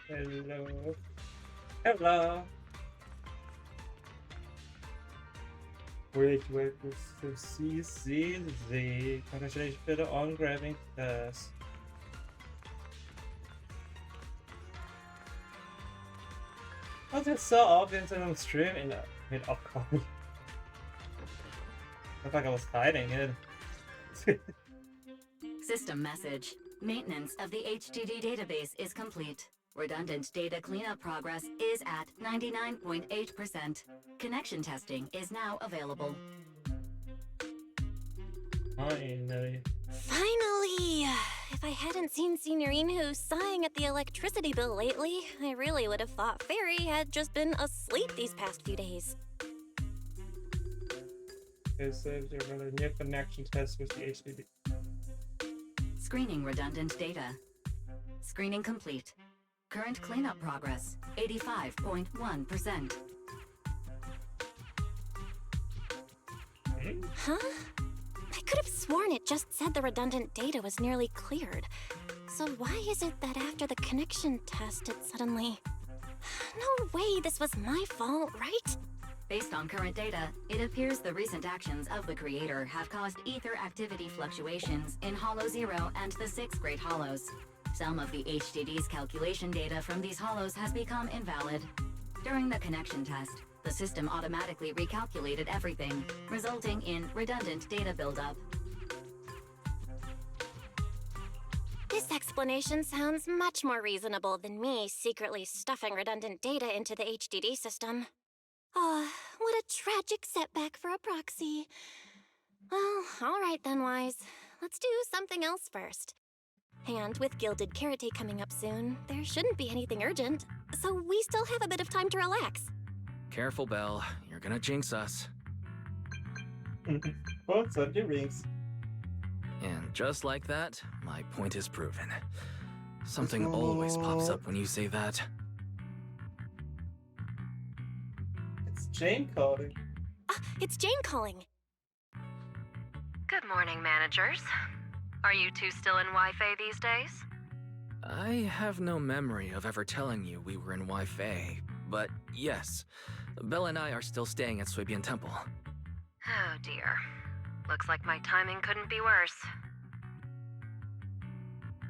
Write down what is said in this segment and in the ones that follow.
Hello. Hello. Wait, to see ZZ. Congratulations for the on-grabbing test. Oh, that's so obvious on stream in a mid of course. I thought I was hiding it. System message. Maintenance of the HDD database is complete. Redundant data cleanup progress is at 99.8%. Connection testing is now available. Finally. Finally! If I hadn't seen Signorine sighing at the electricity bill lately, I really would have thought Fairy had just been asleep these past few days. It says you're running a new connection test with the HDD. Screening redundant data. Screening complete. Current cleanup progress, 85.1%. Huh? I could have sworn it just said the redundant data was nearly cleared. So why is it that after the connection test it suddenly... No way this was my fault, right? Based on current data, it appears the recent actions of the creator have caused ether activity fluctuations in Hollow 0 and the 6th grade hollows. Some of the HDD's calculation data from these hollows has become invalid. During the connection test, the system automatically recalculated everything, resulting in redundant data buildup. This explanation sounds much more reasonable than me secretly stuffing redundant data into the HDD system. Oh, what a tragic setback for a proxy. Well, alright then, Wise. Let's do something else first. And with Gilded Carrot Day coming up soon, there shouldn't be anything urgent, so we still have a bit of time to relax. Careful, Belle. You're gonna jinx us. What's on your rings? And just like that, my point is proven. Something always pops up when you say that. It's Jane calling. It's Jane calling. Good morning, managers. Are you two still in Wi-Fi these days? I have no memory of ever telling you we were in Wi-Fi, but yes, Belle and I are still staying at Swabian Temple. Oh dear. Looks like my timing couldn't be worse.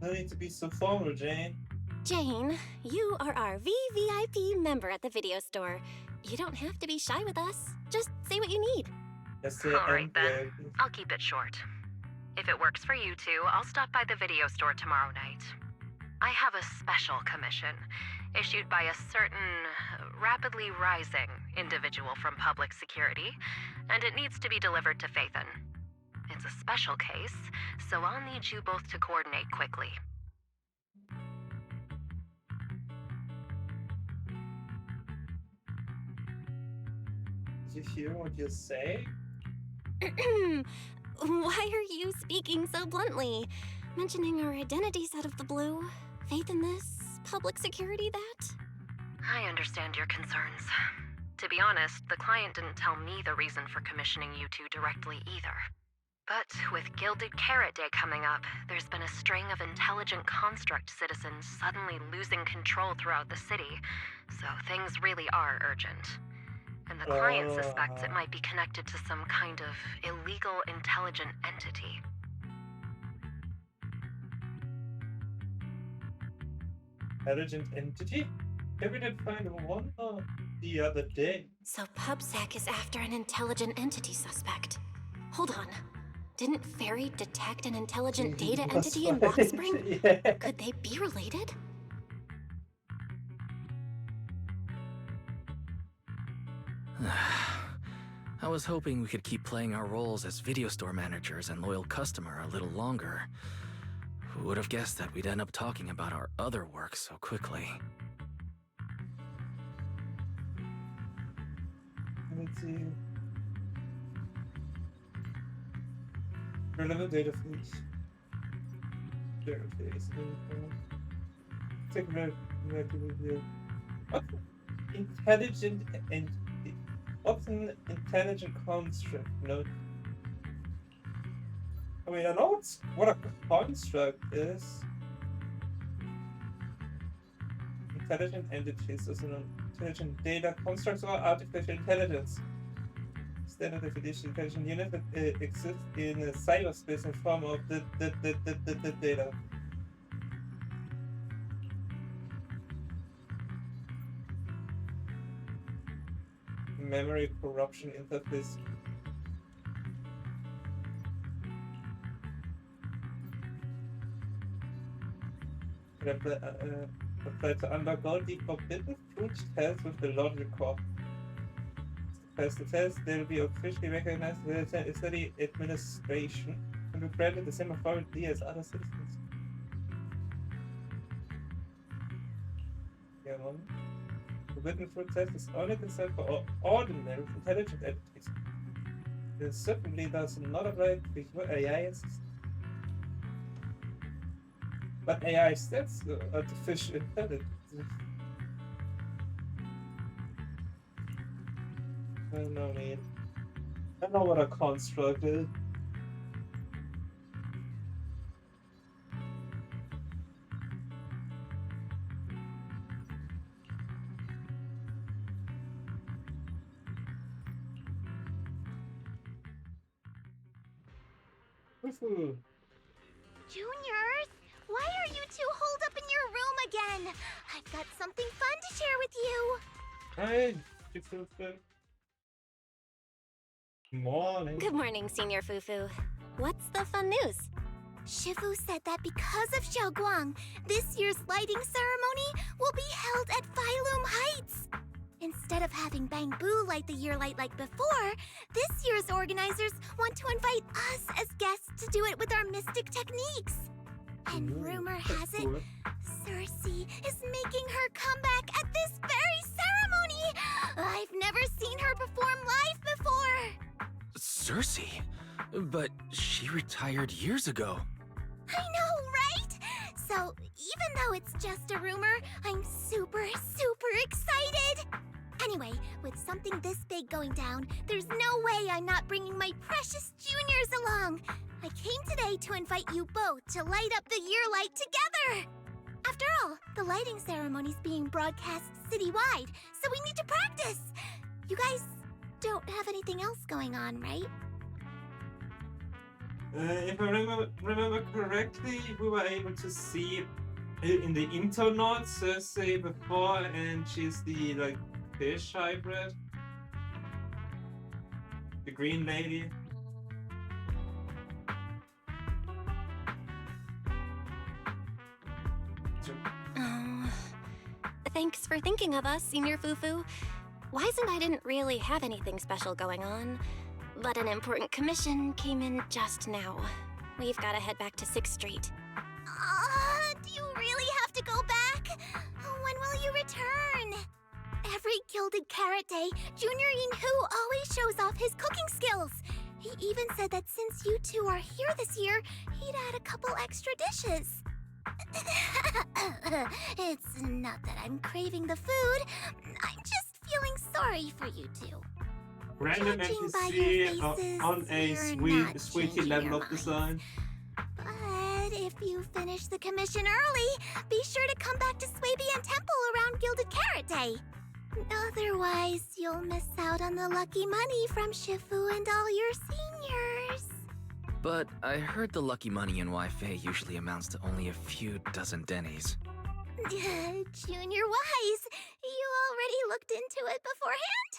No need to be so formal, Jane. Jane, you are our VVIP member at the video store. You don't have to be shy with us. Just say what you need. Alright then, I'll keep it short. If it works for you two, I'll stop by the video store tomorrow night. I have a special commission, issued by a certain rapidly rising individual from public security, and it needs to be delivered to Phaethon. It's a special case, so I'll need you both to coordinate quickly. Did you hear what you say? Why are you speaking so bluntly? Mentioning our identities out of the blue? Faith in this? Public security that? I understand your concerns. To be honest, the client didn't tell me the reason for commissioning you two directly either. But with Gilded Carrot Day coming up, there's been a string of intelligent construct citizens suddenly losing control throughout the city, so things really are urgent. And the client suspects it might be connected to some kind of illegal intelligent entity. Intelligent entity? Did we not find one the other day? So PubSec is after an intelligent entity suspect. Hold on. Didn't Fairy detect an intelligent data entity in Rock Spring? Yeah. Could they be related? I was hoping we could keep playing our roles as video store managers and loyal customer a little longer. Who would have guessed that we'd end up talking about our other work so quickly? Let's see. Relevant data feeds. Interface info. Take a review. What? Intelligent entity. Often intelligent construct, no. I mean, I know what a construct is. Intelligent entities is an intelligent data constructs or artificial intelligence. Standard definition intelligent unit that exists in a cyberspace in form of the data. Memory corruption interface. Apply to undergo the forbidden fruit test with the logic core. Pass the test, they will be officially recognized as a study administration and be granted the same authority as other citizens. Yeah, man. Forbidden fruit test is only concerned for ordinary intelligent entities. It certainly does not apply to AI systems. But AI stands for artificial intelligence. I don't know, man. I don't know what a construct is. Woohoo! Juniors, why are you two holed up in your room again? I've got something fun to share with you. Hi, Fufu. Morning. Good morning, Senior Fufu. What's the fun news? Shifu said that because of Xiaoguang, this year's lighting ceremony will be held at Phylum Heights. Instead of having Bangbu light the year light like before, this year's organizers want to invite us as guests to do it with our mystic techniques. And rumor has it, Cersei is making her comeback at this very ceremony! I've never seen her perform live before! Cersei? But she retired years ago. I know, right? So, even though it's just a rumor, I'm super excited! Anyway, with something this big going down, there's no way I'm not bringing my precious juniors along! I came today to invite you both to light up the year light together! After all, the lighting ceremony's being broadcast citywide, so we need to practice! You guys don't have anything else going on, right? If I remember correctly, we were able to see in the intro notes Cersei before, and she's the fish hybrid, the green lady. Thanks for thinking of us, Senior Fufu. Wise and I didn't really have anything special going on, but an important commission came in just now. We've got to head back to 6th Street. Do you really have to go back? When will you return? Every Gilded Carrot Day, Junior Yin-Hu always shows off his cooking skills. He even said that since you two are here this year, he'd add a couple extra dishes. It's not that I'm craving the food. I'm just feeling sorry for you two. Random Judging by NPC your faces, on a you're not sweetie changing level your of design. But if you finish the commission early, be sure to come back to Swabian Temple around Gilded Carrot Day. Otherwise, you'll miss out on the lucky money from Shifu and all your seniors. But I heard the lucky money in Wi-Fi usually amounts to only a few dozen dennies. Junior Wise, you already looked into it beforehand?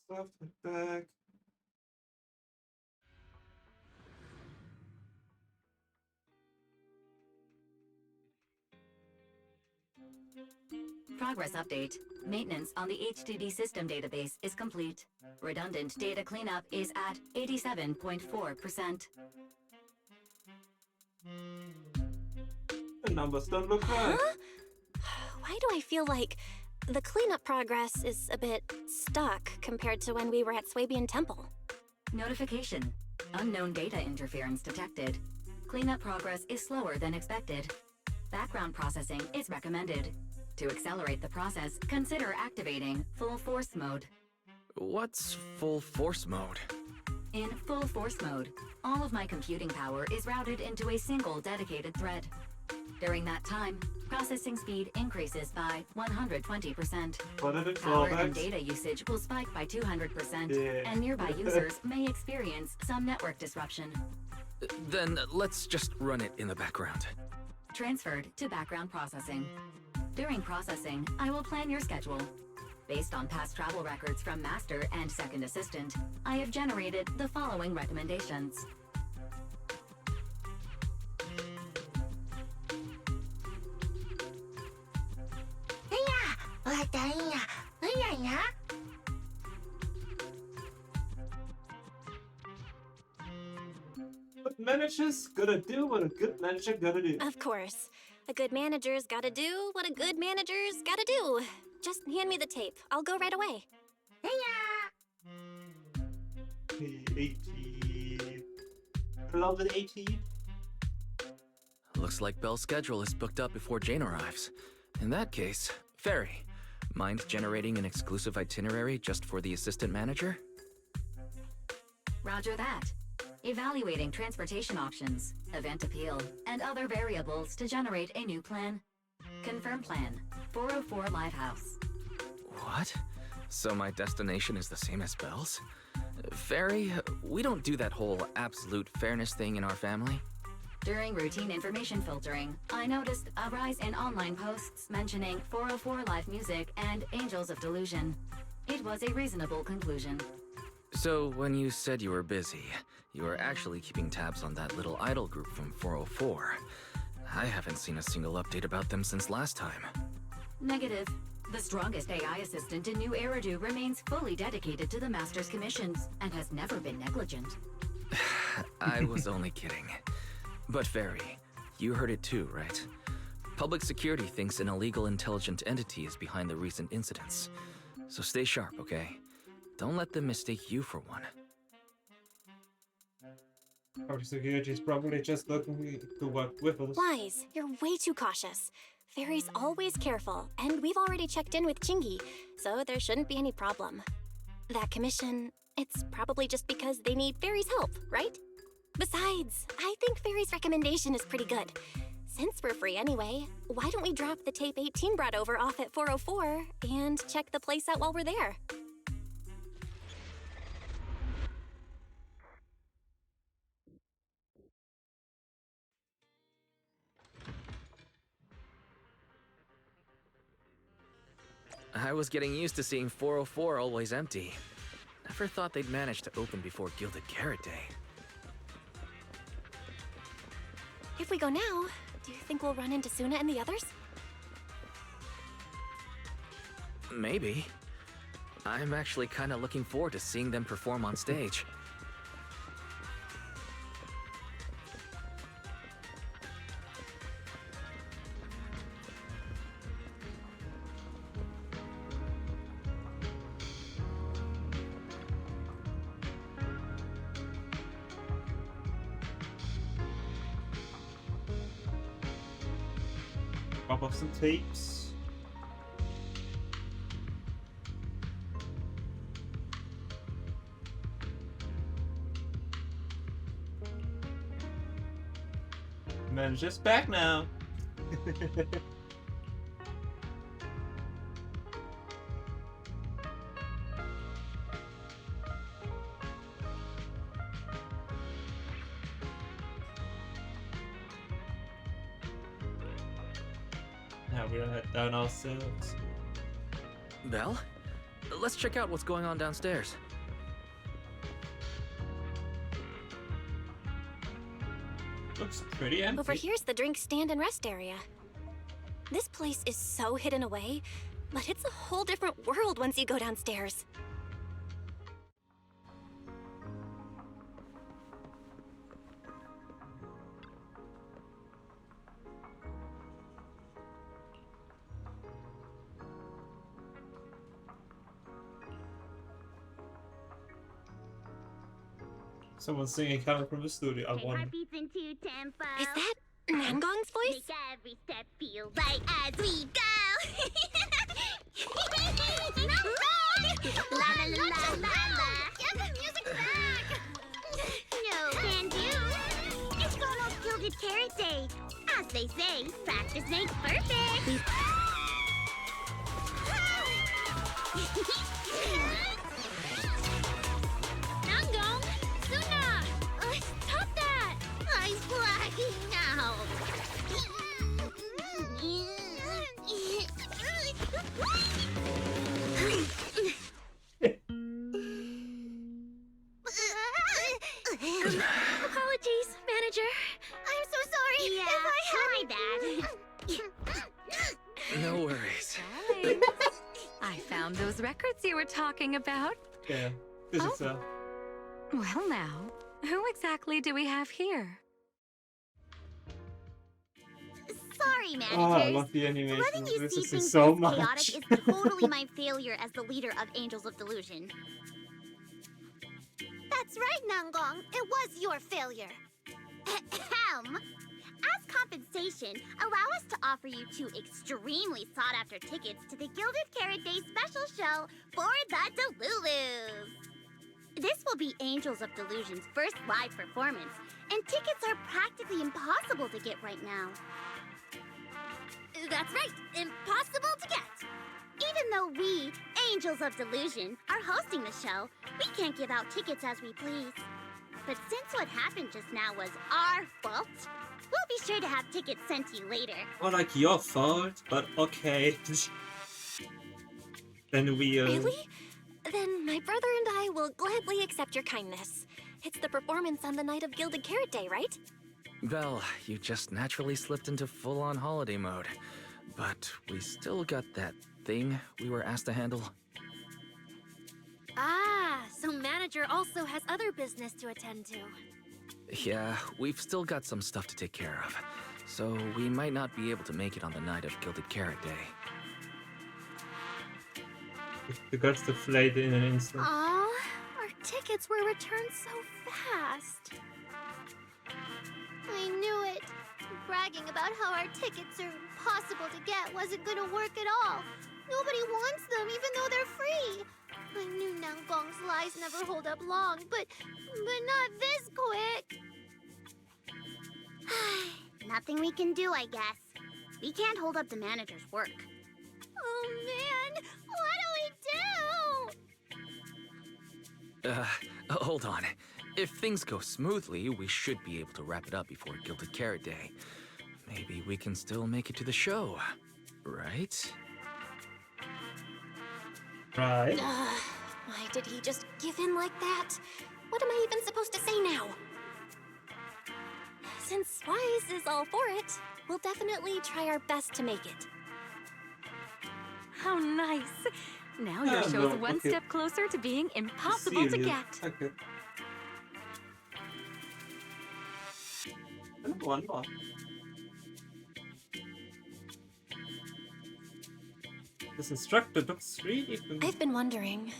Soft back. Progress update. Maintenance on the HDD system database is complete. Redundant data cleanup is at 87.4%. The numbers don't look right. Huh? Why do I feel like the cleanup progress is a bit stuck compared to when we were at Swabian Temple? Notification. Unknown data interference detected. Cleanup progress is slower than expected. Background processing is recommended. To accelerate the process, consider activating full force mode. What's full force mode? In full force mode, all of my computing power is routed into a single dedicated thread. During that time, processing speed increases by 120%. What are the Power and drawbacks? data usage will spike by 200%, Yeah. and nearby users may experience some network disruption. Then let's just run it in the background. Transferred to background processing. During processing, I will plan your schedule. Based on past travel records from Master and Second Assistant, I have generated the following recommendations. What managers gotta do what a good manager gotta do. Of course. A good manager's gotta do what a good manager's gotta do. Just hand me the tape. I'll go right away. Hey, 18. Beloved 18. Looks like Belle's schedule is booked up before Jane arrives. In that case, Ferry, mind generating an exclusive itinerary just for the assistant manager? Roger that. Evaluating transportation options, event appeal, and other variables to generate a new plan. Confirm plan. 404 Livehouse. What? So my destination is the same as Belle's? Ferry, we don't do that whole absolute fairness thing in our family. During routine information filtering, I noticed a rise in online posts mentioning 404 Live Music and Angels of Delusion. It was a reasonable conclusion. So when you said you were busy, you were actually keeping tabs on that little idol group from 404. I haven't seen a single update about them since last time. Negative. The strongest AI assistant in New Eridu remains fully dedicated to the Master's commissions and has never been negligent. I was only kidding. But Ferry, you heard it too, right? Public security thinks an illegal intelligent entity is behind the recent incidents. So stay sharp, okay? Don't let them mistake you for one. Public security is probably just looking to work with us. Wise, you're way too cautious. Fairy's always careful, and we've already checked in with Chingy, so there shouldn't be any problem. That commission, it's probably just because they need Fairy's help, right? Besides, I think Fairy's recommendation is pretty good. Since we're free anyway, why don't we drop the tape 18 brought over off at 404 and check the place out while we're there? I was getting used to seeing 404 always empty. Never thought they'd manage to open before Gilded Carrot Day. If we go now, do you think we'll run into Sunna and the others? Maybe. I'm actually kinda looking forward to seeing them perform on stage. Pop off some tapes. Manager's back now. Now we're gonna head down ourselves. Belle? Let's check out what's going on downstairs. Looks pretty empty. Over here's the drink stand and rest area. This place is so hidden away, but it's a whole different world once you go downstairs. Someone's singing coming from the studio. I won. Heartbeats in two tempo. Is that Nangong's voice? Make every step feel right as we go. they say, practice makes perfect. Nangong! Sunna! Stop that! I'm blacking out. Apologies, manager. I'm so sorry. Yeah, if I had my bad. No worries. I found those records you were talking about. Yeah, this is Well now, who exactly do we have here? Sorry, I managers. love the animation. Letting you This see is things so this much. chaotic is totally my failure as the leader of Angels of Delusion. That's right, Nangong. It was your failure. Ahem. As compensation, allow us to offer you 2 extremely sought-after tickets to the Gilded Carrot Day special show for the Delulus. This will be Angels of Delusion's first live performance, and tickets are practically impossible to get right now. That's right, impossible to get. Even though we, Angels of Delusion, are hosting the show, we can't give out tickets as we please. But since what happened just now was our fault, we'll be sure to have tickets sent to you later. Or like your fault, but okay. Then we Really? Then my brother and I will gladly accept your kindness. It's the performance on the night of Gilded Carrot Day, right? Well, you just naturally slipped into full-on holiday mode. But we still got that thing we were asked to handle. Ah, so manager also has other business to attend to. Yeah, we've still got some stuff to take care of. So we might not be able to make it on the night of Gilded Carrot Day. the guts to flayed in an instant. Aw, our tickets were returned so fast. I knew it. Bragging about how our tickets are impossible to get wasn't gonna work at all. Nobody wants them, even though they're free. I knew Nangong's lies never hold up long, but not this quick. Nothing we can do, I guess. We can't hold up the manager's work. Oh man, what do we do? Hold on. If things go smoothly, we should be able to wrap it up before Gilded Carrot Day. Maybe we can still make it to the show, right? Right. Why did he just give in like that? What am I even supposed to say now? Since Wise is all for it, we'll definitely try our best to make it. How nice. Now your Oh, show's no, one okay. step closer to being impossible to Serious. get. Okay. And one more. This instructor looks really I've been wondering,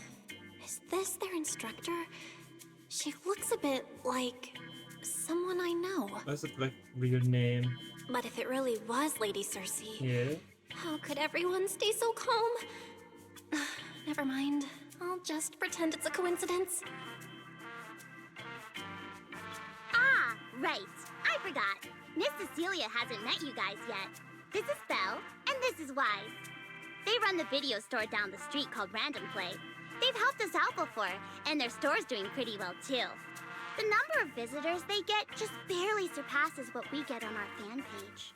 is this their instructor? She looks a bit like someone I know. What's it like real name? But if it really was Lady Cersei, Yeah. how could everyone stay so calm? Never mind. I'll just pretend it's a coincidence. Ah, right. I forgot. Miss Cecilia hasn't met you guys yet. This is Belle, and this is Wise. They run the video store down the street called Random Play. They've helped us out before, and their store's doing pretty well too. The number of visitors they get just barely surpasses what we get on our fan page.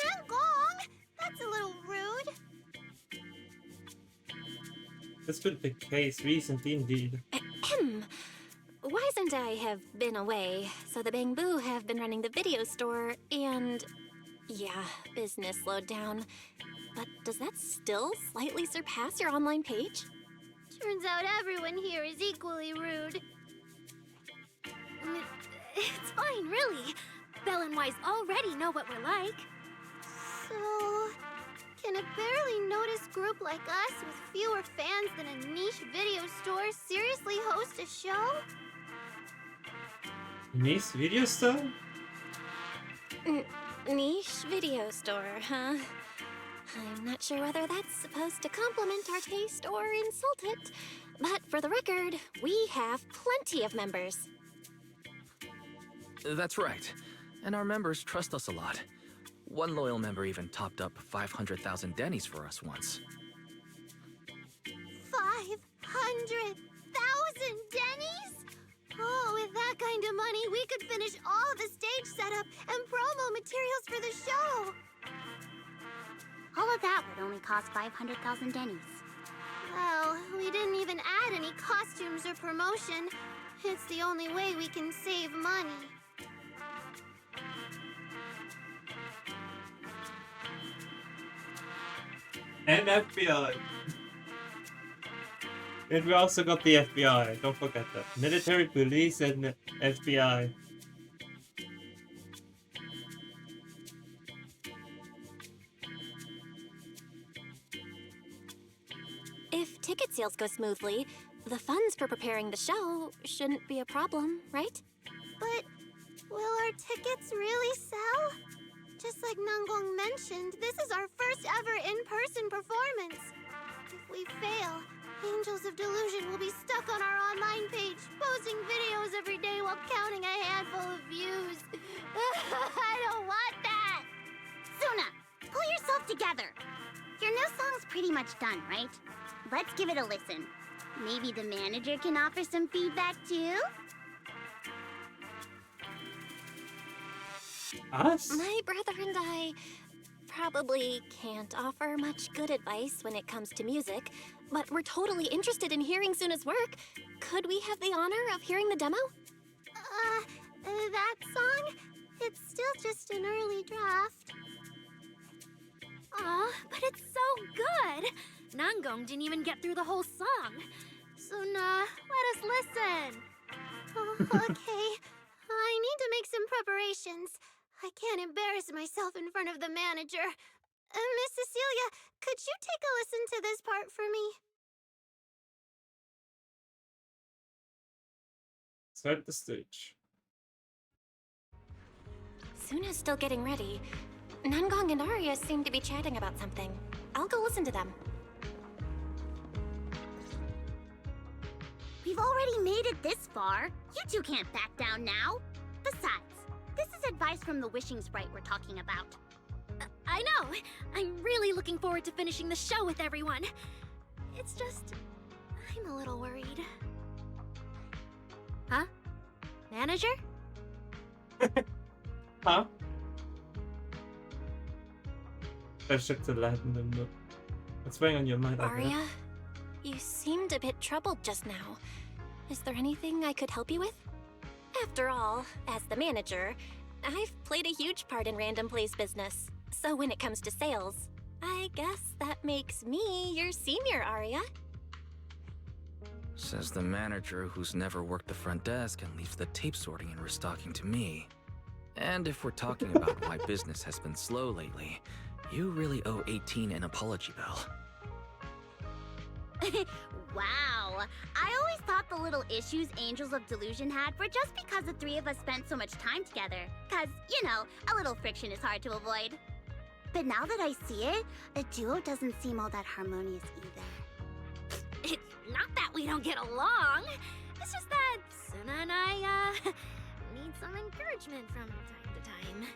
Nangong! That's a little rude. That's been the case recently indeed. Ahem. Wise and I have been away, so the Bangbu have been running the video store, and yeah, business slowed down. But does that still slightly surpass your online page? Turns out everyone here is equally rude. It's fine, really. Belle and Wise already know what we're like. So, can a barely noticed group like us with fewer fans than a niche video store seriously host a show? Nice video store? Niche video store, huh? I'm not sure whether that's supposed to compliment our taste or insult it. But for the record, we have plenty of members. That's right. and our members trust us a lot. One loyal member even topped up 500,000 dennies for us once. 500,000 dennies? Oh, with that kind of money, we could finish all the stage setup and promo materials for the show. All of that would only cost 500,000 dennies. Well, we didn't even add any costumes or promotion. It's the only way we can save money. And FBI. And we also got the FBI. Don't forget that. Military, police, and FBI. If ticket sales go smoothly, the funds for preparing the show shouldn't be a problem, right? But will our tickets really sell? Just like Nangong mentioned, this is our first ever in-person performance. If we fail, Angels of Delusion will be stuck on our online page, posting videos every day while counting a handful of views. I don't want that! Sunna, pull yourself together. Your new song's pretty much done, right? Let's give it a listen. Maybe the manager can offer some feedback too? Us? My brother and I probably can't offer much good advice when it comes to music, but we're totally interested in hearing Sunna's work. Could we have the honor of hearing the demo? That song? It's still just an early draft. Aw, but it's so good! Nangong didn't even get through the whole song. Sunna, let us listen. Oh, okay. I need to make some preparations. I can't embarrass myself in front of the manager. Miss Cecilia, could you take a listen to this part for me? Start the stage. Sunna's still getting ready. Nangong and Aria seem to be chatting about something. I'll go listen to them. We've already made it this far. You two can't back down now. Besides, this is advice from the wishing sprite we're talking about. I know! I'm really looking forward to finishing the show with everyone. It's just... I'm a little worried. Huh? Manager? Huh? Försökte lämna nu. What's weighing on your mind, Aria, you seemed a bit troubled just now. Is there anything I could help you with? After all, as the manager, I've played a huge part in Random Play's business. So when it comes to sales, I guess that makes me your senior, Aria. Says the manager who's never worked the front desk and leaves the tape sorting and restocking to me. And if we're talking about why business has been slow lately, you really owe 18 an apology bill. Wow. I always thought the little issues Angels of Delusion had were just because the three of us spent so much time together. Cause, you know, a little friction is hard to avoid. But now that I see it, a duo doesn't seem all that harmonious either. It's not that we don't get along. It's just that Sunna and I, need some encouragement from time to time.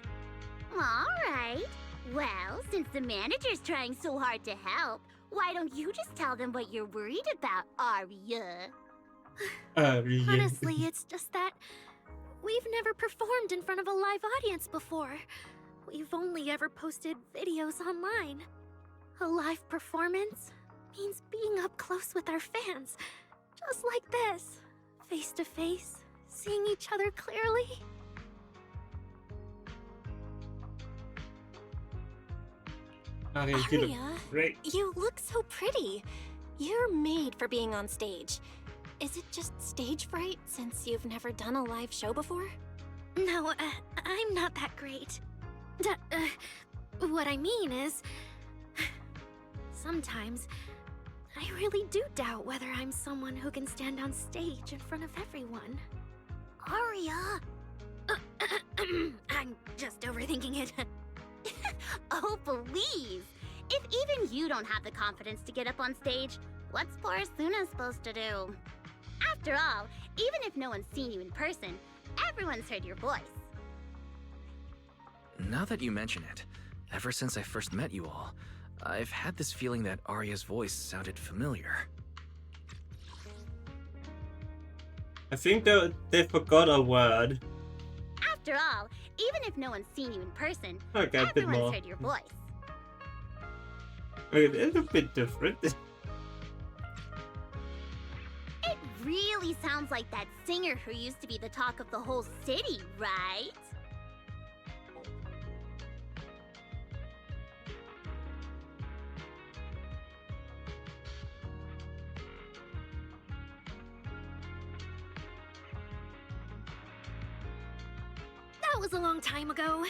Alright. Well, since the manager's trying so hard to help, why don't you just tell them what you're worried about, Aria? Aria. Honestly, it's just that we've never performed in front of a live audience before. We've only ever posted videos online. A live performance means being up close with our fans, just like this, face to face, seeing each other clearly. Aria, you look Aria, great. you look so pretty. You're made for being on stage. Is it just stage fright since you've never done a live show before? No, I'm not that great. What I mean is, sometimes I really do doubt whether I'm someone who can stand on stage in front of everyone. Aria! I'm just overthinking it. Oh, please! If even you don't have the confidence to get up on stage, what's poor Sunna supposed to do? After all, even if no one's seen you in person, everyone's heard your voice. Now that you mention it, ever since I first met you all, I've had this feeling that Aria's voice sounded familiar. I think they forgot a word. After all, even if no one's seen you in person, Okay, a bit everyone's more. heard your voice. It is a bit different. It really sounds like that singer who used to be the talk of the whole city, right? That was a long time ago.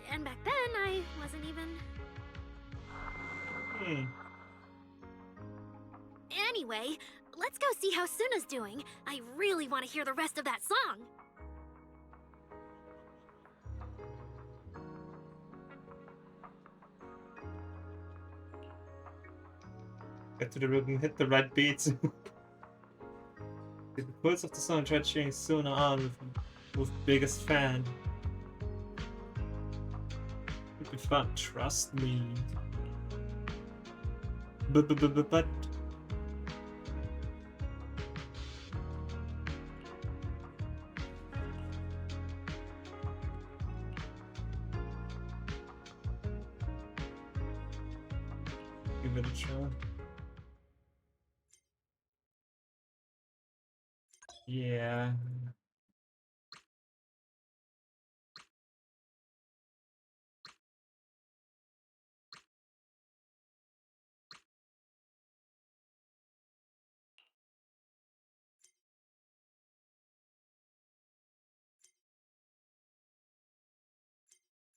And back then, I wasn't even... Anyway, let's go see how Sunna's doing. I really want to hear the rest of that song. Get to the rhythm, hit the right beats. The pulse of the song, try cheering Sunna on with biggest fan. It'll be fun, trust me. But give it a try. Yeah.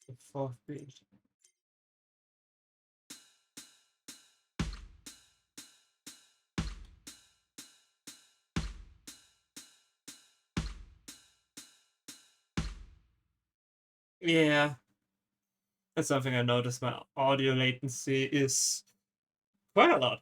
The fourth beat. Yeah. That's something I noticed. My audio latency is quite a lot.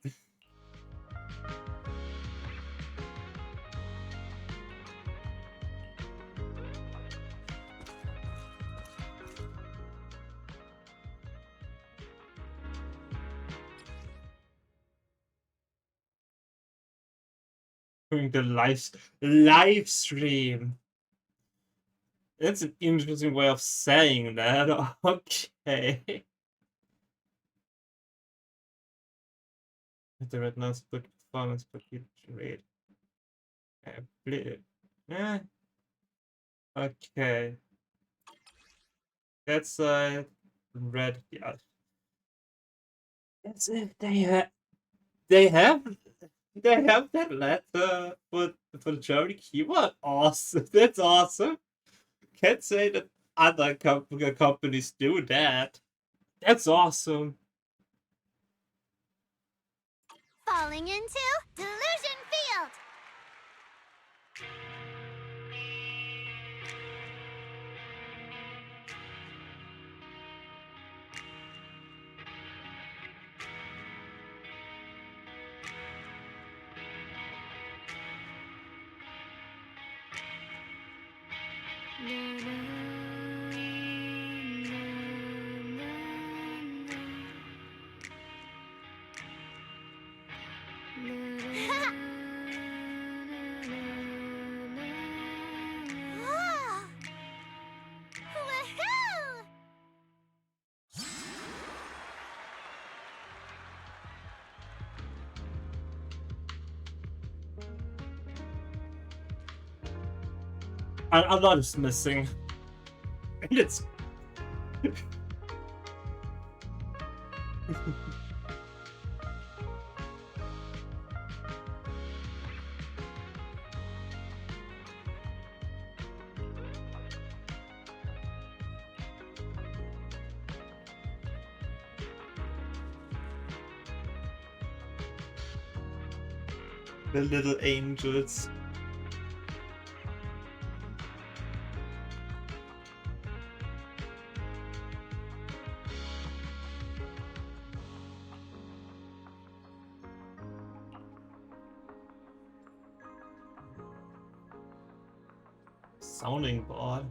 Doing the live stream. That's an interesting way of saying that. Okay. The red noise split performance, but you rate. Okay. That's red. Yeah. That's it. They have that letter for the German keyboard. Awesome. That's awesome. Can't say that other companies do that. That's awesome. Falling into Delusion Field! Ah! Woohoo! A lot is missing. And it's the little angels. Sounding board.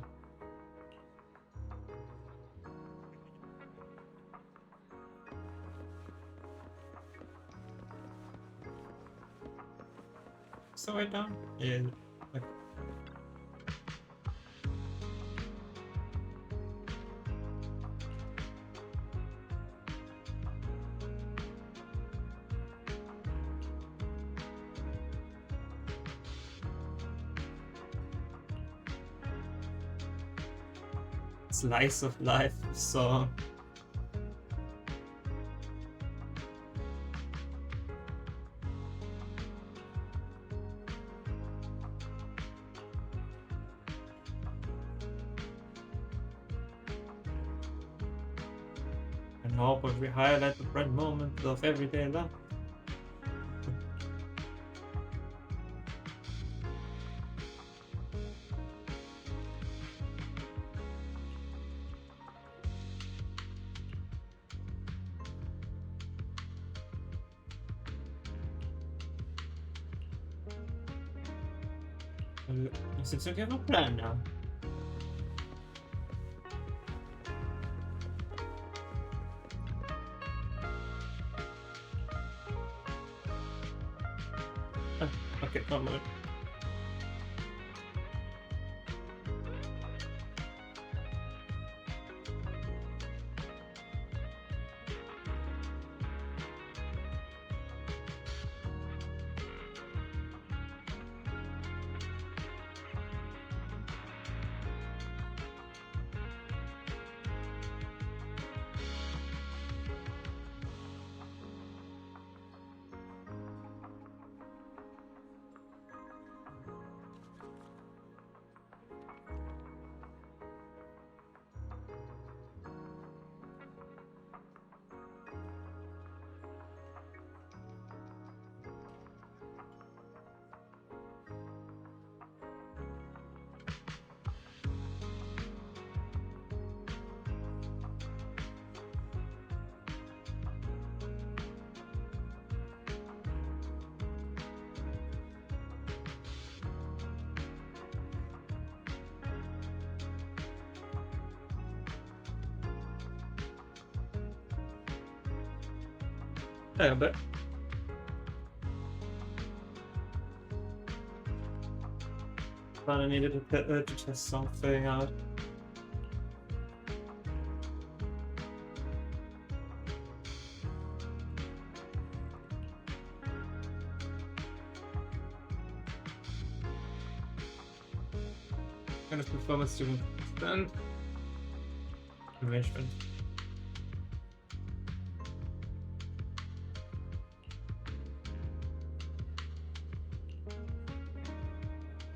So I don't. Yeah. Like, slice of life song. And hope if we highlight the bright moment of everyday life. It seems like you have a plan now. Okay, one moment. Yeah, but I needed to test something out. Kind of performance to stand arrangement.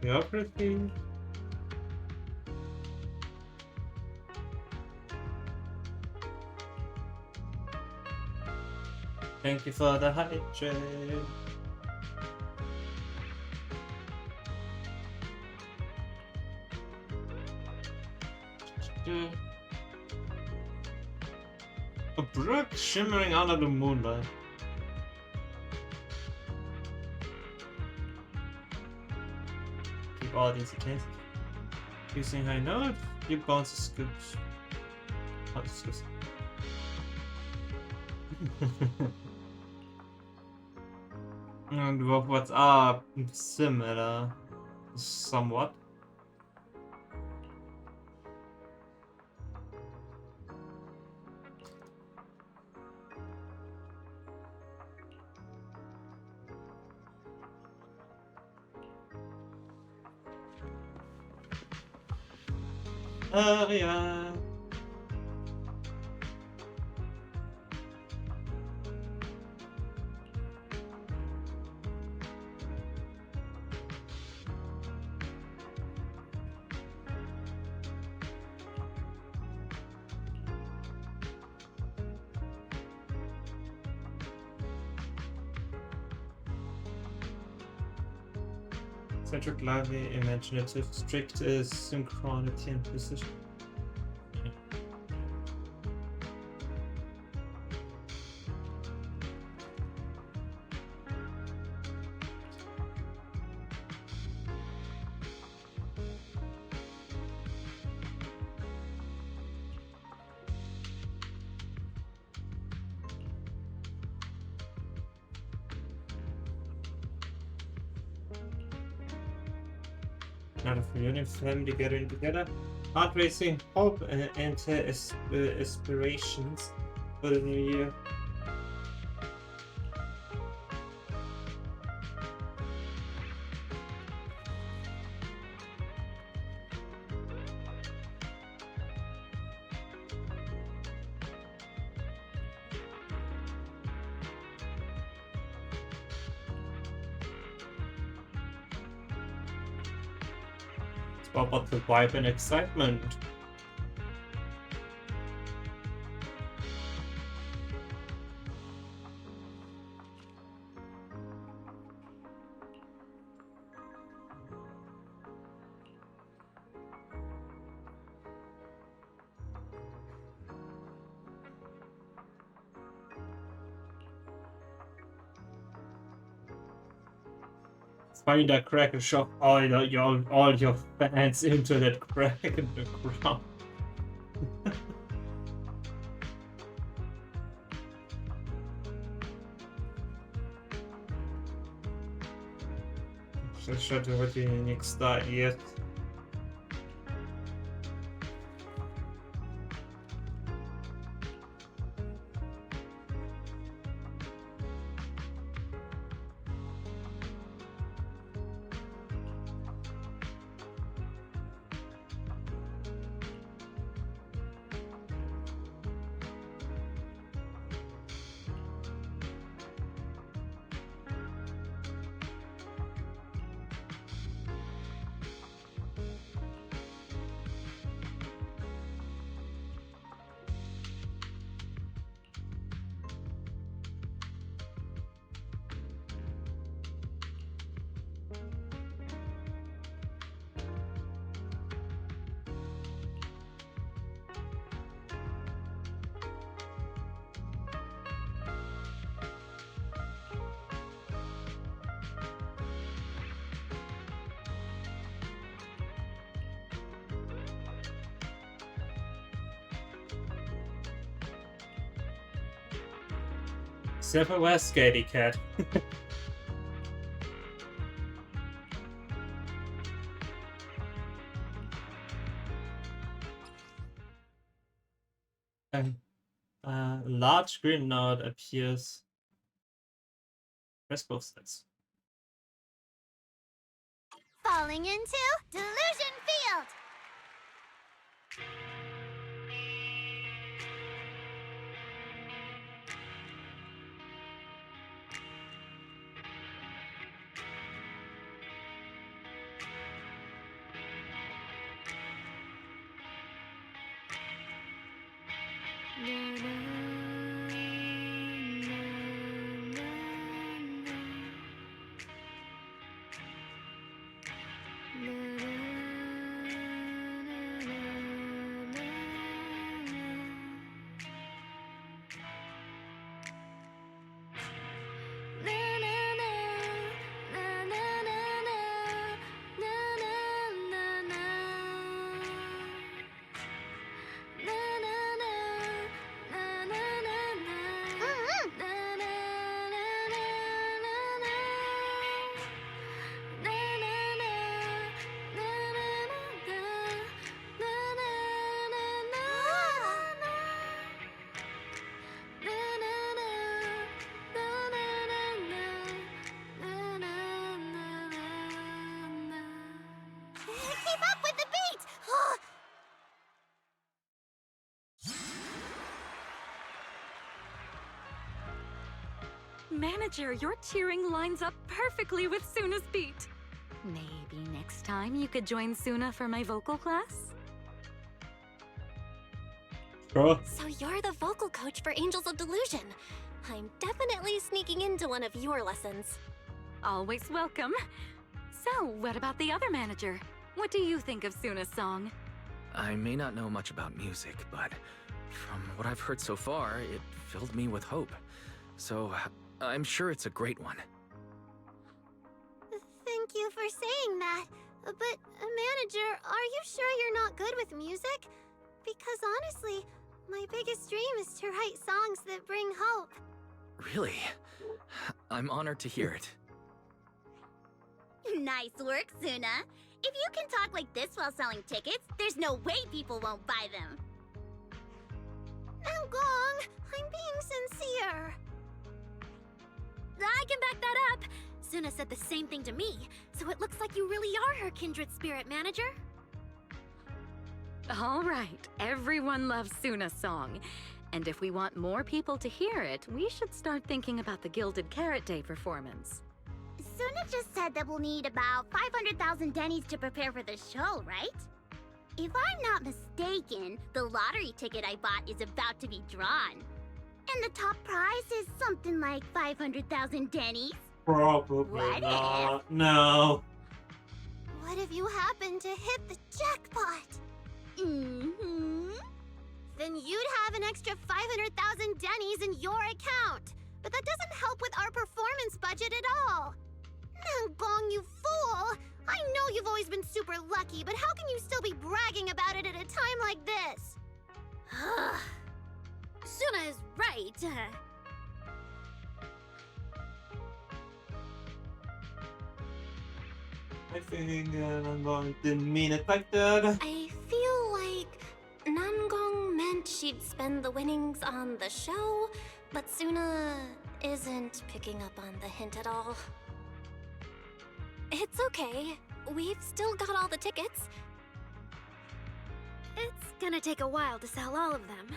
Geography. Thank you for the hydrate. A brook shimmering under the moonlight. Keep all these accounts. Using high note, you bounce scoops. Oh, scoops. And what's up? Similar. Somewhat. Aria. Centric, lively, imaginative, strict is synchronity and precision. Another reunion family gathering together. Heart racing, hope, and aspirations for the new year. It's about the vibe and excitement. Find that crack and shove all your fans into that crack in the ground. Что-то вроде не кстати. Seven West Skatey Cat. A large green node appears. Press both sides. Falling into Delusion Field! Manager, your cheering lines up perfectly with Sunna's beat. Maybe next time you could join Sunna for my vocal class? Sure. So you're the vocal coach for Angels of Delusion. I'm definitely sneaking into one of your lessons. Always welcome. So, what about the other manager? What do you think of Sunna's song? I may not know much about music, but from what I've heard so far, it filled me with hope. So, I'm sure it's a great one. Thank you for saying that. But, manager, are you sure you're not good with music? Because honestly, my biggest dream is to write songs that bring hope. Really? I'm honored to hear it. Nice work, Sunna. If you can talk like this while selling tickets, there's no way people won't buy them. Nangong, I'm being sincere. I can back that up. Sunna said the same thing to me, so it looks like you really are her kindred spirit, manager. All right, everyone loves Sunna's song. And if we want more people to hear it, we should start thinking about the Gilded Carrot Day performance. Sunna just said that we'll need about 500,000 dennies to prepare for the show, right? If I'm not mistaken, the lottery ticket I bought is about to be drawn. And the top prize is something like 500,000 dennies. Probably What not. No. What if you happen to hit the jackpot? Then you'd have an extra 500,000 dennies in your account. But that doesn't help with our performance budget at all. Nangong, you fool! I know you've always been super lucky, but how can you still be bragging about it at a time like this? Sunna is right. I think Nangong didn't mean it like that. I feel like Nangong meant she'd spend the winnings on the show, but Sunna isn't picking up on the hint at all. It's okay. We've still got all the tickets. It's gonna take a while to sell all of them.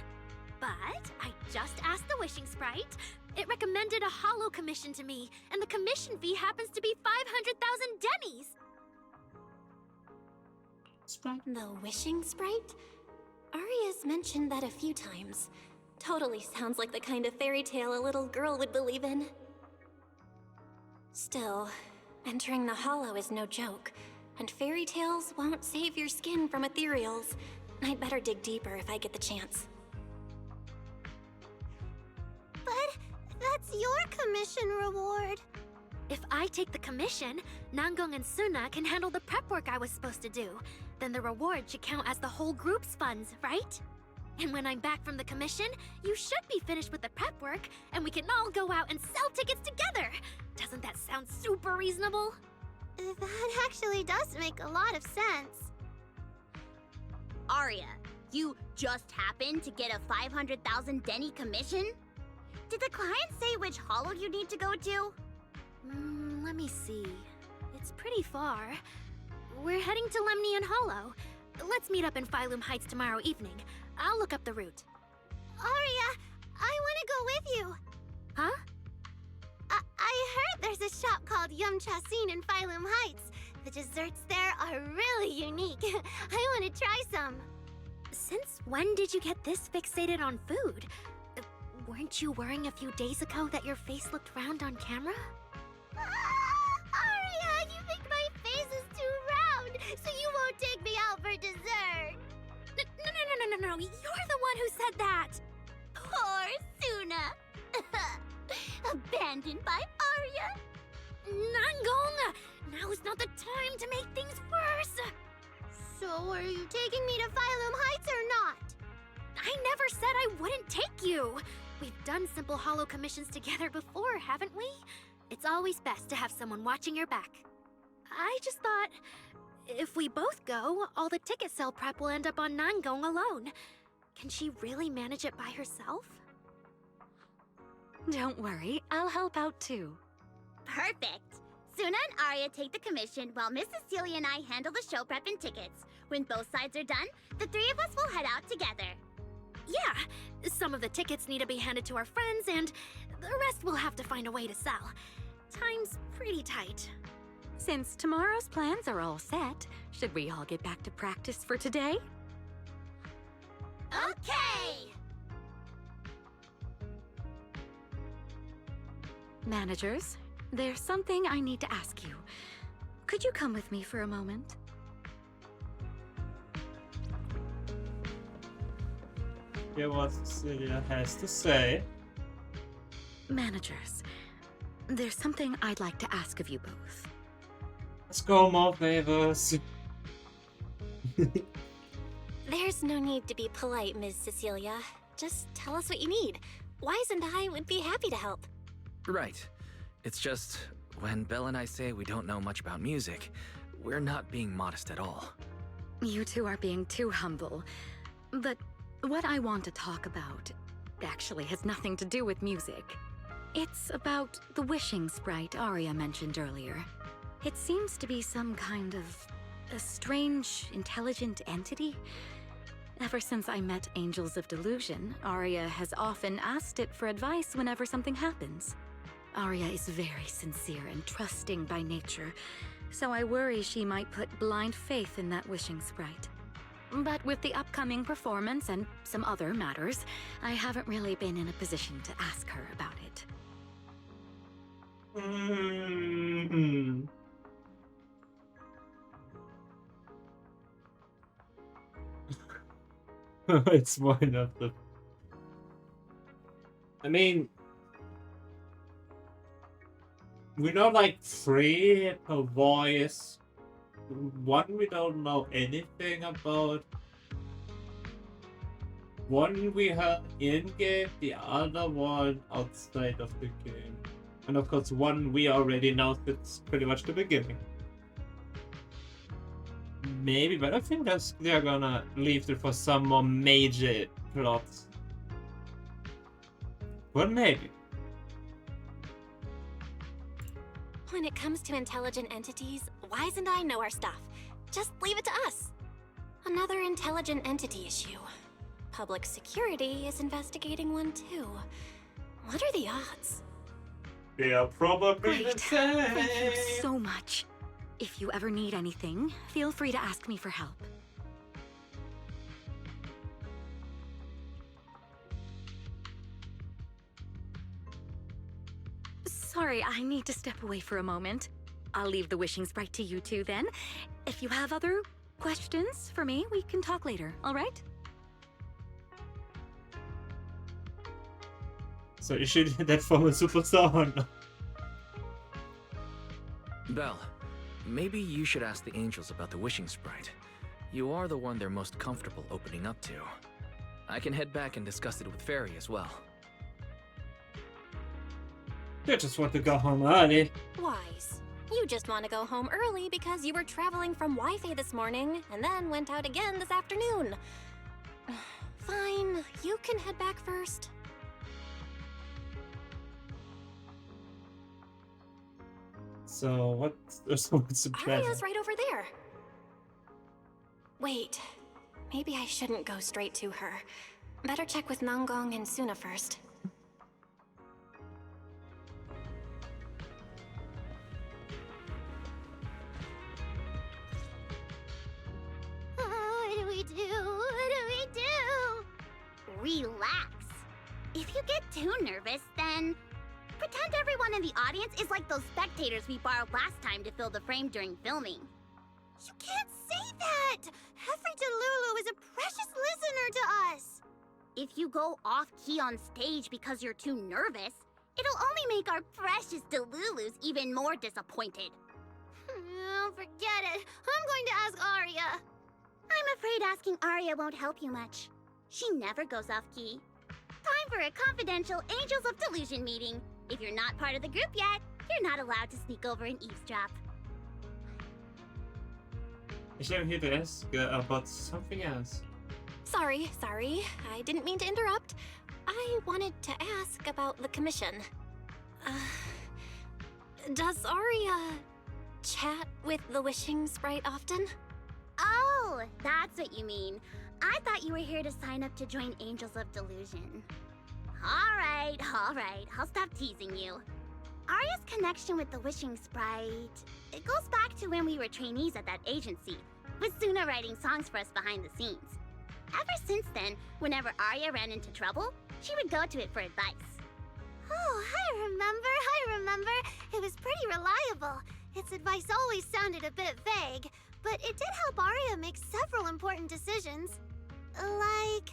But I just asked the Wishing Sprite. It recommended a holo commission to me, and the commission fee happens to be 500,000 dennies. The Wishing Sprite? Aria's mentioned that a few times. Totally sounds like the kind of fairy tale a little girl would believe in. Still, entering the hollow is no joke, and fairy tales won't save your skin from ethereals. I'd better dig deeper if I get the chance. But that's your commission reward. If I take the commission, Nangong and Sunna can handle the prep work I was supposed to do. Then the reward should count as the whole group's funds, right? And when I'm back from the commission, you should be finished with the prep work, and we can all go out and sell tickets together. Doesn't that sound super reasonable? That actually does make a lot of sense. Aria, you just happened to get a 500,000 denny commission? Did the client say which hollow you need to go to? Let me see. It's pretty far. We're heading to Lemnian Hollow. Let's meet up in Phylum Heights tomorrow evening. I'll look up the route. Aria, I want to go with you. Huh? I heard there's a shop called Yum Chasin in Phylum Heights. The desserts there are really unique. I want to try some. Since when did you get this fixated on food? Weren't you worrying a few days ago that your face looked round on camera? Aria, you think my face is too round, so you won't take me out for dessert. No, you're the one who said that! Poor Sunna. Abandoned by Aria. Nangong! Now is not the time to make things worse! So are you taking me to Phylum Heights or not? I never said I wouldn't take you! We've done simple holo commissions together before, haven't we? It's always best to have someone watching your back. I just thought, if we both go, all the ticket sale prep will end up on Nangong alone. Can she really manage it by herself? Don't worry, I'll help out too. Perfect. Sunna and Aria take the commission while Miss Cecilia and I handle the show prep and tickets. When both sides are done, the three of us will head out together. Yeah, some of the tickets need to be handed to our friends, and the rest we'll have to find a way to sell. Time's pretty tight. Since tomorrow's plans are all set, should we all get back to practice for today? Okay! Managers, there's something I need to ask you. Could you come with me for a moment? Hear what Cecilia has to say. Managers, there's something I'd like to ask of you both. Let's go, more favors. There's no need to be polite, Ms. Cecilia. Just tell us what you need. Wise and I would be happy to help. Right. It's just, when Belle and I say we don't know much about music, we're not being modest at all. You two are being too humble. But what I want to talk about actually has nothing to do with music. It's about the wishing sprite Aria mentioned earlier. It seems to be some kind of a strange, intelligent entity. Ever since I met Angels of Delusion, Aria has often asked it for advice whenever something happens. Aria is very sincere and trusting by nature, so I worry she might put blind faith in that wishing sprite. But with the upcoming performance and some other matters, I haven't really been in a position to ask her about it. It's one of the. I mean, we know like 3 per voice. 1 we don't know anything about. 1 we heard in-game, the other one outside of the game. And of course 1 we already know that's pretty much the beginning. Maybe, but I think they're gonna leave it for some more major plots. Well, maybe. When it comes to intelligent entities, Wise and I know our stuff. Just leave it to us. Another intelligent entity issue. Public security is investigating one too. What are the odds? They are probably Great. the same. Thank you so much. If you ever need anything, feel free to ask me for help. Sorry, I need to step away for a moment. I'll leave the wishing sprite to you two then. If you have other questions for me, we can talk later, all right? So you should hit that from a superstar or not? Belle, maybe you should ask the angels about the wishing sprite. You are the one they're most comfortable opening up to. I can head back and discuss it with Fairy as well. You just want to go home early. Wise. You just want to go home early because you were traveling from Wi-Fi this morning and then went out again this afternoon. Fine, you can head back first. So what's the plan? Aria's right over there. Wait, maybe I shouldn't go straight to her. Better check with Nangong and Sunna first. What do we do? What do we do? Relax. If you get too nervous, then pretend everyone in the audience is like those spectators we borrowed last time to fill the frame during filming. You can't say that! Every Delulu is a precious listener to us! If you go off-key on stage because you're too nervous, it'll only make our precious Delulus even more disappointed. Oh, forget it. I'm going to ask Aria. I'm afraid asking Aria won't help you much. She never goes off-key. Time for a confidential Angels of Delusion meeting. If you're not part of the group yet, you're not allowed to sneak over and eavesdrop. I'm here to ask about something else. Sorry. I didn't mean to interrupt. I wanted to ask about the commission. Does Aria chat with the wishing sprite often? Oh, that's what you mean. I thought you were here to sign up to join Angels of Delusion. All right. I'll stop teasing you. Aria's connection with the wishing sprite, it goes back to when we were trainees at that agency, with Sunna writing songs for us behind the scenes. Ever since then, whenever Aria ran into trouble, she would go to it for advice. Oh, I remember. It was pretty reliable. Its advice always sounded a bit vague, but it did help Aria make several important decisions. Like...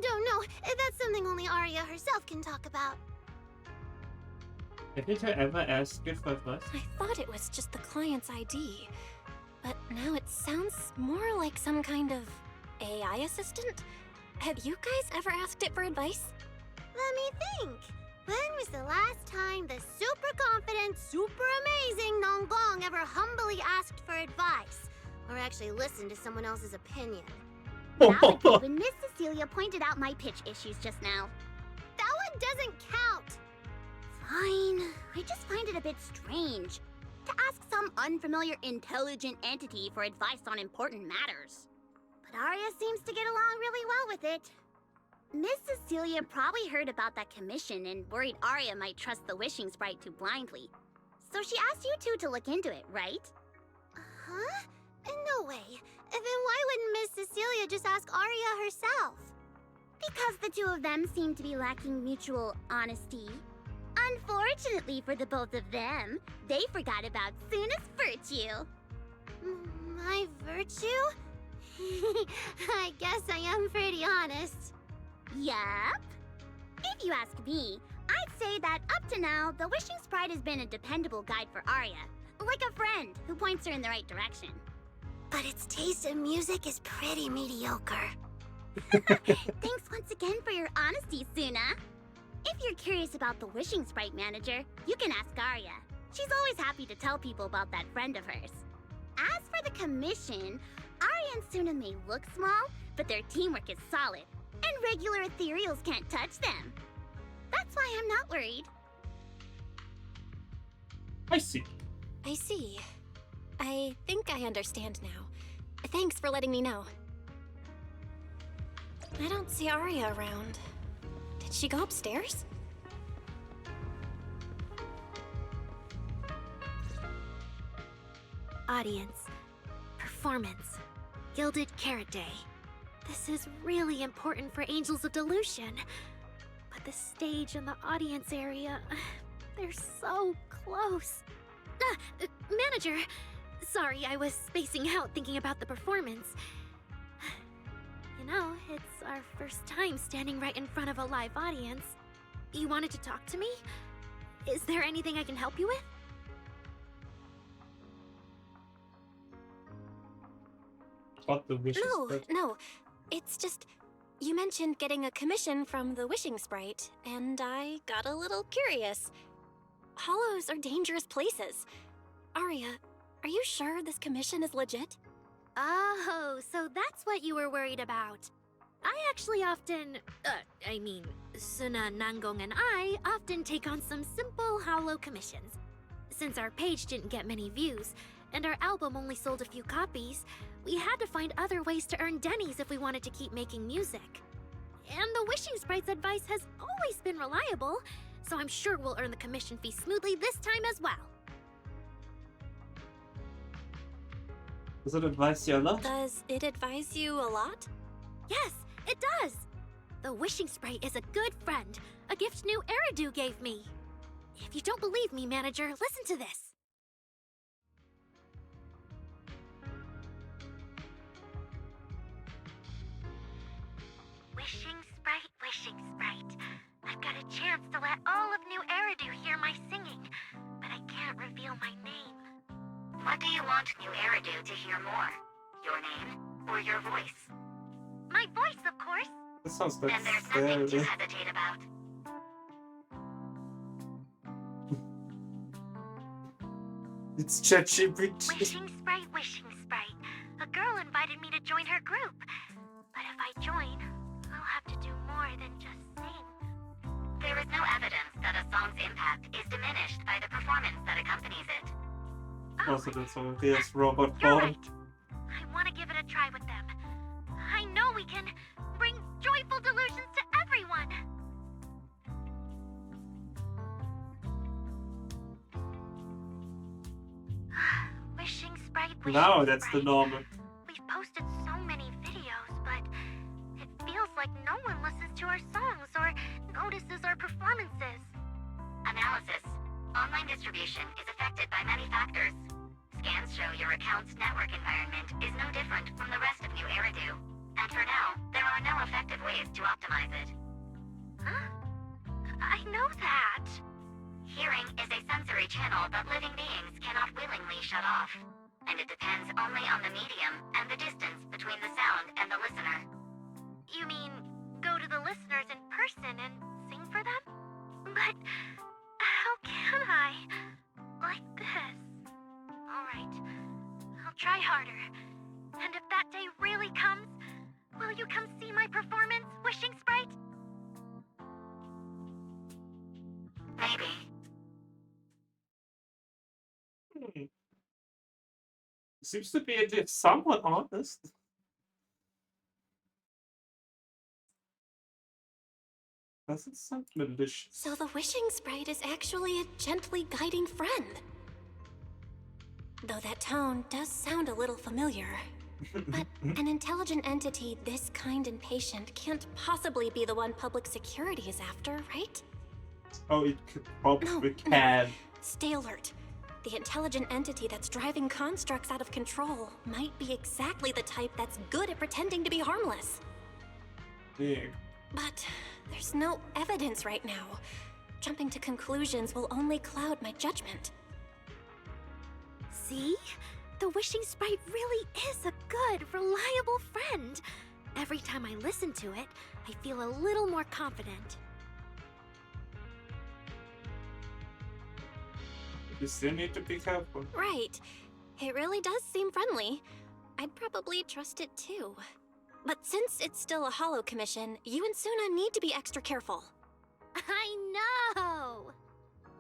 don't know. That's something only Aria herself can talk about. Did I ever ask you for advice? I thought it was just the client's ID, but now it sounds more like some kind of AI assistant. Have you guys ever asked it for advice? Let me think. When was the last time the super confident, super amazing Nangong ever humbly asked for advice? Or actually listened to someone else's opinion? That would be when Miss Cecilia pointed out my pitch issues just now. That one doesn't count! Fine, I just find it a bit strange to ask some unfamiliar intelligent entity for advice on important matters. But Aria seems to get along really well with it. Miss Cecilia probably heard about that commission and worried Aria might trust the wishing sprite too blindly. So she asked you two to look into it, right? Huh? No way. Then why wouldn't Miss Cecilia just ask Aria herself? Because the two of them seem to be lacking mutual honesty. Unfortunately for the both of them, they forgot about Sunna's virtue. My virtue? I guess I am pretty honest. Yup. If you ask me, I'd say that up to now, the wishing sprite has been a dependable guide for Aria. Like a friend who points her in the right direction. But its taste in music is pretty mediocre. Thanks once again for your honesty, Sunna. If you're curious about the wishing sprite manager, you can ask Aria. She's always happy to tell people about that friend of hers. As for the commission, Aria and Sunna may look small, but their teamwork is solid, and regular ethereals can't touch them. That's why I'm not worried. I see. I see. I think I understand now. Thanks for letting me know. I don't see Aria around. Did she go upstairs? Audience. Performance. Gilded Carrot Day. This is really important for Angels of Delusion. But the stage and the audience area, they're so close. Manager! Sorry, I was spacing out thinking about the performance. You know, it's our first time standing right in front of a live audience. You wanted to talk to me? Is there anything I can help you with? What the wishes sprite? No. It's just, you mentioned getting a commission from the wishing sprite, and I got a little curious. Hollows are dangerous places. Aria, are you sure this commission is legit? Oh, so that's what you were worried about. I actually often, Sunna, Nangong, and I often take on some simple hollow commissions. Since our page didn't get many views, and our album only sold a few copies, we had to find other ways to earn dennies if we wanted to keep making music. And the wishing sprite's advice has always been reliable, so I'm sure we'll earn the commission fee smoothly this time as well. Does it advise you a lot? Does it advise you a lot? Yes, it does! The wishing sprite is a good friend, a gift new Eridu gave me. If you don't believe me, manager, listen to this. Wishing sprite. I've got a chance to let all of New Eridu hear my singing, but I can't reveal my name. What do you want New Eridu to hear more? Your name or your voice? My voice, of course. This sounds like Then there's nothing to hesitate about. It's ChatGPT. Wishing sprite. A girl invited me to join her group. But if I join, I'll have to do more than just sing. There is no evidence that a song's impact is diminished by the performance that accompanies it. Also, that's one of his robot You're form. right. I want to give it a try with them. I know we can bring joyful delusions to everyone. Wishing sprite. Now that's the normal. We've posted so many videos, but it feels like no one listens to our songs or notices our performances. Analysis. Online distribution is affected by many factors. Scans show your account's network environment is no different from the rest of New Eridu. And for now, there are no effective ways to optimize it. Huh? I know that. Hearing is a sensory channel that living beings cannot willingly shut off. And it depends only on the medium and the distance between the sound and the listener. You mean, go to the listeners in person and sing for them? But how can I? Like this. Alright, I'll try harder. And if that day really comes, will you come see my performance, Wishing Sprite? Maybe. Seems to be somewhat honest. Doesn't sound malicious. So the Wishing Sprite is actually a gently guiding friend. Though that tone does sound a little familiar. But an intelligent entity this kind and patient can't possibly be the one public security is after, right? Oh, it probably can. Stay alert. The intelligent entity that's driving constructs out of control might be exactly the type that's good at pretending to be harmless. Yeah. But there's no evidence right now. Jumping to conclusions will only cloud my judgment. See? The Wishing Sprite really is a good, reliable friend. Every time I listen to it, I feel a little more confident. You still need to be careful. Right. It really does seem friendly. I'd probably trust it too. But since it's still a Hollow commission, you and Sunna need to be extra careful. I know!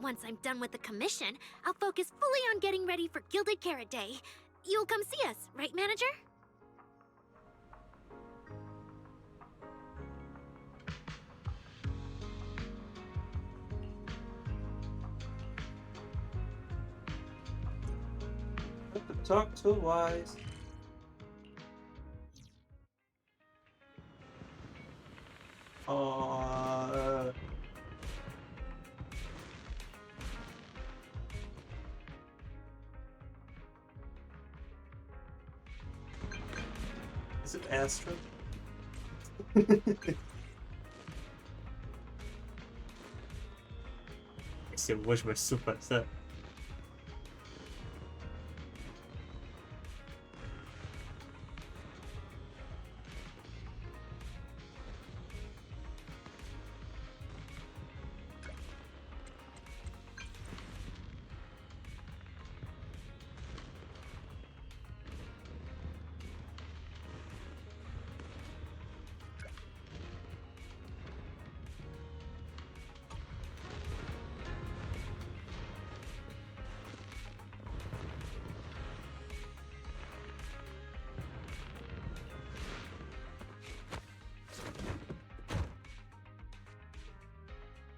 Once I'm done with the commission, I'll focus fully on getting ready for Gilded Carrot Day. You'll come see us, right, manager? Don't talk too wise. Is it Astra? Esse hoje vai super set.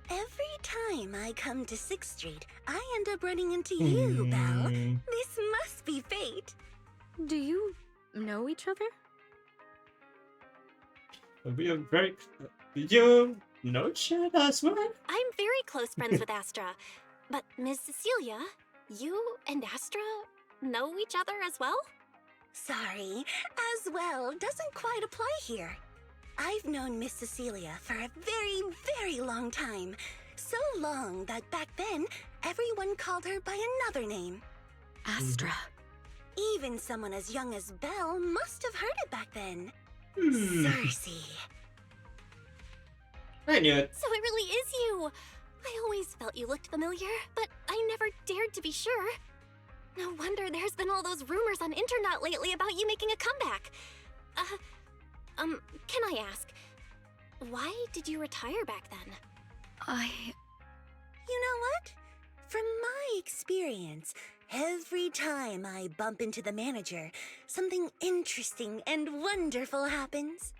Every time I come to 6th Street, I end up running into you, Belle. This must be fate. Do you know each other? We are very. You know Chad as well? I'm very close friends with Astra. But Ms. Cecilia, you and Astra know each other as well? Sorry, as well doesn't quite apply here. I've known Miss Cecilia for a very, very long time. So long that back then, everyone called her by another name. Astra. Even someone as young as Belle must have heard it back then. Hmm. Cersei. I knew it. So it really is you! I always felt you looked familiar, but I never dared to be sure. No wonder there's been all those rumors on internet lately about you making a comeback. Can I ask, why did you retire back then? You know what? From my experience, every time I bump into the manager, something interesting and wonderful happens.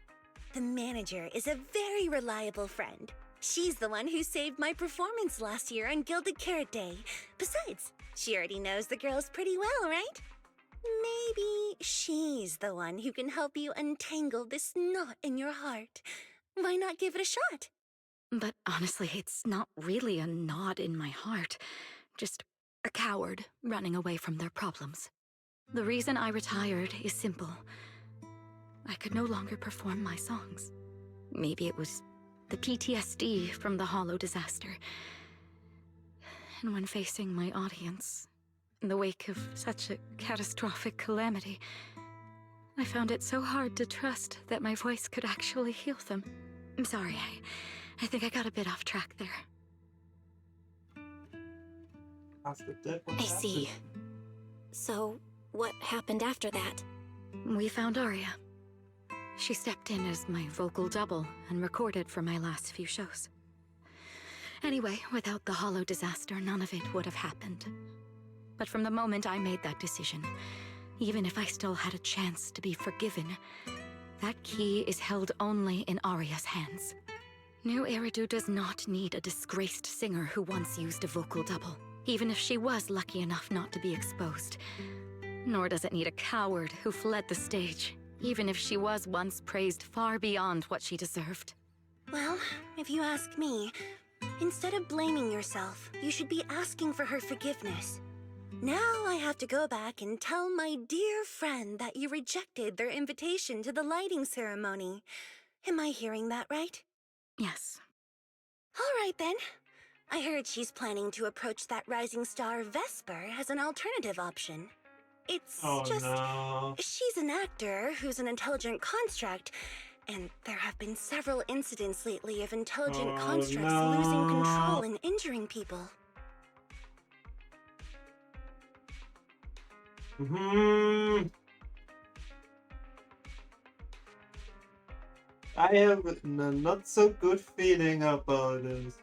The manager is a very reliable friend. She's the one who saved my performance last year on Gilded Carrot Day. Besides, she already knows the girls pretty well, right? Maybe she's the one who can help you untangle this knot in your heart. Why not give it a shot? But honestly, it's not really a knot in my heart. Just a coward running away from their problems. The reason I retired is simple. I could no longer perform my songs. Maybe it was the PTSD from the Hollow disaster. And when facing my audience, in the wake of such a catastrophic calamity, I found it so hard to trust that my voice could actually heal them. I'm sorry, I think I got a bit off track there. After that, what I see. happened? So, what happened after that? We found Aria. She stepped in as my vocal double and recorded for my last few shows. Anyway, without the Hollow disaster, none of it would have happened. But from the moment I made that decision, even if I still had a chance to be forgiven, that key is held only in Aria's hands. New Eridu does not need a disgraced singer who once used a vocal double, even if she was lucky enough not to be exposed. Nor does it need a coward who fled the stage, even if she was once praised far beyond what she deserved. Well, if you ask me, instead of blaming yourself, you should be asking for her forgiveness. Now I have to go back and tell my dear friend that you rejected their invitation to the lighting ceremony. Am I hearing that right? Yes. All right then. I heard she's planning to approach that rising star Vesper as an alternative option. It's No. she's an actor who's an intelligent construct, and there have been several incidents lately of intelligent constructs losing control and injuring people. I have a not so good feeling about this.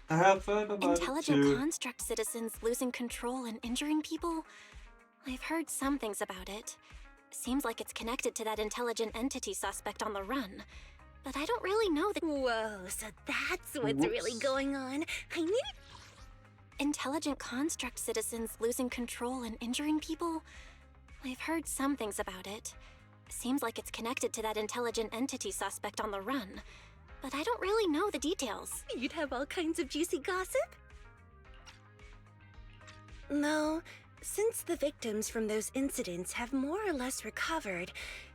I have heard about Intelligent it too. construct citizens losing control and injuring people? I've heard some things about it. Seems like it's connected to that intelligent entity suspect on the run. But I don't really know the— Whoa, so that's what's really Whoops. going on. I knew. Intelligent construct citizens losing control and injuring people? I've heard some things about it. Seems like it's connected to that intelligent entity suspect on the run. But I don't really know the details. You'd have all kinds of juicy gossip? No, since the victims from those incidents have more or less recovered,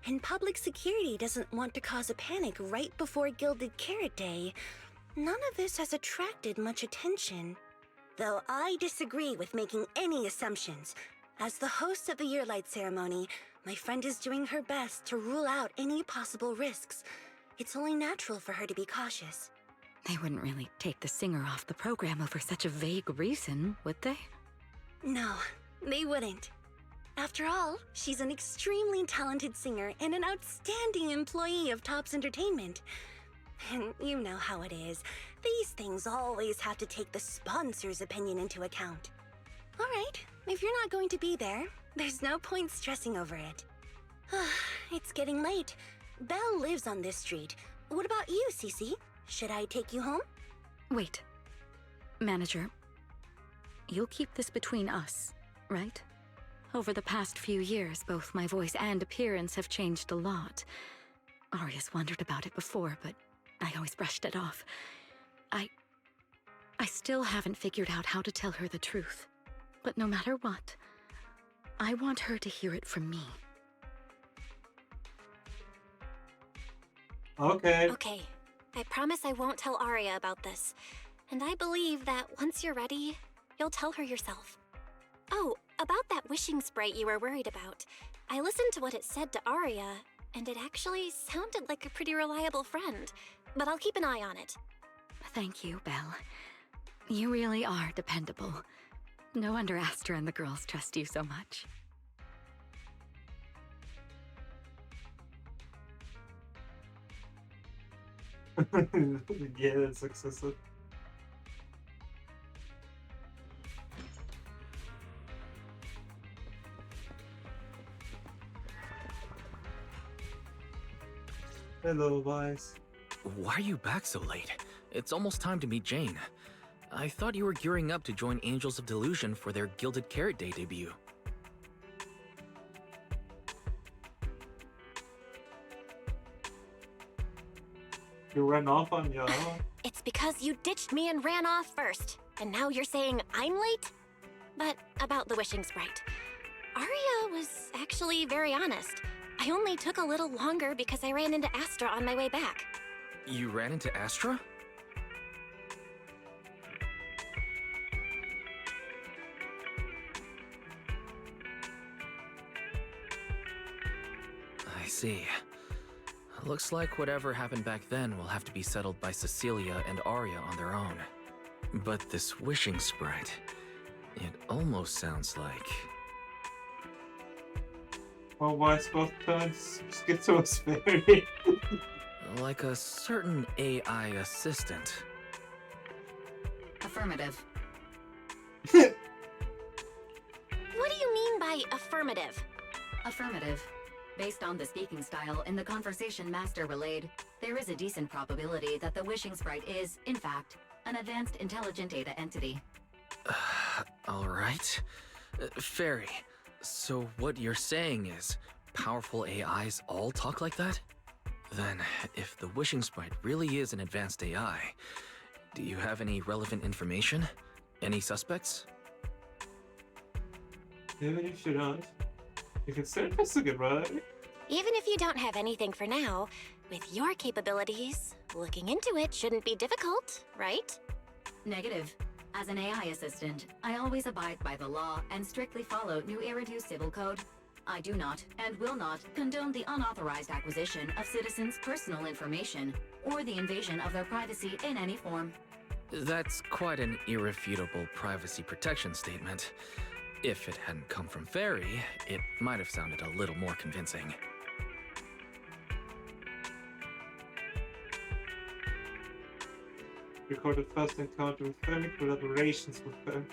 and public security doesn't want to cause a panic right before Gilded Carrot Day, none of this has attracted much attention. Though I disagree with making any assumptions. As the host of the Yearlight ceremony, my friend is doing her best to rule out any possible risks. It's only natural for her to be cautious. They wouldn't really take the singer off the program over such a vague reason, would they? No, they wouldn't. After all, she's an extremely talented singer and an outstanding employee of Topps Entertainment. And you know how it is. These things always have to take the sponsor's opinion into account. All right, if you're not going to be there, there's no point stressing over it. It's getting late. Belle lives on this street. What about you, Cece? Should I take you home? Wait. Manager, you'll keep this between us, right? Over the past few years, both my voice and appearance have changed a lot. Aria's wondered about it before, but I always brushed it off. I still haven't figured out how to tell her the truth. But no matter what, I want her to hear it from me. Okay. Okay, I promise I won't tell Aria about this. And I believe that once you're ready, you'll tell her yourself. Oh, about that wishing sprite you were worried about. I listened to what it said to Aria, and it actually sounded like a pretty reliable friend. But I'll keep an eye on it. Thank you, Belle. You really are dependable. No wonder Astra and the girls trust you so much. Yeah, that's excessive. Hello, Vice. Why are you back so late? It's almost time to meet Jane. I thought you were gearing up to join Angels of Delusion for their Gilded Carrot Day debut. You ran off on your own. It's because you ditched me and ran off first. And now you're saying I'm late? But about the wishing sprite. Aria was actually very honest. I only took a little longer because I ran into Astra on my way back. You ran into Astra? I see. Looks like whatever happened back then will have to be settled by Cecilia and Aria on their own. But this wishing sprite, it almost sounds like... Well, why spot turns schizophrenic? like a certain AI assistant. Affirmative. What do you mean by affirmative? Affirmative. Based on the speaking style in the conversation Master relayed, there is a decent probability that the wishing sprite is, in fact, an advanced intelligent data entity. Alright. Fairy, so what you're saying is powerful AIs all talk like that? Then, if the wishing sprite really is an advanced AI, do you have any relevant information? Any suspects? Even if you don't, you can still investigate, right? Even if you don't have anything for now, with your capabilities, looking into it shouldn't be difficult, right? Negative. As an AI assistant, I always abide by the law and strictly follow New Eridu Civil Code. I do not, and will not, condone the unauthorized acquisition of citizens' personal information, or the invasion of their privacy in any form. That's quite an irrefutable privacy protection statement. If it hadn't come from Fairy, it might have sounded a little more convincing. Recorded first encounter with Fairy, collaborations with Fairy.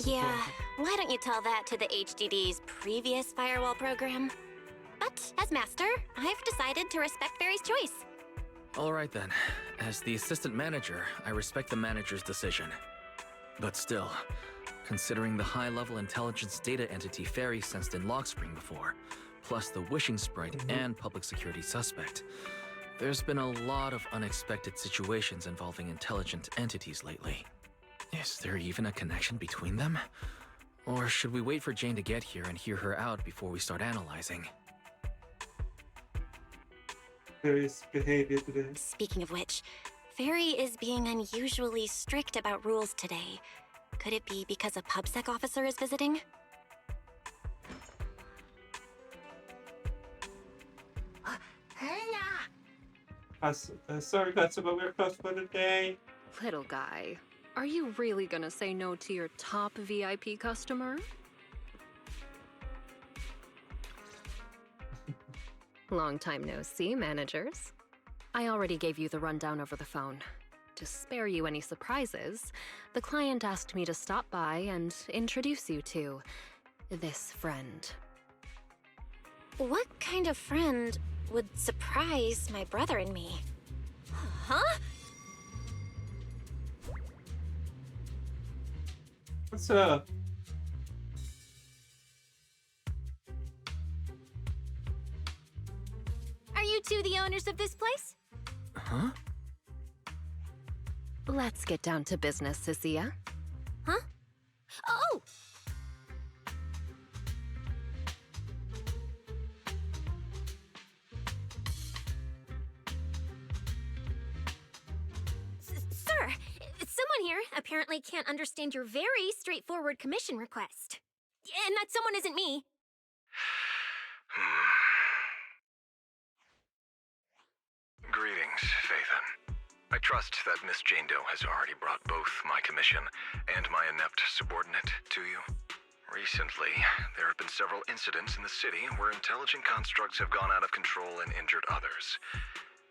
Yeah, why don't you tell that to the HDD's previous firewall program? But as master, I've decided to respect Fairy's choice. Alright then. As the assistant manager, I respect the manager's decision. But still, considering the high-level intelligence data entity Fairy sensed in Logspring before, plus the wishing sprite and public security suspect, there's been a lot of unexpected situations involving intelligent entities lately. Is there even a connection between them? Or should we wait for Jane to get here and hear her out before we start analyzing? Fairy's behavior today. Speaking of which, Fairy is being unusually strict about rules today. Could it be because a PubSec officer is visiting? Sorry, Katsuba, we're closed for the day. Little guy, are you really gonna say no to your top VIP customer? Long time no see, managers. I already gave you the rundown over the phone. To spare you any surprises, the client asked me to stop by and introduce you to this friend. What kind of friend would surprise my brother and me? Huh? What's up? Are you two the owners of this place? Huh? Let's get down to business, Cecilia. Huh? Oh! Sir, someone here apparently can't understand your very straightforward commission request. And that someone isn't me. Greetings, Phaethon. I trust that Miss Jane Doe has already brought both my commission and my inept subordinate to you. Recently, there have been several incidents in the city where intelligent constructs have gone out of control and injured others.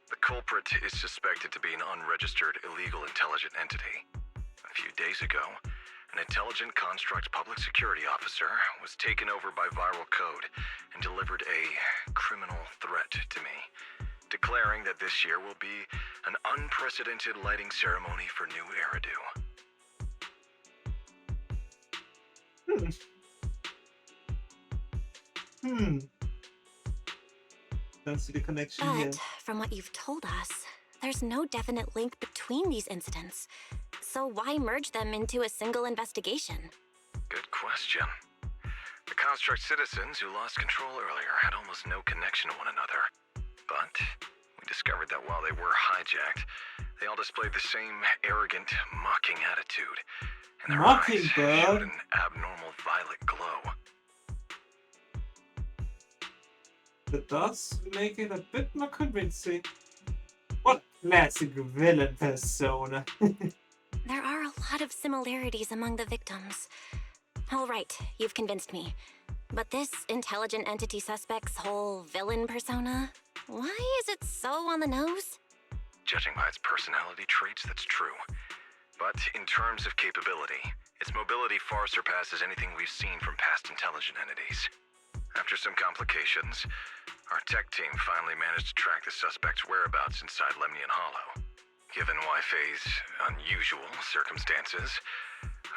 The culprit is suspected to be an unregistered illegal intelligent entity. A few days ago, an intelligent construct public security officer was taken over by viral code and delivered a criminal threat to me, declaring that this year will be an unprecedented lighting ceremony for New Eridu. Don't see the connection But here. from what you've told us, there's no definite link between these incidents. So why merge them into a single investigation? Good question. The construct citizens who lost control earlier had almost no connection to one another. But we discovered that while they were hijacked, they all displayed the same arrogant, mocking attitude. And their eyes showed an abnormal violet glow. That does make it a bit more convincing. What classic villain persona. There are a lot of similarities among the victims. All right, you've convinced me. But this intelligent entity suspect's whole villain persona, why is it so on the nose? Judging by its personality traits, that's true. But in terms of capability, its mobility far surpasses anything we've seen from past intelligent entities. After some complications, our tech team finally managed to track the suspect's whereabouts inside Lemnian Hollow. Given Wi-Fi's unusual circumstances,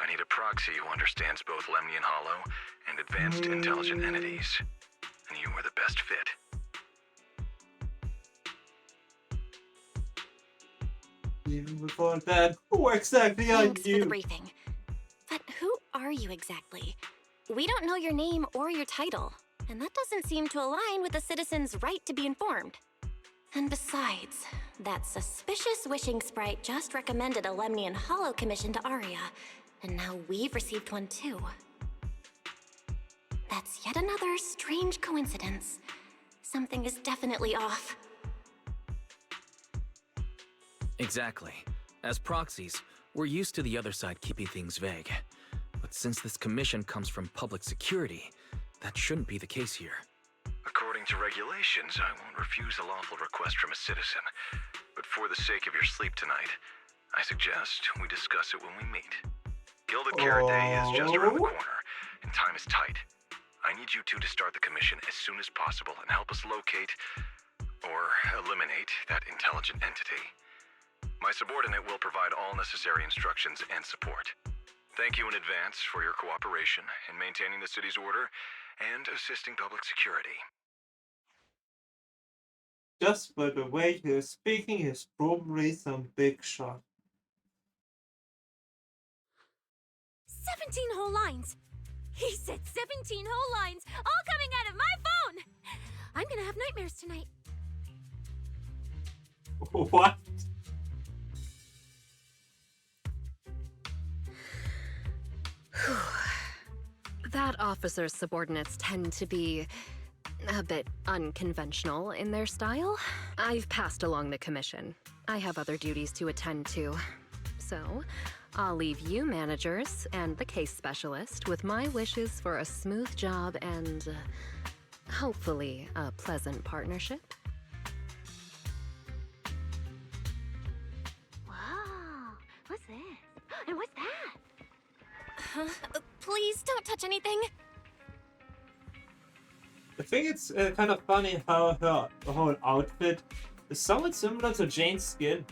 I need a proxy who understands both Lemnian Hollow and advanced intelligent entities. And you were the best fit. Even before that, who exactly are Thanks for you? the briefing. But who are you exactly? We don't know your name or your title, and that doesn't seem to align with the citizen's right to be informed. And besides, that suspicious wishing sprite just recommended a Lemnian Hollow commission to Aria, and now we've received one too. That's yet another strange coincidence. Something is definitely off. Exactly. As proxies, we're used to the other side keeping things vague. But since this commission comes from public security, that shouldn't be the case here. According to regulations, I won't refuse a lawful request from a citizen. But for the sake of your sleep tonight, I suggest we discuss it when we meet. Gilded Carrot Day is just around the corner, and time is tight. I need you two to start the commission as soon as possible and help us locate, or eliminate, that intelligent entity. My subordinate will provide all necessary instructions and support. Thank you in advance for your cooperation in maintaining the city's order and assisting public security. Just by the way he is speaking, he's probably some big shot. 17 whole lines! He said 17 whole lines, all coming out of my phone! I'm gonna have nightmares tonight. What? That officer's subordinates tend to be a bit unconventional in their style. I've passed along the commission. I have other duties to attend to. So, I'll leave you managers and the case specialist with my wishes for a smooth job and hopefully a pleasant partnership. Whoa, what's this? And what's that? Please don't touch anything. I think it's kind of funny how her whole outfit is somewhat similar to Jane's skin.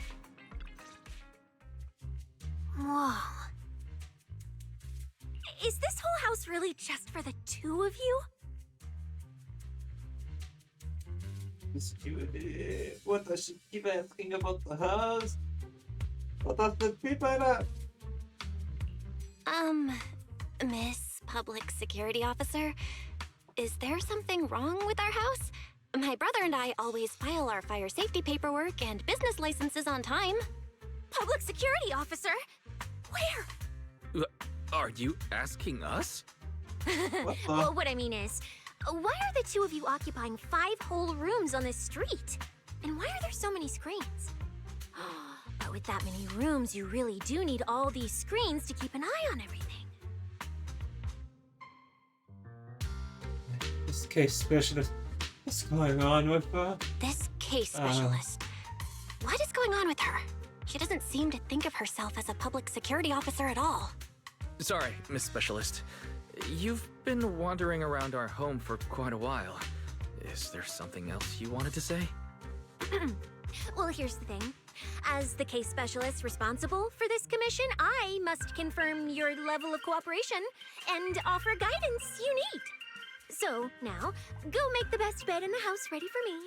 Whoa. Is this whole house really just for the two of you? What does she keep asking about the house? What does the people Miss Public Security Officer, is there something wrong with our house? My brother and I always file our fire safety paperwork and business licenses on time. Public Security Officer? Where? Are you asking us? Well, what I mean is, why are the two of you occupying 5 whole rooms on this street? And why are there so many screens? But with that many rooms, you really do need all these screens to keep an eye on everything. This case specialist, what's going on with her? This case specialist. What is going on with her? She doesn't seem to think of herself as a public security officer at all. Sorry, Miss Specialist. You've been wandering around our home for quite a while. Is there something else you wanted to say? Well, here's the thing. As the case specialist responsible for this commission, I must confirm your level of cooperation and offer guidance you need. So, now, go make the best bed in the house ready for me.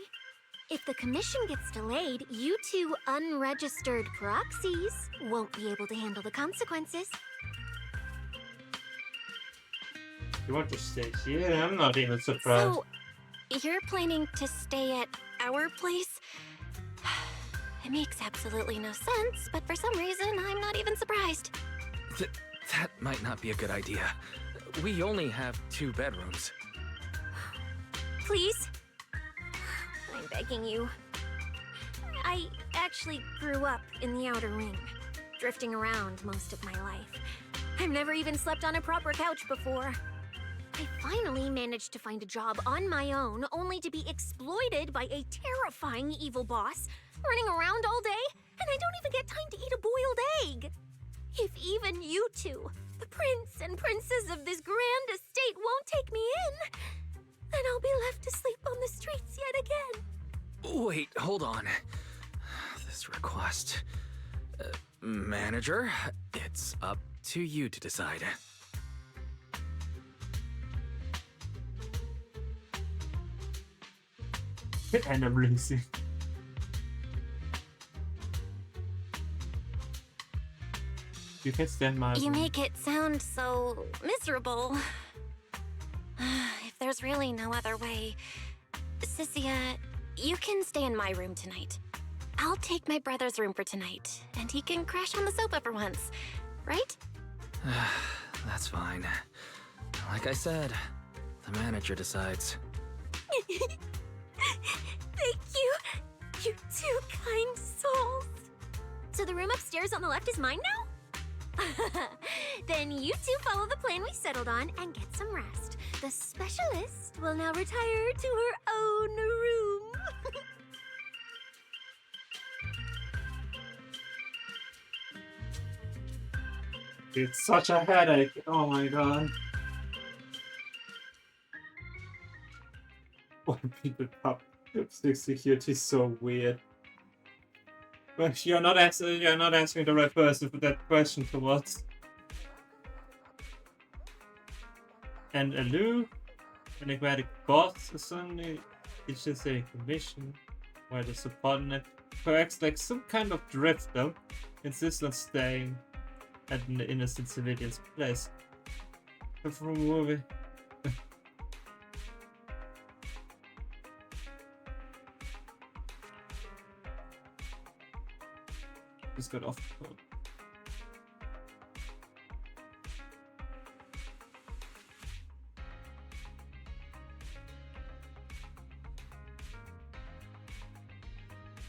If the commission gets delayed, you two unregistered proxies won't be able to handle the consequences. You want to stay here? I'm not even surprised. So, you're planning to stay at our place? It makes absolutely no sense, but for some reason, I'm not even surprised. That might not be a good idea. We only have 2 bedrooms. Please? I'm begging you. I actually grew up in the Outer Ring. drifting around most of my life. I've never even slept on a proper couch before. I finally managed to find a job on my own, only to be exploited by a terrifying evil boss, running around all day, and I don't even get time to eat a boiled egg. If even you two, the prince and princess of this grand estate, won't take me in, then I'll be left to sleep on the streets yet again. Wait, hold on. This request... manager, it's up to you to decide. And I'm losing. You can stand my... You make it sound so miserable. If there's really no other way, Sissia, you can stay in my room tonight. I'll take my brother's room for tonight, and he can crash on the sofa for once, right? That's fine. Like I said, the manager decides. Thank you, you two kind souls. So the room upstairs on the left is mine now? Then you two follow the plan we settled on and get some rest. The specialist will now retire to her own room. It's such a headache. Oh my god. Why people pop stick security is so weird. But you're not answering the right person for that question for what? And Alu, enigmatic boss, Sunna, it's just a commission, while the subordinate, who acts like some kind of drifter, insists on staying at an innocent civilian's place. From a movie. Just got off the phone.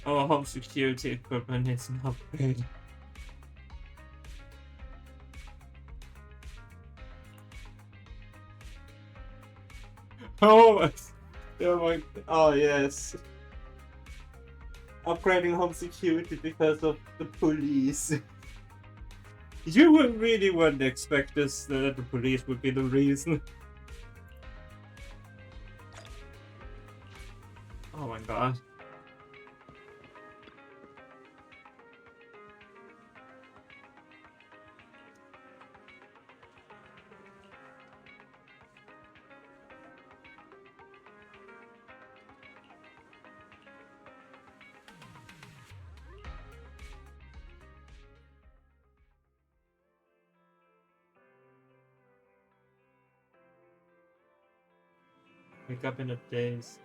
Our home security equipment needs an upgrade. Oh my, oh yes. Upgrading home security because of the police. You really wouldn't expect this, that the police would be the reason. Oh my god. Wake up in a daze.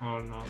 Oh no.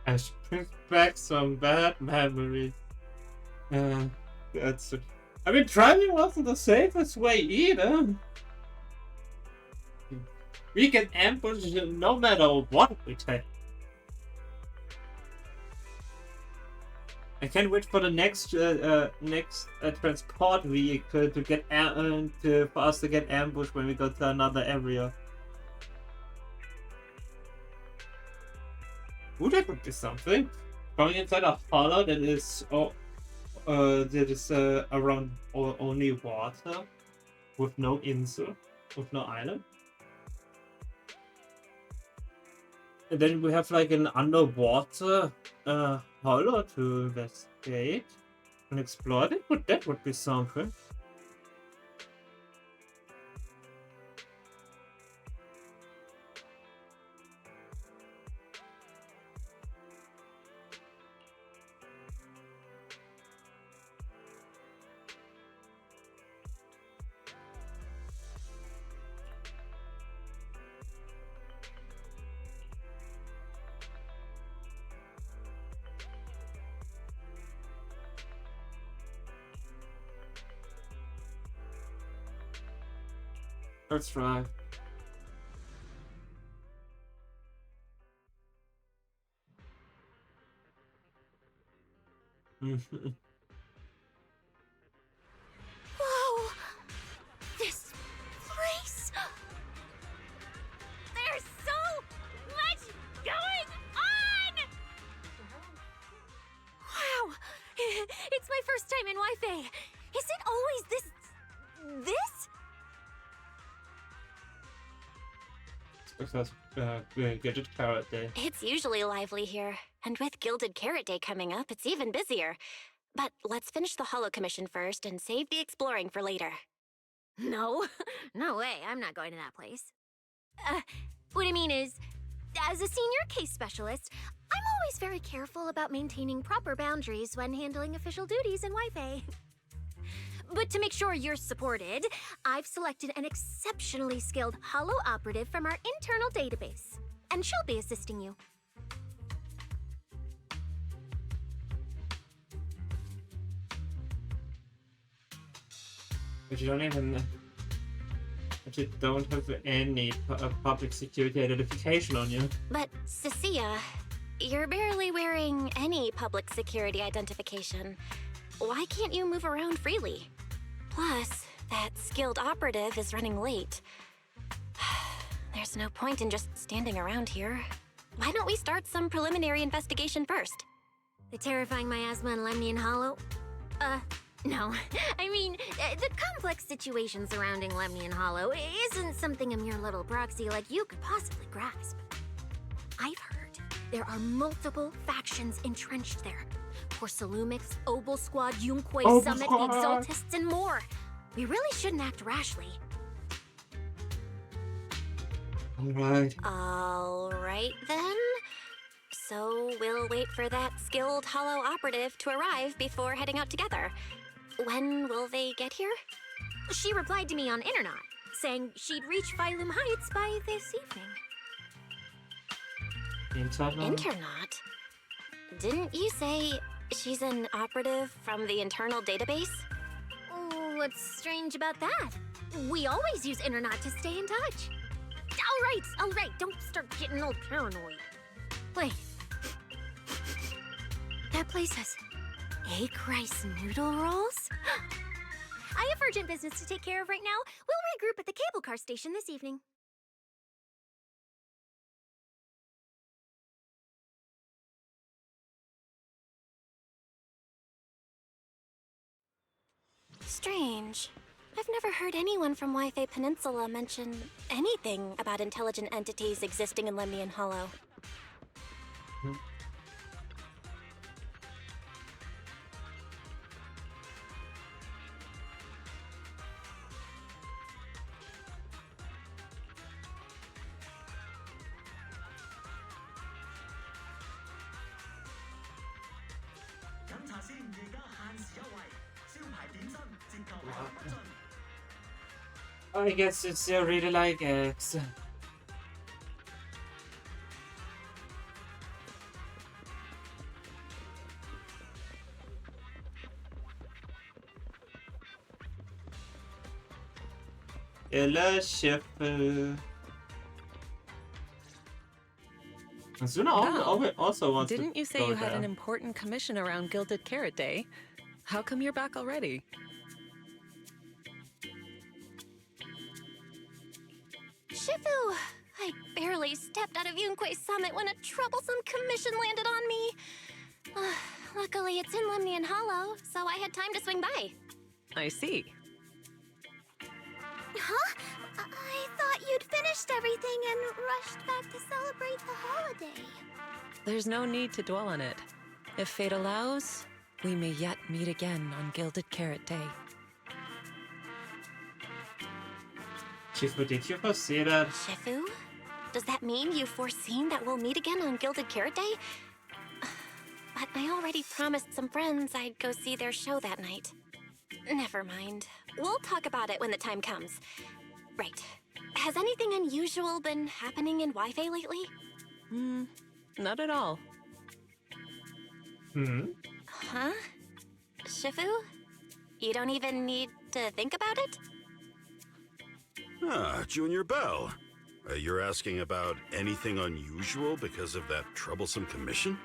I should bring back some bad memories. That's. I mean, driving wasn't the safest way either. We can ambush no matter what we take. I can't wait for the next transport vehicle to get for us to get ambushed when we go to another area. Ooh, that would be something. Going inside a hollow that is there is around only water with no insel, with no island. And then we have like an underwater hollow to investigate and explore. That would be something. Let's try. Whoa! This place! There's so much going on! Wow! It's my first time in Wi-Fi. Is it always this? Because Gilded Carrot Day. It's usually lively here, and with Gilded Carrot Day coming up, it's even busier. But let's finish the Hollow Commission first and save the exploring for later. No. No way, I'm not going to that place. What I mean is, as a senior case specialist, I'm always very careful about maintaining proper boundaries when handling official duties in Wi-Fi. But to make sure you're supported, I've selected an exceptionally skilled Hollow operative from our internal database, and she'll be assisting you. But you don't even... But you don't have any public security identification on you. But, Cecilia, you're barely wearing any public security identification. Why can't you move around freely? Plus, that skilled operative is running late. There's no point in just standing around here. Why don't we start some preliminary investigation first? The terrifying miasma in Lemnian Hollow? No. I mean, the complex situation surrounding Lemnian Hollow isn't something a mere little proxy like you could possibly grasp. I've heard there are multiple factions entrenched there. Porcelumix, Obel Squad, Yunque Summit, the Exaltists, and more. We really shouldn't act rashly. Alright then. So we'll wait for that skilled Hollow operative to arrive before heading out together. When will they get here? She replied to me on Internet, saying she'd reach Phylum Heights by this evening. Internet? Didn't you say she's an operative from the internal database? What's strange about that? We always use Internet to stay in touch. All right, don't start getting all paranoid. Wait. That place has egg rice noodle rolls? I have urgent business to take care of right now. We'll regroup at the cable car station this evening. Strange. I've never heard anyone from Wi-Fi Peninsula mention anything about intelligent entities existing in Lemnian Hollow. I guess it's really like eggs. Eller Scheffel. Sunna also wants Didn't you say go you had an there. important commission around Gilded Carrot Day? How come you're back already? Shifu! I barely stepped out of Yunque Summit when a troublesome commission landed on me. Luckily, it's in Lemnian Hollow, so I had time to swing by. I see. Huh? I thought you'd finished everything and rushed back to celebrate the holiday. There's no need to dwell on it. If fate allows, we may yet meet again on Gilded Carrot Day. Shifu, did you foresee that? Shifu? Does that mean you've foreseen that we'll meet again on Gilded Carrot Day? But I already promised some friends I'd go see their show that night. Never mind. We'll talk about it when the time comes. Right. Has anything unusual been happening in Wi-Fi lately? Not at all. Huh? Shifu? You don't even need to think about it? Ah, Junior Bell. You're asking about anything unusual because of that troublesome commission?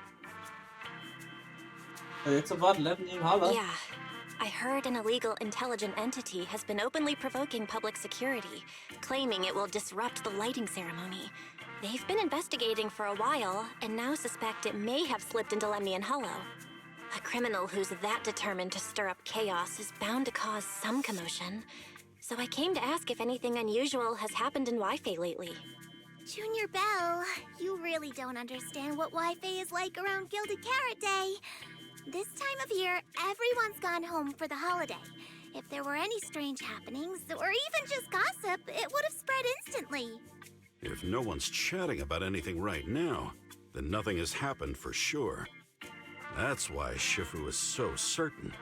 It's about Lemnian Hollow. Yeah. I heard an illegal intelligent entity has been openly provoking public security, claiming it will disrupt the lighting ceremony. They've been investigating for a while, and now suspect it may have slipped into Lemnian Hollow. A criminal who's that determined to stir up chaos is bound to cause some commotion. So I came to ask if anything unusual has happened in Wi-Fi lately. Junior Bell, you really don't understand what Wi-Fi is like around Gilded Carrot Day. This time of year, everyone's gone home for the holiday. If there were any strange happenings, or even just gossip, it would have spread instantly. If no one's chatting about anything right now, then nothing has happened for sure. That's why Shifu is so certain.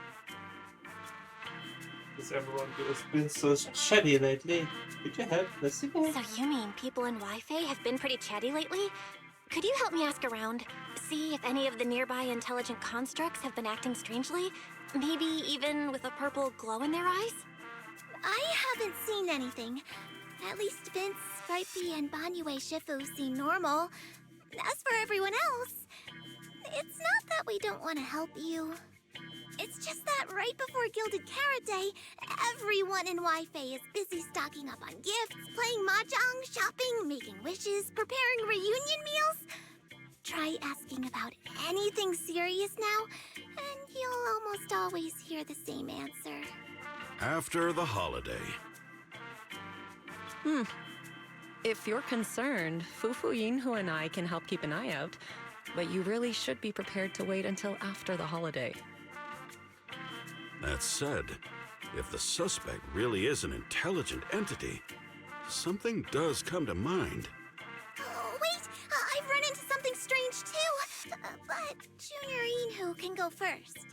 Because everyone has been so chatty lately. Could you help listening? So you mean people in Wi-Fi have been pretty chatty lately? Could you help me ask around? See if any of the nearby intelligent constructs have been acting strangely? Maybe even with a purple glow in their eyes? I haven't seen anything. At least Vince, Stripey, and Banyue Shifu seem normal. As for everyone else, it's not that we don't want to help you. It's just that right before Gilded Carrot Day, everyone in Wi-Fi is busy stocking up on gifts, playing mahjong, shopping, making wishes, preparing reunion meals. Try asking about anything serious now, and you'll almost always hear the same answer. After the holiday. If you're concerned, Fufu Yinhu and I can help keep an eye out, but you really should be prepared to wait until after the holiday. That said, if the suspect really is an intelligent entity, something does come to mind. Oh, wait! I've run into something strange too! But Junior Yinhu can go first.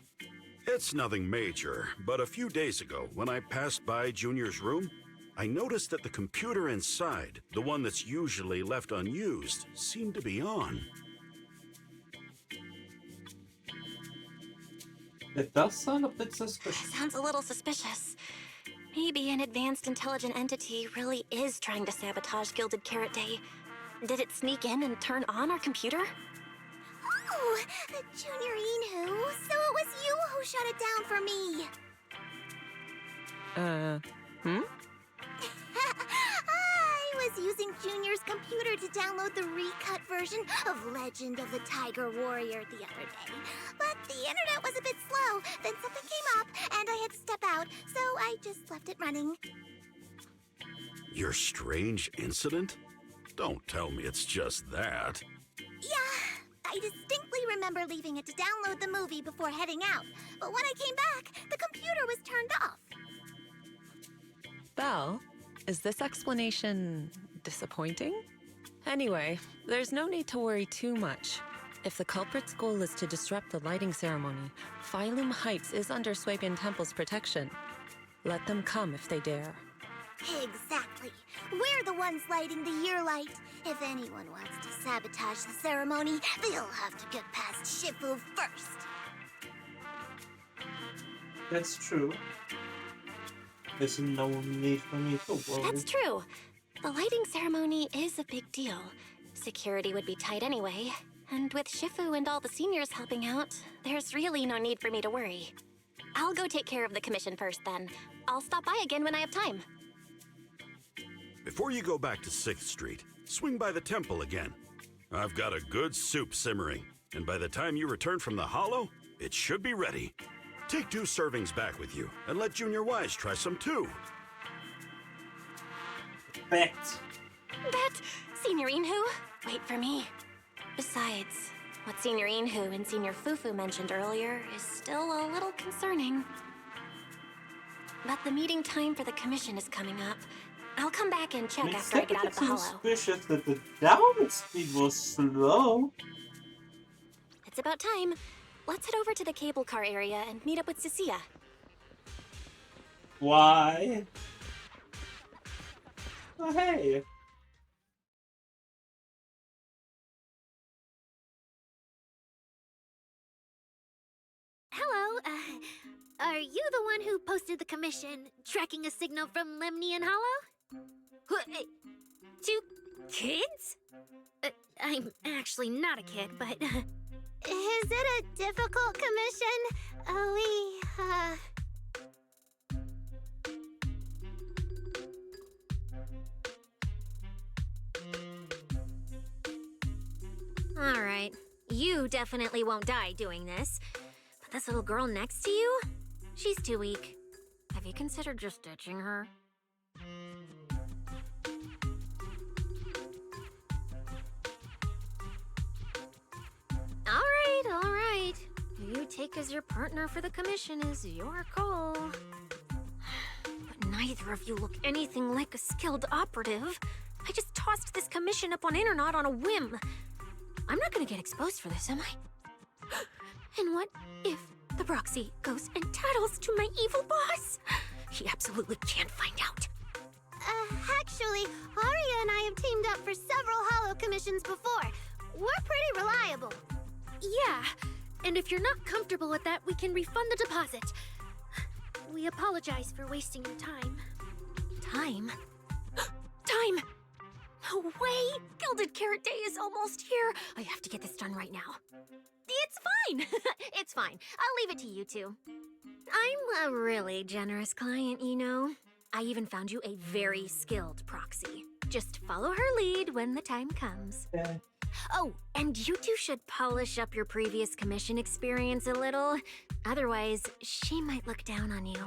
It's nothing major, but a few days ago, when I passed by Junior's room, I noticed that the computer inside, the one that's usually left unused, seemed to be on. It does sound a bit suspicious. Sounds a little suspicious. Maybe an advanced intelligent entity really is trying to sabotage Gilded Carrot Day. Did it sneak in and turn on our computer? Oh, Junior Yinhu, so it was you who shut it down for me. I was using Junior's computer to download the recut version of Legend of the Tiger Warrior the other day. But the internet was a bit slow, then something came up, and I had to step out, so I just left it running. Your strange incident? Don't tell me it's just that. Yeah, I distinctly remember leaving it to download the movie before heading out. But when I came back, the computer was turned off. Belle, is this explanation disappointing? Anyway, there's no need to worry too much. If the culprit's goal is to disrupt the lighting ceremony, Phylum Heights is under Swabian Temple's protection. Let them come if they dare. Exactly. We're the ones lighting the year light. If anyone wants to sabotage the ceremony, they'll have to get past Shifu first. That's true. There's no need for me to worry. That's true. The lighting ceremony is a big deal. Security would be tight anyway. And with Shifu and all the seniors helping out, there's really no need for me to worry. I'll go take care of the commission first then. I'll stop by again when I have time. Before you go back to 6th Street, swing by the temple again. I've got a good soup simmering, and by the time you return from the hollow, It should be ready. Take 2 servings back with you, and let Junior Wise try some too. Bet. Bet, Signorine Hu, wait for me. Besides, what Signorine Hu and Senior Fufu mentioned earlier is still a little concerning. But the meeting time for the commission is coming up. I'll come back and check after I get out of the hollow. Suspicious that the downward speed was slow. It's about time. Let's head over to the cable car area and meet up with Cecilia. Why? Oh, hey. Hello, are you the one who posted the commission, tracking a signal from Lemnian Hollow? 2 kids? I'm actually not a kid, but... Is it a difficult commission? Alright, you definitely won't die doing this. But this little girl next to you? She's too weak. Have you considered just ditching her? Alright. Who you take as your partner for the commission is your call. But neither of you look anything like a skilled operative. I just tossed this commission up on Internet on a whim. I'm not gonna get exposed for this, am I? And what if the proxy goes and tattles to my evil boss? He absolutely can't find out. Actually, Aria and I have teamed up for several hollow commissions before. We're pretty reliable. Yeah, and if you're not comfortable with that, we can refund the deposit. We apologize for wasting your time. Time? Time! No way! Gilded Carrot Day is almost here! I have to get this done right now. It's fine! It's fine. I'll leave it to you two. I'm a really generous client, you know. I even found you a very skilled proxy. Just follow her lead when the time comes. Yeah. Oh, and you two should polish up your previous commission experience a little. Otherwise, she might look down on you.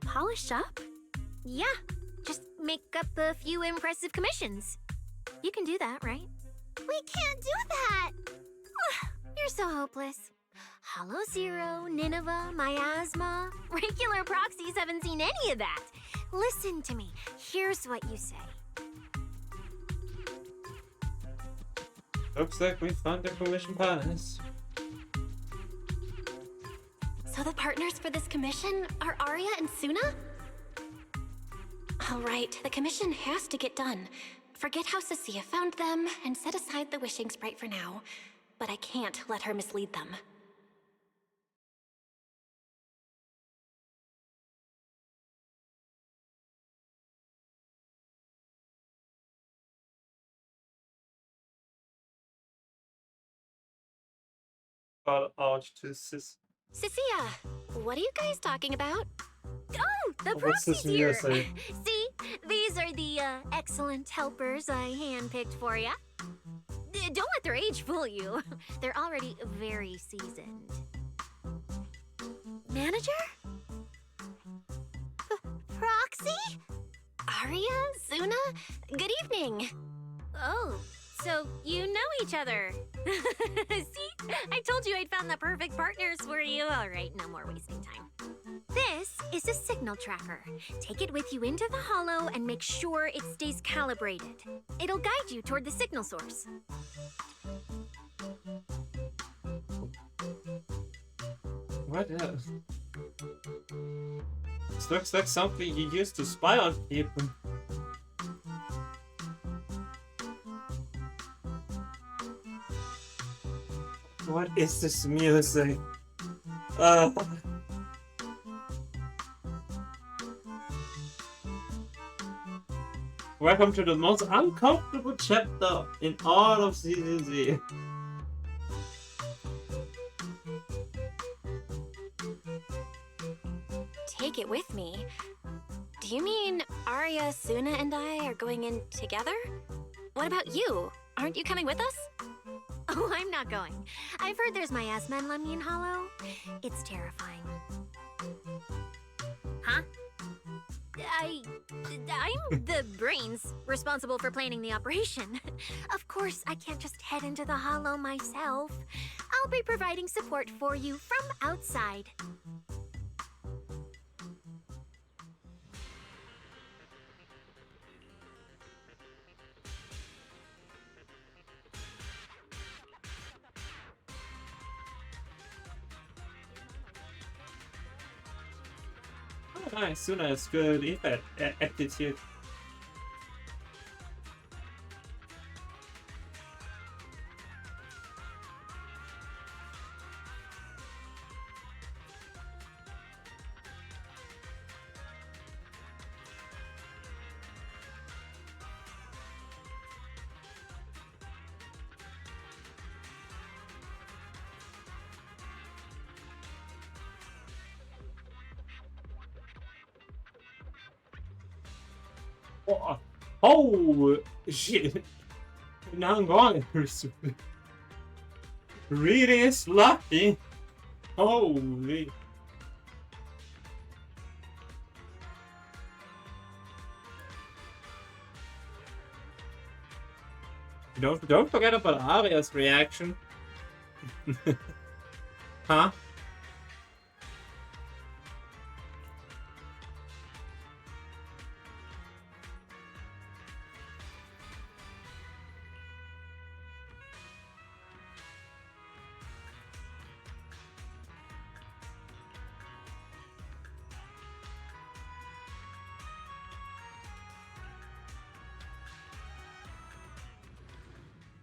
Polish up? Yeah, just make up a few impressive commissions. You can do that, right? We can't do that! You're so hopeless. Hollow Zero, Nineveh, Miasma. Regular proxies haven't seen any of that. Listen to me. Here's what you say. Looks like we found the commission partners. So the partners for this commission are Aria and Sunna? All right, the commission has to get done. Forget how Cecilia found them and set aside the wishing sprite for now. But I can't let her mislead them. Call out to Cecilia, what are you guys talking about? Oh, the What's this proxy's here. music? See, these are the excellent helpers I handpicked for you. Don't let their age fool you. They're already very seasoned. Manager? Proxy? Aria, Sunna, good evening. Oh, so you know each other. See, I told you I'd found the perfect partners for you. All right, no more wasting time. This is a signal tracker. Take it with you into the hollow and make sure it stays calibrated. It'll guide you toward the signal source. What else? This looks like something you used to spy on people. What is this music? Welcome to the most uncomfortable chapter in all of Season Z. Take it with me? Do you mean Aria, Sunna, and I are going in together? What about you? Aren't you coming with us? No, I'm not going. I've heard there's miasma in Lemnian Hollow. It's terrifying. Huh? I'm the brains responsible for planning the operation. Of course, I can't just head into the Hollow myself. I'll be providing support for you from outside. Oh, nice. Sunna has good aptitude. Oh shit! Nangong Yu really lucky. Holy! Don't forget about Aria's reaction. Huh?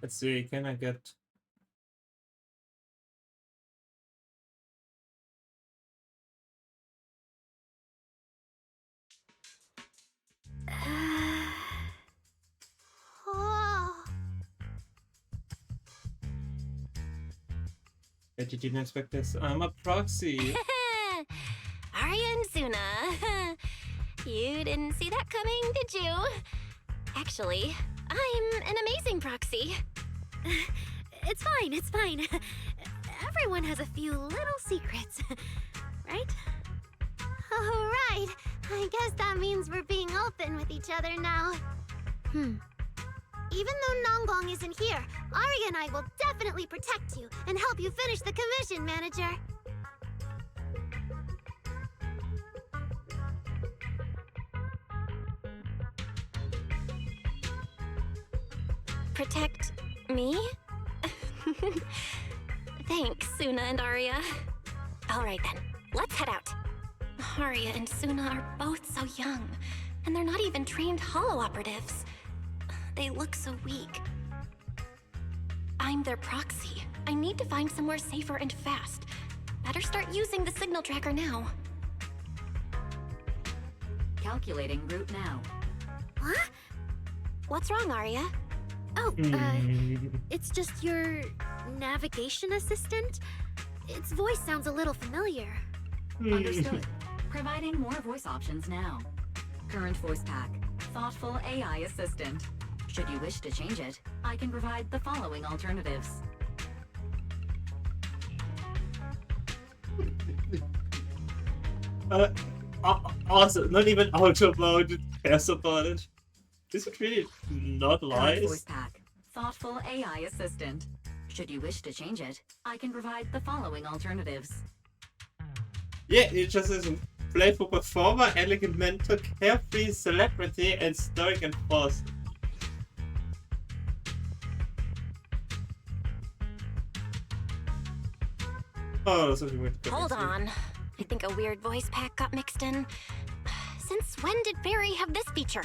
Let's see, can I get... Oh. I didn't expect this. I'm a proxy. Aria and Sunna. You didn't see that coming, did you? Actually, I'm an amazing proxy. It's fine, it's fine. Everyone has a few little secrets, right? Oh, right. I guess that means we're being open with each other now. Even though Nangong isn't here, Aria and I will definitely protect you and help you finish the commission, Manager. Protect me? Thanks, Sunna and Aria. All right then, let's head out. Aria and Sunna are both so young, and they're not even trained holo operatives. They look so weak. I'm their proxy. I need to find somewhere safer and fast. Better start using the signal tracker now. Calculating route now. What? What's wrong, Aria? Oh, it's just your navigation assistant? Its voice sounds a little familiar. Understood. Providing more voice options now. Current voice pack. Thoughtful AI assistant. Should you wish to change it, I can provide the following alternatives. Awesome. Not even auto mode cares about it. This is really not Current lies. voice pack. Thoughtful AI assistant. Should you wish to change it, I can provide the following alternatives. Yeah, it just is a playful performer, elegant mentor, carefree celebrity, and stoic enforcer. Oh, that's something weird. Hold on. I think a weird voice pack got mixed in. Since when did Fairy have this feature?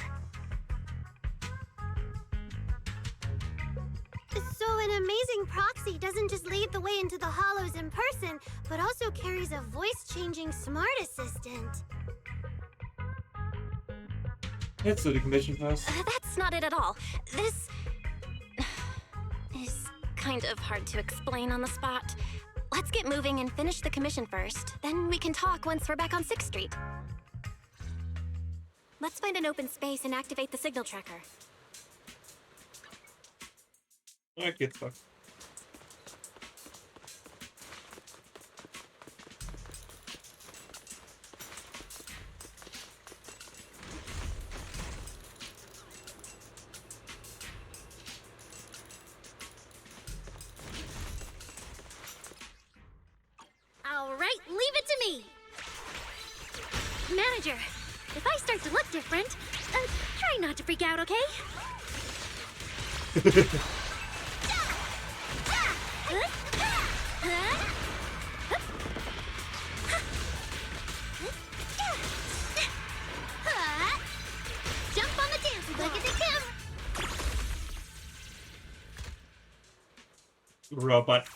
So an amazing proxy doesn't just lead the way into the hollows in person, but also carries a voice-changing smart assistant. Let's do the commission first. That's not it at all. This is kind of hard to explain on the spot. Let's get moving and finish the commission first. Then we can talk once we're back on 6th Street. Let's find an open space and activate the signal tracker. Okay, fuck. Manager, if I start to look different, try not to freak out, okay? Jump on the dancing like a camera. Robot.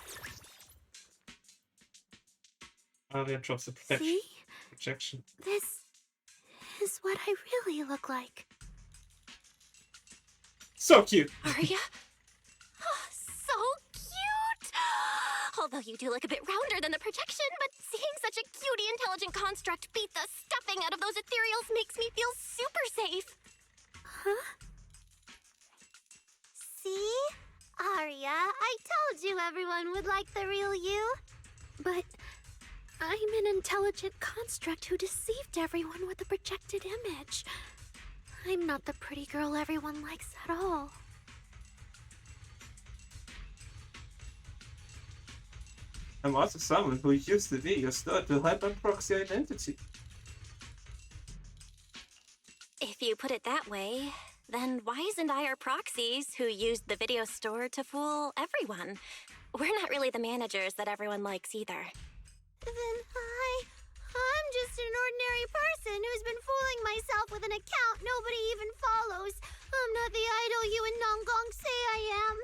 Aria drops the See? projection. This is what I really look like. So cute. Aria? Oh, so cute! Although you do look a bit rounder than the projection, but seeing such a cutie intelligent construct beat the stuffing out of those ethereals makes me feel super safe. Huh? See? Aria, I told you everyone would like the real you. But I'm an intelligent construct who deceived everyone with a projected image. I'm not the pretty girl everyone likes at all. I'm also someone who used the video store to help on proxy identity. If you put it that way, then why isn't I our proxies who used the video store to fool everyone? We're not really the managers that everyone likes either. Then I'm just an ordinary person who's been fooling myself with an account nobody even follows. I'm not the idol you and Nangong say I am.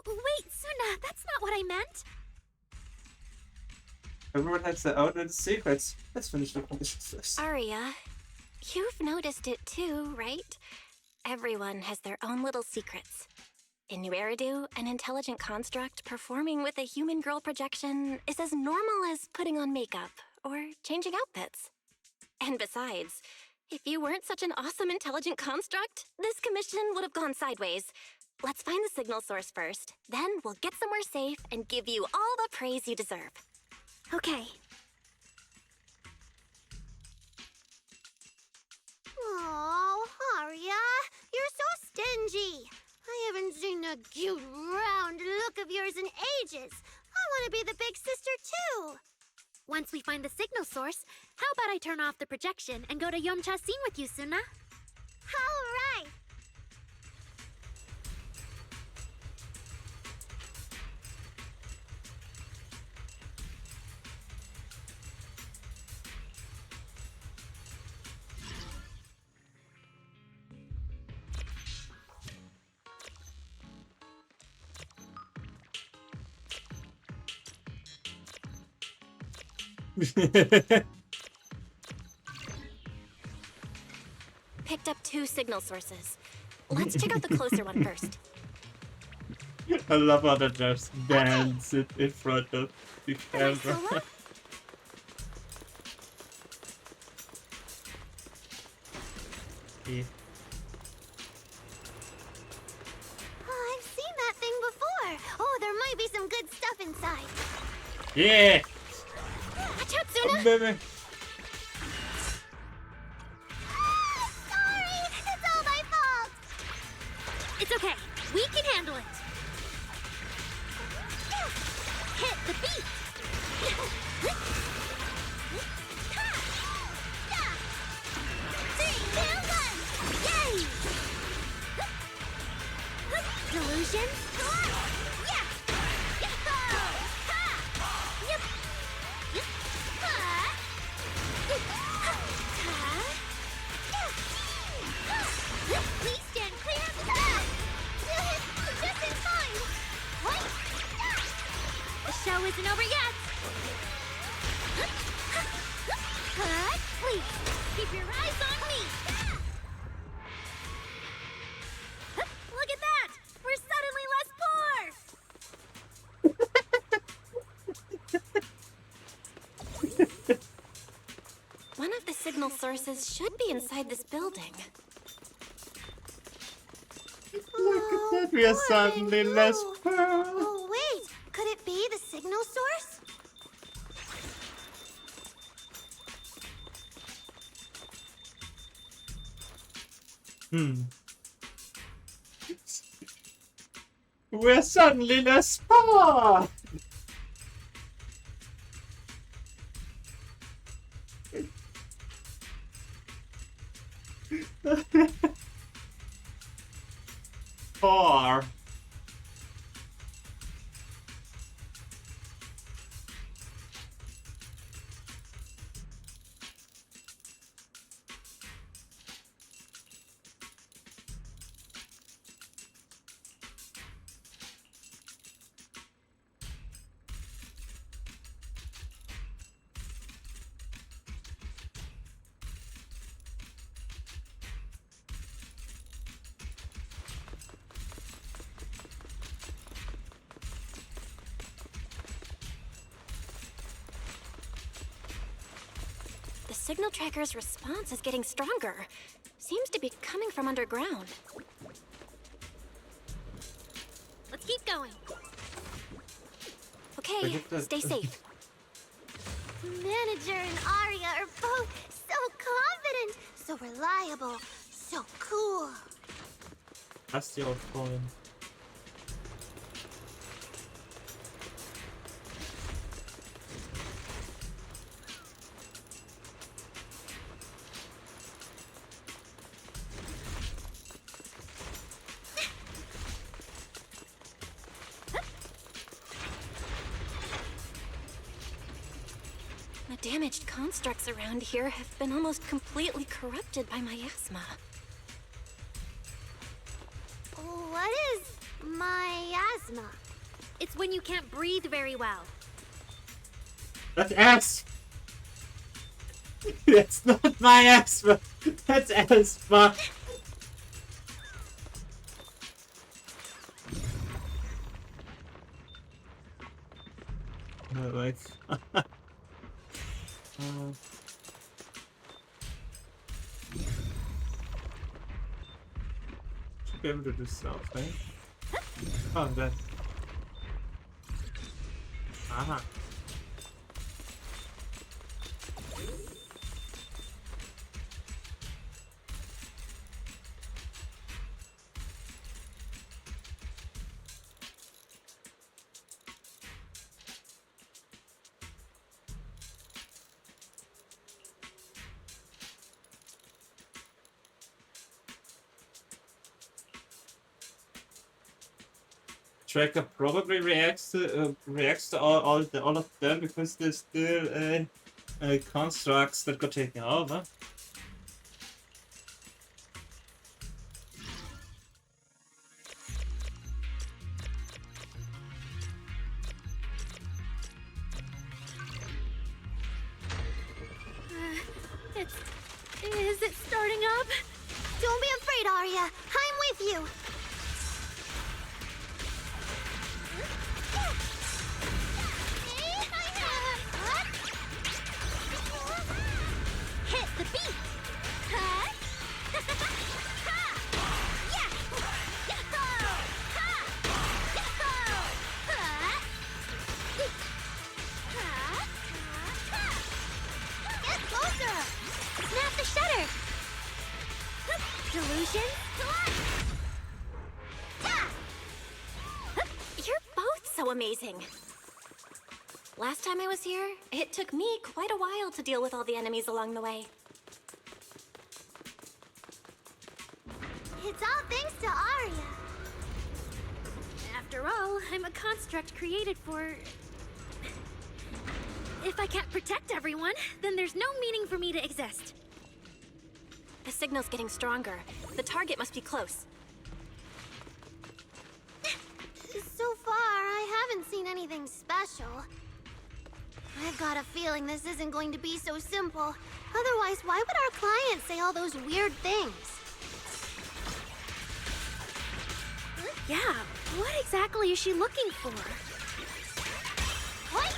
Wait, Sunna, that's not what I meant. Everyone has their own little secrets. Let's finish the condition first. Aria, you've noticed it too, right? Everyone has their own little secrets. In New Eridu, an intelligent construct performing with a human girl projection is as normal as putting on makeup or changing outfits. And besides, if you weren't such an awesome intelligent construct, this commission would have gone sideways. Let's find the signal source first, then we'll get somewhere safe and give you all the praise you deserve. Okay. Oh, Aria, you're so stingy. I haven't seen a cute, round look of yours in ages. I want to be the big sister, too. Once we find the signal source, how about I turn off the projection and go to Yomcha scene with you, Sunna? All right. Picked up 2 signal sources. Let's check out the closer one first. I love how they just dance it in front of the camera. Yeah. Oh, I've seen that thing before. Oh, there might be some good stuff inside. Yeah. Watch out, Sunna. Baby. Sorry, it's all my fault. It's okay. We can handle it. Hit the beat. Yay! Delusions? Yeah! Please stand clear of the path! Just in time! The show isn't over yet. Please, keep your eyes on me. Look at that! We're suddenly less poor! One of the signal sources should be inside this building. Look at that, we are suddenly less poor. Oh, wait! Could it be the signal source? We're suddenly less poor. Four. The signal tracker's response is getting stronger. Seems to be coming from underground. Let's keep going. Okay, stay safe. Manager and Aria are both so confident, so reliable, so cool. That's your point. The damaged constructs around here have been almost completely corrupted by miasma. What is miasma? It's when you can't breathe very well. That's asthma. That's not my asthma. That's asthma. No, wait. Should be able to do something. Oh, I'm dead. Aha. Tracker probably reacts to all of them because there's still constructs that got taken over. Is it starting up? Don't be afraid, Aria. I'm with you. Hit the beat! Get closer! Snap the shutter! Delusions? You're both so amazing. Last time I was here, it took me quite a while to deal with all the enemies along the way. It's all thanks to Aria. After all, I'm a construct created for... If I can't protect everyone, then there's no meaning for me to exist. The signal's getting stronger. The target must be close. So far, I haven't seen anything special. I've got a feeling this isn't going to be so simple. Otherwise, why would our client say all those weird things? Yeah, what exactly is she looking for? What?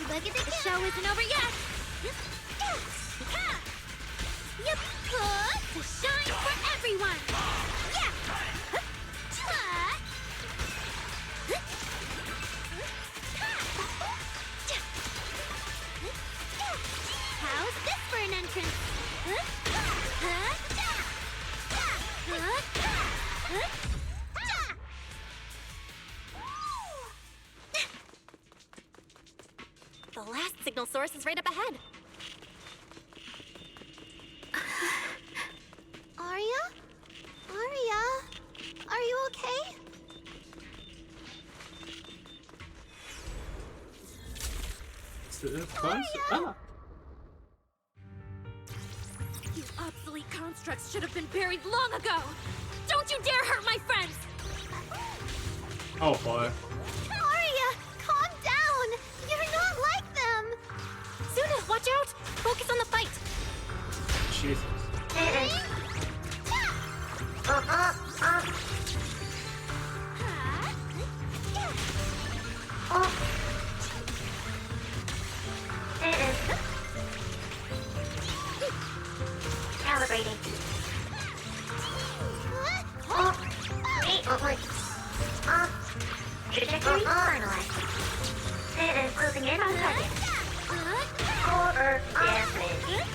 Look at The show isn't over yet! Yep. To shine for everyone! How's this for an entrance? The last signal source is right up ahead. Aria? Aria? Are you okay? Ah. You obsolete constructs should have been buried long ago! Don't you dare hurt my friends! Oh boy. Aria, calm down! You're not like them! Sunna, watch out! Focus on the fight! Jesus. Calibrating. Trajectory finalized. Closing in on target. Over damage.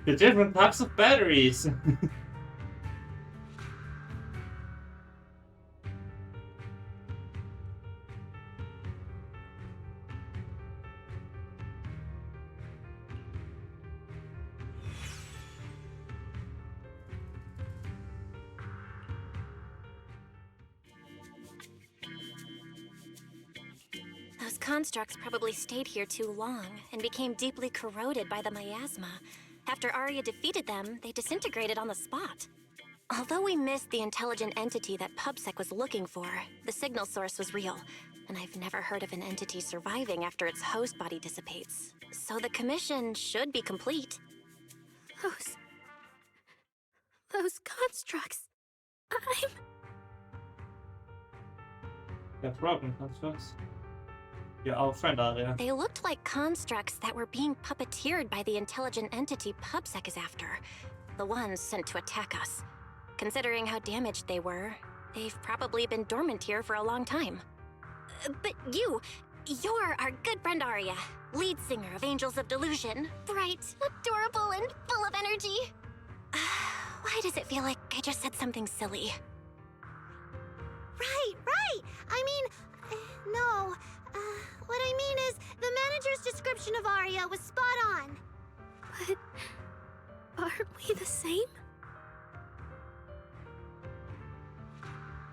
The different types of batteries. Those constructs probably stayed here too long and became deeply corroded by the miasma. After Aria defeated them, they disintegrated on the spot. Although we missed the intelligent entity that PubSec was looking for, the signal source was real, and I've never heard of an entity surviving after its host body dissipates. So the commission should be complete. Those constructs... I'm... No problem, constructs. Your old friend, Aria. They looked like constructs that were being puppeteered by the intelligent entity PubSec is after. The ones sent to attack us. Considering how damaged they were, they've probably been dormant here for a long time. But you're our good friend Aria, lead singer of Angels of Delusion. Bright, adorable, and full of energy. Why does it feel like I just said something silly? Right. I mean, no. What I mean is, the manager's description of Aria was spot on. But... aren't we the same?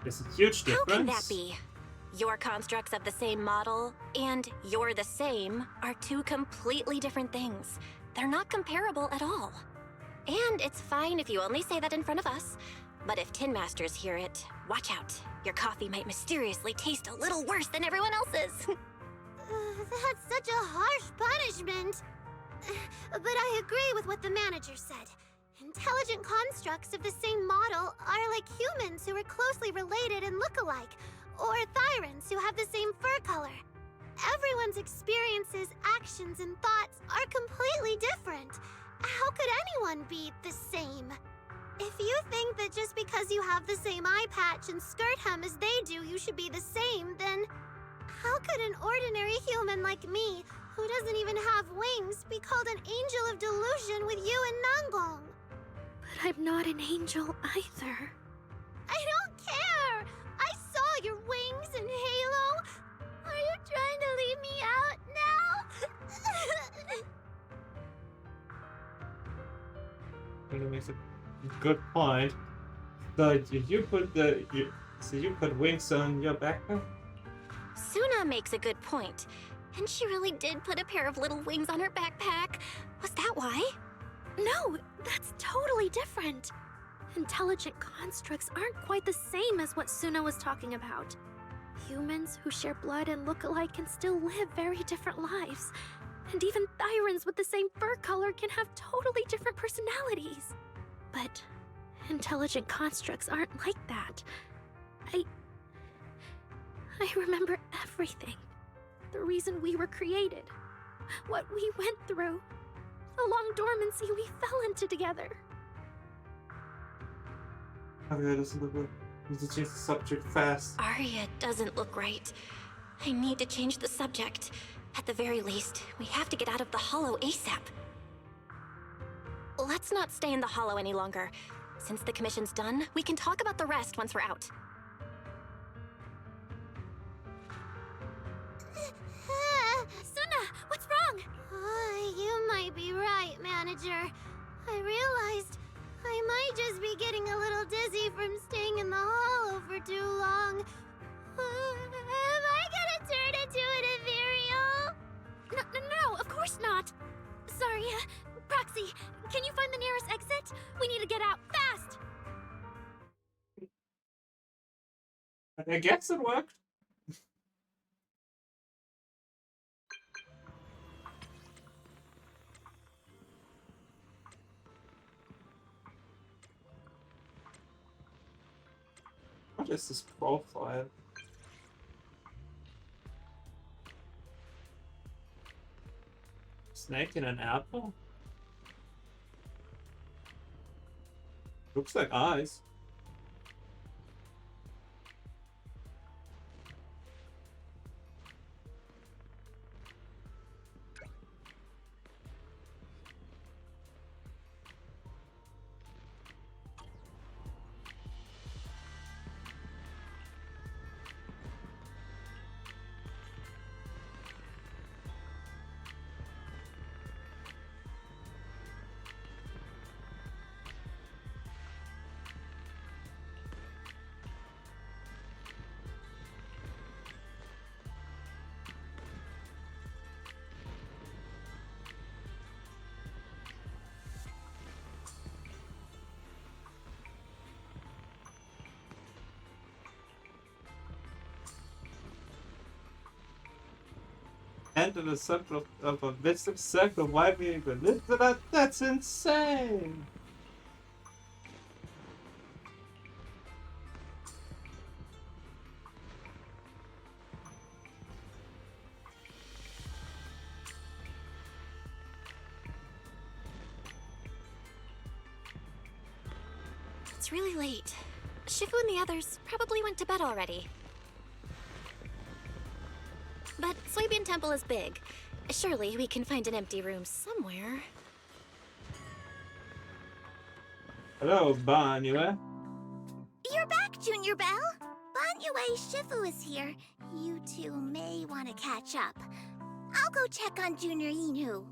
There's a huge difference. How can that be? Your constructs of the same model and you're the same are two completely different things. They're not comparable at all. And it's fine if you only say that in front of us. But if Tin Masters hear it, watch out. Your coffee might mysteriously taste a little worse than everyone else's. That's such a harsh punishment. But I agree with what the manager said. Intelligent constructs of the same model are like humans who are closely related and look alike, or Thyrans who have the same fur color. Everyone's experiences, actions, and thoughts are completely different. How could anyone be the same? If you think that just because you have the same eye patch and skirt hem as they do, you should be the same, then how could an ordinary human like me, who doesn't even have wings, be called an angel of delusion with you and Nangong? But I'm not an angel either. I don't care! I saw your wings and halo! Are you trying to leave me out now? That makes a good point. So you put wings on your backpack? Sunna makes a good point. And she really did put a pair of little wings on her backpack. Was that why? No, that's totally different. Intelligent constructs aren't quite the same as what Sunna was talking about. Humans who share blood and look alike can still live very different lives. And even Thyrans with the same fur color can have totally different personalities. But intelligent constructs aren't like that. I remember everything. The reason we were created. What we went through. The long dormancy we fell into together. Okay, doesn't look good. Need to change the subject fast. Aria doesn't look right. I need to change the subject. At the very least, we have to get out of the Hollow ASAP. Let's not stay in the Hollow any longer. Since the commission's done, we can talk about the rest once we're out. Sunna, what's wrong? You might be right, Manager. I realized I might just be getting a little dizzy from staying in the Hollow for too long. Am I gonna turn into an ethereal? No, of course not. Sorry, Proxy, can you find the nearest exit? We need to get out fast! I guess it worked. What is this profile? Snake in an apple? Looks like eyes. And in the center of a vicious circle, why we even live to that? That's insane! It's really late. Shifu and the others probably went to bed already. But Soybean Temple is big. Surely we can find an empty room somewhere. Hello, Banyue. You're back, Junior Bell. Banyue Shifu is here. You two may want to catch up. I'll go check on Junior Inu.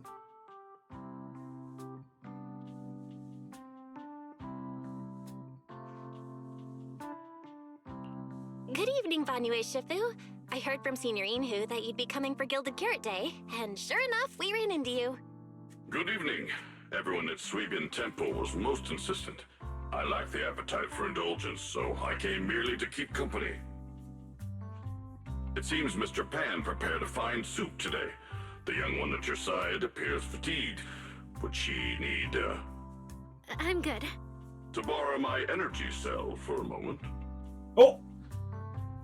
Good evening, Banyue Shifu. I heard from Senior Inhu that you'd be coming for Gilded Carrot Day, and sure enough, we ran into you. Good evening. Everyone at Suibian Temple was most insistent. I lack the appetite for indulgence, so I came merely to keep company. It seems Mr. Pan prepared a fine soup today. The young one at your side appears fatigued. Would she need, I'm good. to borrow my energy cell for a moment? Oh!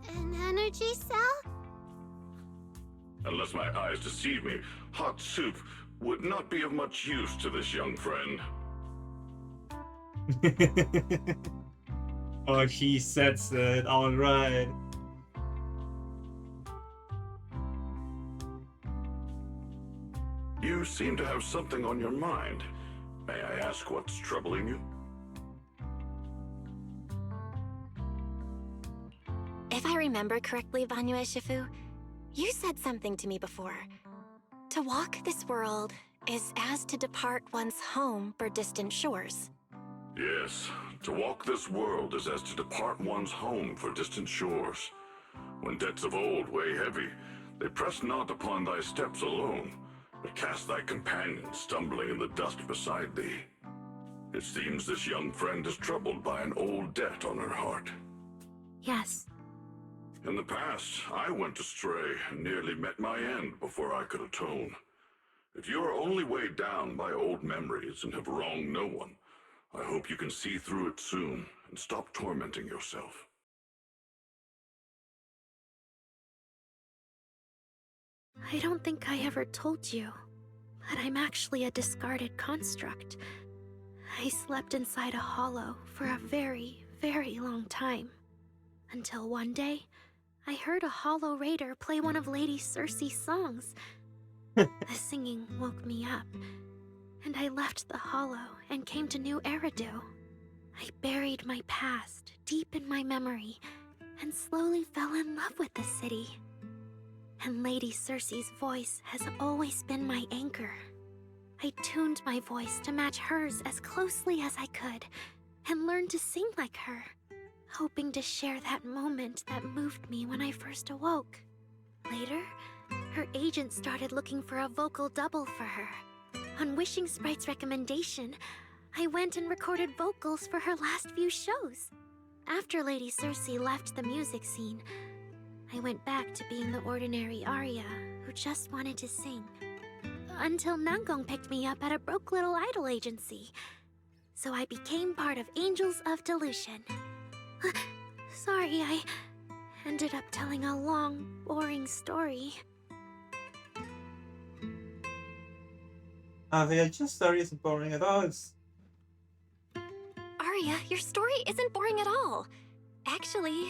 An energy cell? Unless my eyes deceive me, hot soup would not be of much use to this young friend. Oh, he sets it, alright. You seem to have something on your mind. May I ask what's troubling you? If I remember correctly, Banyue Shifu, you said something to me before. To walk this world is as to depart one's home for distant shores. Yes, to walk this world is as to depart one's home for distant shores. When debts of old weigh heavy, they press not upon thy steps alone, but cast thy companions stumbling in the dust beside thee. It seems this young friend is troubled by an old debt on her heart. Yes. In the past, I went astray and nearly met my end before I could atone. If you are only weighed down by old memories and have wronged no one, I hope you can see through it soon and stop tormenting yourself. I don't think I ever told you, but I'm actually a discarded construct. I slept inside a hollow for a very, very long time. Until one day, I heard a hollow raider play one of Lady Circe's songs, The singing woke me up, and I left the hollow and came to New Eridu. I buried my past deep in my memory and slowly fell in love with the city. And Lady Circe's voice has always been my anchor. I tuned my voice to match hers as closely as I could and learned to sing like her, hoping to share that moment that moved me when I first awoke. Later, her agent started looking for a vocal double for her. On Wishing Sprite's recommendation, I went and recorded vocals for her last few shows. After Lady Circe left the music scene, I went back to being the ordinary Aria who just wanted to sing. Until Nangong picked me up at a broke little idol agency. So I became part of Angels of Delusion. Sorry, I ended up telling a long, boring story. Aria, your story isn't boring at all. Aria, your story isn't boring at all. Actually,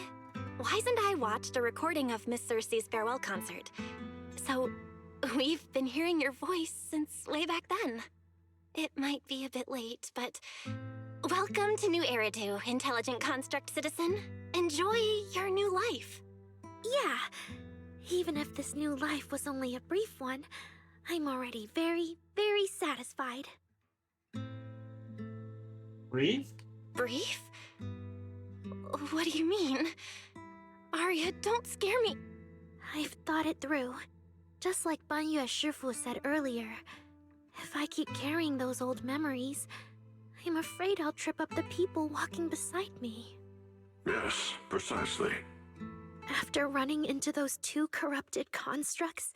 Wise and I watched a recording of Miss Circe's farewell concert. So, we've been hearing your voice since way back then. It might be a bit late, but welcome to New Eridu, intelligent construct citizen. Enjoy your new life. Yeah, even if this new life was only a brief one, I'm already very, very satisfied. Brief? Brief? What do you mean? Aria, don't scare me. I've thought it through. Just like Banyu Shifu said earlier, if I keep carrying those old memories, I'm afraid I'll trip up the people walking beside me. Yes, precisely. After running into those two corrupted constructs,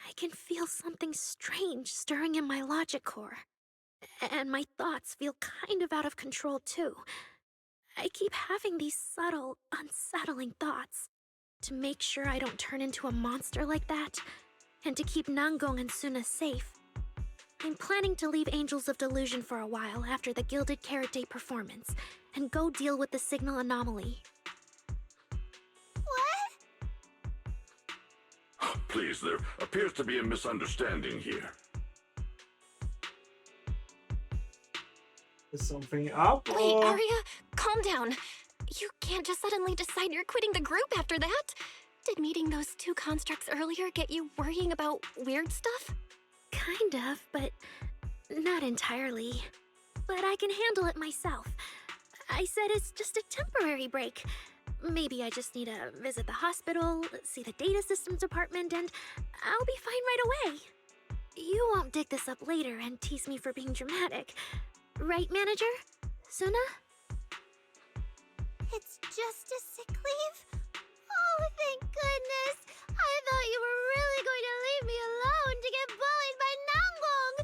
I can feel something strange stirring in my logic core. And my thoughts feel kind of out of control too. I keep having these subtle, unsettling thoughts. To make sure I don't turn into a monster like that, and to keep Nangong and Sunna safe, I'm planning to leave Angels of Delusion for a while after the Gilded Carrot Day performance, and go deal with the signal anomaly. Please, there appears to be a misunderstanding here. Is something up? Wait, or... Aria, calm down. You can't just suddenly decide you're quitting the group after that. Did meeting those two constructs earlier get you worrying about weird stuff? Kind of, but not entirely. But I can handle it myself. I said it's just a temporary break. Maybe I just need to visit the hospital, see the data systems department, and I'll be fine right away. You won't dig this up later and tease me for being dramatic. Right, manager? Sunna? It's just a sick leave? Oh, thank goodness! I thought you were really going to leave me alone to get bullied by Nangong!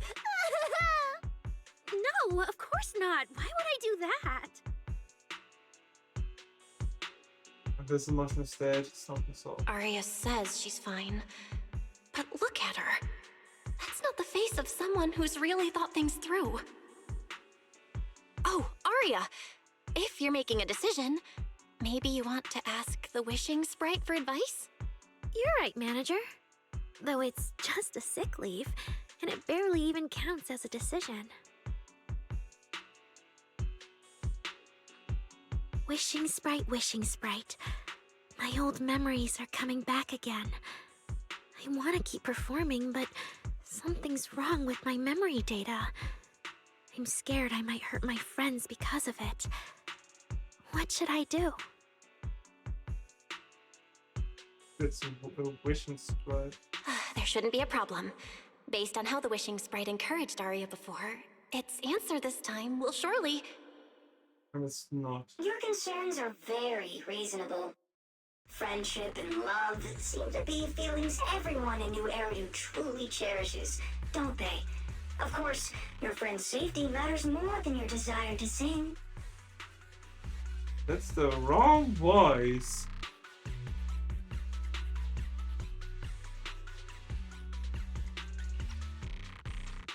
No, of course not. Why would I do that? This emotional stage is something so. Aria says she's fine. But look at her. That's not the face of someone who's really thought things through. Oh, Aria! If you're making a decision, maybe you want to ask the Wishing Sprite for advice? You're right, manager. Though it's just a sick leave, and it barely even counts as a decision. Wishing Sprite, Wishing Sprite. My old memories are coming back again. I want to keep performing, but something's wrong with my memory data. I'm scared I might hurt my friends because of it. What should I do? It's a Wishing Sprite. There shouldn't be a problem. Based on how the Wishing Sprite encouraged Aria before, its answer this time will surely... And it's not. Your concerns are very reasonable. Friendship and love seem to be feelings everyone in New Eridu truly cherishes, don't they? Of course, your friend's safety matters more than your desire to sing. That's the wrong voice.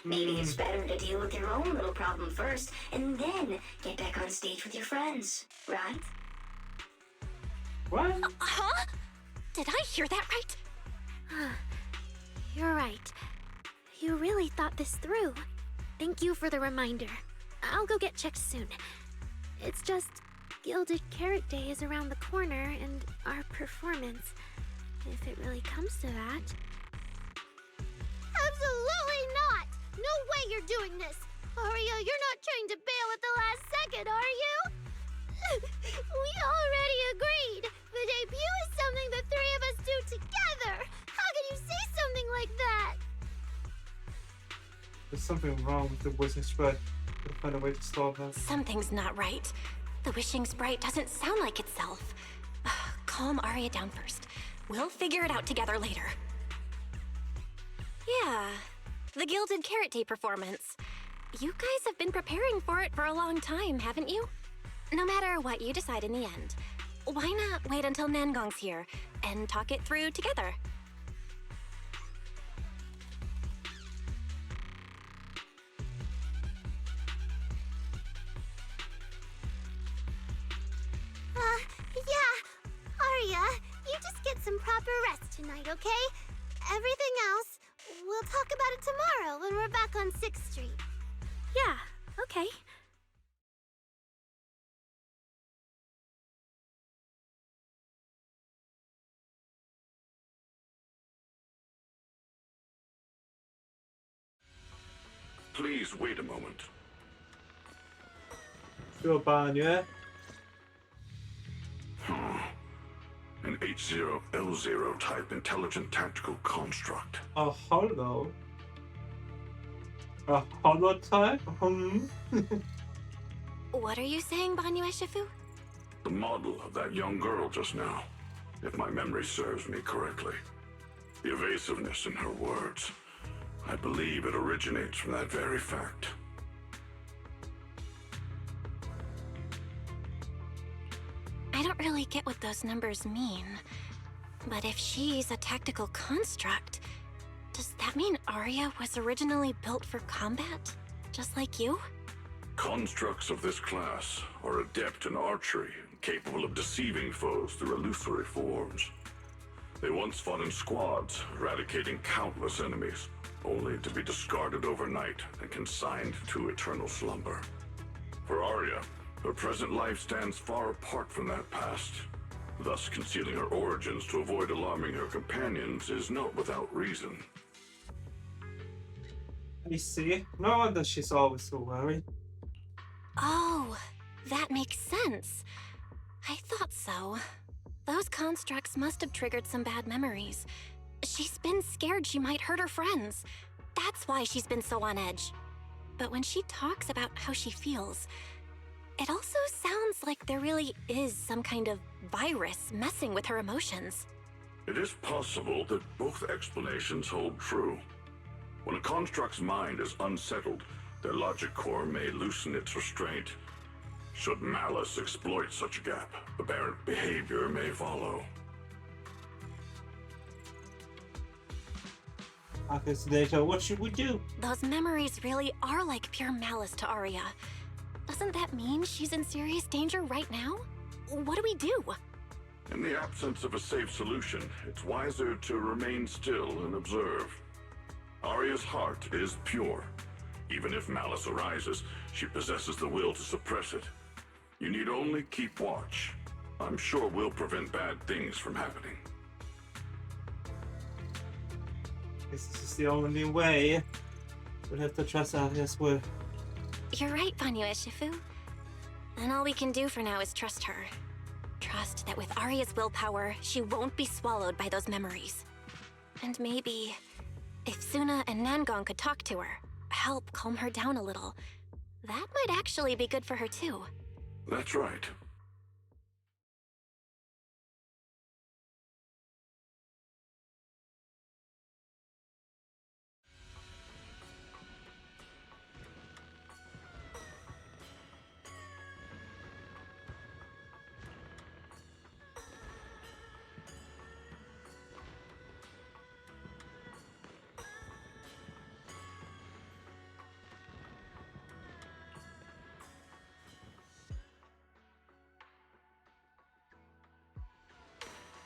Maybe it's better to deal with your own little problem first, and then get back on stage with your friends, right? What? Huh? Did I hear that right? You're right. You really thought this through. Thank you for the reminder. I'll go get checked soon. It's just, Gilded Carrot Day is around the corner, and our performance, if it really comes to that... Absolutely not! No way you're doing this! Aria, you're not trying to bail at the last second, are you? We already agreed! The debut is something the three of us do together! How can you say something like that? There's something wrong with the wishing sprite. Gotta find a way to solve that. Something's not right. The wishing sprite doesn't sound like itself. Calm Aria down first. We'll figure it out together later. Yeah, the Gilded Carrot Day performance. You guys have been preparing for it for a long time, haven't you? No matter what you decide in the end, why not wait until Nangong's here and talk it through together? Yeah. Aria, you just get some proper rest tonight, okay? Everything else, we'll talk about it tomorrow when we're back on 6th Street. Yeah, okay. Please wait a moment. Sure, Barney. An H0L0 type intelligent tactical construct. A holo? A holotype? What are you saying, Banyu Eshifu? The model of that young girl just now, if my memory serves me correctly. The evasiveness in her words. I believe it originates from that very fact. I don't really get what those numbers mean. But if she's a tactical construct, does that mean Aria was originally built for combat? Just like you? Constructs of this class are adept in archery, capable of deceiving foes through illusory forms. They once fought in squads, eradicating countless enemies, only to be discarded overnight and consigned to eternal slumber. For Aria, her present life stands far apart from that past. Thus, concealing her origins to avoid alarming her companions is not without reason. I see. No wonder she's always so worried. Oh, that makes sense. I thought so. Those constructs must have triggered some bad memories. She's been scared she might hurt her friends. That's why she's been so on edge. But when she talks about how she feels, it also sounds like there really is some kind of virus messing with her emotions. It is possible that both explanations hold true. When a construct's mind is unsettled, their logic core may loosen its restraint. Should malice exploit such a gap, aberrant behavior may follow. Okay, Data, what should we do? Those memories really are like pure malice to Aria. Doesn't that mean she's in serious danger right now? What do we do? In the absence of a safe solution, it's wiser to remain still and observe. Aria's heart is pure. Even if malice arises, she possesses the will to suppress it. You need only keep watch. I'm sure we'll prevent bad things from happening. This is the only way. We'll have to trust Aria's word. You're right, Banyu Eshifu. And all we can do for now is trust her. Trust that with Aria's willpower, she won't be swallowed by those memories. And maybe, if Sunna and Nangong could talk to her, help calm her down a little, that might actually be good for her too. That's right.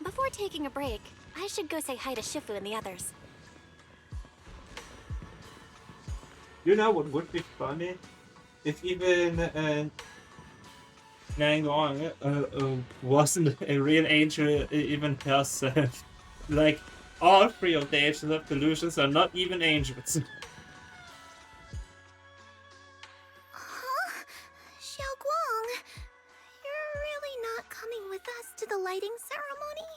Before taking a break, I should go say hi to Shifu and the others. You know what would be funny? If even Nangong wasn't a real angel even herself. Like, all three of the agents of Delusions are not even angels. Huh? Xiaoguang, you're really not coming with us to the lighting ceremony?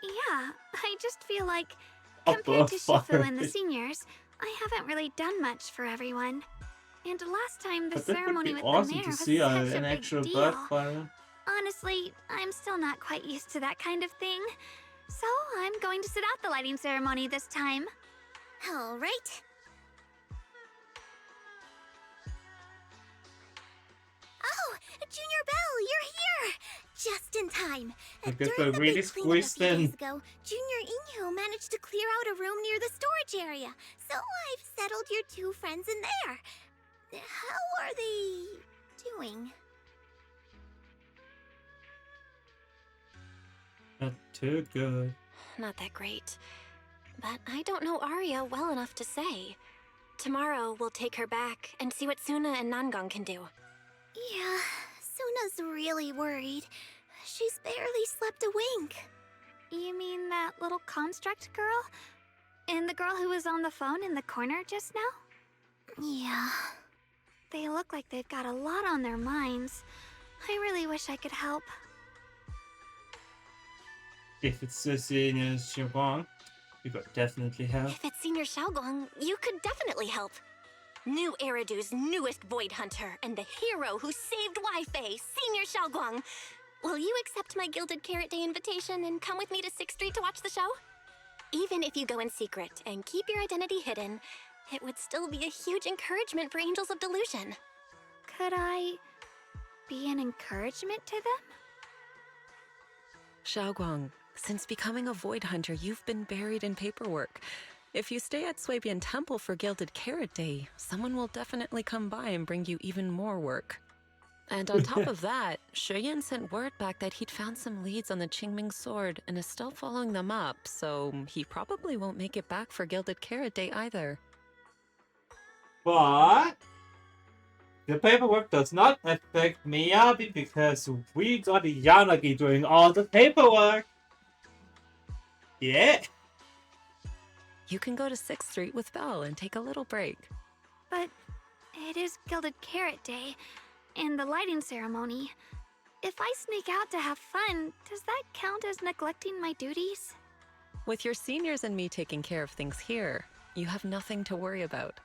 Yeah, I just feel like, A compared to Shifu buffalo. and the seniors, I haven't really done much for everyone. And last time the But that would ceremony be with awesome the mayor to was see such an a big actual deal. bird fire. Honestly, I'm still not quite used to that kind of thing. So I'm going to sit out the lighting ceremony this time. All right. Oh, Junior Belle, you're here! Just in time. I guess During I the really big cleanup a squeezed few days in. ago, Junior Inyo managed to clear out a room near the storage area. So I've settled your two friends in there. How are they doing? Not too good. Not that great. But I don't know Aria well enough to say. Tomorrow, we'll take her back and see what Sunna and Nangong can do. Yeah, Sunna's really worried. She's barely slept a wink. You mean that little construct girl? And the girl who was on the phone in the corner just now? Yeah. They look like they've got a lot on their minds. I really wish I could help. If it's the senior Xiaoguang, you could definitely help. If it's Senior Xiaoguang, you could definitely help. New Eridu's newest Void Hunter and the hero who saved Wi-Fi, Senior Xiaoguang. Will you accept my Gilded Carrot Day invitation and come with me to 6th Street to watch the show? Even if you go in secret and keep your identity hidden, it would still be a huge encouragement for Angels of Delusion. Could I be an encouragement to them? Xiaoguang, since becoming a Void Hunter, you've been buried in paperwork. If you stay at Swabian Temple for Gilded Carrot Day, someone will definitely come by and bring you even more work. And on top of that, Shuyan sent word back that he'd found some leads on the Qingming sword and is still following them up, so he probably won't make it back for Gilded Carrot Day either. But the paperwork does not affect Miyabi because we got Yanagi doing all the paperwork. Yeah. You can go to 6th Street with Belle and take a little break. But it is Gilded Carrot Day and the lighting ceremony. If I sneak out to have fun, does that count as neglecting my duties? With your seniors and me taking care of things here, you have nothing to worry about.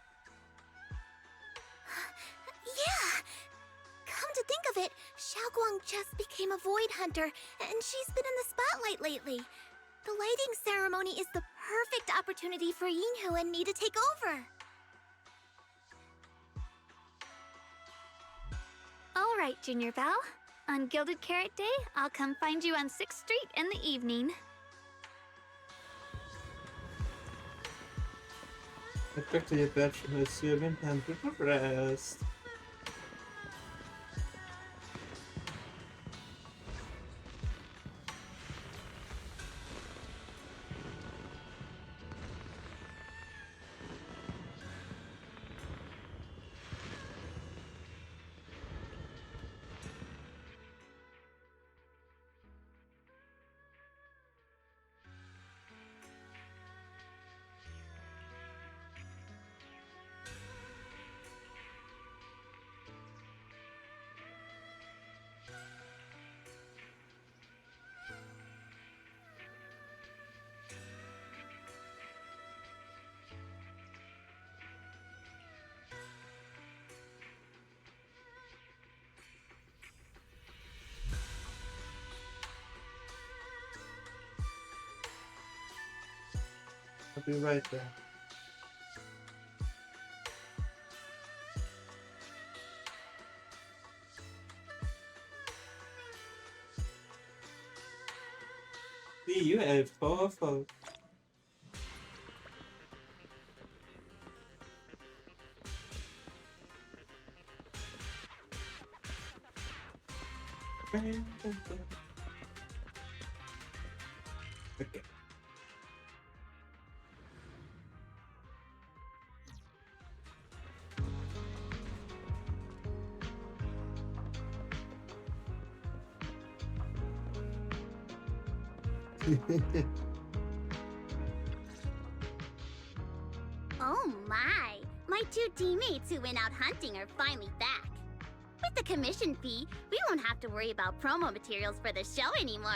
Yeah! Come to think of it, Xiaoguang just became a Void Hunter, and she's been in the spotlight lately. The lighting ceremony is the perfect opportunity for Yinhu and me to take over. All right, Junior Belle. On Gilded Carrot Day, I'll come find you on 6th Street in the evening. Get back to your bed, Monsieur, and time to rest. I'll be right there. See you at 4:00. Okay. Oh my! My two teammates who went out hunting are finally back. With the commission fee, we won't have to worry about promo materials for the show anymore.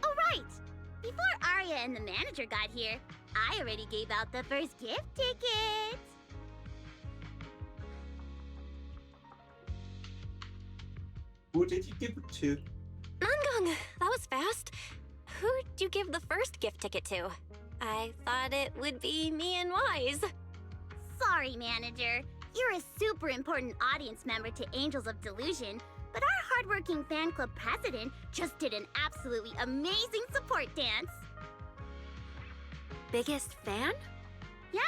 Oh right! Before Aria and the manager got here, I already gave out the first gift ticket. Who did you give it to? Nangong, that was fast. Who'd you give the first gift ticket to? I thought it would be me and Wise. Sorry, manager. You're a super important audience member to Angels of Delusion, but our hardworking fan club president just did an absolutely amazing support dance. Biggest fan? Yeah,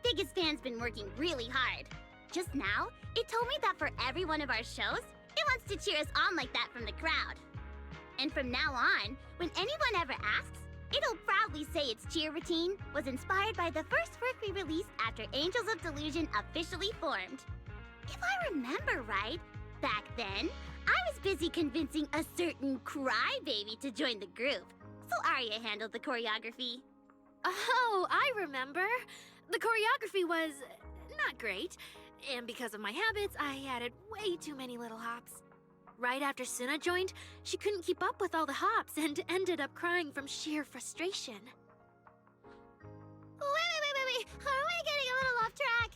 biggest fan's been working really hard. Just now, it told me that for every one of our shows, it wants to cheer us on like that from the crowd. And from now on, when anyone ever asks, it'll proudly say its cheer routine was inspired by the first work we released after Angels of Delusion officially formed. If I remember right, back then, I was busy convincing a certain crybaby to join the group, so Aria handled the choreography. Oh, I remember. The choreography was not great, and because of my habits, I added way too many little hops. Right after Sunna joined, she couldn't keep up with all the hops and ended up crying from sheer frustration. Wait. Are we getting a little off track?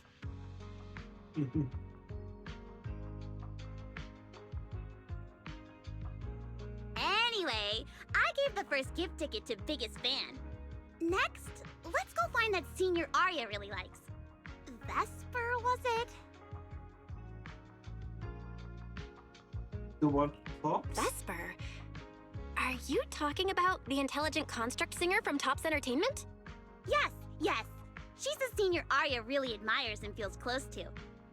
Anyway, I gave the first gift ticket to biggest fan. Next, let's go find that senior Aria really likes. Vesper, was it? The one Tops? Vesper? Are you talking about the intelligent construct singer from Tops Entertainment? Yes. She's the senior Aria really admires and feels close to.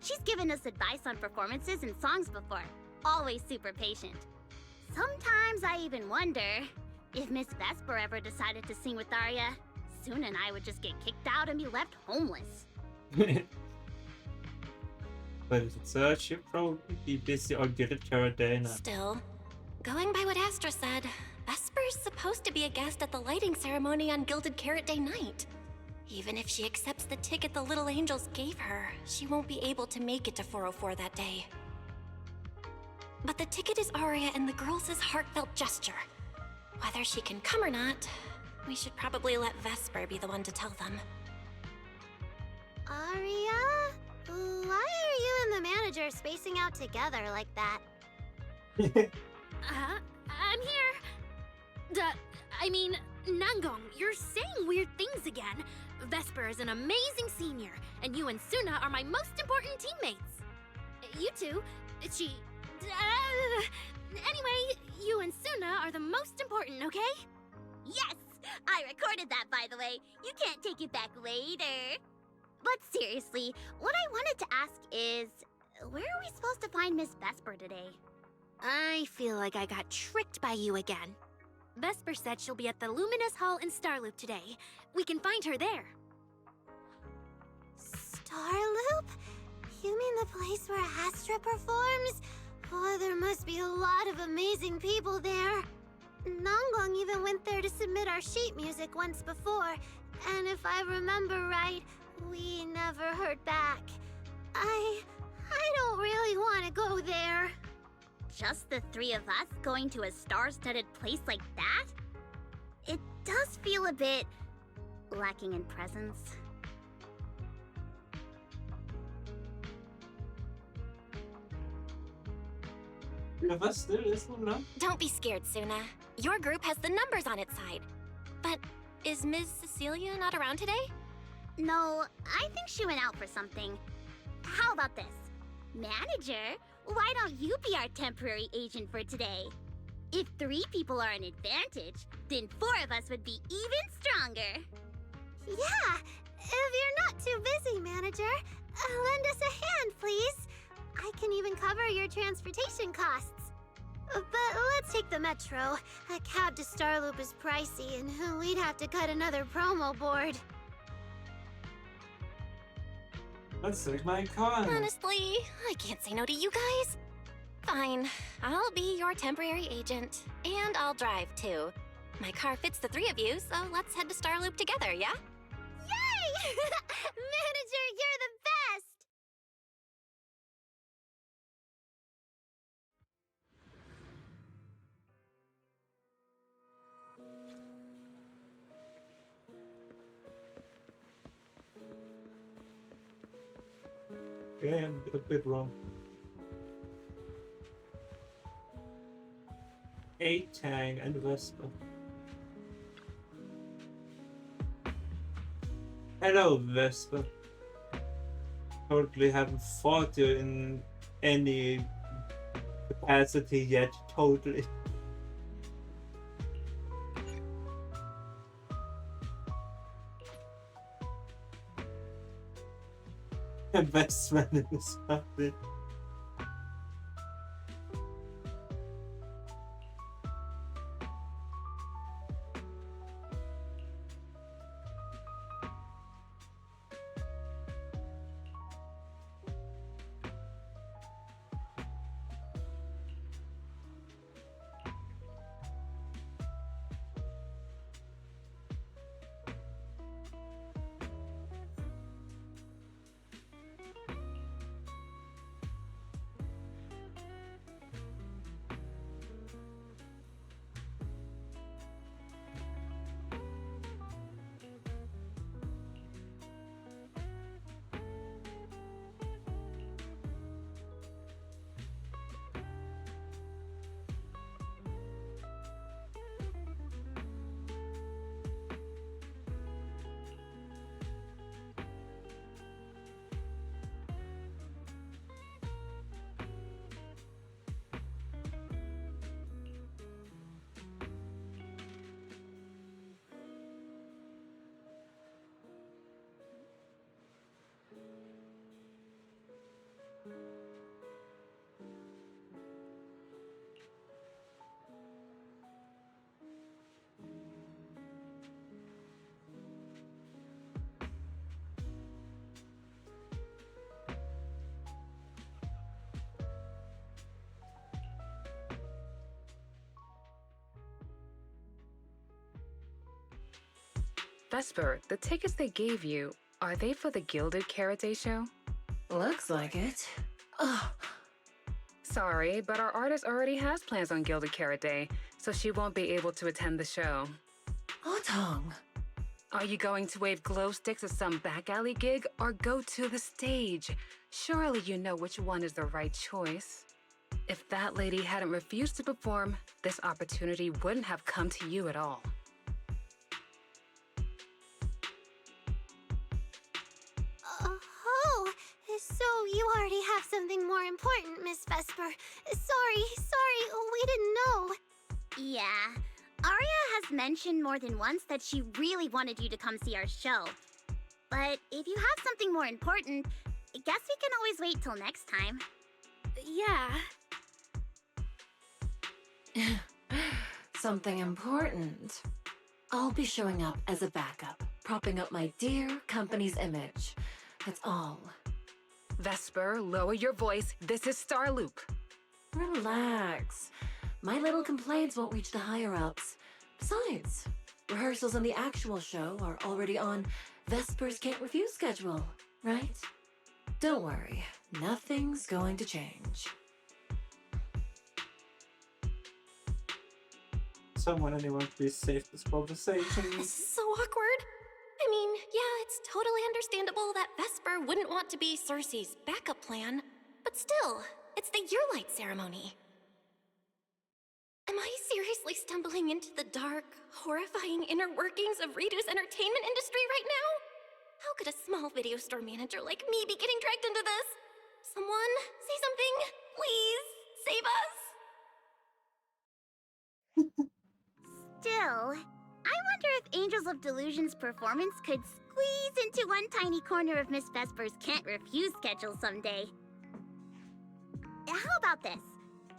She's given us advice on performances and songs before. Always super patient. Sometimes I even wonder if Miss Vesper ever decided to sing with Aria, Sunna and I would just get kicked out and be left homeless. But she'll probably be busy on Gilded Carrot Day now. Still, going by what Astra said, Vesper's supposed to be a guest at the lighting ceremony on Gilded Carrot Day night. Even if she accepts the ticket the Little Angels gave her, she won't be able to make it to 404 that day. But the ticket is Aria and the girls' heartfelt gesture. Whether she can come or not, we should probably let Vesper be the one to tell them. Aria? Why are you and the manager spacing out together like that? I'm here. I mean, Nangong, you're saying weird things again. Vesper is an amazing senior, and you and Sunna are my most important teammates. You two, anyway, you and Sunna are the most important, okay? Yes! I recorded that, by the way. You can't take it back later. But seriously, what I wanted to ask is, where are we supposed to find Miss Vesper today? I feel like I got tricked by you again. Vesper said she'll be at the Luminous Hall in Starloop today. We can find her there. Starloop? You mean the place where Astra performs? Oh, there must be a lot of amazing people there. Nangong even went there to submit our sheet music once before, and if I remember right, we never heard back. I don't really want to go there. Just the three of us going to a star-studded place like that? It does feel a bit lacking in presence. Don't be scared, Sunna. Your group has the numbers on its side. But is Ms. Cecilia not around today? No, I think she went out for something. How about this? Manager, why don't you be our temporary agent for today? If 3 people are an advantage, then 4 of us would be even stronger. Yeah, if you're not too busy, manager, lend us a hand, please. I can even cover your transportation costs. But let's take the metro. A cab to Starloop is pricey, and we'd have to cut another promo board. Let's take my car. Honestly, I can't say no to you guys. Fine, I'll be your temporary agent, and I'll drive too. My car fits the three of you, so let's head to Starloop together, yeah? Yay! Manager, you're the best! Okay, I'm a bit wrong. A-Tang and Vespa. Hello, Vespa. Totally haven't fought you in any capacity yet, totally. Investment in this something. Vesper, the tickets they gave you, are they for the Gilded Carrot Day show? Looks like it. Ugh. Sorry, but our artist already has plans on Gilded Carrot Day, so she won't be able to attend the show. Otong. Are you going to wave glow sticks at some back alley gig or go to the stage? Surely you know which one is the right choice. If that lady hadn't refused to perform, this opportunity wouldn't have come to you at all. Oh, so you already have something more important, Miss Vesper. Sorry, we didn't know. Yeah, Aria has mentioned more than once that she really wanted you to come see our show. But if you have something more important, I guess we can always wait till next time. Yeah. Something important. I'll be showing up as a backup, propping up my dear company's image. That's all. Vesper, lower your voice. This is Starloop. Relax. My little complaints won't reach the higher-ups. Besides, rehearsals and the actual show are already on Vesper's Can't Refuse schedule, right? Don't worry, nothing's going to change. Anyone please save this conversation. This is so awkward. I mean, yeah, it's totally understandable that Vesper wouldn't want to be Cersei's backup plan, but still, it's the Yearlight ceremony. Am I seriously stumbling into the dark, horrifying inner workings of Ridu's entertainment industry right now? How could a small video store manager like me be getting dragged into this? Someone, say something, please, save us. Still, I wonder if Angels of Delusions' performance could squeeze into one tiny corner of Miss Vesper's Can't Refuse schedule someday. How about this?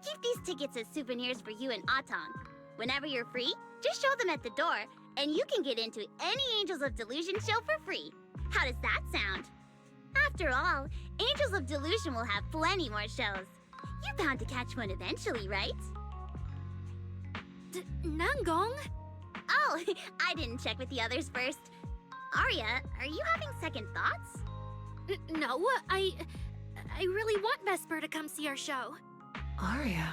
Keep these tickets as souvenirs for you and Atong. Whenever you're free, just show them at the door, and you can get into any Angels of Delusion show for free. How does that sound? After all, Angels of Delusion will have plenty more shows. You're bound to catch one eventually, right? Nangong? Oh, I didn't check with the others first. Aria, are you having second thoughts? No, I really want Vesper to come see our show. Aria.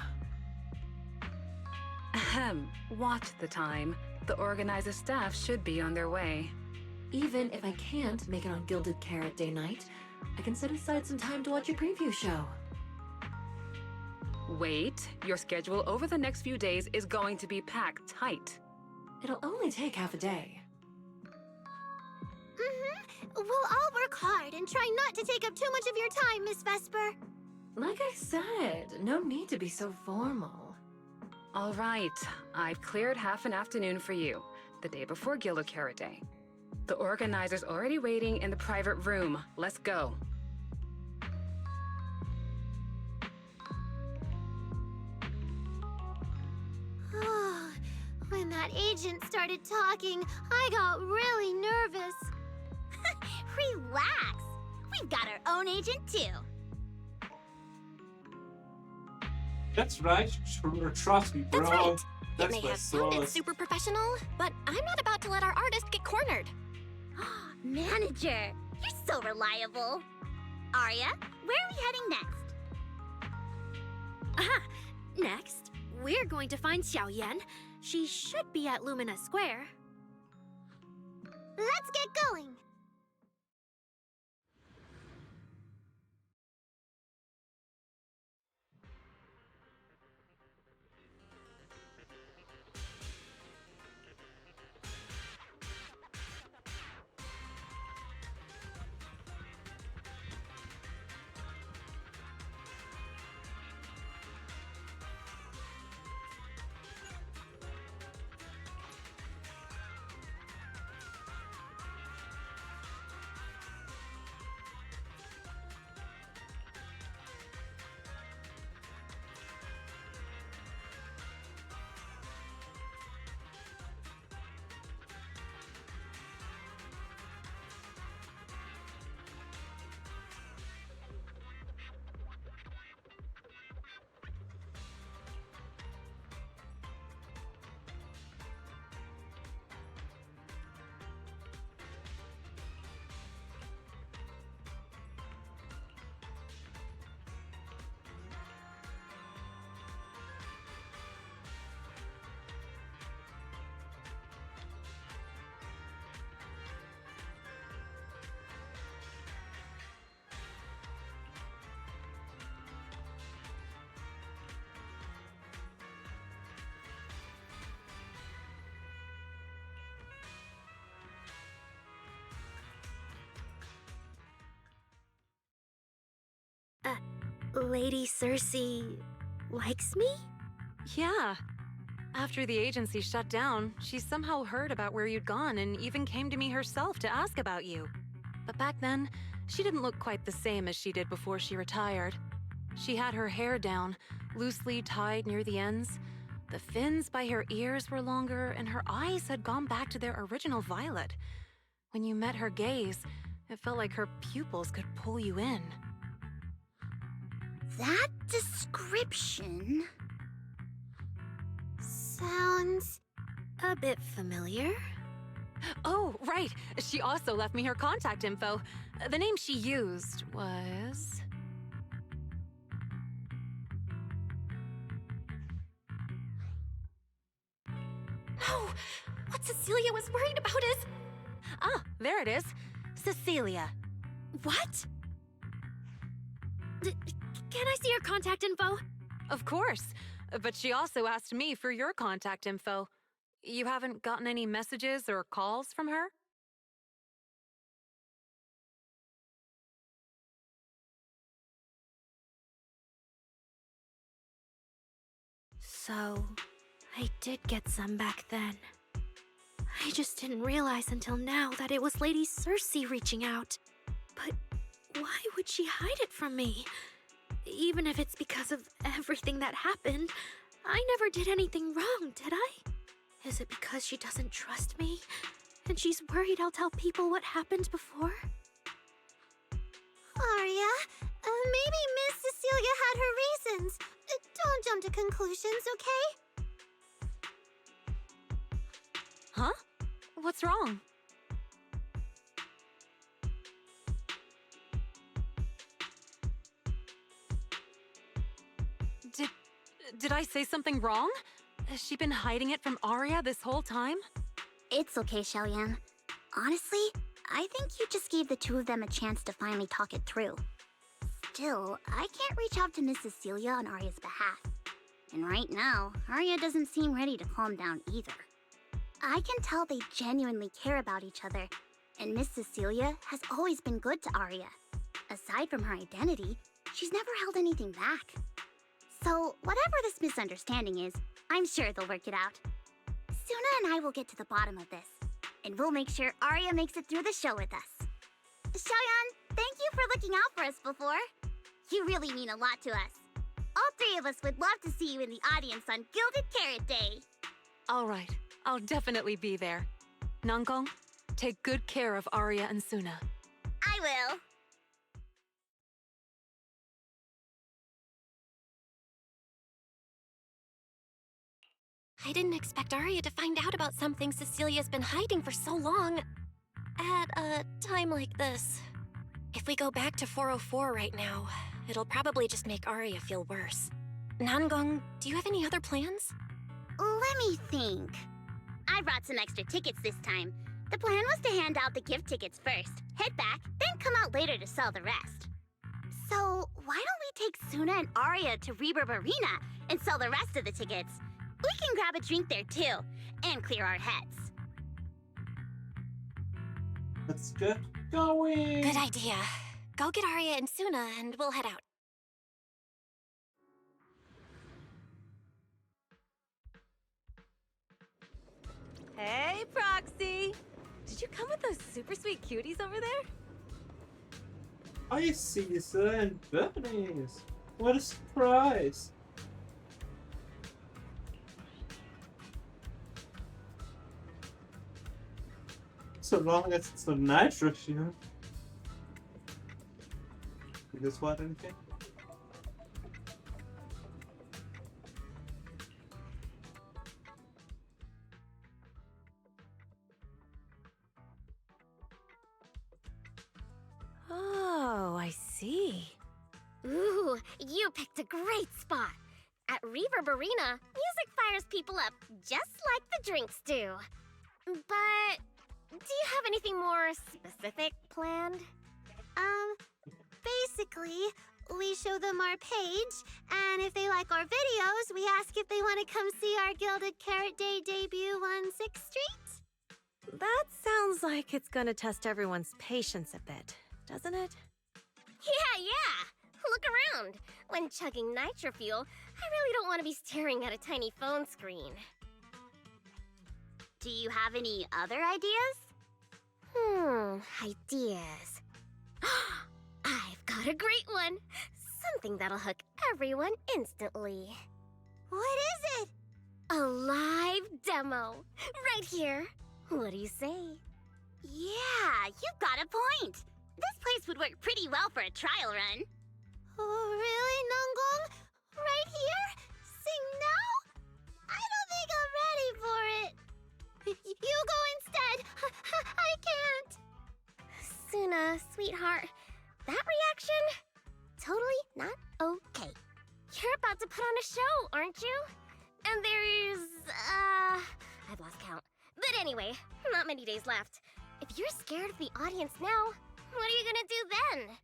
Ahem. Watch the time. The organizer staff should be on their way. Even if I can't make it on Gilded Carrot Day night, I can set aside some time to watch your preview show. Wait, your schedule over the next few days is going to be packed tight. It'll only take half a day. We'll all work hard and try not to take up too much of your time, Miss Vesper. Like I said, no need to be so formal. All right, I've cleared half an afternoon for you, the day before Gilded Carrot Day. The organizer's already waiting in the private room. Let's go. When that agent started talking, I got really nervous. Relax. We've got our own agent, too. That's right. Trust me, bro. That's right. That's It may my have sounded sauce. super professional, but I'm not about to let our artist get cornered. Manager, you're so reliable. Aria, where are we heading next? Aha! Next, we're going to find Xiaoyan. She should be at Lumina Square. Let's get going. Lady Cersei likes me? Yeah. After the agency shut down, she somehow heard about where you'd gone and even came to me herself to ask about you. But back then, she didn't look quite the same as she did before she retired. She had her hair down, loosely tied near the ends. The fins by her ears were longer, and her eyes had gone back to their original violet. When you met her gaze, it felt like her pupils could pull you in. That description sounds a bit familiar. Oh, right. She also left me her contact info. The name she used was... No! What Cecilia was worried about is... Ah, there it is. Cecilia. What? Can I see your contact info? Of course. But she also asked me for your contact info. You haven't gotten any messages or calls from her? So, I did get some back then. I just didn't realize until now that it was Lady Cersei reaching out. But why would she hide it from me? even if it's because of everything that happened, I never did anything wrong, did I? Is it because she doesn't trust me, and she's worried I'll tell people what happened before? Aria, maybe Miss Cecilia had her reasons. Don't jump to conclusions, okay? Huh? What's wrong? Did I say something wrong? Has she been hiding it from Aria this whole time? It's okay, Xiaoyan. Honestly, I think you just gave the two of them a chance to finally talk it through. Still, I can't reach out to Miss Cecilia on Aria's behalf. And right now, Aria doesn't seem ready to calm down either. I can tell they genuinely care about each other, and Miss Cecilia has always been good to Aria. Aside from her identity, she's never held anything back. So, whatever this misunderstanding is, I'm sure they'll work it out. Sunna and I will get to the bottom of this, and we'll make sure Aria makes it through the show with us. Xiaoyan, thank you for looking out for us before. You really mean a lot to us. All three of us would love to see you in the audience on Gilded Carrot Day. All right, I'll definitely be there. Nangong, take good care of Aria and Sunna. I will. I didn't expect Aria to find out about something Cecilia's been hiding for so long. At a time like this. If we go back to 404 right now, it'll probably just make Aria feel worse. Nangong, do you have any other plans? Let me think. I brought some extra tickets this time. The plan was to hand out the gift tickets first, head back, then come out later to sell the rest. So, why don't we take Sunna and Aria to Reverb Arena and sell the rest of the tickets? We can grab a drink there too, and clear our heads. Let's get going! Good idea. Go get Aria and Sunna and we'll head out. Hey, Proxy! Did you come with those super sweet cuties over there? I see Sunna and Bernice! What a surprise! So long as it's a nitro shield. You just want anything? Oh, I see. Ooh, you picked a great spot. At Reverb Arena, music fires people up just like the drinks do. But do you have anything more specific planned? Basically, we show them our page, and if they like our videos, we ask if they want to come see our Gilded Carrot Day debut on 6th Street. That sounds like it's gonna test everyone's patience a bit, doesn't it? Yeah. Look around. When chugging nitro fuel, I really don't want to be staring at a tiny phone screen. Do you have any other ideas? Ideas. I've got a great one. Something that'll hook everyone instantly. What is it? A live demo. Right here. What do you say? Yeah, you've got a point. This place would work pretty well for a trial run. Oh, really, Nangong? Right here? Sing now? I don't think I'm ready for it. You go instead. I can't. Sunna, sweetheart, that reaction? Totally not okay. You're about to put on a show, aren't you? And there's, I've lost count. But anyway, not many days left. If you're scared of the audience now, what are you gonna do then?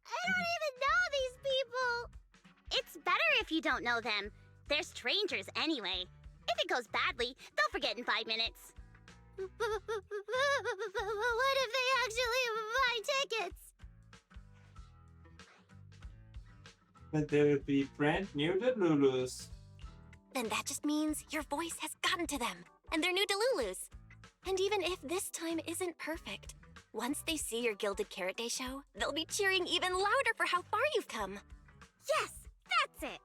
I don't even know these people. It's better if you don't know them. They're strangers anyway. If it goes badly, they'll forget in 5 minutes. What if they actually buy tickets? But there will be brand new Delulus. Then that just means your voice has gotten to them, and they're new Delulus. And even if this time isn't perfect, once they see your Gilded Carrot Day show, they'll be cheering even louder for how far you've come. Yes, that's it.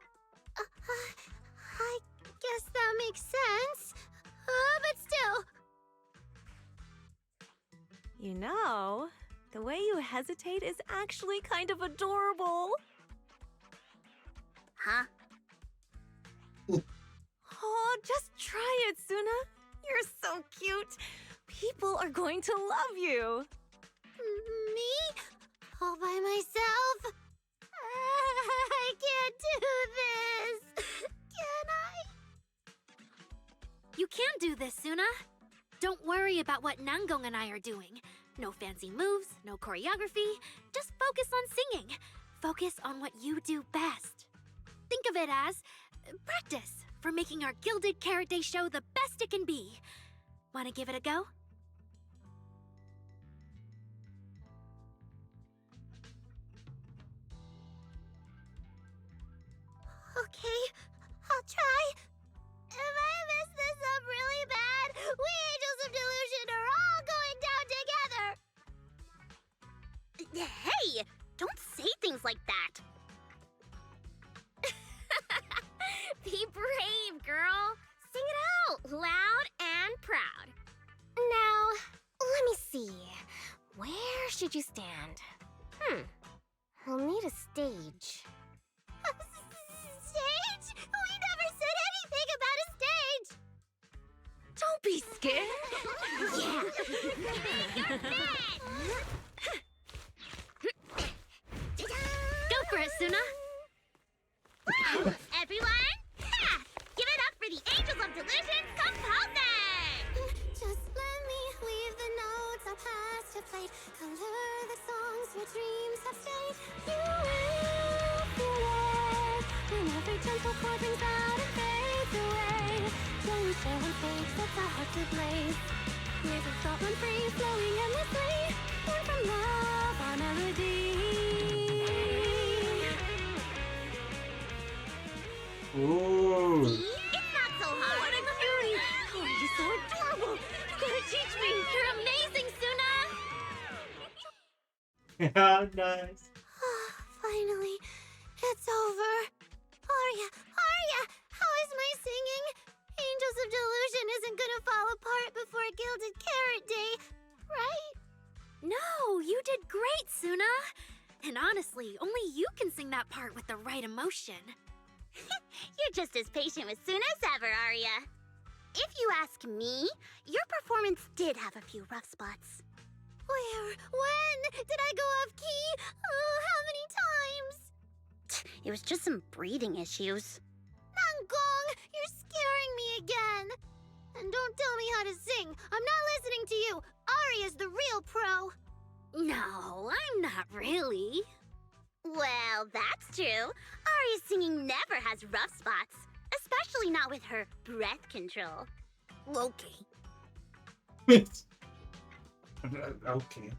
I guess that makes sense. But still. You know, the way you hesitate is actually kind of adorable. Huh? Oh, just try it, Sunna. You're so cute. People are going to love you. Me? All by myself? I can't do this. Can I? You can do this, Sunna. Don't worry about what Nangong and I are doing. No fancy moves, no choreography. Just focus on singing. Focus on what you do best. Think of it as practice for making our Gilded Carrot Day show the best it can be. Want to give it a go? Okay, I'll try. If I mess this up really bad, we Angels of Delusion are all going down together. Hey, don't say things like that. Be brave, girl. Sing it out, loud and proud. Now, let me see. Where should you stand? We'll need a stage. Stage? We never said anything about a stage. Don't be scared. Go for it, Sunna. Everyone, give it up for the Angels of Delusions composing! Just let me leave the notes our past have played. Color the songs where dreams have stayed. You will feel it when every gentle chord rings out and fades away. When we share one fate sets our hearts ablaze. Waves of thought run free, flowing endlessly. Born from love, our melody. Ooh. See? It's not so hard. What a cutie! Oh, you're so adorable. You gotta teach me. You're amazing, Sunna. Yeah, nice. Finally, it's over. Aria, how is my singing? Angels of Delusion isn't gonna fall apart before Gilded Carrot Day, right? No, you did great, Sunna. And honestly, only you can sing that part with the right emotion. You're just as patient with Sunna as ever, Aria. If you ask me, your performance did have a few rough spots. Where? When? Did I go off key? Oh, how many times? It was just some breathing issues. Nangong, you're scaring me again. And don't tell me how to sing. I'm not listening to you. Aria's the real pro. No, I'm not really. Well, that's true. Aria's singing never has rough spots, especially not with her breath control. Okay. Okay.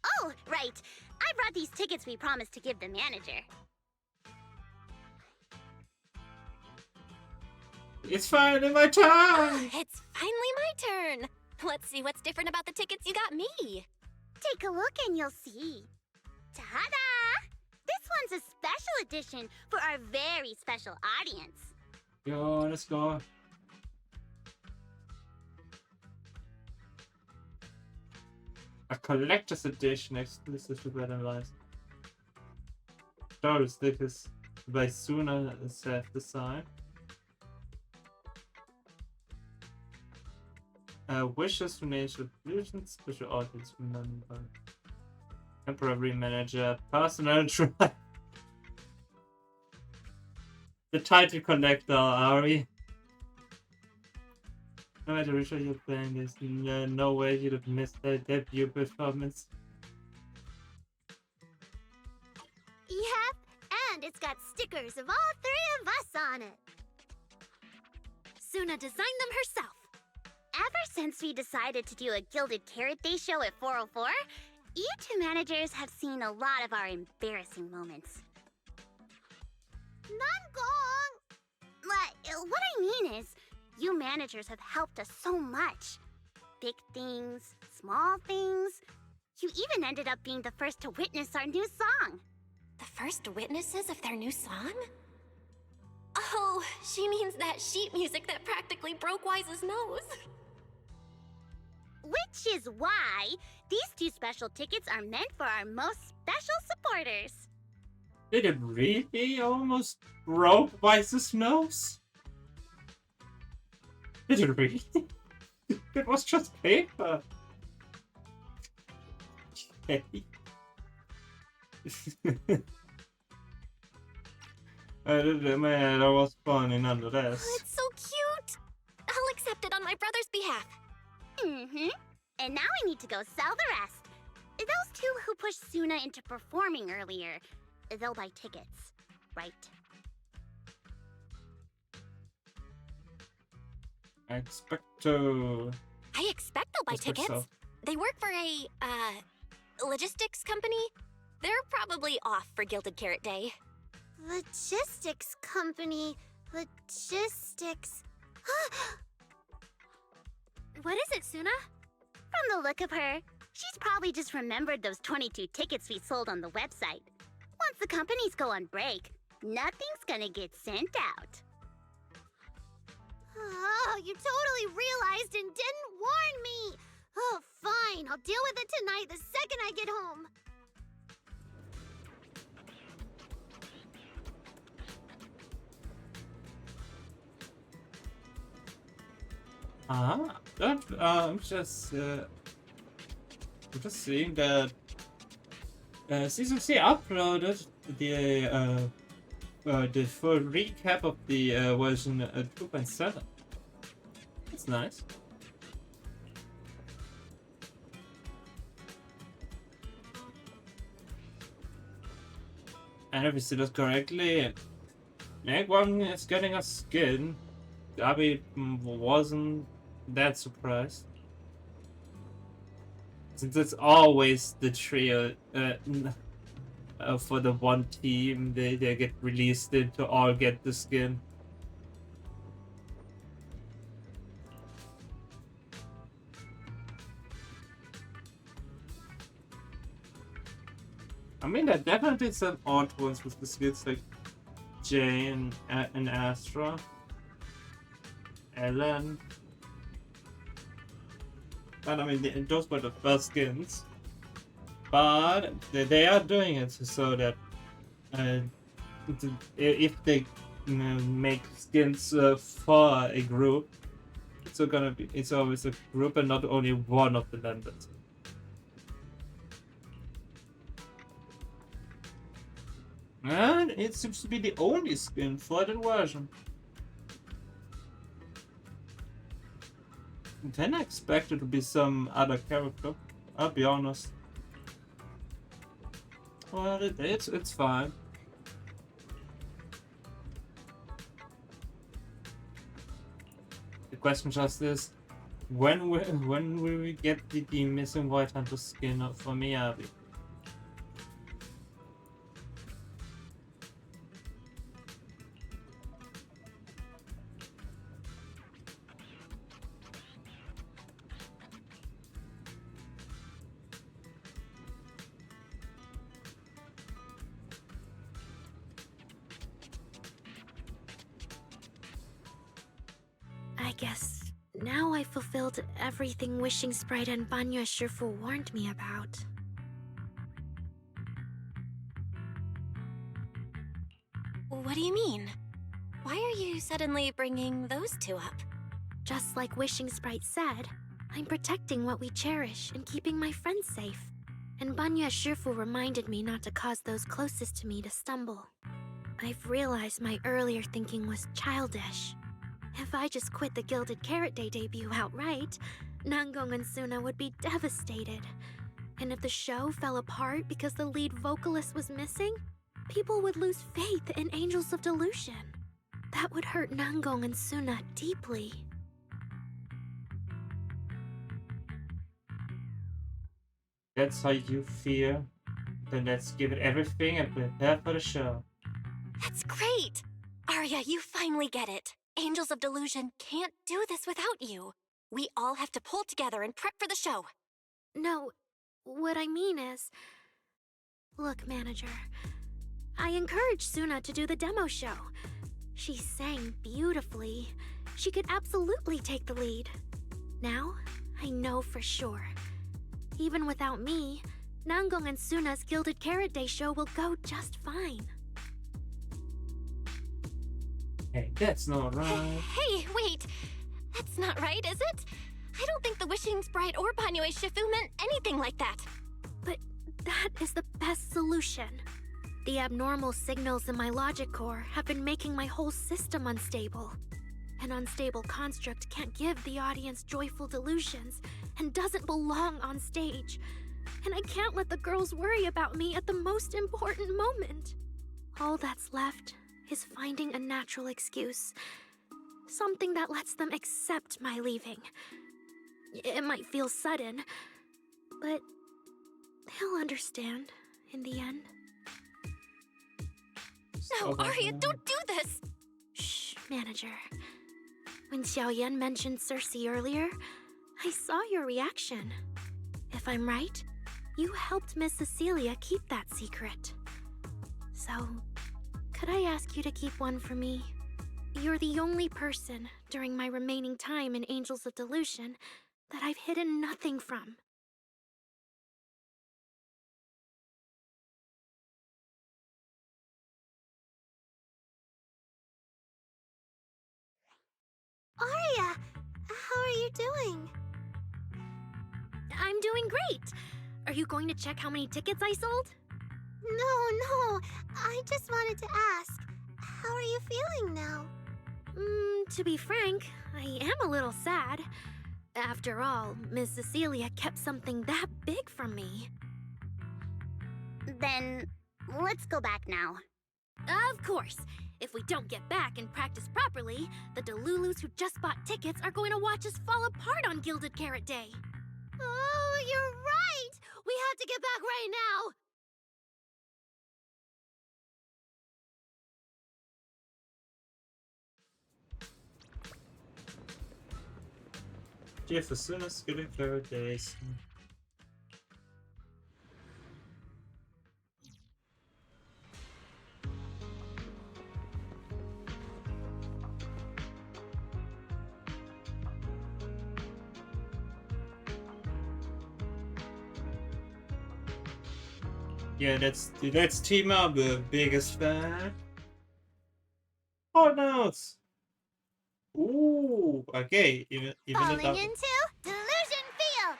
Oh, right. I brought these tickets we promised to give the manager. It's finally my turn! It's finally my turn. Let's see what's different about the tickets you got me. Take a look and you'll see. Ta-da! This one's a special edition for our very special audience. Yo, let's go. A collector's edition exclusive to Red and Light. Story stickers by Sunna self-design. Wishes to Nature Delusions, special audience remember. Temporary manager, personal drive. The title collector, Ari. No matter which you're playing, there's no way you'd have missed their debut performance. Yep, and it's got stickers of all three of us on it. Sunna designed them herself. Ever since we decided to do a Gilded Carrot Day show at 404, you two managers have seen a lot of our embarrassing moments. Nangong! What I mean is, you managers have helped us so much. Big things, small things. You even ended up being the first to witness our new song. The first witnesses of their new song? Oh, she means that sheet music that practically broke Wise's nose. Which is why these 2 special tickets are meant for our most special supporters. Did it really almost broke Wise's nose? Did it really? It was just paper. Okay. Man, that was funny nonetheless. Oh, it's so cute! I'll accept it on my brother's behalf. And now I need to go sell the rest. Those 2 who pushed Sunna into performing earlier, they'll buy tickets, right? I expect they'll buy tickets. So. They work for a, logistics company. They're probably off for Gilded Carrot Day. Logistics company. Logistics. What is it, Sunna? From the look of her, she's probably just remembered those 22 tickets we sold on the website. Once the companies go on break, nothing's gonna get sent out. Oh, you totally realized and didn't warn me! Oh, fine. I'll deal with it tonight the second I get home. I'm just seeing that CCC uploaded the full recap of the version 2.7. That's nice. And if we see this correctly, Nangong is getting a skin. Abby wasn't that surprised, since it's always the trio for the one team they get released in to all get the skin. I mean, there are definitely some odd ones with the skins like Jane and Astra, Ellen. But I mean, those were the first skins. But they are doing it so that if they make skins for a group, it's always a group and not only one of the members. And it seems to be the only skin for that version. Then I expected to be some other character, I'll be honest. Well, it's fine. The question just is, when will we get the missing White Hunter skin for Miyabi? I guess now I fulfilled everything Wishing Sprite and Banya Shifu warned me about. What do you mean? Why are you suddenly bringing those 2 up? Just like Wishing Sprite said, I'm protecting what we cherish and keeping my friends safe. And Banya Shifu reminded me not to cause those closest to me to stumble. I've realized my earlier thinking was childish. If I just quit the Gilded Carrot Day debut outright, Nangong and Sunna would be devastated. And if the show fell apart because the lead vocalist was missing, people would lose faith in Angels of Delusion. That would hurt Nangong and Sunna deeply. That's how you feel? Then let's give it everything and prepare for the show. That's great! Aria, you finally get it. Angels of Delusion can't do this without you. We all have to pull together and prep for the show. No, what I mean is... Look, manager. I encouraged Sunna to do the demo show. She sang beautifully. She could absolutely take the lead. Now, I know for sure. Even without me, Nangong and Sunna's Gilded Carrot Day show will go just fine. Hey, that's not right. Hey, wait! That's not right, is it? I don't think the Wishing Sprite or Banyue Shifu meant anything like that. But that is the best solution. The abnormal signals in my logic core have been making my whole system unstable. An unstable construct can't give the audience joyful delusions and doesn't belong on stage. And I can't let the girls worry about me at the most important moment. All that's left is finding a natural excuse. Something that lets them accept my leaving. It might feel sudden, but they'll understand in the end. No, Aria, don't do this! Shh, manager. When Xiaoyan mentioned Cersei earlier, I saw your reaction. If I'm right, you helped Miss Cecilia keep that secret. So, could I ask you to keep one for me? You're the only person during my remaining time in Angels of Delusion that I've hidden nothing from. Aria, how are you doing? I'm doing great! Are you going to check how many tickets I sold? No, I just wanted to ask, how are you feeling now? To be frank, I am a little sad. After all, Miss Cecilia kept something that big from me. Then, let's go back now. Of course! If we don't get back and practice properly, the Delulus who just bought tickets are going to watch us fall apart on Gilded Carrot Day. Oh, you're right! We have to get back right now! Jeff, as soon as Gilded Carrot Days. Yeah, that's Team Up, the biggest fan. Oh no! Ooh, okay, even Falling the into Delusion Field!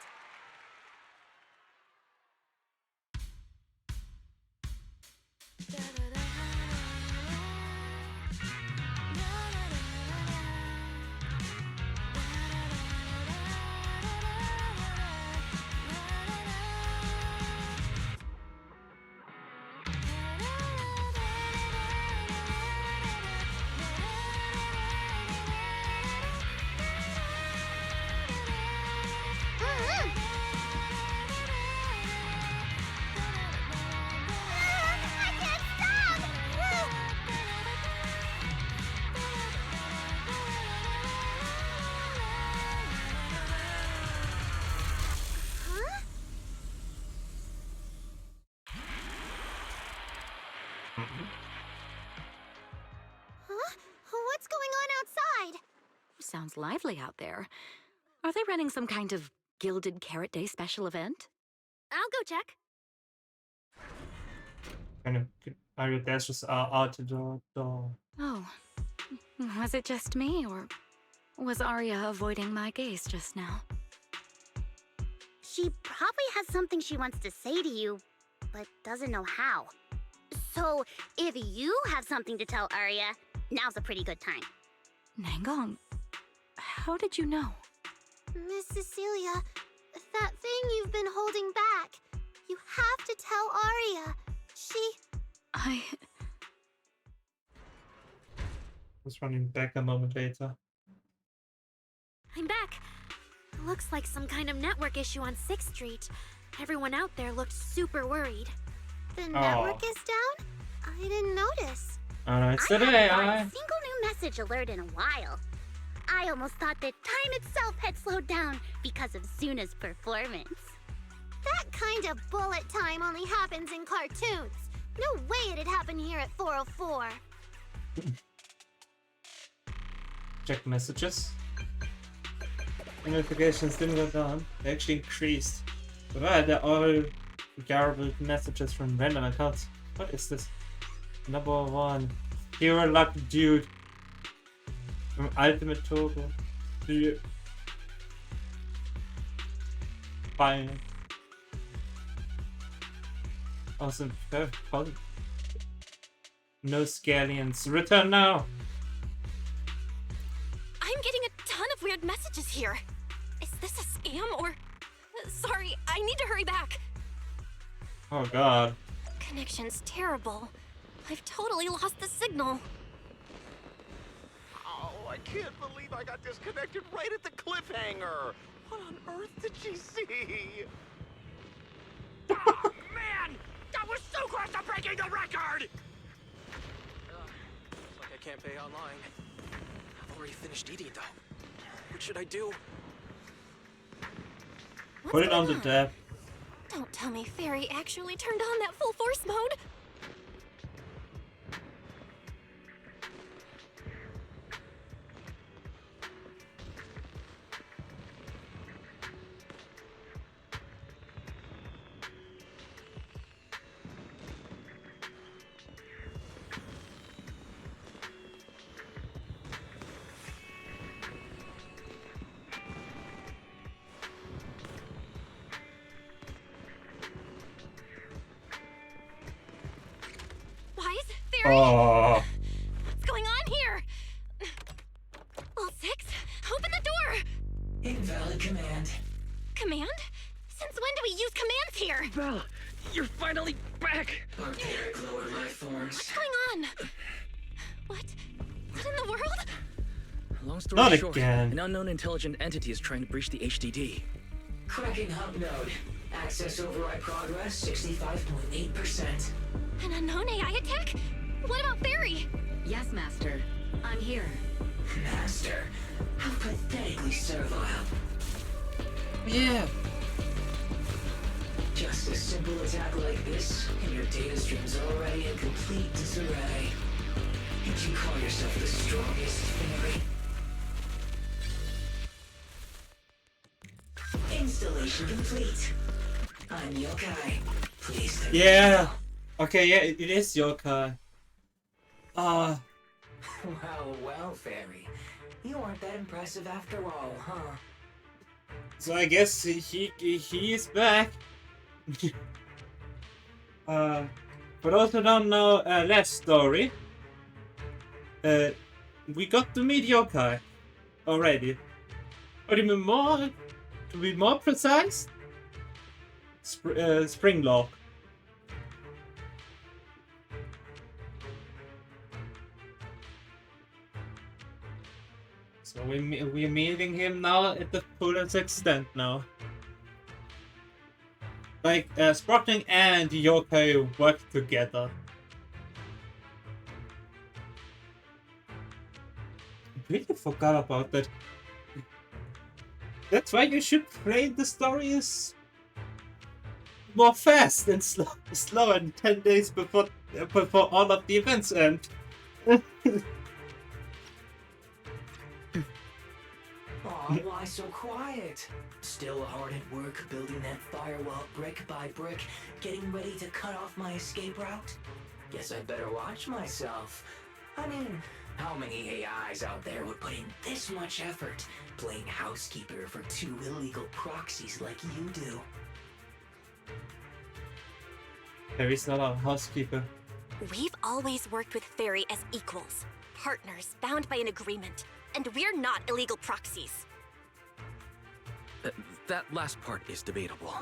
What's going on outside? Sounds lively out there. Are they running some kind of Gilded Carrot Day special event? I'll go check. kind of Aria dashes out the door. Oh. Was it just me, or was Aria avoiding my gaze just now? She probably has something she wants to say to you, but doesn't know how. So, if you have something to tell Aria, now's a pretty good time. Nangong, how did you know? Miss Cecilia, that thing you've been holding back, you have to tell Aria. I was running back a moment later. I'm back. Looks like some kind of network issue on 6th Street. Everyone out there looked super worried. The network is down? I didn't notice. Oh no, it's I today. haven't got a single new message alert in a while. I almost thought that time itself had slowed down because of Sunna's performance. That kind of bullet time only happens in cartoons. No way it'd happen here at 404. Check messages. Notifications didn't go down. They actually increased. But why are there all garbled messages from random accounts? What is this? Number 1. Hero Luck Dude. From Ultimate Turbo. Fine. Awesome. No scallions. Return now! I'm getting a ton of weird messages here. Is this a scam or... Sorry, I need to hurry back. Oh god. Connection's terrible. I've totally lost the signal. Oh, I can't believe I got disconnected right at the cliffhanger. What on earth did she see? Oh, man! That was so close to breaking the record! Looks like I can't pay online. I've already finished eating, though. What should I do? Put it on the tab. Don't tell me Fairy actually turned on that full force mode. Oh. What's going on here? All 6, open the door! Invalid command. Command? Since when do we use commands here? Belle, you're finally back! Barbaric lower life forms. What's going on? What? What in the world? Long story Not short, again. an unknown intelligent entity is trying to breach the HDD. Cracking hub node. Access override progress 65.8%. An unknown AI attack? What about Fairy? Yes, Master. I'm here. Master, how pathetically servile. Yeah. Just a simple attack like this, and your data stream's already in complete disarray. And you call yourself the strongest Fairy? Installation complete. I'm Yokai. Please take Yeah. Okay, yeah, it is Yokai. Well, well, Fairy. You aren't that impressive after all, huh? So I guess he is back. But also don't know last story. We got to meet Yokai already. But even more, to be more precise, Springlock. So we're meeting him now at the fullest extent now. Like, Sprockling and Yokai work together. I really forgot about that. That's why you should play the stories more fast and slower than 10 days before all of the events end. Aw, why so quiet? Still hard at work building that firewall brick by brick, getting ready to cut off my escape route? Guess I'd better watch myself. I mean, how many AIs out there would put in this much effort playing housekeeper for 2 illegal proxies like you do? Fairy's not a housekeeper. We've always worked with Fairy as equals, partners bound by an agreement, and we're not illegal proxies. That last part is debatable,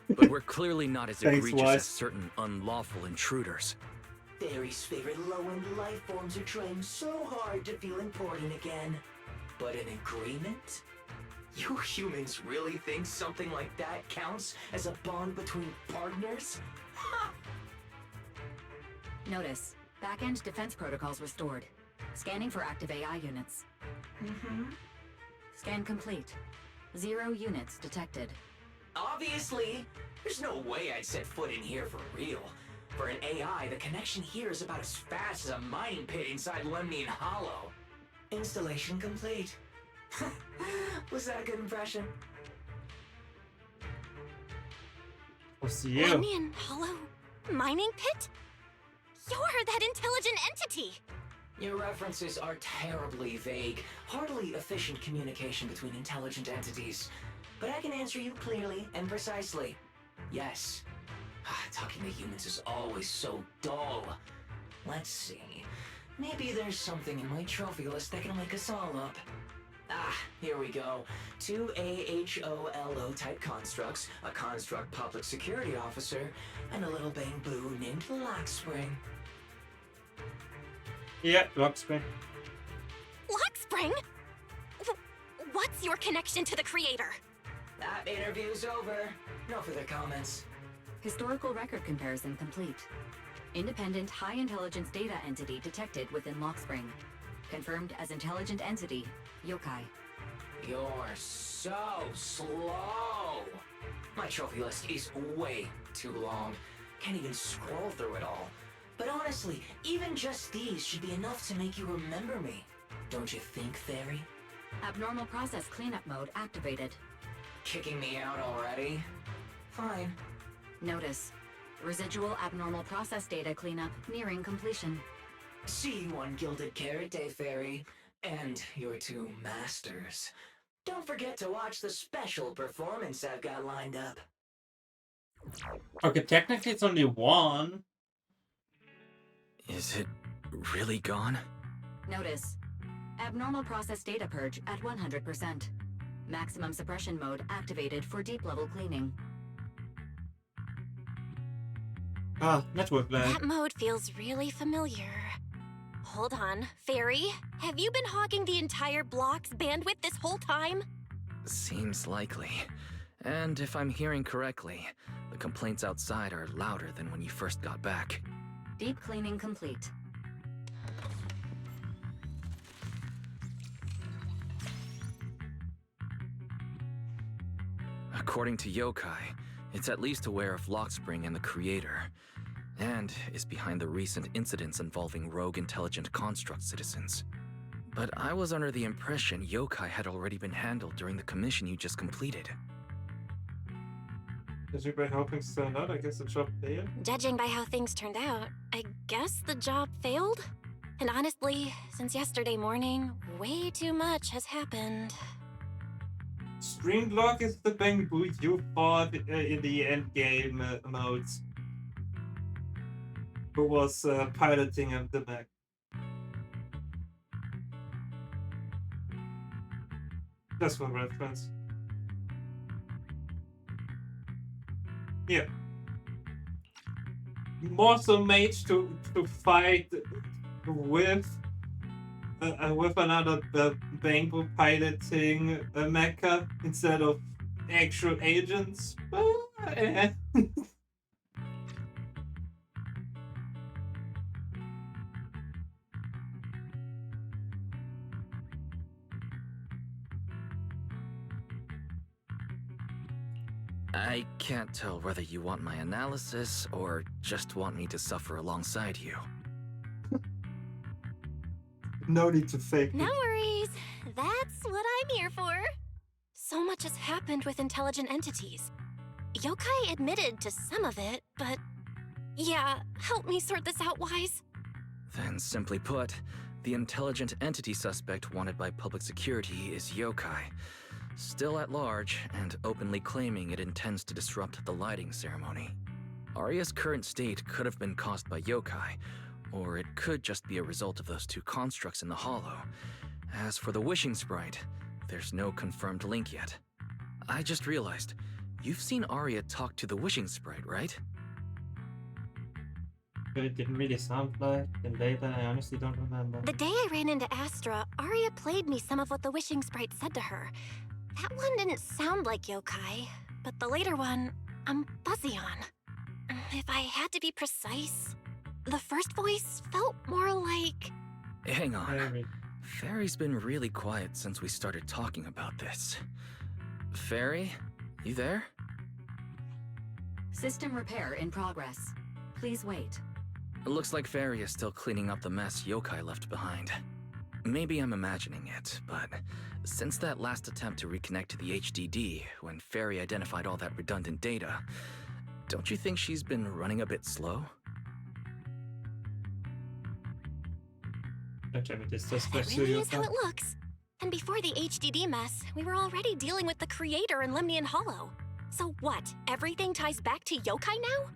but we're clearly not as Thanks, egregious Wise. as certain unlawful intruders. Fairy's favorite low-end life forms are trying so hard to feel important again. But an agreement? You humans really think something like that counts as a bond between partners? Ha! Notice, back-end defense protocols restored. Scanning for active AI units. Mm-hmm. Scan complete. 0 units detected. Obviously. There's no way I'd set foot in here for real. For an AI, the connection here is about as fast as a mining pit inside Lemnian Hollow. Installation complete. Was that a good impression? What's you? Lemnian Hollow mining pit? You're that intelligent entity! Your references are terribly vague, hardly efficient communication between intelligent entities. But I can answer you clearly and precisely. Yes. Talking to humans is always so dull. Let's see. Maybe there's something in my trophy list that can wake us all up. Here we go. 2 AHOLO type constructs, a construct public security officer, and a little bamboo named Lockspring. Yeah, Lockspring. Lockspring? What's your connection to the creator? That interview's over. No further comments. Historical record comparison complete. Independent high intelligence data entity detected within Lockspring. Confirmed as intelligent entity, yokai. You're so slow. My trophy list is way too long. Can't even scroll through it all. But honestly, even just these should be enough to make you remember me. Don't you think, Fairy? Abnormal process cleanup mode activated. Kicking me out already? Fine. Notice. Residual abnormal process data cleanup nearing completion. See you on Gilded Carrot Day, Fairy. And your 2 masters. Don't forget to watch the special performance I've got lined up. Okay, technically it's only one. Is it really gone? Notice. Abnormal process data purge at 100%. Maximum suppression mode activated for deep level cleaning. Network lag. That mode feels really familiar. Hold on, Fairy, have you been hogging the entire block's bandwidth this whole time? Seems likely. And if I'm hearing correctly, the complaints outside are louder than when you first got back. Deep cleaning complete. According to Yokai, it's at least aware of Lockspring and the Creator, and is behind the recent incidents involving rogue intelligent construct citizens. But I was under the impression Yokai had already been handled during the commission you just completed. Is you by how things turned out? I guess the job failed. Judging by how things turned out, I guess the job failed? And honestly, since yesterday morning, way too much has happened. Streamlock is the bamboo you fought in the endgame modes. Who was piloting the mech. Just for reference. Yeah. More so made to fight with another bamboo piloting mecha instead of actual agents. I can't tell whether you want my analysis or just want me to suffer alongside you. No need to fake No worries. That's what I'm here for. So much has happened with intelligent entities. Yokai admitted to some of it, but... Yeah, help me sort this out, Wise. Then simply put, the intelligent entity suspect wanted by public security is Yokai, still at large and openly claiming it intends to disrupt the lighting ceremony. Aria's current state could have been caused by Yokai, or it could just be a result of those 2 constructs in the Hollow. As for the Wishing Sprite, there's no confirmed link yet. I just realized, you've seen Aria talk to the Wishing Sprite, right? It didn't really sound like in data, I honestly don't remember. The day I ran into Astra, Aria played me some of what the Wishing Sprite said to her. That one didn't sound like Yokai, but the later one, I'm fuzzy on. If I had to be precise, the first voice felt more like... Hang on. Fairy's been really quiet since we started talking about this. Fairy, you there? System repair in progress. Please wait. It looks like Fairy is still cleaning up the mess Yokai left behind. Maybe I'm imagining it, but since that last attempt to reconnect to the HDD when Fairy identified all that redundant data, don't you think she's been running a bit slow? That really is how it looks. And before the HDD mess, we were already dealing with the Creator in Lemnian Hollow. So what? Everything ties back to Yokai now?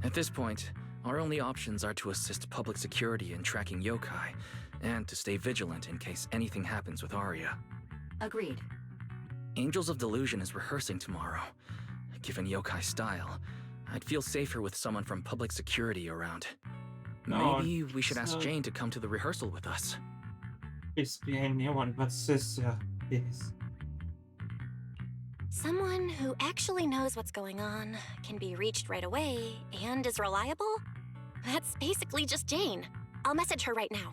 At this point, our only options are to assist public security in tracking Yokai, and to stay vigilant in case anything happens with Aria. Agreed. Angels of Delusion is rehearsing tomorrow. Given Yokai's style, I'd feel safer with someone from public security around. No, Maybe we should ask no. Jane to come to the rehearsal with us. It's be anyone but Sister, please. Someone who actually knows what's going on, can be reached right away, and is reliable? That's basically just Jane. I'll message her right now.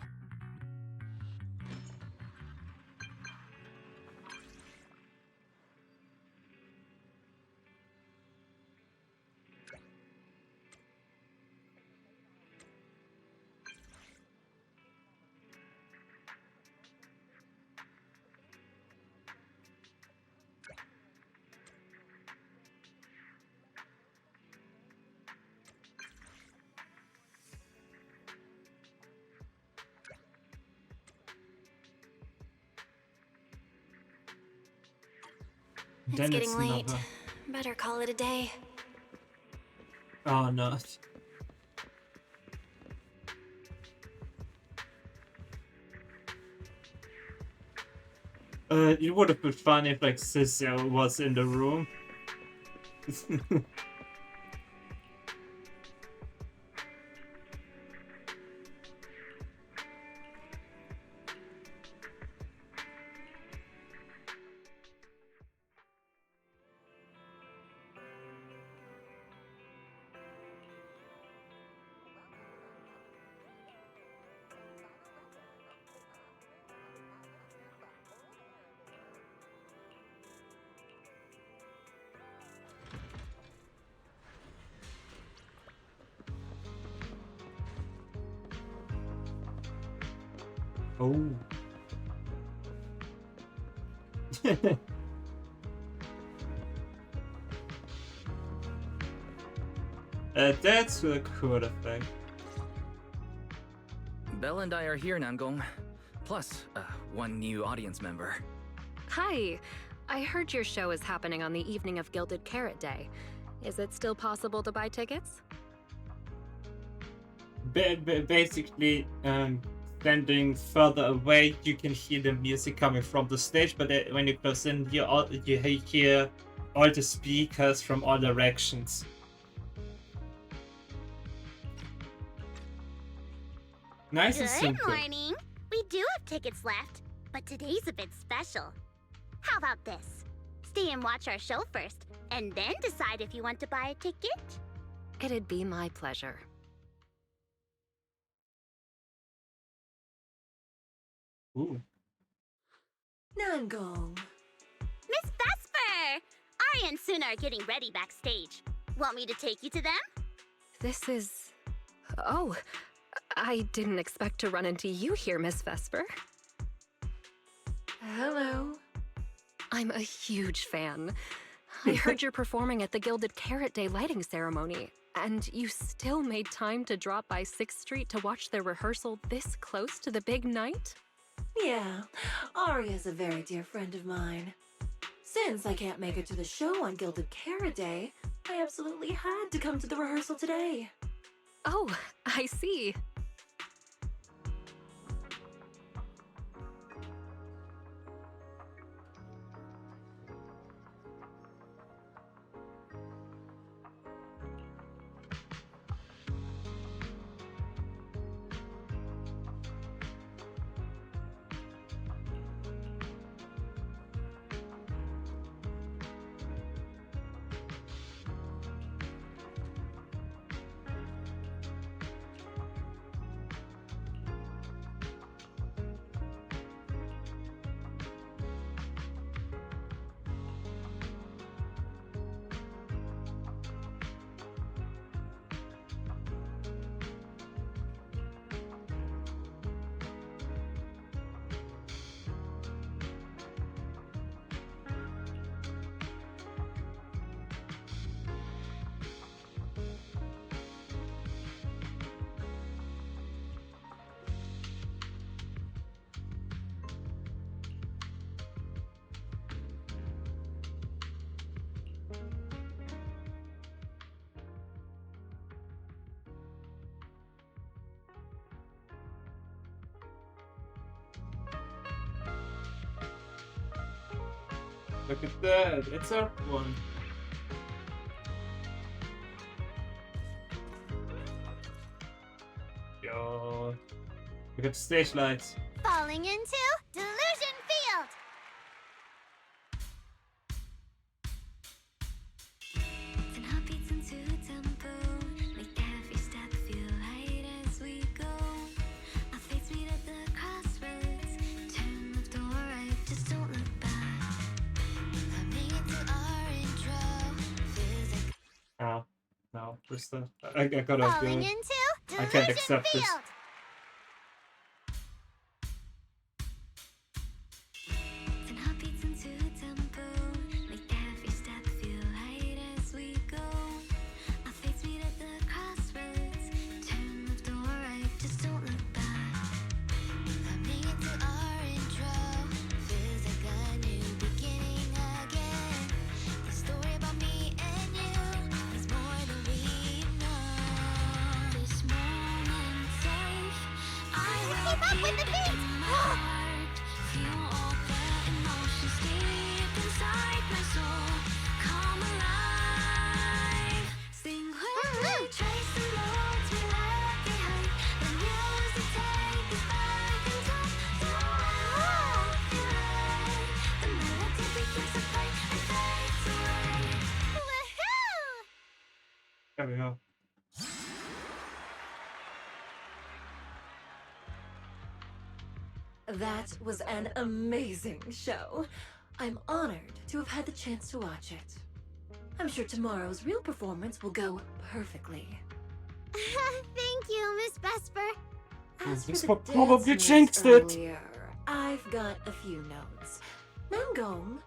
Then It's getting late. another- Better call it a day. Oh no. It would have been fun if like Sister was in the room. Oh. That's a cool effect. Belle and I are here, Nangong. Plus, one new audience member. Hi. I heard your show is happening on the evening of Gilded Carrot Day. Is it still possible to buy tickets? Basically, standing further away, you can hear the music coming from the stage, but when you close in, you hear all the speakers from all directions. Nice and Good simple. morning. We do have tickets left, but today's a bit special. How about this? Stay and watch our show first, and then decide if you want to buy a ticket. It'd be my pleasure. Ooh. Nangong. Miss Vesper! Aria and Sunna are getting ready backstage. Want me to take you to them? This is... Oh, I didn't expect to run into you here, Miss Vesper. Hello. I'm a huge fan. I heard you're performing at the Gilded Carrot Day lighting ceremony, and you still made time to drop by 6th Street to watch their rehearsal this close to the big night? Yeah, Aria's a very dear friend of mine. Since I can't make it to the show on Gilded Carrot Day, I absolutely had to come to the rehearsal today. Oh, I see. Look at that, it's our one. Yo. Look at the stage lights. Falling into Delusion Field! Oh, no, just I gotta Falling do it. into I can't Delusion accept this. Field! Keep up with the beat! There we go. That was an amazing show. I'm honored to have had the chance to watch it. I'm sure tomorrow's real performance will go perfectly. Thank you, Miss Vesper. As for This the one probably dance jinxed moves it. earlier, I've got a few notes. Nangong,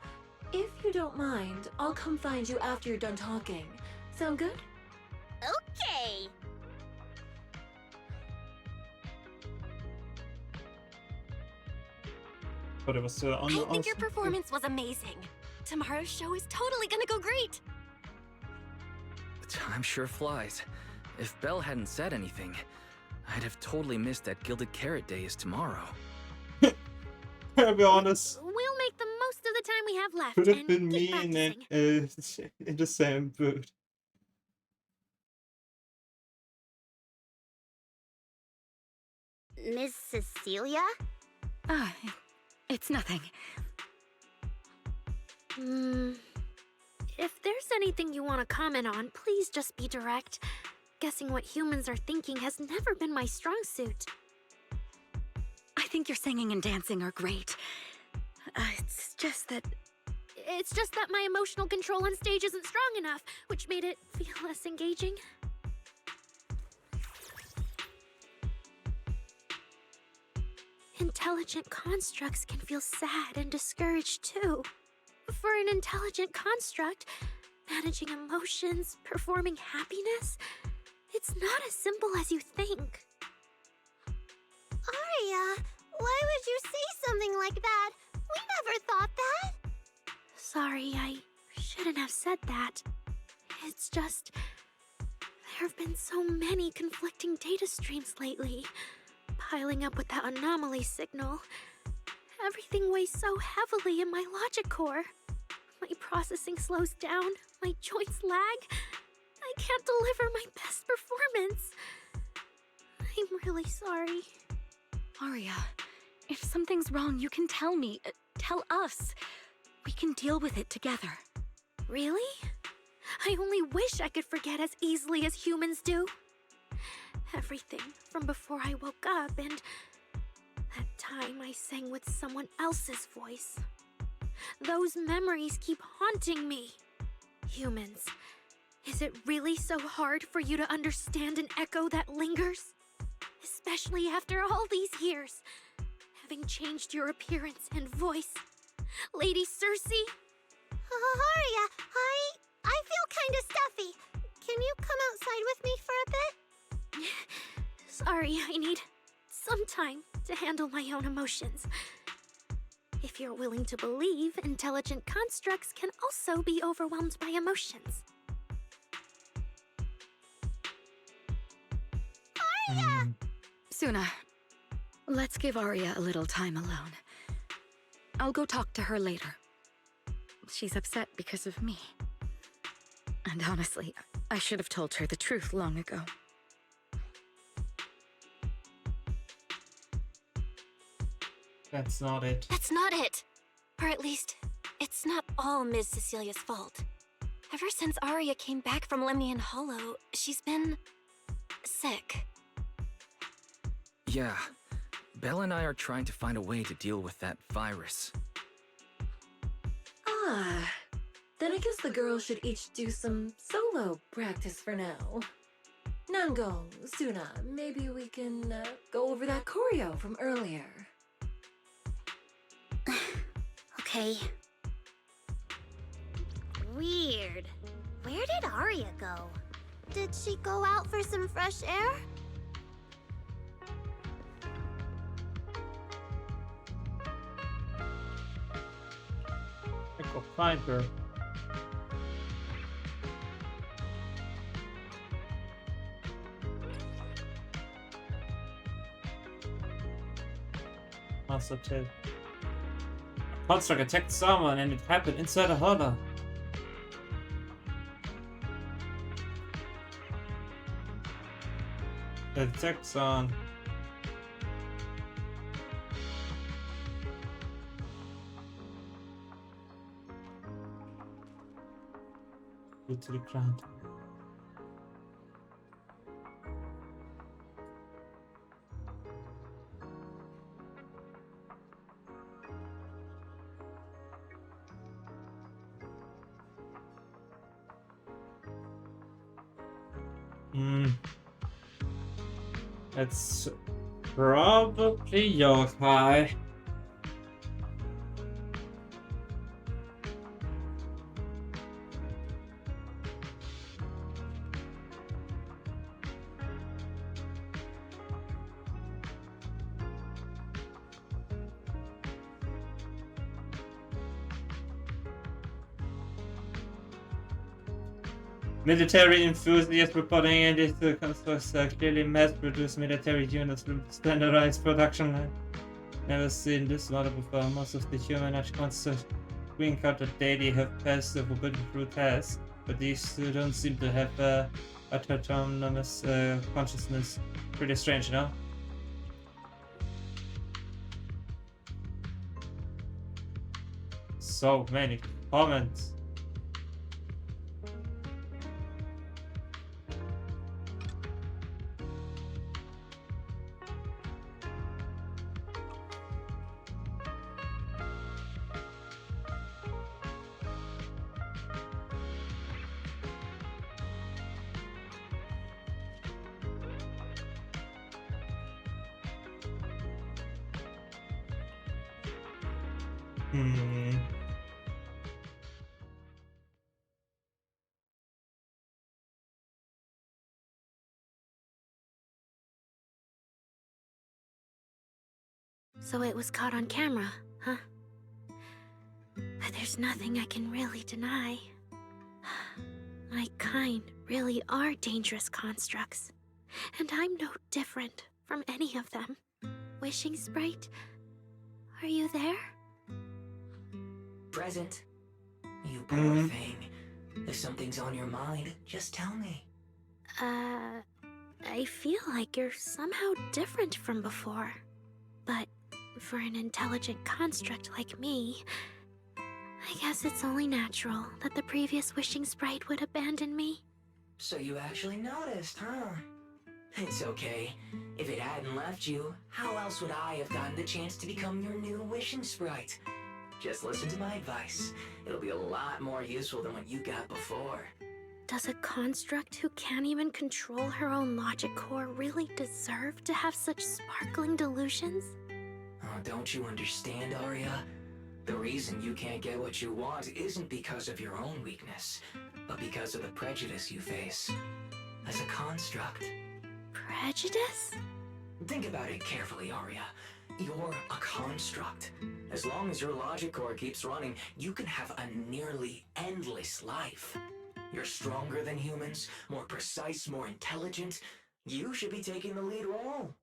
if you don't mind, I'll come find you after you're done talking. Sound good? Okay. But it was I think your performance was amazing. Tomorrow's show is totally gonna go great. Time sure flies. If Belle hadn't said anything, I'd have totally missed that Gilded Carrot Day is tomorrow. I'll be honest. We'll make the most of the time we have left Could have and been get me practicing. in the same boot. Miss Cecilia? Ah, it's nothing. If there's anything you want to comment on, please just be direct. Guessing what humans are thinking has never been my strong suit. I think your singing and dancing are great. It's just that my emotional control on stage isn't strong enough, which made it feel less engaging. Intelligent constructs can feel sad and discouraged too. For an intelligent construct, managing emotions, performing happiness, it's not as simple as you think. Aria, why would you say something like that? We never thought that. Sorry, I shouldn't have said that. It's just, there have been so many conflicting data streams lately, piling up with that anomaly signal. Everything weighs so heavily in my logic core. My processing slows down, my joints lag. I can't deliver my best performance. I'm really sorry. Aria, if something's wrong, you can tell me. Tell us. We can deal with it together. Really? I only wish I could forget as easily as humans do. Everything from before I woke up and that time I sang with someone else's voice. Those memories keep haunting me. Humans, is it really so hard for you to understand an echo that lingers? Especially after all these years, having changed your appearance and voice. Lady Circe? Aria, I feel kinda stuffy. Can you come outside with me for a bit? Sorry, I need some time to handle my own emotions. If you're willing to believe, intelligent constructs can also be overwhelmed by emotions. Aria! Sunna, let's give Aria a little time alone. I'll go talk to her later. she's upset because of me. And honestly, I should have told her the truth long ago. That's not it. That's not it! Or at least, it's not all Ms. Cecilia's fault. Ever since Aria came back from Lemnian Hollow, she's been... sick. Yeah. Belle and I are trying to find a way to deal with that virus. Ah, then I guess the girls should each do some solo practice for now. Nangong, Sunna, maybe we can go over that choreo from earlier. Okay. Weird. Where did Aria go? Did she go out for some fresh air? I go find her. Master 2. Construct attacked someone and it happened inside a hollow. The attack's on. Go to the ground. It's probably Yokai. Military enthusiasts reporting in this constructs clearly mass-produced military units with standardized production line. Never seen this model before. Most of the humanoid constructs we encounter daily have passed the forbidden fruit test, but these don't seem to have autonomous consciousness. Pretty strange, no? So many comments. So it was caught on camera, huh? But there's nothing I can really deny. My kind really are dangerous constructs. And I'm no different from any of them. Wishing Sprite, are you there? Present. You poor thing. If something's on your mind, just tell me. I feel like you're somehow different from before. But for an intelligent construct like me, I guess it's only natural that the previous Wishing Sprite would abandon me. So you actually noticed, huh? It's okay. If it hadn't left you, how else would I have gotten the chance to become your new Wishing Sprite? Just listen to my advice. It'll be a lot more useful than what you got before. Does a construct who can't even control her own logic core really deserve to have such sparkling delusions? Oh, don't you understand, Aria? The reason you can't get what you want isn't because of your own weakness, but because of the prejudice you face. As a construct. Prejudice? Think about it carefully, Aria. You're a construct. As long as your logic core keeps running, you can have a nearly endless life. You're stronger than humans, more precise, more intelligent. You should be taking the lead role.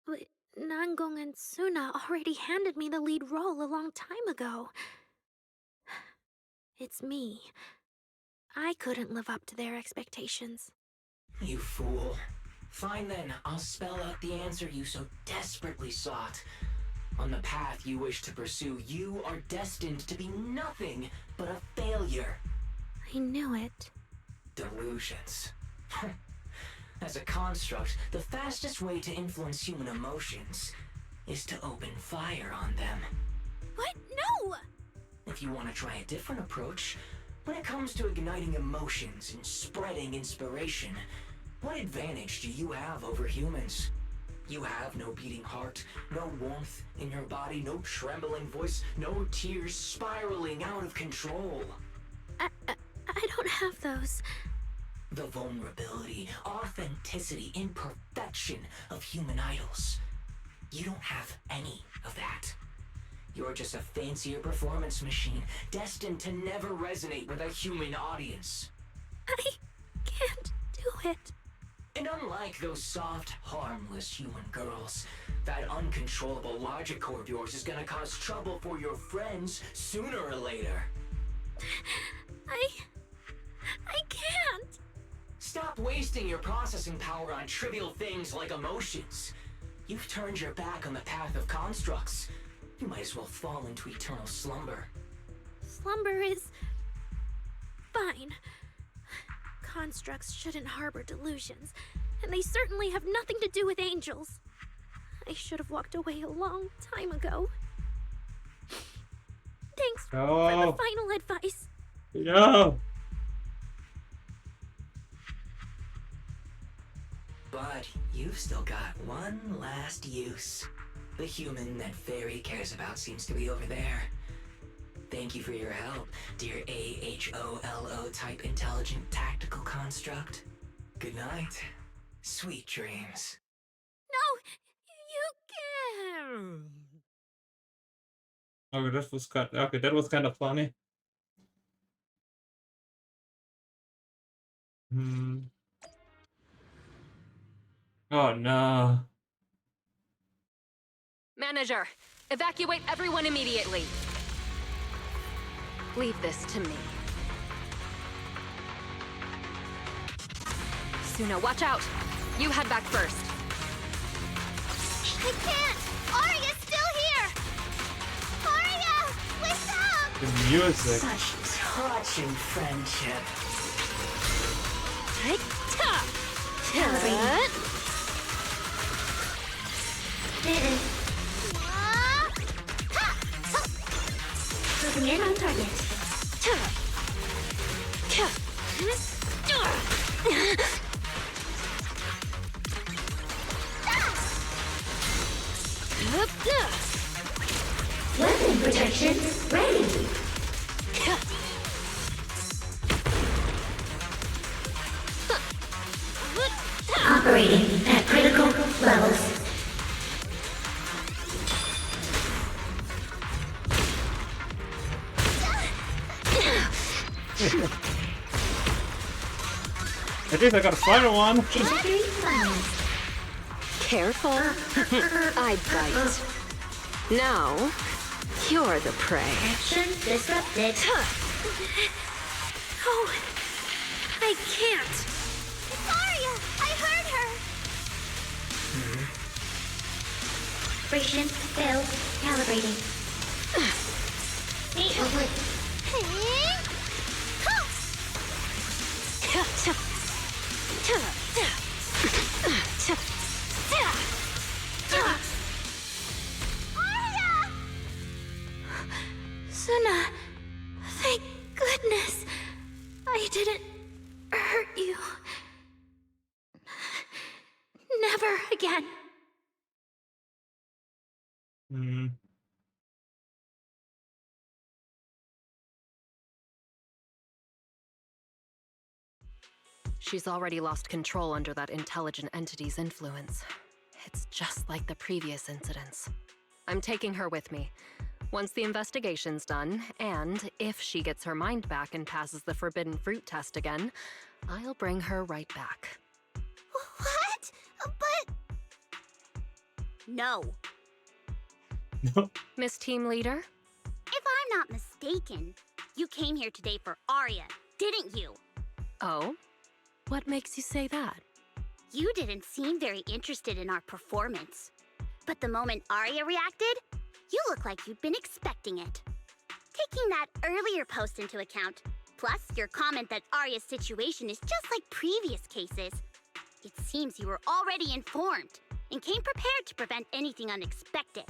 But Nangong and Sunna already handed me the lead role a long time ago. It's me. I couldn't live up to their expectations. You fool. Fine then, I'll spell out the answer you so desperately sought. On the path you wish to pursue, you are destined to be nothing but a failure. I knew it. Delusions. As a construct, the fastest way to influence human emotions is to open fire on them. What? No! If you want to try a different approach, when it comes to igniting emotions and spreading inspiration, what advantage do you have over humans? You have no beating heart, no warmth in your body, no trembling voice, no tears spiraling out of control. I don't have those. The vulnerability, authenticity, imperfection of human idols. You don't have any of that. You're just a fancier performance machine, destined to never resonate with a human audience. I can't do it. And unlike those soft, harmless human girls, that uncontrollable logic core of yours is gonna cause trouble for your friends sooner or later. I can't. Stop wasting your processing power on trivial things like emotions. You've turned your back on the path of constructs. You might as well fall into eternal slumber. Slumber is fine. Constructs shouldn't harbor delusions, and they certainly have nothing to do with angels. I should have walked away a long time ago. Thanks for the final advice. No. But you've still got one last use. The human that Fairy cares about seems to be over there. Thank you for your help, dear AHOLO type intelligent tactical construct. Good night. Sweet dreams. No, you can't. Okay, that was kind of funny. Oh no. Manager, evacuate everyone immediately. Leave this to me. Sunna, watch out! You head back first. I can't! Aria's still here! Aria! Wake up! The music. Such touching friendship. Moving in on target. Weapon protection ready. Operating at critical levels. At least I got a final one. Careful. I bite. Now, you're the prey. Action disrupted. Oh, I can't. It's Aria! I heard her! Operation failed. Calibrating. Need a wood. Aria! Sunna, thank goodness I didn't hurt you. Never again. She's already lost control under that intelligent entity's influence. It's just like the previous incidents. I'm taking her with me. Once the investigation's done, and if she gets her mind back and passes the forbidden fruit test again, I'll bring her right back. What? But... No. Miss Team Leader? If I'm not mistaken, You came here today for Aria, didn't you? Oh? What makes you say that? You didn't seem very interested in our performance. But the moment Aria reacted, you look like you'd been expecting it. Taking that earlier post into account, plus your comment that Aria's situation is just like previous cases, it seems you were already informed and came prepared to prevent anything unexpected.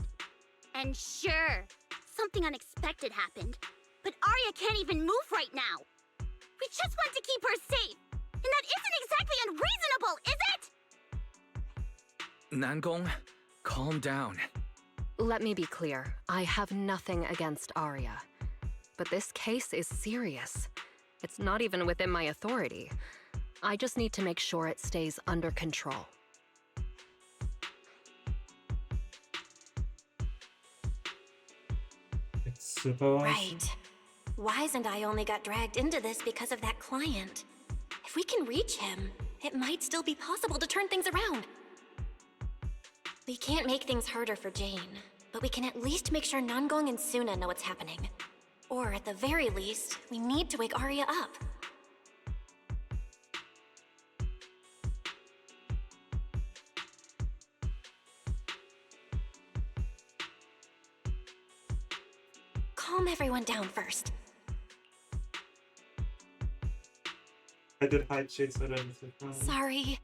And sure, something unexpected happened, but Aria can't even move right now. We just want to keep her safe, and that isn't exactly unreasonable, is it? Nangong, calm down. Let me be clear. I have nothing against Aria. But this case is serious. It's not even within my authority. I just need to make sure it stays under control. It's supposed... Right. Wise and I only got dragged into this because of that client. If we can reach him, it might still be possible to turn things around. We can't make things harder for Jane, but we can at least make sure Nangong and Sunna know what's happening. Or at the very least, we need to wake Aria up. Calm everyone down first. I did hide shades so I don't... Sorry.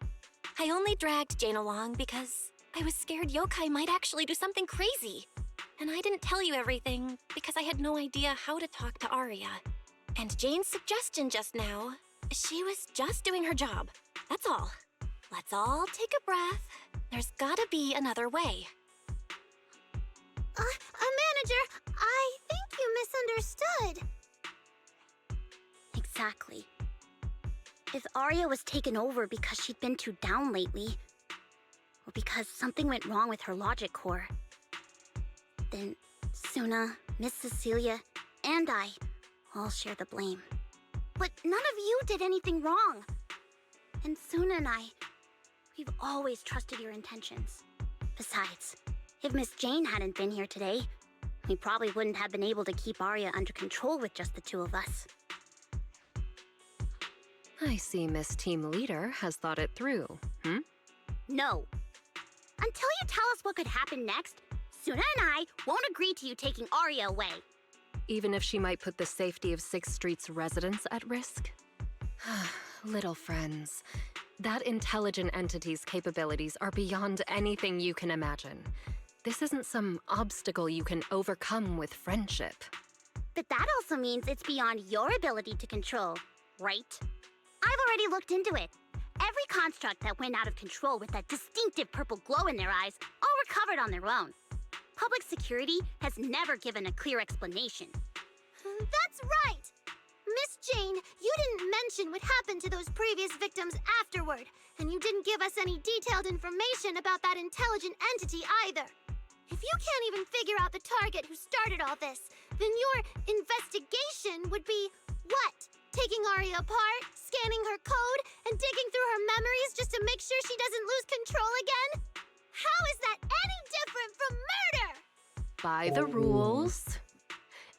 I only dragged Jane along because I was scared yokai might actually do something crazy. And I didn't tell you everything because I had no idea how to talk to Aria. And Jane's suggestion just now, she was just doing her job. That's all. Let's all take a breath. There's gotta be another way. Manager, I think you misunderstood. Exactly. If Aria was taken over because she'd been too down lately, or because something went wrong with her logic core, then Sunna, Miss Cecilia, and I all share the blame. But none of you did anything wrong. And Sunna and I, we've always trusted your intentions. Besides, if Miss Jane hadn't been here today, we probably wouldn't have been able to keep Aria under control with just the two of us. I see Miss Team Leader has thought it through, No. Until you tell us what could happen next, Sunna and I won't agree to you taking Aria away. Even if she might put the safety of 6th Street's residents at risk? Little friends, that intelligent entity's capabilities are beyond anything you can imagine. This isn't some obstacle you can overcome with friendship. But that also means it's beyond your ability to control, right? I've already looked into it. Every construct that went out of control with that distinctive purple glow in their eyes all recovered on their own. Public security has never given a clear explanation. That's right! Miss Jane, you didn't mention what happened to those previous victims afterward, and you didn't give us any detailed information about that intelligent entity either. If you can't even figure out the target who started all this, then your investigation would be what? Taking Aria apart, scanning her code, and digging through her memories just to make sure she doesn't lose control again? How is that any different from murder? By the rules.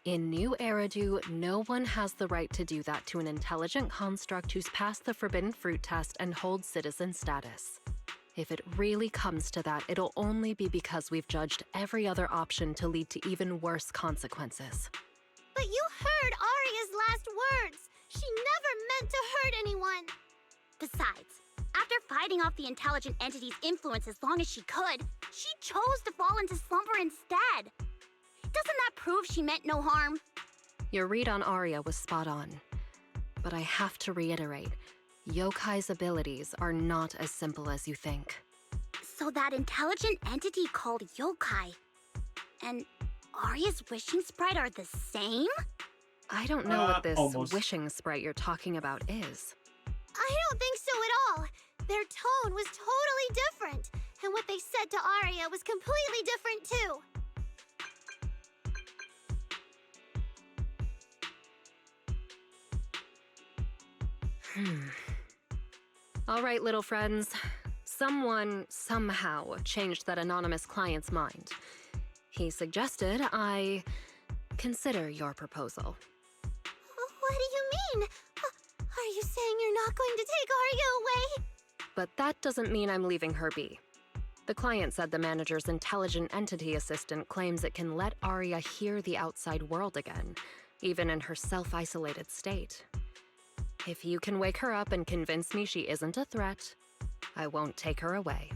In New Eridu, no one has the right to do that to an intelligent construct who's passed the Forbidden Fruit test and holds citizen status. If it really comes to that, it'll only be because we've judged every other option to lead to even worse consequences. But you heard Aria's last words. She never meant to hurt anyone. Besides, after fighting off the intelligent entity's influence as long as she could, she chose to fall into slumber instead. Doesn't that prove she meant no harm? Your read on Aria was spot on. But I have to reiterate, Yokai's abilities are not as simple as you think. So that intelligent entity called Yokai and Aria's wishing sprite are the same? I don't know what this almost. wishing sprite you're talking about is. I don't think so at all. Their tone was totally different, and what they said to Aria was completely different too. All right, little friends. Someone, somehow, changed that anonymous client's mind. He suggested I consider your proposal. mean? Are you saying you're not going to take Aria away? But that doesn't mean I'm leaving her be. The client said the manager's intelligent entity assistant claims it can let Aria hear the outside world again, even in her self-isolated state. If you can wake her up and convince me she isn't a threat, I won't take her away.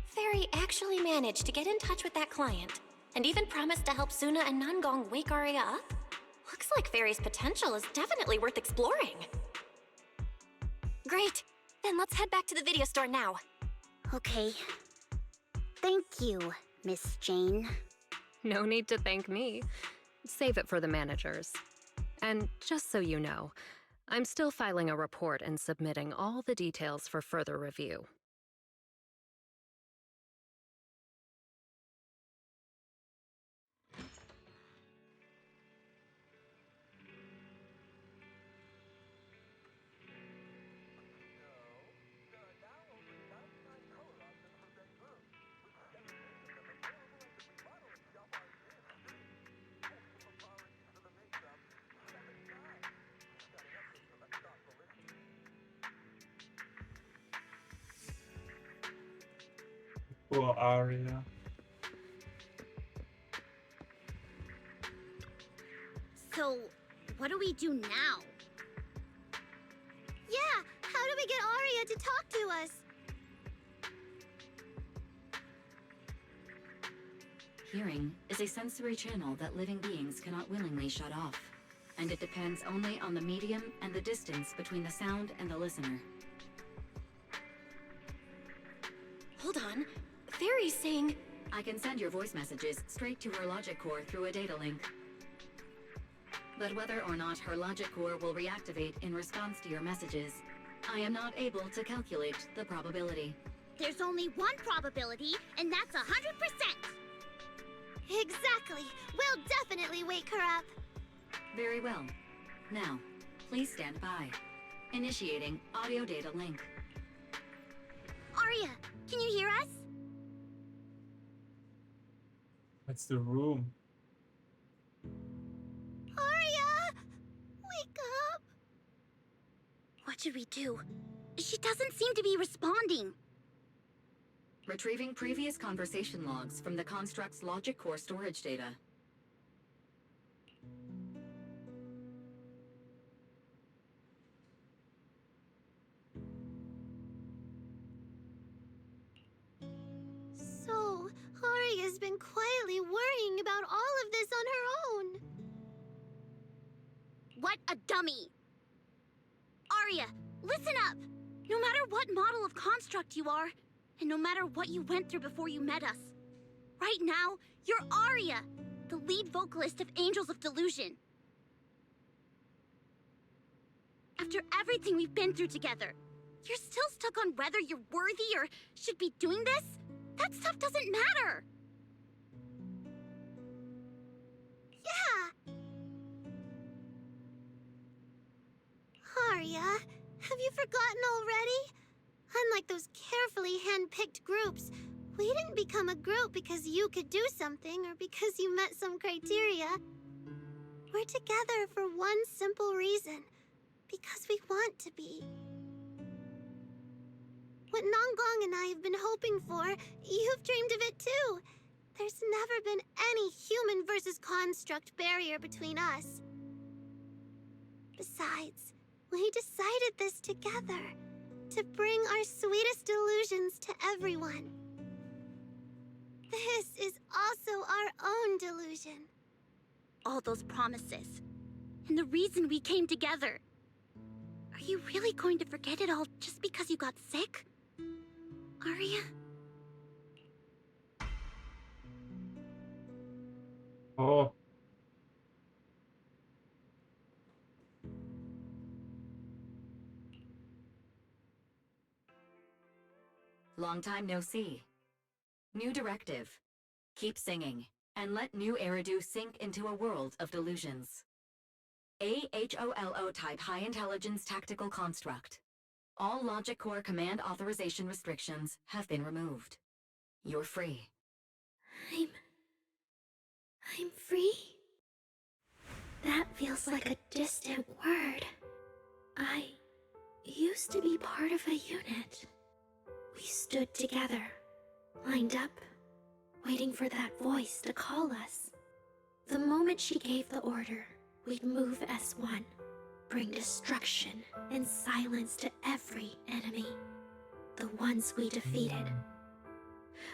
Fairy actually managed to get in touch with that client, and even promised to help Sunna and Nangong wake Aria up. Looks like Fairy's potential is definitely worth exploring. Great! Then let's head back to the video store now. Okay. Thank you, Miss Jane. No need to thank me. Save it for the managers. And just so you know, I'm still filing a report and submitting all the details for further review. Poor Aria. So, what do we do now? Yeah, how do we get Aria to talk to us? Hearing is a sensory channel that living beings cannot willingly shut off, and it depends only on the medium and the distance between the sound and the listener. Hold on. Fairy's saying... I can send your voice messages straight to her logic core through a data link. But whether or not her logic core will reactivate in response to your messages, I am not able to calculate the probability. There's only one probability, and that's 100%! Exactly! We'll definitely wake her up! Very well. Now, please stand by. Initiating audio data link. Aria, can you hear us? That's the room. Aria! Wake up! What should we do? She doesn't seem to be responding. Retrieving previous conversation logs from the construct's logic core storage data. So, Aria's been quietly worrying about all of this on her own. What a dummy! Aria, listen up! No matter what model of construct you are, and no matter what you went through before you met us, right now, you're Aria, the lead vocalist of Angels of Delusion. After everything we've been through together, you're still stuck on whether you're worthy or should be doing this? That stuff doesn't matter! Yeah! Aria, have you forgotten already? Unlike those carefully hand-picked groups, we didn't become a group because you could do something or because you met some criteria. We're together for one simple reason. Because we want to be. What Nangong and I have been hoping for, you've dreamed of it too. There's never been any human versus construct barrier between us. Besides, we decided this together, to bring our sweetest delusions to everyone. This is also our own delusion. All those promises, and the reason we came together. Are you really going to forget it all just because you got sick? Aria? Oh. Long time no see. New directive. Keep singing, and let new Eridu sink into a world of delusions. AHOLO type high intelligence tactical construct. All logic core command authorization restrictions have been removed. You're free. I'm I'm free? That feels like a distant word. I used to be part of a unit. We stood together, lined up, waiting for that voice to call us. The moment she gave the order, we'd move as one, bring destruction and silence to every enemy. The ones we defeated.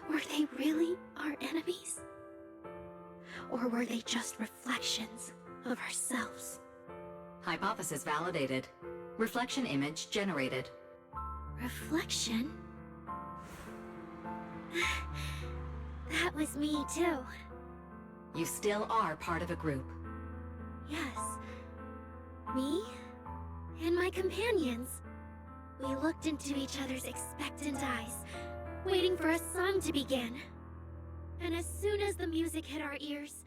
Were they really our enemies? Or were they just reflections of ourselves? Hypothesis validated. Reflection image generated. Reflection? That was me too. You still are part of a group. Yes. Me and my companions. We looked into each other's expectant eyes, waiting for a song to begin. And as soon as the music hit our ears,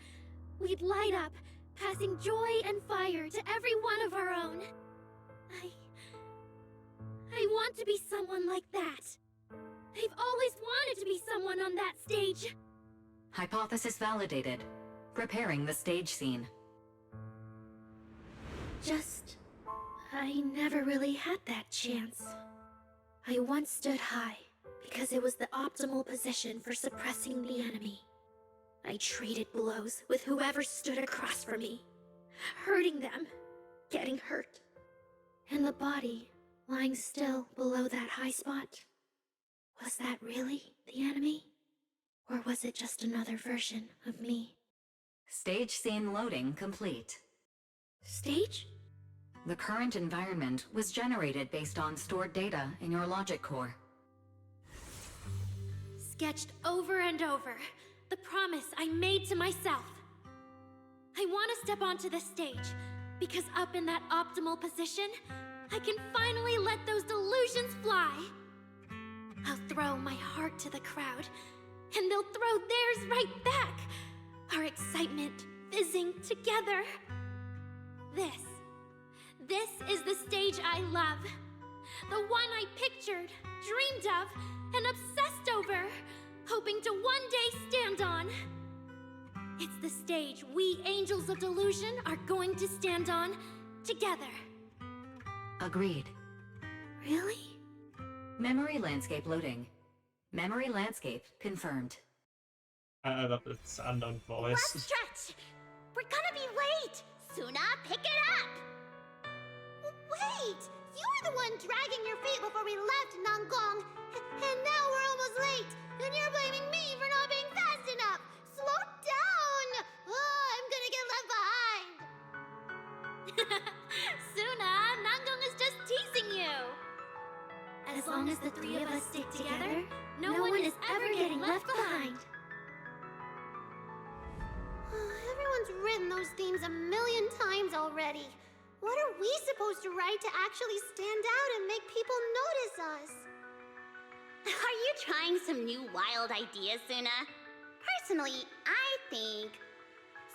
we'd light up, passing joy and fire to every one of our own. I want to be someone like that. I've always wanted to be someone on that stage. Hypothesis validated. Preparing the stage scene. I never really had that chance. I once stood high because it was the optimal position for suppressing the enemy. I traded blows with whoever stood across from me, hurting them, getting hurt. And the body, lying still below that high spot, was that really the enemy? Or was it just another version of me? Stage scene loading complete. Stage? The current environment was generated based on stored data in your logic core. Sketched over and over, the promise I made to myself. I want to step onto the stage, because up in that optimal position, I can finally let those delusions fly. I'll throw my heart to the crowd, and they'll throw theirs right back. Our excitement fizzing together. This is the stage I love. The one I pictured, dreamed of, and obsessed over, hoping to one day stand on. It's the stage we Angels of Delusion are going to stand on together. Agreed. Really? Memory landscape loading. Memory landscape confirmed. I love this unknown voice. Let's stretch! We're gonna be late! Sunna, pick it up! Wait! You were the one dragging your feet before we left Nangong! And now we're almost late! And you're blaming me for not being fast enough! Slow down! Oh, I'm gonna get left behind! Sunna, Nangong is just teasing you! As long as the three of us stick together, no one is ever getting left behind. Everyone's written those themes a million times already. What are we supposed to write to actually stand out and make people notice us? Are you trying some new wild ideas, Sunna? Personally, I think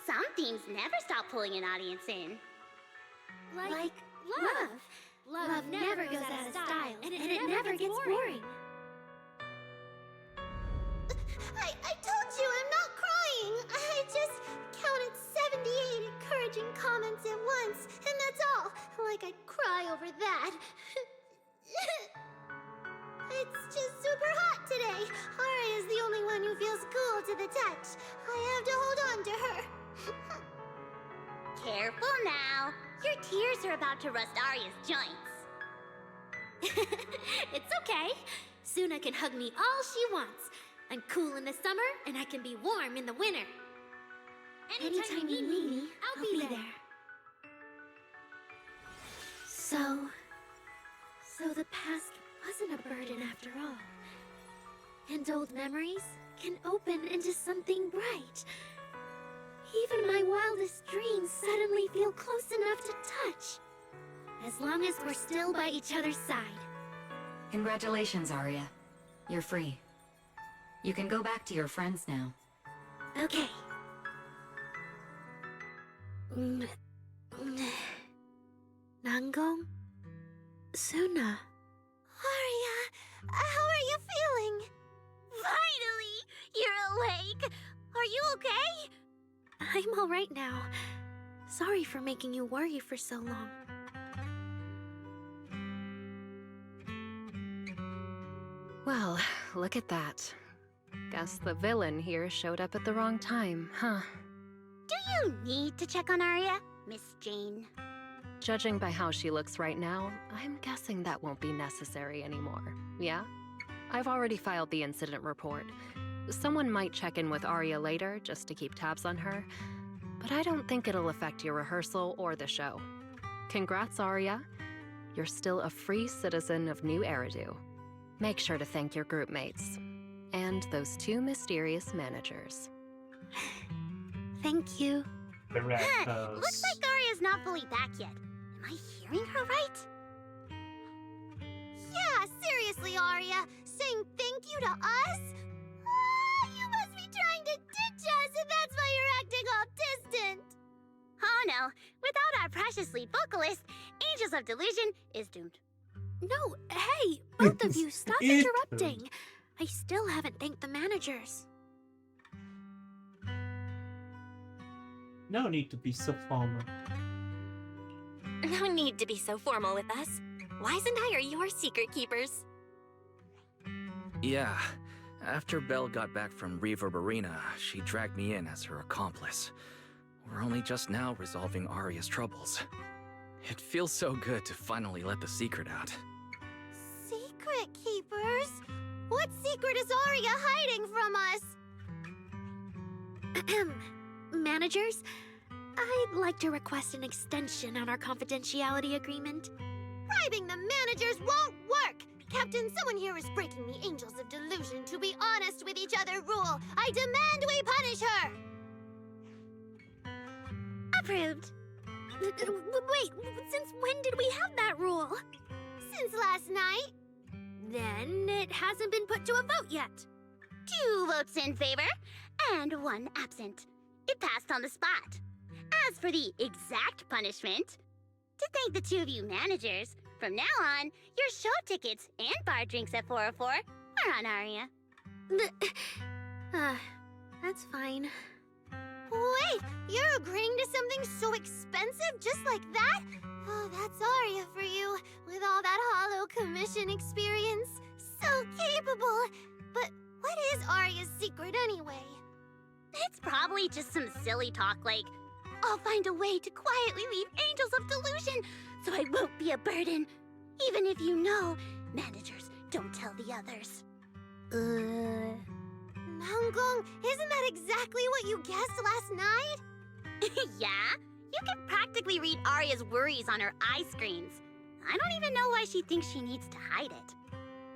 some themes never stop pulling an audience in. Like love. Love never goes out of style, and it never gets boring. I told you I'm not crying. I just counted 78 encouraging comments at once, and that's all. Like I'd cry over that. It's just super hot today. Aria is the only one who feels cool to the touch. I have to hold on to her. Careful now. Your tears are about to rust Aria's joints. It's okay. Sunna can hug me all she wants. I'm cool in the summer, and I can be warm in the winter. Anytime you need me, I'll be there. So the past wasn't a burden after all. And old memories can open into something bright. Even my wildest dreams suddenly feel close enough to touch. As long as we're still by each other's side. Congratulations, Aria. You're free. You can go back to your friends now. Okay. Nangong? Sunna? Aria, how are you feeling? Finally! You're awake! Are you okay? I'm alright now. Sorry for making you worry for so long. Well, look at that. Guess the villain here showed up at the wrong time, huh? Do you need to check on Aria, Miss Jane? Judging by how she looks right now, I'm guessing that won't be necessary anymore, yeah? I've already filed the incident report. Someone might check in with Aria later just to keep tabs on her, but I don't think it'll affect your rehearsal or the show. Congrats, Aria. You're still a free citizen of New Eridu. Make sure to thank your group mates. And those two mysterious managers. Thank you. The rat Looks like Aria's not fully back yet. Am I hearing her right? Yeah, seriously, Aria. Saying thank you to us? You must be trying to ditch us if that's why you're acting all distant. Oh no, without our precious lead vocalist, Angels of Delusion is doomed. No, hey, both of you, stop interrupting. I still haven't thanked the managers. No need to be so formal. No need to be so formal with us. Wise and I are your secret keepers. Yeah. After Belle got back from Reverb Arena, she dragged me in as her accomplice. We're only just now resolving Aria's troubles. It feels so good to finally let the secret out. Secret keepers? What secret is Aria hiding from us? Managers, I'd like to request an extension on our confidentiality agreement. Bribing the managers won't work! Captain, someone here is breaking the Angels of Delusion to be honest with each other rule. I demand we punish her! Approved. Wait, since when did we have that rule? Since last night. Then it hasn't been put to a vote yet. 2 votes in favor, and 1 absent. It passed on the spot. As for the exact punishment, to thank the 2 of you managers, from now on, your show tickets and bar drinks at 404 are on Aria. That's fine. Wait, you're agreeing to something so expensive just like that? Oh, that's Aria for you, with all that hollow commission experience. So capable. But what is Aria's secret anyway? It's probably just some silly talk like, I'll find a way to quietly leave Angels of Delusion so I won't be a burden. Even if you know, managers don't tell the others. Nangong, isn't that exactly what you guessed last night? Yeah? You can practically read Aria's worries on her eye screens. I don't even know why she thinks she needs to hide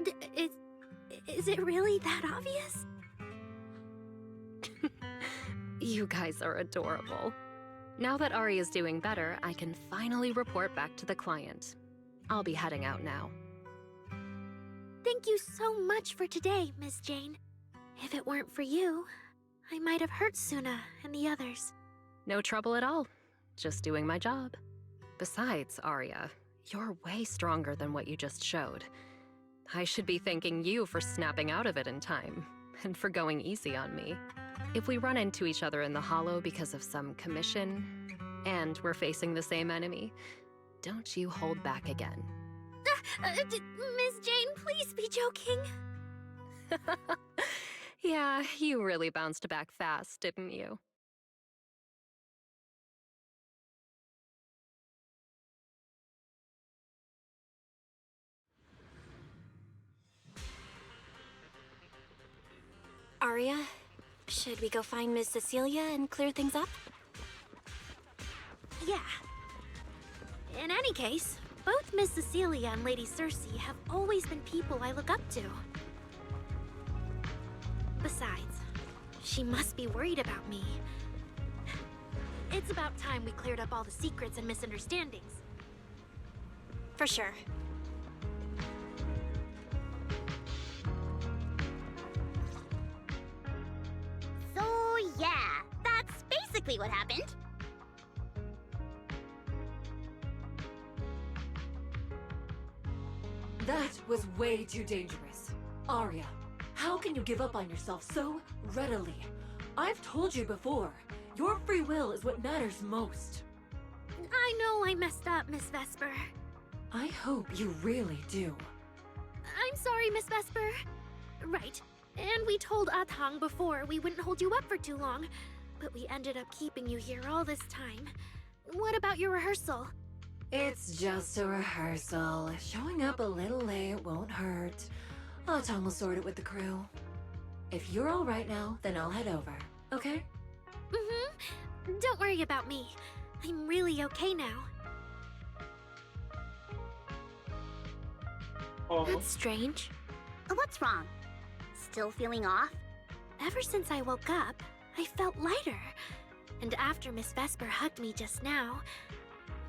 it. Is it really that obvious? You guys are adorable. Now that Aria's doing better, I can finally report back to the client. I'll be heading out now. Thank you so much for today, Miss Jane. If it weren't for you, I might have hurt Sunna and the others. No trouble at all. Just doing my job. Besides, Aria, you're way stronger than what you just showed. I should be thanking you for snapping out of it in time, and for going easy on me. If we run into each other in the Hollow because of some commission, and we're facing the same enemy, don't you hold back again. Miss Jane, please be joking. Yeah, you really bounced back fast, didn't you? Aria, should we go find Miss Cecilia and clear things up? Yeah. In any case, both Miss Cecilia and Lady Cersei have always been people I look up to. Besides, she must be worried about me. It's about time we cleared up all the secrets and misunderstandings. For sure. So yeah, that's basically what happened. That was way too dangerous. Aria, how can you give up on yourself so readily? I've told you before, your free will is what matters most. I know I messed up, Miss Vesper. I hope you really do. I'm sorry, Miss Vesper. Right. And we told Atang before we wouldn't hold you up for too long, but we ended up keeping you here all this time. What about your rehearsal? It's just a rehearsal. Showing up a little late won't hurt. Atang will sort it with the crew. If you're all right now, then I'll head over, okay? Mm-hmm. Don't worry about me. I'm really okay now. Oh. That's strange. What's wrong? Still feeling off? Ever since I woke up, I felt lighter. And after Miss Vesper hugged me just now,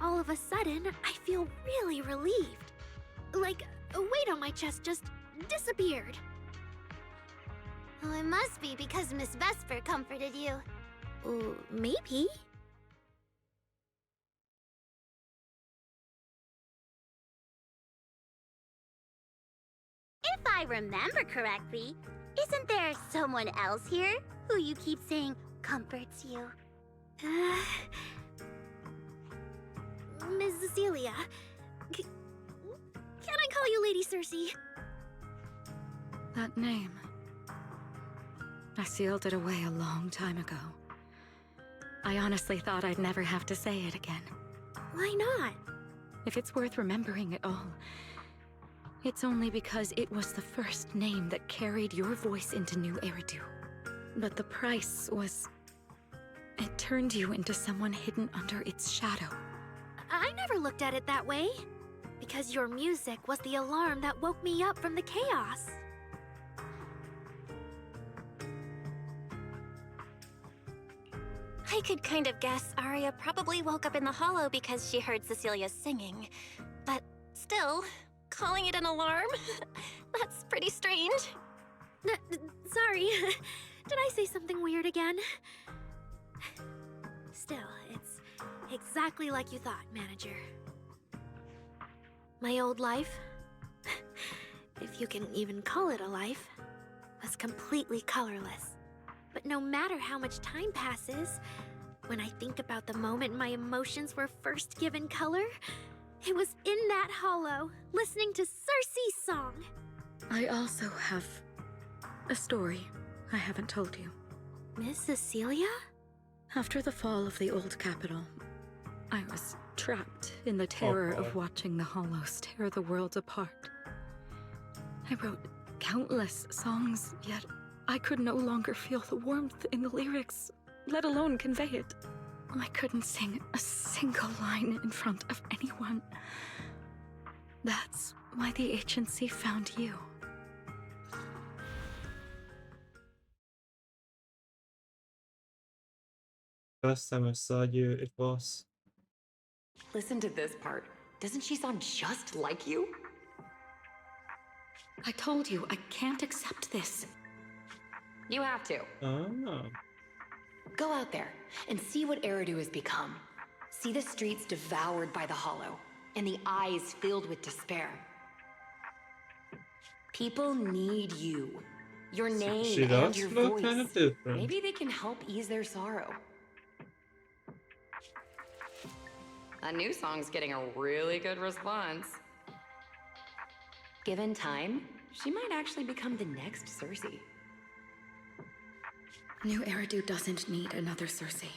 all of a sudden, I feel really relieved. Like a weight on my chest just disappeared. Oh, it must be because Miss Vesper comforted you. Maybe. If I remember correctly, isn't there someone else here who you keep saying comforts you? Miss Cecilia. Can I call you Lady Cersei? That name. I sealed it away a long time ago. I honestly thought I'd never have to say it again. Why not? If it's worth remembering at all, it's only because it was the first name that carried your voice into New Eridu. But the price was... it turned you into someone hidden under its shadow. I never looked at it that way. Because your music was the alarm that woke me up from the chaos. I could kind of guess Aria probably woke up in the hollow because she heard Cecilia singing. But still, calling it an alarm? That's pretty strange. Sorry. Did I say something weird again? Still, it's exactly like you thought, Manager. My old life, if you can even call it a life, was completely colorless. But no matter how much time passes, when I think about the moment my emotions were first given color, it was in that hollow, listening to Cersei's song. I also have a story I haven't told you. Miss Cecilia? After the fall of the old capital, I was trapped in the terror of watching the Hollows tear the world apart. I wrote countless songs, yet I could no longer feel the warmth in the lyrics, let alone convey it. I couldn't sing a single line in front of anyone. That's why the agency found you. First time I saw you, it was... Listen to this part. Doesn't she sound just like you? I told you, I can't accept this. You have to. Oh. Go out there and see what Eridu has become. See the streets devoured by the Hollow, and the eyes filled with despair. People need you. Your name She and does your look voice. kind of different. Maybe they can help ease their sorrow. A new song's getting a really good response. Given time, she might actually become the next Cersei. New Eridu doesn't need another Cersei.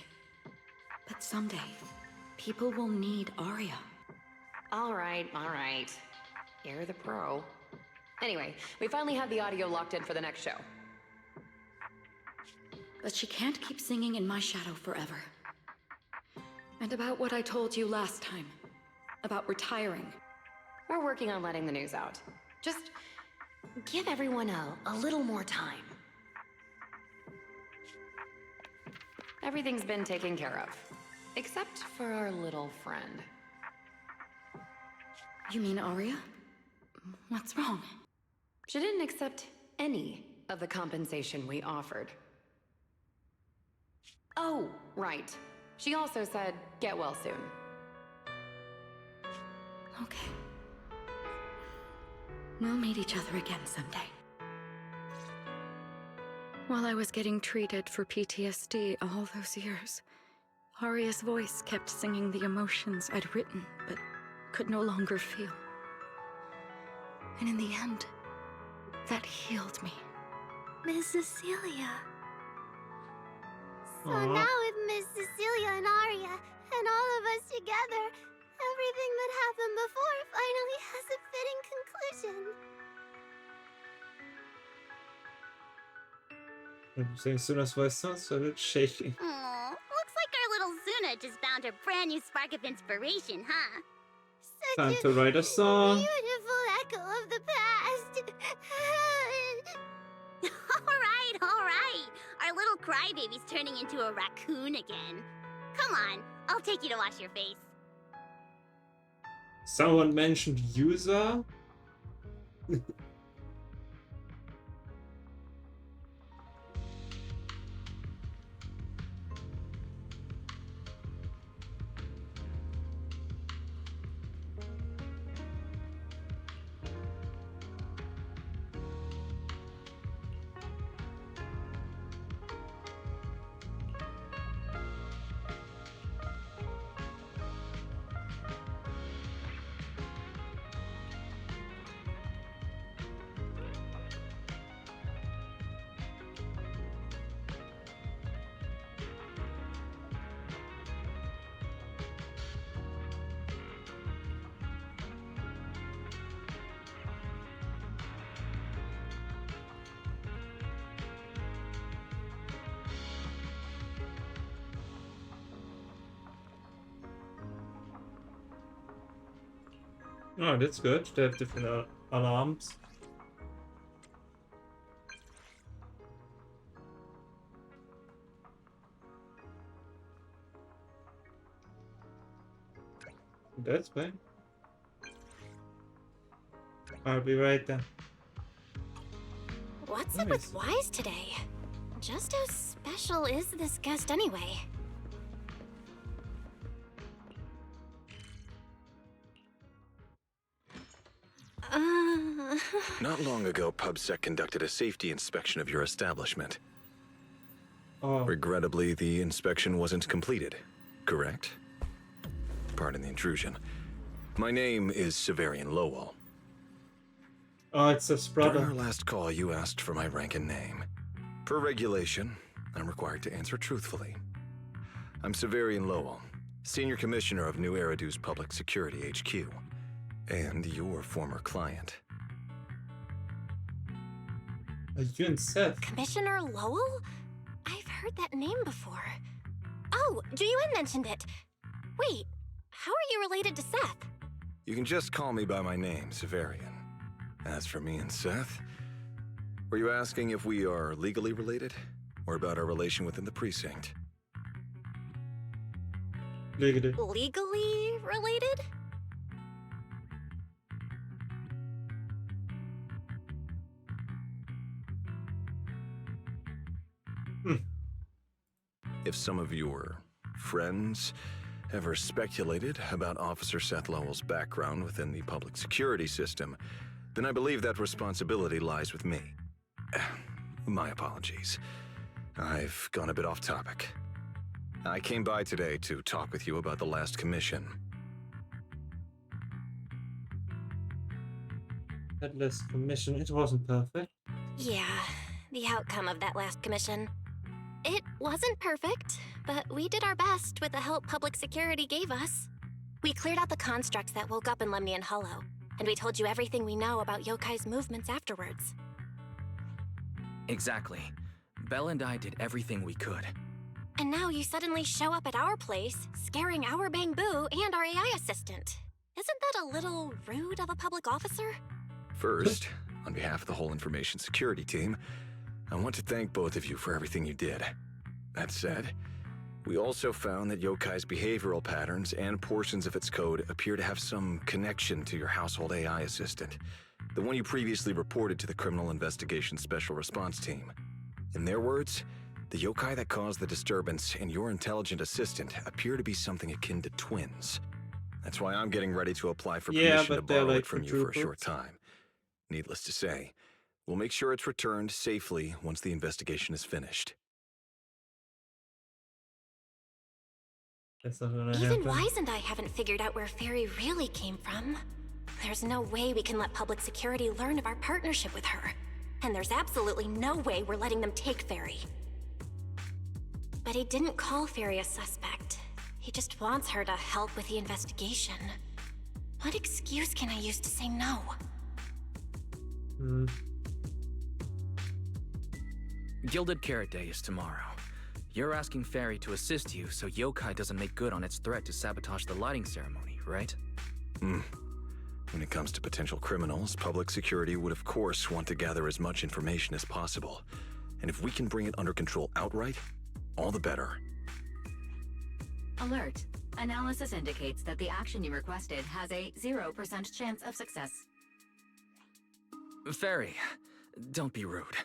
But someday, people will need Aria. All right. You're the pro. Anyway, we finally have the audio locked in for the next show. But she can't keep singing in my shadow forever. And about what I told you last time. About retiring. We're working on letting the news out. Just give everyone a little more time. Everything's been taken care of. Except for our little friend. You mean Aria? What's wrong? She didn't accept any of the compensation we offered. Oh, right. She also said, get well soon. Okay. We'll meet each other again someday. While I was getting treated for PTSD all those years, Aria's voice kept singing the emotions I'd written but could no longer feel. And in the end, that healed me. Miss Cecilia. So now with Miss Cecilia and Aria, and all of us together, everything that happened before finally has a fitting conclusion. I'm saying Sunna's voice sounds a bit shaky. Aw, looks like our little Zuna just found her brand new spark of inspiration, huh? Time to write a song. Beautiful echo of the past. All right. Our little crybaby's turning into a raccoon again. Come on, I'll take you to wash your face. Someone mentioned user? Oh, that's good. They have different alarms. That's fine. I'll be right there. What's up with Wise today? Just how special is this guest anyway? Not long ago, PubSec conducted a safety inspection of your establishment. Regrettably, the inspection wasn't completed, correct? Pardon the intrusion. My name is Severian Lowell. Oh, it's his brother. During our last call, you asked for my rank and name. Per regulation, I'm required to answer truthfully. I'm Severian Lowell, Senior Commissioner of New Eridu's Public Security HQ, and your former client. You and Seth. Commissioner Lowell? I've heard that name before. Oh, Juyuan mentioned it. Wait, how are you related to Seth? You can just call me by my name, Severian. As for me and Seth, were you asking if we are legally related, or about our relation within the precinct? Legally. Legally related? If some of your friends ever speculated about Officer Seth Lowell's background within the public security system, then I believe that responsibility lies with me. My apologies. I've gone a bit off topic. I came by today to talk with you about the last commission. That last commission, it wasn't perfect. Yeah, the outcome of that last commission. It wasn't perfect, but we did our best with the help public security gave us. We cleared out the constructs that woke up in Lemnian Hollow, and we told you everything we know about Yokai's movements afterwards. Exactly. Belle and I did everything we could. And now you suddenly show up at our place, scaring our Bangbu and our AI assistant. Isn't that a little rude of a public officer? First, on behalf of the whole information security team, I want to thank both of you for everything you did. That said, we also found that Yokai's behavioral patterns and portions of its code appear to have some connection to your household AI assistant, the one you previously reported to the Criminal Investigation Special Response Team. In their words, the yokai that caused the disturbance and your intelligent assistant appear to be something akin to twins. That's why I'm getting ready to apply for permission to borrow it from you for a short time. Needless to say, We'll make sure it's returned safely once the investigation is finished. That's not gonna Even happen. Wise and I haven't figured out where Fairy really came from. There's no way we can let public security learn of our partnership with her. And there's absolutely no way we're letting them take Fairy. But he didn't call Fairy a suspect. He just wants her to help with the investigation. What excuse can I use to say no? Gilded Carrot Day is tomorrow. You're asking Fairy to assist you so Yokai doesn't make good on its threat to sabotage the lighting ceremony, right? When it comes to potential criminals, public security would of course want to gather as much information as possible. And if we can bring it under control outright, all the better. Alert. Analysis indicates that the action you requested has a 0% chance of success. Fairy, don't be rude.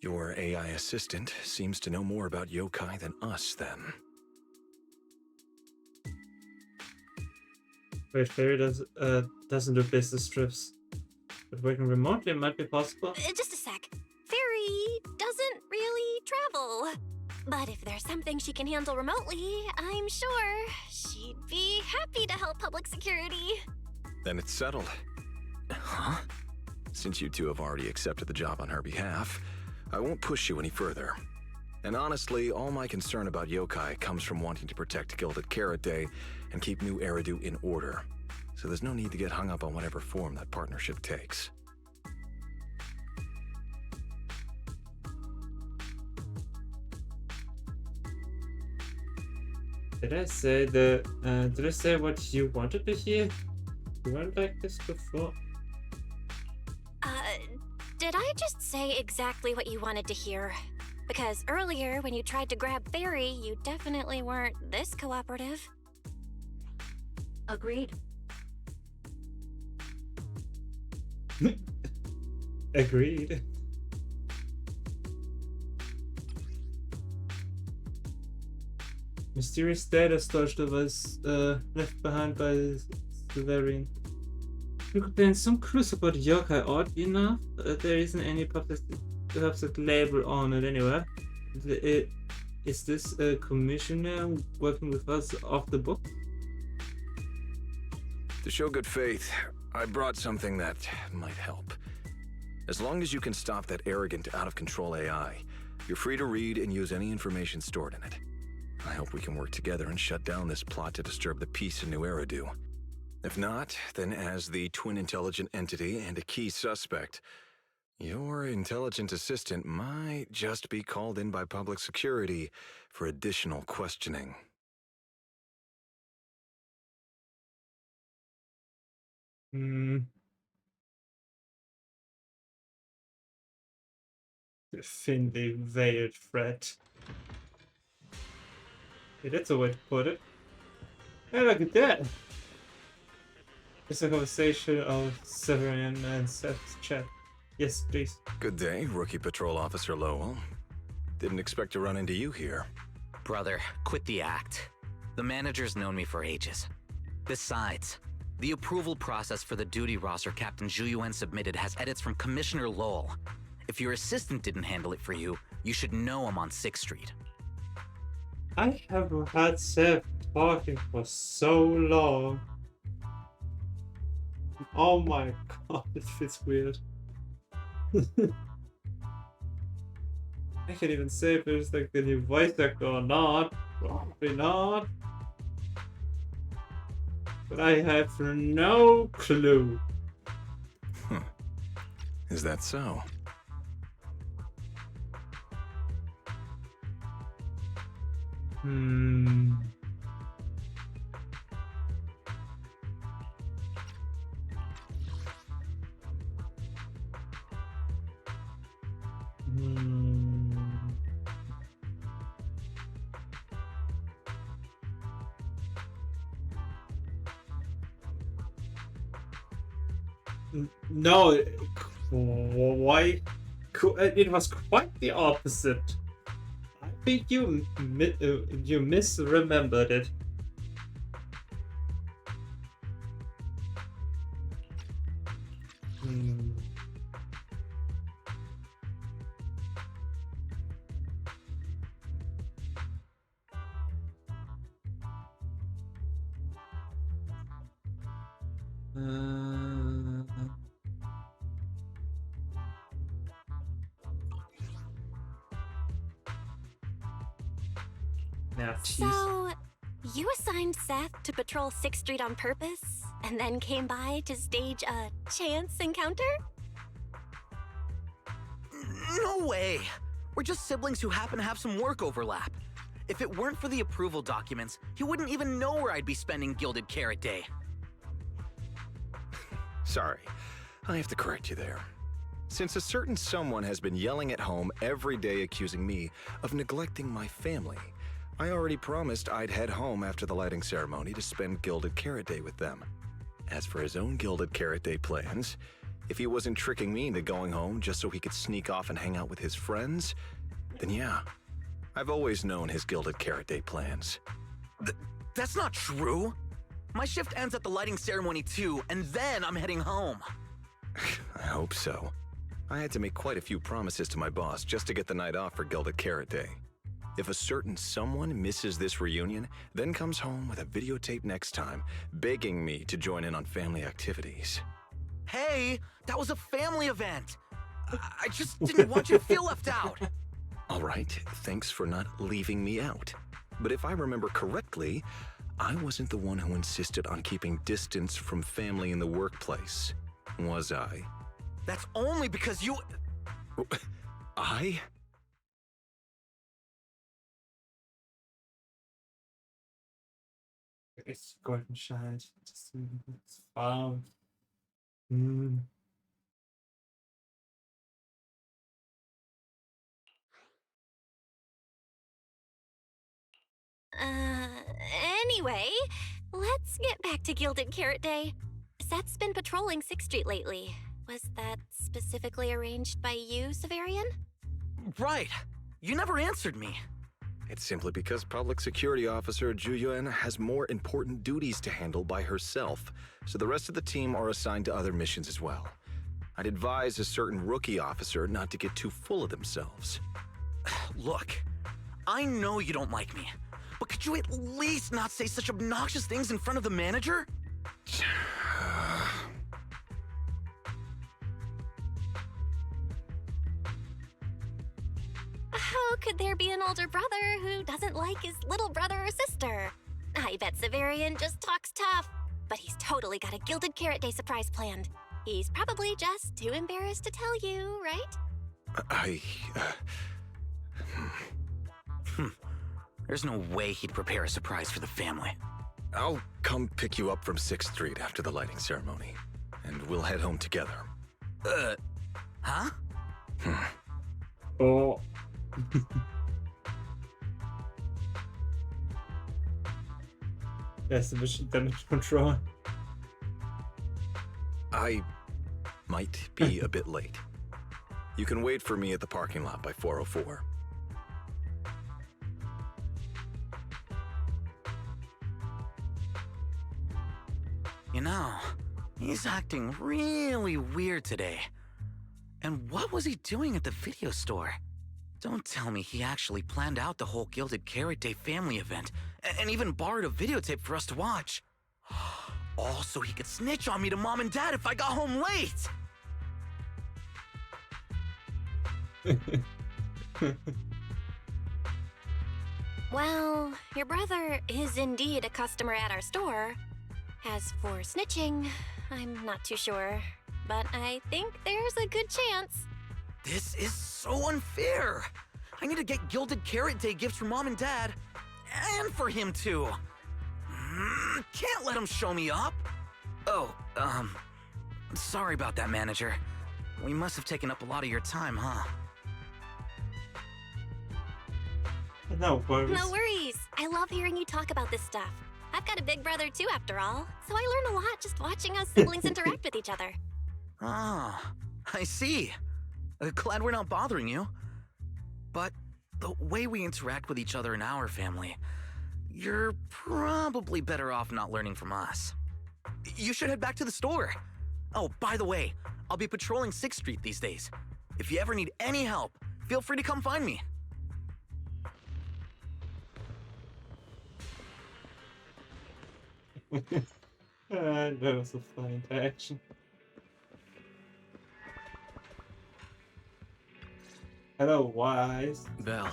Your AI assistant seems to know more about yokai than us, then. Wait, Fairy doesn't do business trips. But working remotely might be possible. Just a sec. Fairy doesn't really travel. But if there's something she can handle remotely, I'm sure she'd be happy to help public security. Then it's settled. Huh? Since you two have already accepted the job on her behalf, I won't push you any further. And honestly, all my concern about yokai comes from wanting to protect Gilded Carrot Day and keep New Eridu in order. So there's no need to get hung up on whatever form that partnership takes. Did I say what you wanted to hear? You weren't like this before. Did I just say exactly what you wanted to hear? Because earlier, when you tried to grab Fairy, you definitely weren't this cooperative. Agreed. Agreed. Mysterious data storage device left behind by Severian. You contains some clues about yokai. Odd enough, there isn't any public label on it anywhere. Is this a commissioner working with us off the book? To show good faith, I brought something that might help. As long as you can stop that arrogant, out-of-control AI, you're free to read and use any information stored in it. I hope we can work together and shut down this plot to disturb the peace in New Eridu. If not, then as the twin intelligent entity and a key suspect, your intelligent assistant might just be called in by public security for additional questioning. The thinly veiled threat. Hey, that's a way to put it. Hey, look at that! It's a conversation of Severian and Seth's chat. Yes, please. Good day, Rookie Patrol Officer Lowell. Didn't expect to run into you here. Brother, quit the act. The manager's known me for ages. Besides, the approval process for the duty roster Captain Zhuyuan submitted has edits from Commissioner Lowell. If your assistant didn't handle it for you, you should know I'm on 6th Street. I haven't had Seth talking for so long. Oh my god, it feels weird. I can't even say if there's like the new voice actor or not. Probably not. But I have no clue. Is that so? No, why? It was quite the opposite. I think you misremembered it. Now, cheese. So, you assigned Seth to patrol 6th Street on purpose, and then came by to stage a chance encounter? No way! We're just siblings who happen to have some work overlap. If it weren't for the approval documents, he wouldn't even know where I'd be spending Gilded Carrot Day. Sorry, I have to correct you there. Since a certain someone has been yelling at home every day accusing me of neglecting my family, I already promised I'd head home after the lighting ceremony to spend Gilded Carrot Day with them. As for his own Gilded Carrot Day plans, if he wasn't tricking me into going home just so he could sneak off and hang out with his friends, then yeah, I've always known his Gilded Carrot Day plans. That's not true! My shift ends at the lighting ceremony too, and then I'm heading home. I hope so. I had to make quite a few promises to my boss just to get the night off for Gilded Carrot Day. If a certain someone misses this reunion, then comes home with a videotape next time, begging me to join in on family activities. Hey, that was a family event! I just didn't want you to feel left out! All right, thanks for not leaving me out. But if I remember correctly, I wasn't the one who insisted on keeping distance from family in the workplace, was I? That's only because you... I? It's golden child. It's farm. Anyway, let's get back to Gilded Carrot Day. Seth's been patrolling 6th Street lately. Was that specifically arranged by you, Severian? Right. You never answered me. It's simply because Public Security Officer Ju Yuan has more important duties to handle by herself, so the rest of the team are assigned to other missions as well. I'd advise a certain rookie officer not to get too full of themselves. Look, I know you don't like me, but could you at least not say such obnoxious things in front of the manager? How could there be an older brother who doesn't like his little brother or sister? I bet Severian just talks tough, but he's totally got a Gilded Carrot Day surprise planned. He's probably just too embarrassed to tell you, right? There's no way he'd prepare a surprise for the family. I'll come pick you up from 6th Street after the lighting ceremony, and we'll head home together. Huh? Oh. That's a mission damage control. I might be a bit late. You can wait for me at the parking lot by 4:04. You know, he's acting really weird today. And what was he doing at the video store? Don't tell me he actually planned out the whole Gilded Carrot Day family event and even borrowed a videotape for us to watch. All so he could snitch on me to Mom and Dad if I got home late! Well, your brother is indeed a customer at our store. As for snitching, I'm not too sure, but I think there's a good chance. This is so unfair! I need to get Gilded Carrot Day gifts for Mom and Dad, and for him too. Can't let him show me up. Oh, sorry about that, manager. We must have taken up a lot of your time, huh? No worries. No worries. I love hearing you talk about this stuff. I've got a big brother too, after all, so I learn a lot just watching us siblings interact with each other. Ah, I see. Glad we're not bothering you. But the way we interact with each other in our family, you're probably better off not learning from us. You should head back to the store. Oh, by the way, I'll be patrolling 6th Street these days. If you ever need any help, feel free to come find me. That was a fun interaction. Hello, Wise. Belle,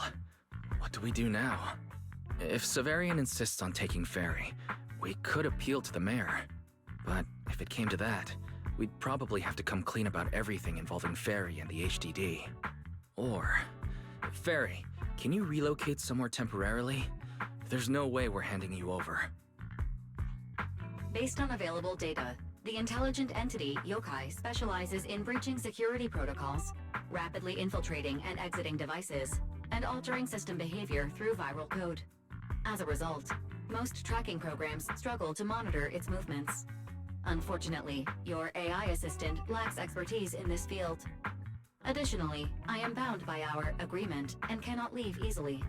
what do we do now? If Severian insists on taking Ferry, we could appeal to the mayor. But if it came to that, we'd probably have to come clean about everything involving Ferry and the HDD. Or, Ferry, can you relocate somewhere temporarily? There's no way we're handing you over. Based on available data, the intelligent entity, Yokai, specializes in breaching security protocols, rapidly infiltrating and exiting devices, and altering system behavior through viral code. As a result, most tracking programs struggle to monitor its movements. Unfortunately, your AI assistant lacks expertise in this field. Additionally, I am bound by our agreement and cannot leave easily.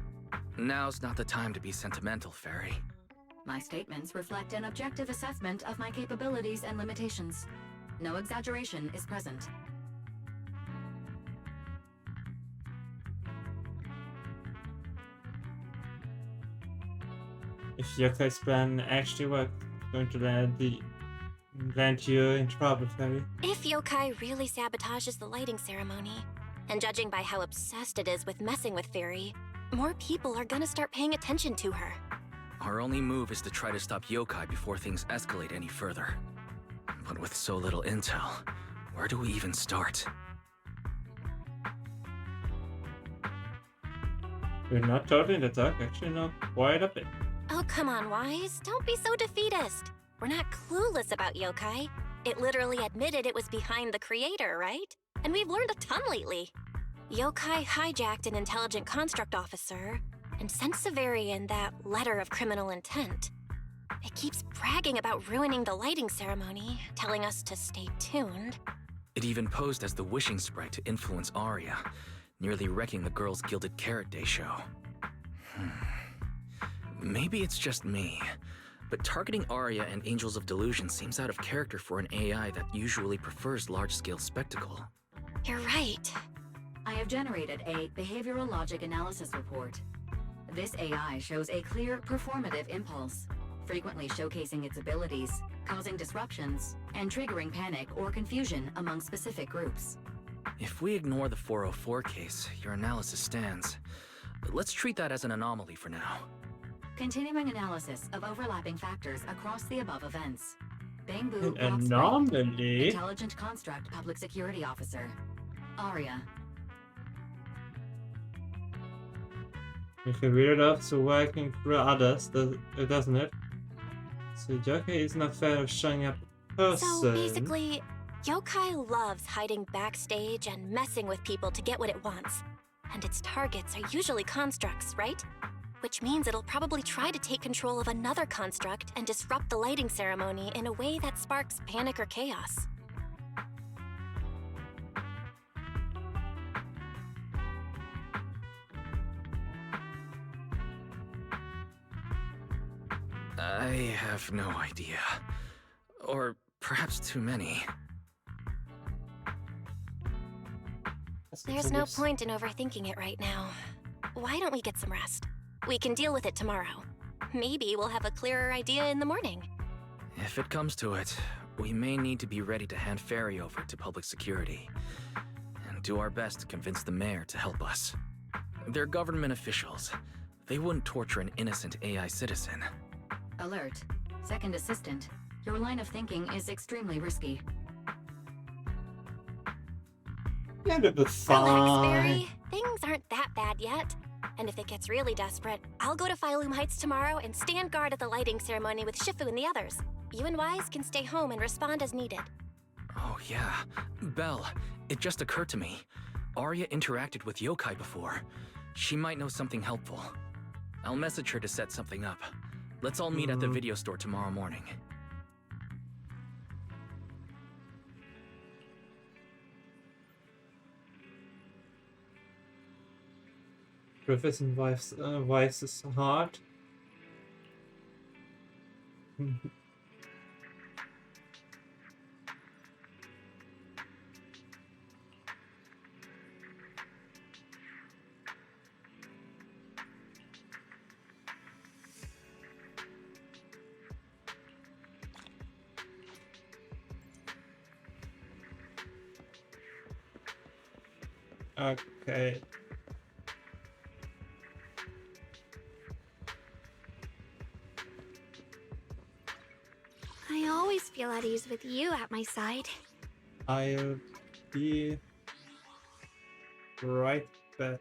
Now's not the time to be sentimental, Ferry. My statements reflect an objective assessment of my capabilities and limitations. No exaggeration is present. If Yokai's plan actually worked, it's going to land you in trouble, Ferry. If Yokai really sabotages the lighting ceremony, and judging by how obsessed it is with messing with Fairy, more people are gonna start paying attention to her. Our only move is to try to stop Yokai before things escalate any further. But with so little intel, where do we even start? We're not totally in the dark, actually, no, quite a bit. Oh, come on, Wise. Don't be so defeatist. We're not clueless about Yokai. It literally admitted it was behind the creator, right? And we've learned a ton lately. Yokai hijacked an intelligent construct officer and sent Severian that letter of criminal intent. It keeps bragging about ruining the lighting ceremony, telling us to stay tuned. It even posed as the wishing sprite to influence Aria, nearly wrecking the girls' Gilded Carrot Day show. Maybe it's just me, but targeting Aria and Angels of Delusion seems out of character for an AI that usually prefers large-scale spectacle. You're right. I have generated a behavioral logic analysis report. This AI shows a clear performative impulse, frequently showcasing its abilities, causing disruptions, and triggering panic or confusion among specific groups. If we ignore the 404 case, your analysis stands. Let's treat that as an anomaly for now. Continuing analysis of overlapping factors across the above events. Bamboo An anomaly? Intelligent Construct Public Security Officer. Aria. If a weird officer working for others, doesn't it? So Yokai isn't a fan of showing up in person. So basically, Yokai loves hiding backstage and messing with people to get what it wants. And its targets are usually constructs, right? Which means it'll probably try to take control of another construct and disrupt the lighting ceremony in a way that sparks panic or chaos. I have no idea. Or perhaps too many. There's no point in overthinking it right now. Why don't we get some rest? We can deal with it tomorrow. Maybe we'll have a clearer idea in the morning. If it comes to it, we may need to be ready to hand Ferry over to public security. And do our best to convince the mayor to help us. They're government officials. They wouldn't torture an innocent AI citizen. Alert. Second assistant. Your line of thinking is extremely risky. Yeah, but Relax, fine. Barry. Things aren't that bad yet. And if it gets really desperate, I'll go to Phylum Heights tomorrow and stand guard at the lighting ceremony with Shifu and the others. You and Wise can stay home and respond as needed. Oh yeah. Belle, it just occurred to me. Aria interacted with Yokai before. She might know something helpful. I'll message her to set something up. Let's all meet at the video store tomorrow morning. Griffiths and Weiss's heart. Okay. I always feel at ease with you at my side. I'll be right back.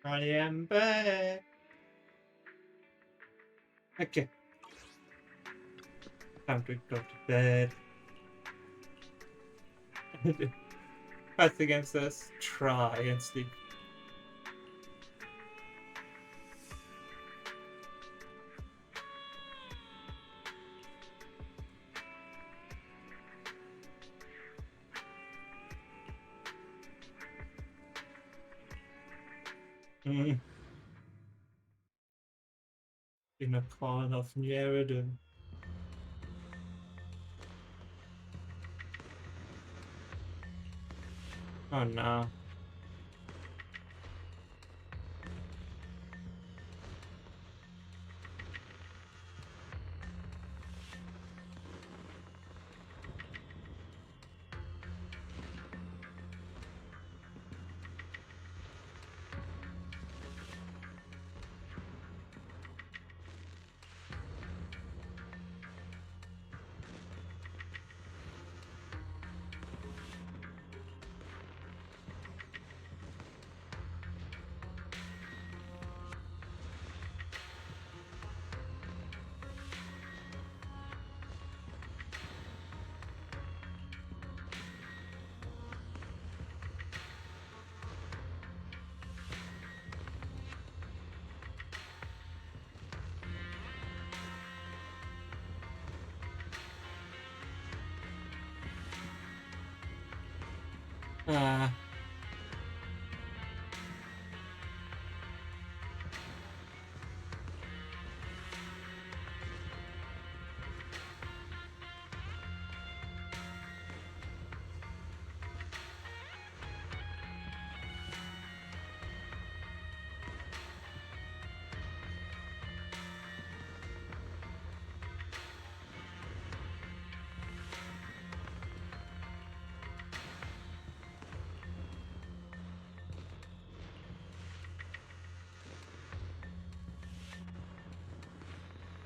I am back. Okay. Time to go to bed. Fight against us. Try and sleep. In a corner of New. Oh no.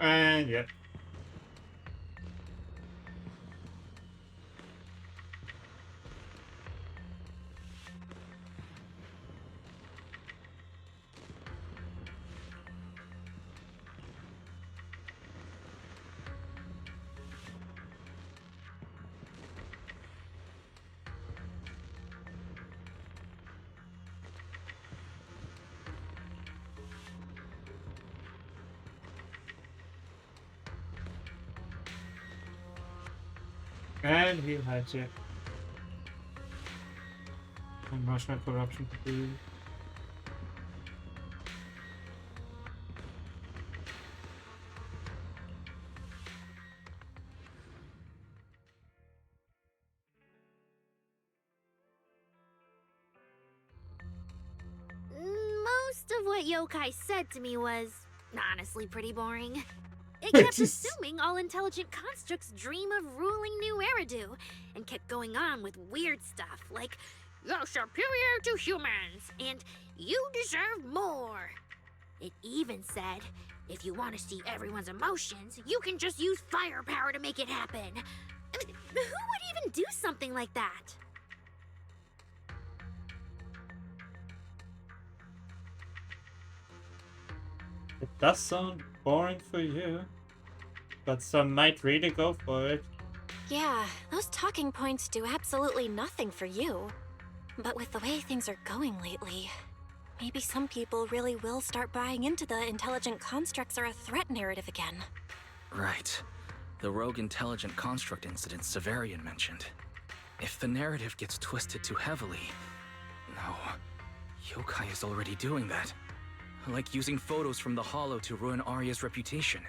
And yeah. And he'll hijack. And Russian corruption to do. Most of what Yokai said to me was honestly pretty boring. It kept assuming all intelligent constructs dream of ruling New Eridu, and kept going on with weird stuff like, "You're superior to humans," and "You deserve more." It even said, if you want to see everyone's emotions, you can just use firepower to make it happen. I mean, who would even do something like that? It does sound boring for you, but some might really go for it. Yeah, those talking points do absolutely nothing for you. But with the way things are going lately, maybe some people really will start buying into the intelligent constructs are a threat narrative again. Right. The rogue intelligent construct incident Severian mentioned. If the narrative gets twisted too heavily... No. Yokai is already doing that. Like using photos from the Hollow to ruin Aria's reputation.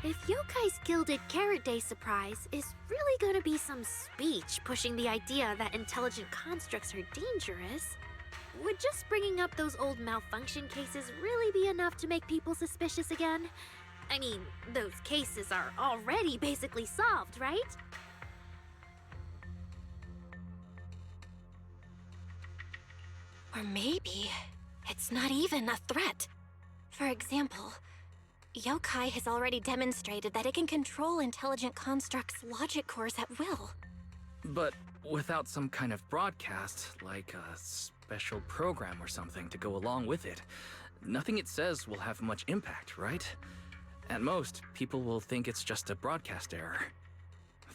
If Yokai's Gilded Carrot Day surprise is really gonna be some speech pushing the idea that intelligent constructs are dangerous, would just bringing up those old malfunction cases really be enough to make people suspicious again? I mean, those cases are already basically solved, right? Or maybe it's not even a threat. For example, Yokai has already demonstrated that it can control intelligent constructs' logic cores at will. But without some kind of broadcast, like a special program or something to go along with it, nothing it says will have much impact, right? At most, people will think it's just a broadcast error.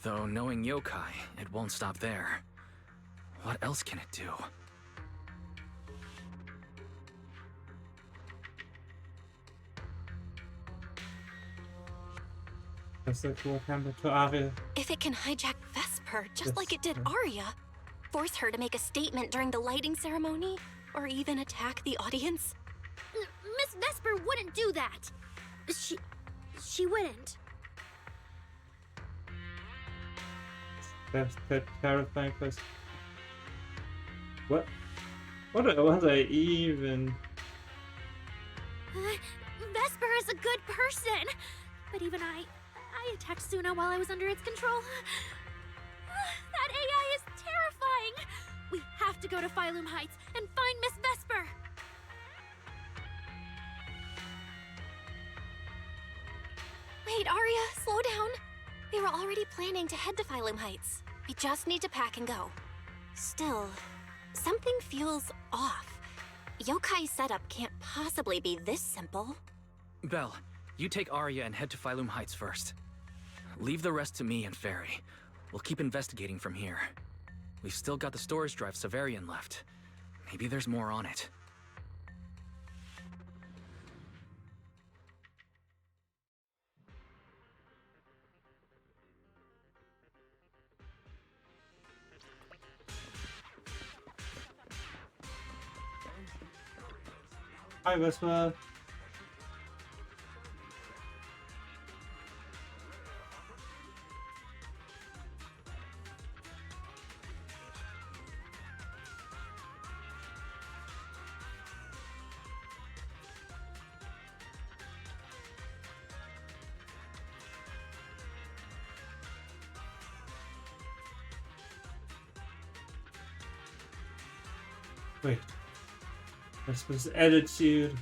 Though knowing Yokai, it won't stop there. What else can it do? That's like what happened to Aria. If it can hijack Vesper, just like it did Aria, force her to make a statement during the lighting ceremony, or even attack the audience? Miss Vesper wouldn't do that! She wouldn't. That's that terrifying person. What was I even? Vesper is a good person! But even I attacked Sunna while I was under its control. That AI is terrifying! We have to go to Phylum Heights and find Miss Vesper! Wait, Aria, slow down. We were already planning to head to Phylum Heights. We just need to pack and go. Still, something feels off. Yokai's setup can't possibly be this simple. Belle, you take Aria and head to Phylum Heights first. Leave the rest to me and Ferry. We'll keep investigating from here. We've still got the storage drive Severian left. Maybe there's more on it. Hi, Vesper. Wait. Vesper's attitude.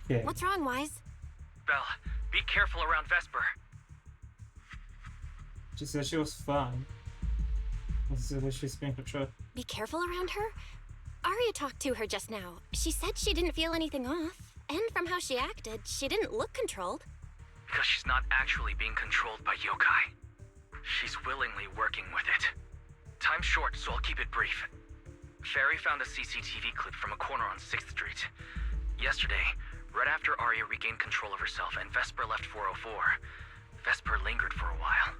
Okay. What's wrong, Wise? Belle, be careful around Vesper. She said she was fine. This is why she's being controlled. Be careful around her? Aria talked to her just now. She said she didn't feel anything off. And from how she acted, she didn't look controlled. Because she's not actually being controlled by yokai. She's willingly working with it. Time's short, so I'll keep it brief. Fairy found a CCTV clip from a corner on 6th Street. Yesterday, right after Aria regained control of herself and Vesper left 404, Vesper lingered for a while.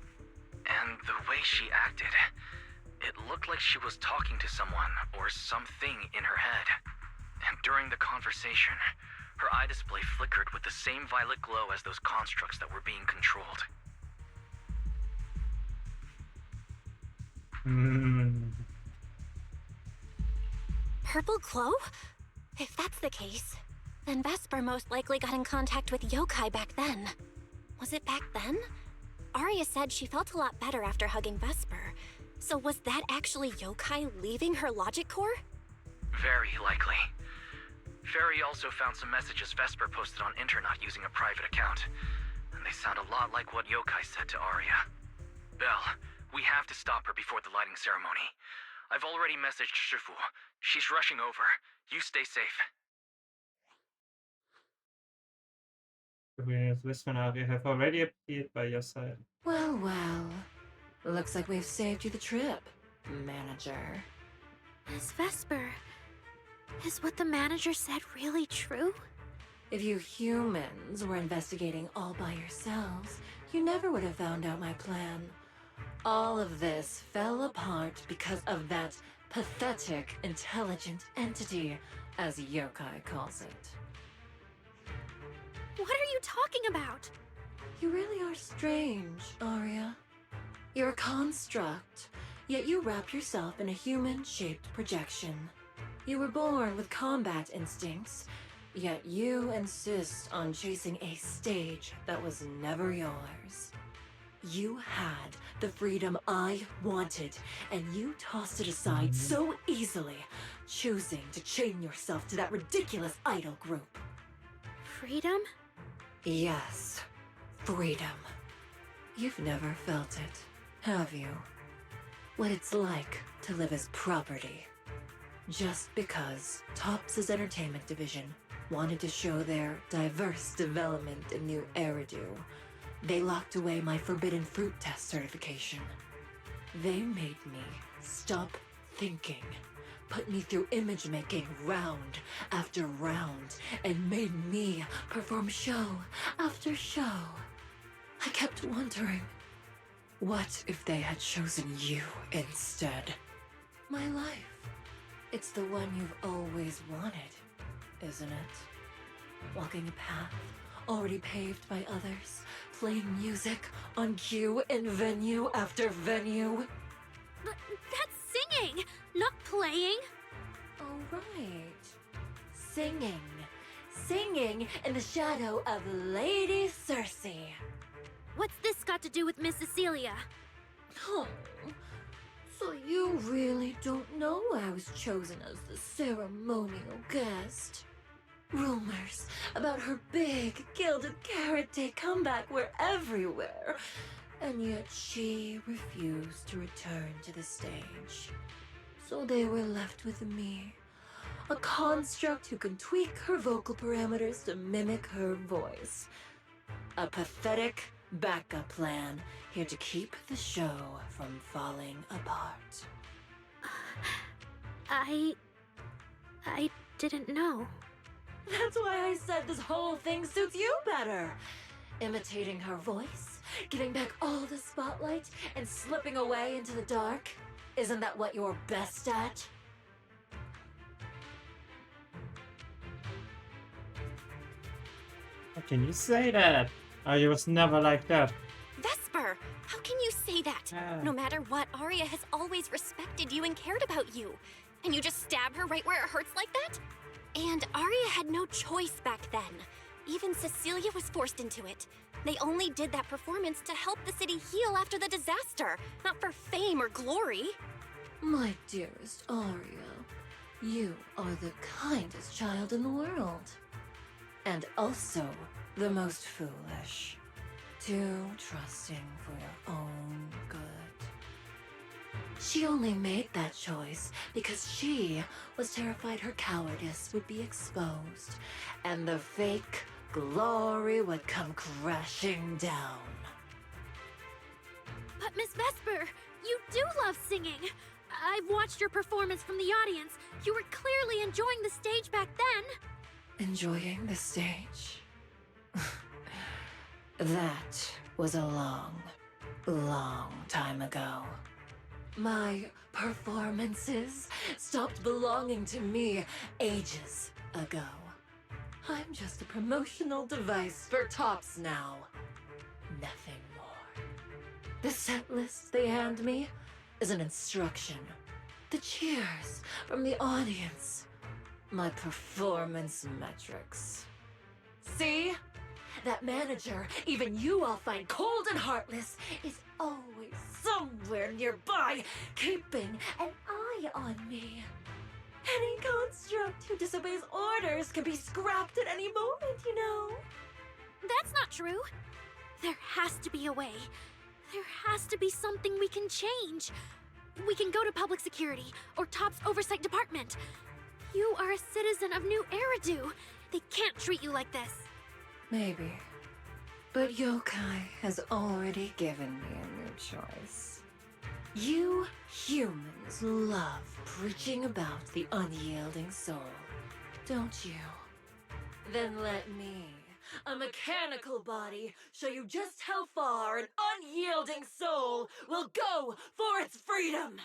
And the way she acted, it looked like she was talking to someone or something in her head. And during the conversation, her eye display flickered with the same violet glow as those constructs that were being controlled. Purple glow? If that's the case, then Vesper most likely got in contact with yokai back then. Was it back then? Aria said she felt a lot better after hugging Vesper. So was that actually yokai leaving her logic core? Very likely. Fairy also found some messages Vesper posted on Internet using a private account. And they sound a lot like what yokai said to Aria. Belle, we have to stop her before the lighting ceremony. I've already messaged Shifu. She's rushing over. You stay safe. Vesper and Aria have already appeared by your side. Well, well. Looks like we've saved you the trip, manager. Miss Vesper, is what the manager said really true? If you humans were investigating all by yourselves, you never would have found out my plan. All of this fell apart because of that pathetic, intelligent entity, as yokai calls it. What are you talking about? You really are strange, Aria. You're a construct, yet you wrap yourself in a human-shaped projection. You were born with combat instincts, yet you insist on chasing a stage that was never yours. You had the freedom I wanted, and you tossed it aside so easily, choosing to chain yourself to that ridiculous idol group. Freedom? Yes, freedom. You've never felt it, have you? What it's like to live as property. Just because Topps' entertainment division wanted to show their diverse development in new Eridu, they locked away my forbidden fruit test certification. They made me stop thinking, put me through image making round after round, and made me perform show after show. I kept wondering, what if they had chosen you instead? My life. It's the one you've always wanted, isn't it? Walking a path already paved by others, playing music on cue in venue after venue. But that's singing, not playing. Oh, right. Singing. Singing in the shadow of Lady Circe. What's this got to do with Miss Cecilia? Oh, so you really don't know I was chosen as the ceremonial guest? Rumors about her big Gilded Carrot Day comeback were everywhere, and yet she refused to return to the stage. So they were left with me, a construct who can tweak her vocal parameters to mimic her voice. A pathetic backup plan here to keep the show from falling apart. I didn't know. That's why I said this whole thing suits you better. Imitating her voice, getting back all the spotlight, and slipping away into the dark. Isn't that what you're best at? How can you say that? I was never like that. Vesper, how can you say that? No matter what, Aria has always respected you and cared about you. And you just stab her right where it hurts like that? And Aria had no choice back then. Even Cecilia was forced into it. They only did that performance to help the city heal after the disaster, not for fame or glory. My dearest Aria, you are the kindest child in the world. And also the most foolish. Too trusting for your own good. She only made that choice because she was terrified her cowardice would be exposed and the fake glory would come crashing down. But Miss Vesper, you do love singing. I've watched your performance from the audience. You were clearly enjoying the stage back then. Enjoying the stage? That was a long, long time ago. My performances stopped belonging to me ages ago. I'm just a promotional device for tops now. Nothing more. The set list they hand me is an instruction. The cheers from the audience. My performance metrics. See? That manager, even you all find cold and heartless, is always somewhere nearby, keeping an eye on me. Any construct who disobeys orders can be scrapped at any moment, you know. That's not true. There has to be a way. There has to be something we can change. We can go to public security or Top's oversight department. You are a citizen of New Eridu. They can't treat you like this. Maybe. But Yokai has already given me a new choice. You humans love preaching about the unyielding soul, don't you? Then let me, a mechanical body, show you just how far an unyielding soul will go for its freedom!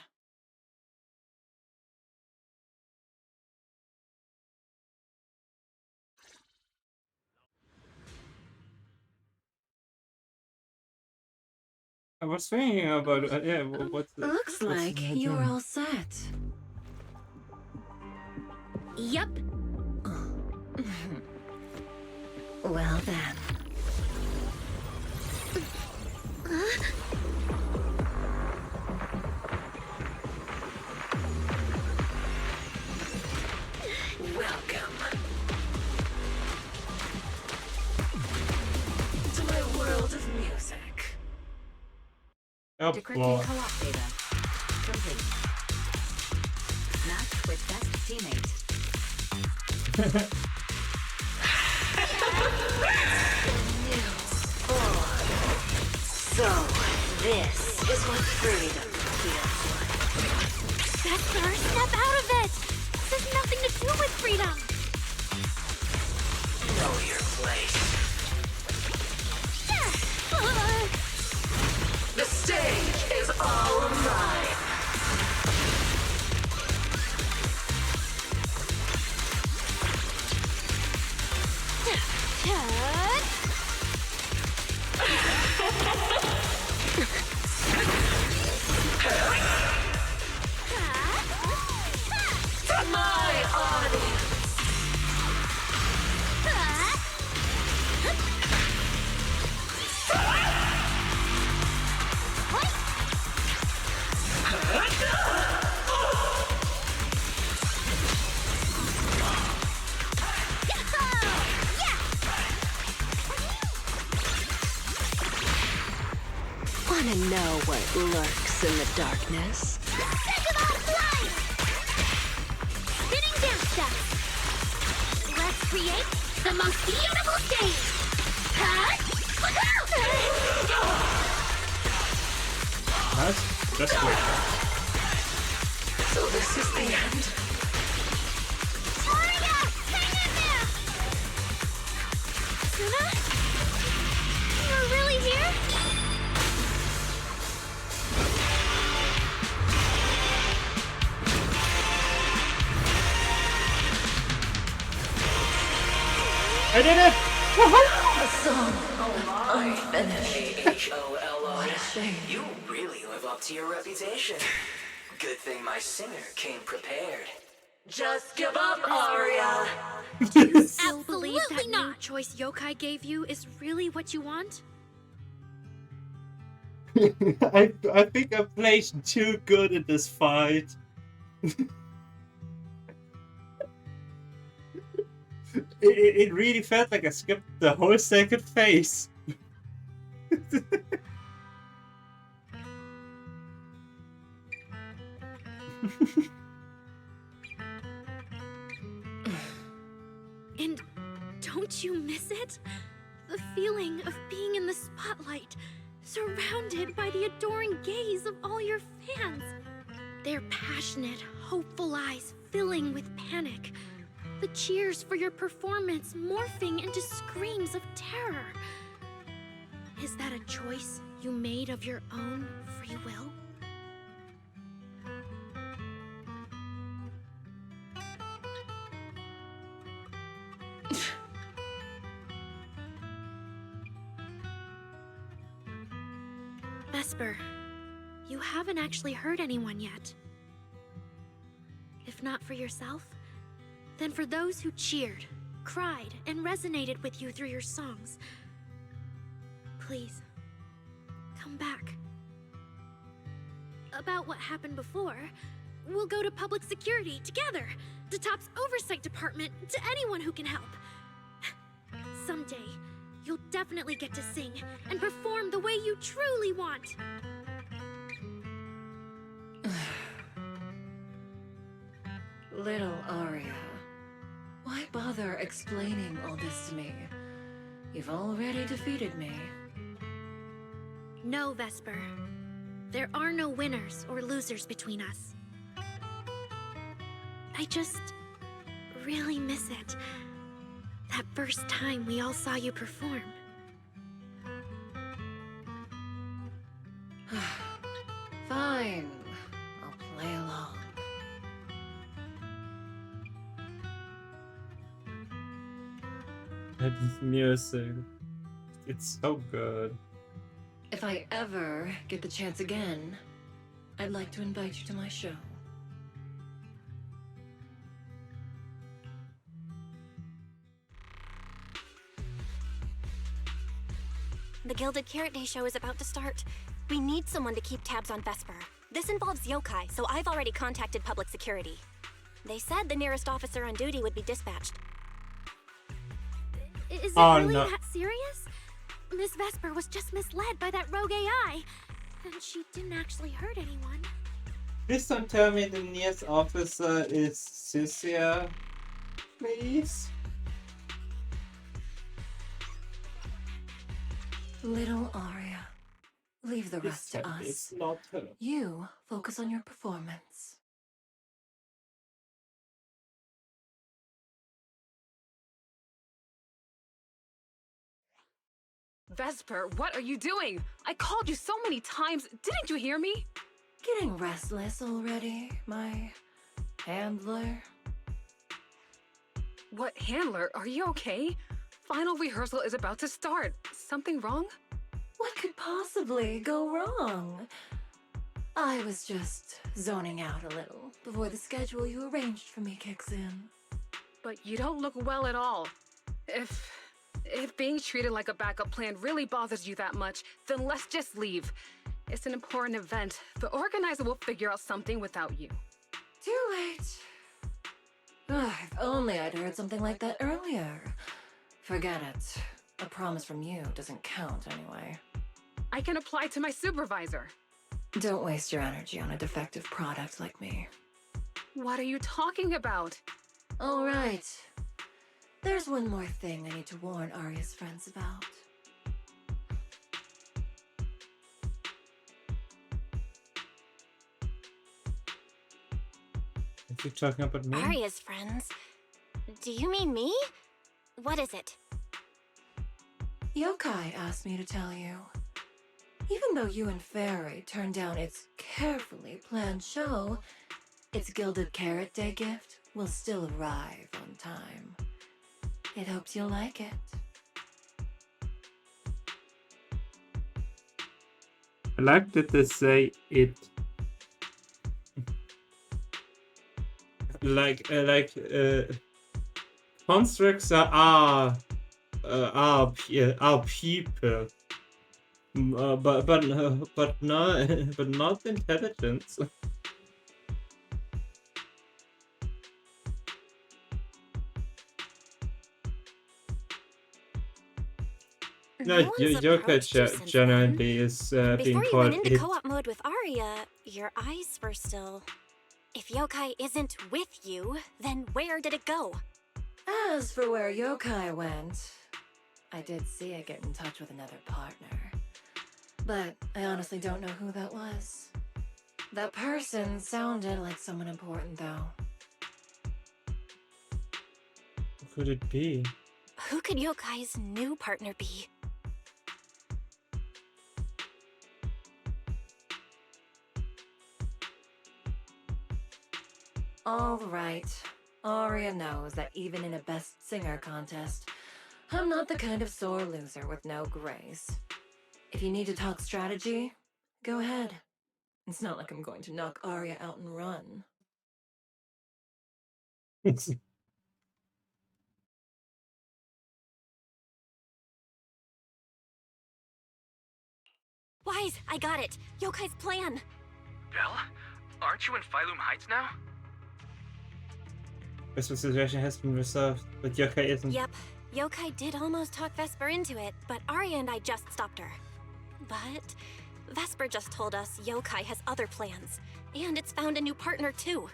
I was thinking about yeah. What's Looks like you're all set. Yup. Well then. Welcome to my world of music. Decrypting co-op data. Complete. Match with best teammate. So, this is what freedom feels like. Vesper, step out of it! This has nothing to do with freedom! Know your place. The stage is all mine. My audience. Wanna know what lurks in the darkness? Spinning dance steps! Let's create the most beautiful stage! Cut! Just wait. So this is the end. Aria! Hang in there! Sunna? You're really here? I did it! A song. Oh my. Unfinished. H-O-L-O. What a shame. You really live up to your reputation. Good thing my singer came prepared. Just give up, Aria. Do you still believe that Absolutely new choice Yokai gave you is really what you want? I think I played too good in this fight. It really felt like I skipped the whole second phase. And don't you miss it? The feeling of being in the spotlight, surrounded by the adoring gaze of all your fans. Their passionate, hopeful eyes filling with panic. The cheers for your performance morphing into screams of terror. Is that a choice you made of your own free will? Vesper, you haven't actually hurt anyone yet. If not for yourself, then for those who cheered, cried, and resonated with you through your songs. Please, come back. About what happened before, we'll go to public security together, to TOP's oversight department, to anyone who can help. Someday, you'll definitely get to sing and perform the way you truly want. Little Aria, why bother explaining all this to me? You've already defeated me. No, Vesper. There are no winners or losers between us. I just really miss it. That first time we all saw you perform. Fine. I'll play along. That music. It's so good. If I ever get the chance again, I'd like to invite you to my show. The Gilded Carrot Day show is about to start. We need someone to keep tabs on Vesper. This involves yokai, so I've already contacted public security. They said the nearest officer on duty would be dispatched. Is it Oh, really no. that serious? Miss Vesper was just misled by that rogue AI, and she didn't actually hurt anyone. Please don't tell me the nearest officer is Cynthia. Please? Little Aria, leave the rest to It's us. not her. You focus on your performance. Vesper, what are you doing? I called you so many times. Didn't you hear me? Getting restless already, my handler? What handler? Are you okay? Final rehearsal is about to start. Something wrong? What could possibly go wrong? I was just zoning out a little before the schedule you arranged for me kicks in. But you don't look well at all. If being treated like a backup plan really bothers you that much, then let's just leave. It's an important event. The organizer will figure out something without you. Too late. If only I'd heard something like that earlier. Forget it. A promise from you doesn't count anyway. I can apply to my supervisor. Don't waste your energy on a defective product like me. What are you talking about? All right. There's one more thing I need to warn Aria's friends about. If you're talking about me? Aria's friends? Do you mean me? What is it? Yokai asked me to tell you. Even though you and Fairy turned down its carefully planned show, its Gilded Carrot Day gift will still arrive on time. It hopes you'll like it. I like that they say it constructs are people, but not intelligence. No, Yokai generally is being Before you called went into it. co-op mode with Aria, your eyes were still... If Yokai isn't with you, then where did it go? As for where Yokai went, I did see it get in touch with another partner. But I honestly don't know who that was. That person sounded like someone important, though. Who could it be? Who could Yokai's new partner be? All right. Aria knows that even in a best singer contest, I'm not the kind of sore loser with no grace. If you need to talk strategy, go ahead. It's not like I'm going to knock Aria out and run. Wise, I got it. Yokai's plan. Belle? Aren't you in Phylum Heights now? This situation has been resolved, but Yokai isn't. Yep, Yokai did almost talk Vesper into it, but Aria and I just stopped her. But Vesper just told us Yokai has other plans, and it's found a new partner too.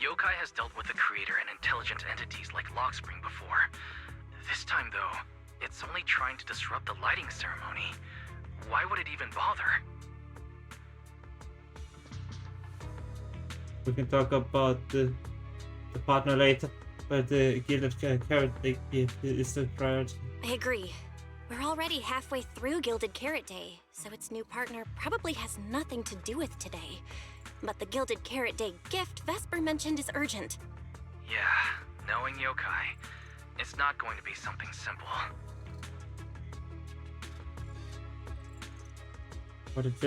Yokai has dealt with the creator and intelligent entities like Lockspring before. This time, though, it's only trying to disrupt the lighting ceremony. Why would it even bother? We can talk about the partner later, but the Gilded Carrot is the priority. I agree. We're already halfway through Gilded Carrot Day, so its new partner probably has nothing to do with today. But the Gilded Carrot Day gift Vesper mentioned is urgent. Yeah, knowing Yokai, it's not going to be something simple. What if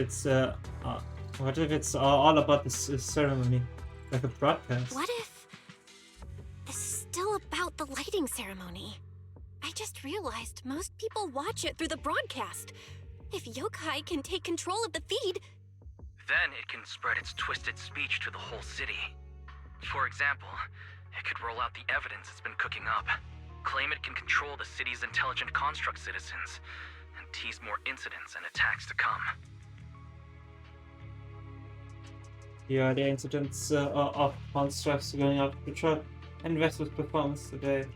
it's all about this ceremony, like a broadcast? What if this is still about the lighting ceremony? I just realized most people watch it through the broadcast. If Yokai can take control of the feed... Then it can spread its twisted speech to the whole city. For example, it could roll out the evidence it's been cooking up, claim it can control the city's intelligent construct citizens, and tease more incidents and attacks to come. Yeah, the incidents of constructs going out of control and Vesper's performance today.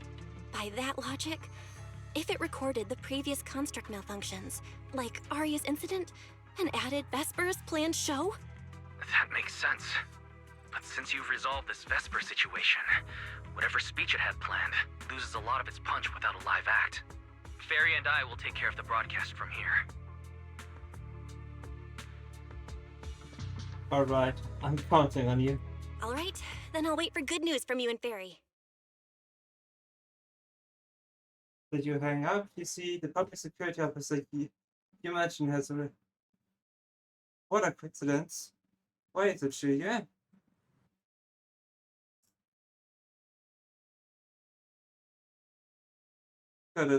By that logic, if it recorded the previous construct malfunctions, like Aria's incident, and added Vesper's planned show? That makes sense. But since you've resolved this Vesper situation, whatever speech it had planned loses a lot of its punch without a live act. Fairy and I will take care of the broadcast from here. Alright, I'm counting on you. Alright, then I'll wait for good news from you and Fairy. Did you hang up? You see, the public security officer you mentioned has a... What a coincidence. Why is it sure you?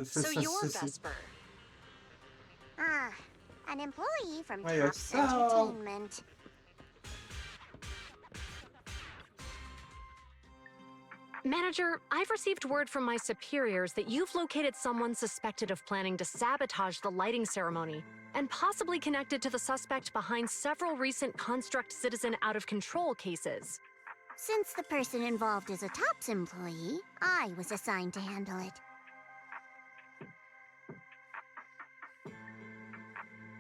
So you're Vesper. Ah, an employee from Oh, yes. Topps Entertainment. Manager, I've received word from my superiors that you've located someone suspected of planning to sabotage the lighting ceremony, and possibly connected to the suspect behind several recent Construct Citizen out-of-control cases. Since the person involved is a Topps employee, I was assigned to handle it.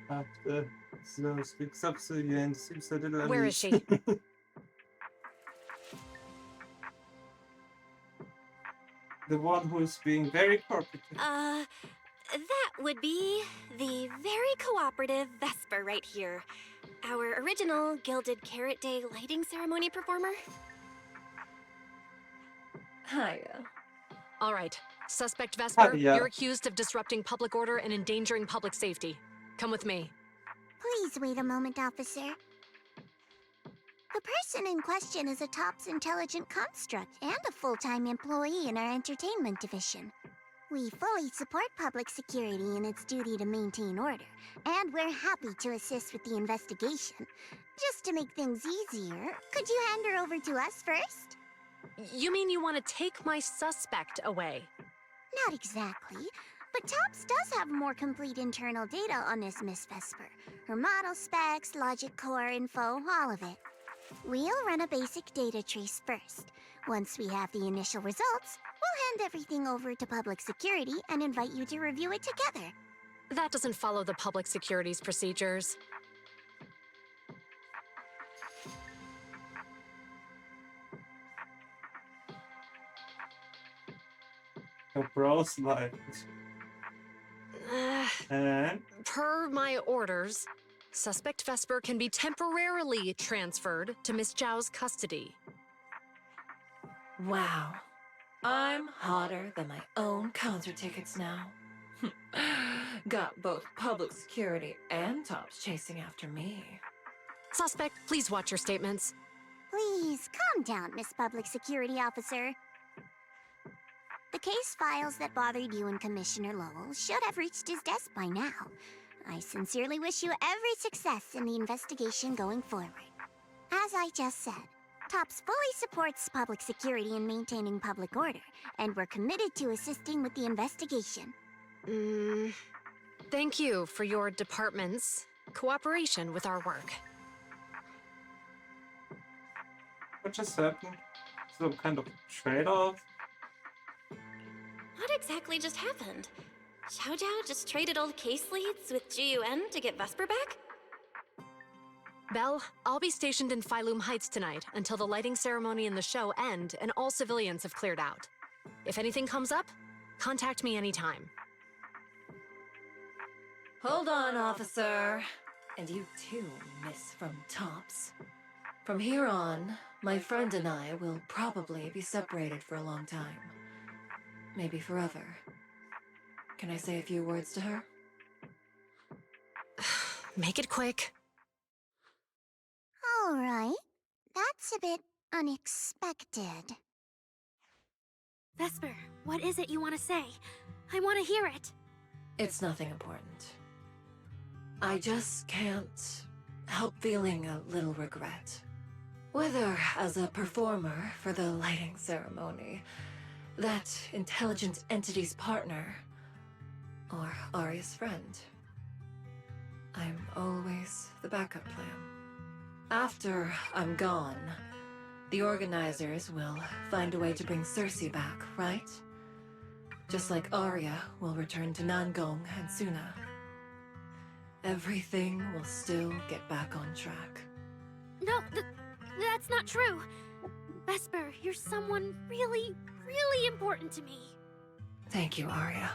After Slow speaks up, so you and seems a little Where is she? The one who is being very corporate. That would be the very cooperative Vesper right here. Our original Gilded Carrot Day lighting ceremony performer. Hiya. All right. Suspect Vesper, Hiya. you're accused of disrupting public order and endangering public safety. Come with me. Please wait a moment, officer. The person in question is a TOPS intelligent construct and a full-time employee in our entertainment division. We fully support public security in its duty to maintain order, and we're happy to assist with the investigation. Just to make things easier, could you hand her over to us first? You mean you want to take my suspect away? Not exactly, but TOPS does have more complete internal data on this Miss Vesper. Her model specs, logic core info, all of it. We'll run a basic data trace first. Once we have the initial results, we'll hand everything over to public security and invite you to review it together. That doesn't follow the public security's procedures. A browse light. And Per my orders, Suspect Vesper can be temporarily transferred to Miss Zhao's custody. Wow. I'm hotter than my own concert tickets now. Got both public security and TOPS chasing after me. Suspect, please watch your statements. Please, calm down, Miss Public Security Officer. The case files that bothered you and Commissioner Lowell should have reached his desk by now. I sincerely wish you every success in the investigation going forward. As I just said, TOPS fully supports public security in maintaining public order, and we're committed to assisting with the investigation. Thank you for your department's cooperation with our work. what just happened? Some kind of trade-off? What exactly just happened? Xiao Zhao just traded old case leads with Jiyuan to get Vesper back? Belle, I'll be stationed in Phylum Heights tonight until the lighting ceremony and the show end and all civilians have cleared out. If anything comes up, contact me anytime. Hold on, officer. And you too, Miss from TOPS. From here on, my friend and I will probably be separated for a long time. Maybe forever. Can I say a few words to her? Make it quick. All right. That's a bit unexpected. Vesper, what is it you want to say? I want to hear it. It's nothing important. I just can't help feeling a little regret. Whether as a performer for the lighting ceremony, that intelligent entity's partner, or Aria's friend. I'm always the backup plan. After I'm gone, the organizers will find a way to bring Cersei back, right? Just like Aria will return to Nangong and Sunna. Everything will still get back on track. No, that's not true. Vesper, you're someone really, really important to me. Thank you, Aria.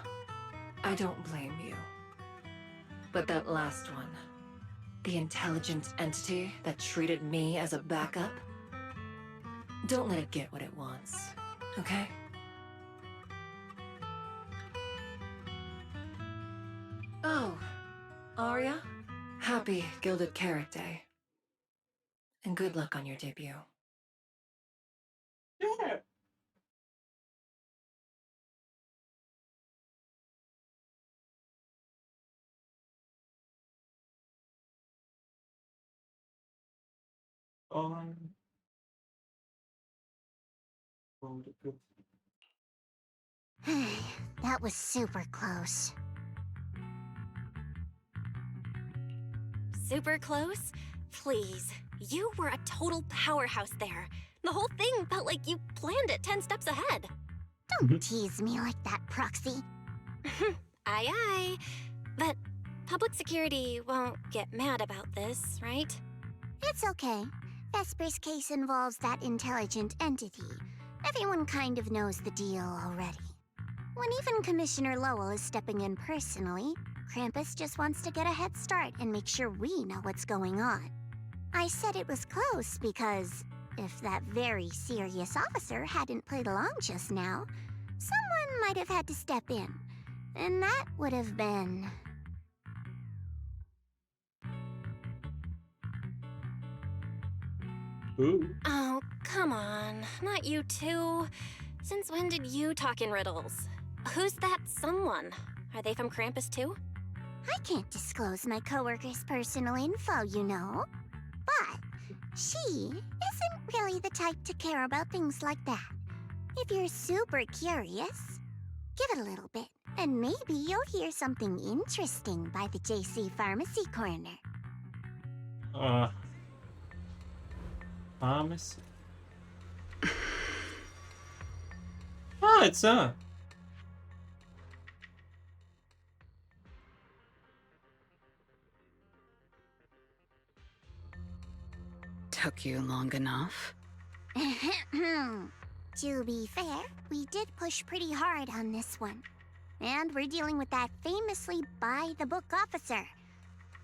I don't blame you. But that last one, the intelligent entity that treated me as a backup, don't let it get what it wants, okay? Oh, Aria, happy Gilded Carrot Day. And good luck on your debut. Yeah. Oh, good. That was super close. Super close? Please. You were a total powerhouse there. The whole thing felt like you planned it 10 steps ahead. Don't tease me like that, Proxy. Aye, aye. But public security won't get mad about this, right? It's okay. Vesper's case involves that intelligent entity. Everyone kind of knows the deal already. When even Commissioner Lowell is stepping in personally, Krampus just wants to get a head start and make sure we know what's going on. I said it was close because if that very serious officer hadn't played along just now, someone might have had to step in. And that would have been... Ooh. Oh, come on. Not you too. Since when did you talk in riddles? Who's that someone? Are they from Krampus too? I can't disclose my coworkers' personal info, you know. But she isn't really the type to care about things like that. If you're super curious, give it a little bit, and maybe you'll hear something interesting by the JC Pharmacy Corner. Pharmacy? Ah, it's Took you long enough? To be fair, we did push pretty hard on this one. And we're dealing with that famously by-the-book officer.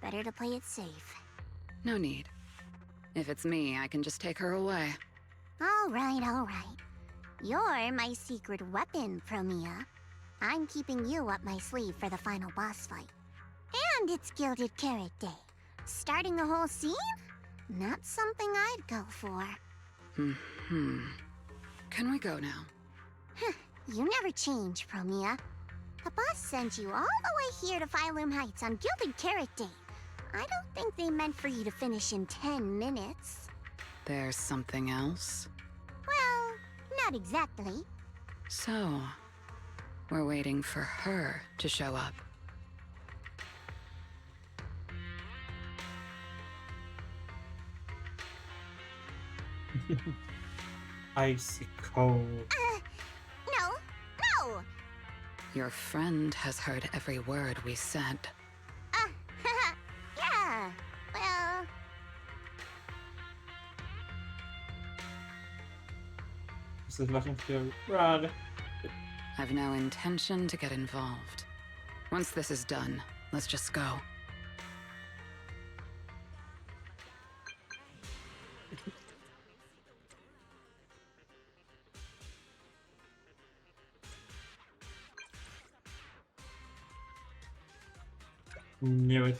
Better to play it safe. No need. If it's me, I can just take her away. All right, all right. You're my secret weapon, Promia. I'm keeping you up my sleeve for the final boss fight. And it's Gilded Carrot Day. Starting a whole scene? Not something I'd go for. Can we go now? You never change, Promia. The boss sent you all the way here to Phylum Heights on Gilded Carrot Day. I don't think they meant for you to finish in 10 minutes. There's something else? Well, not exactly. So, we're waiting for her to show up. Icy cold. No! Your friend has heard every word we said. Yeah, well... This is looking to run. I've no intention to get involved. Once this is done, let's just go. Knew it.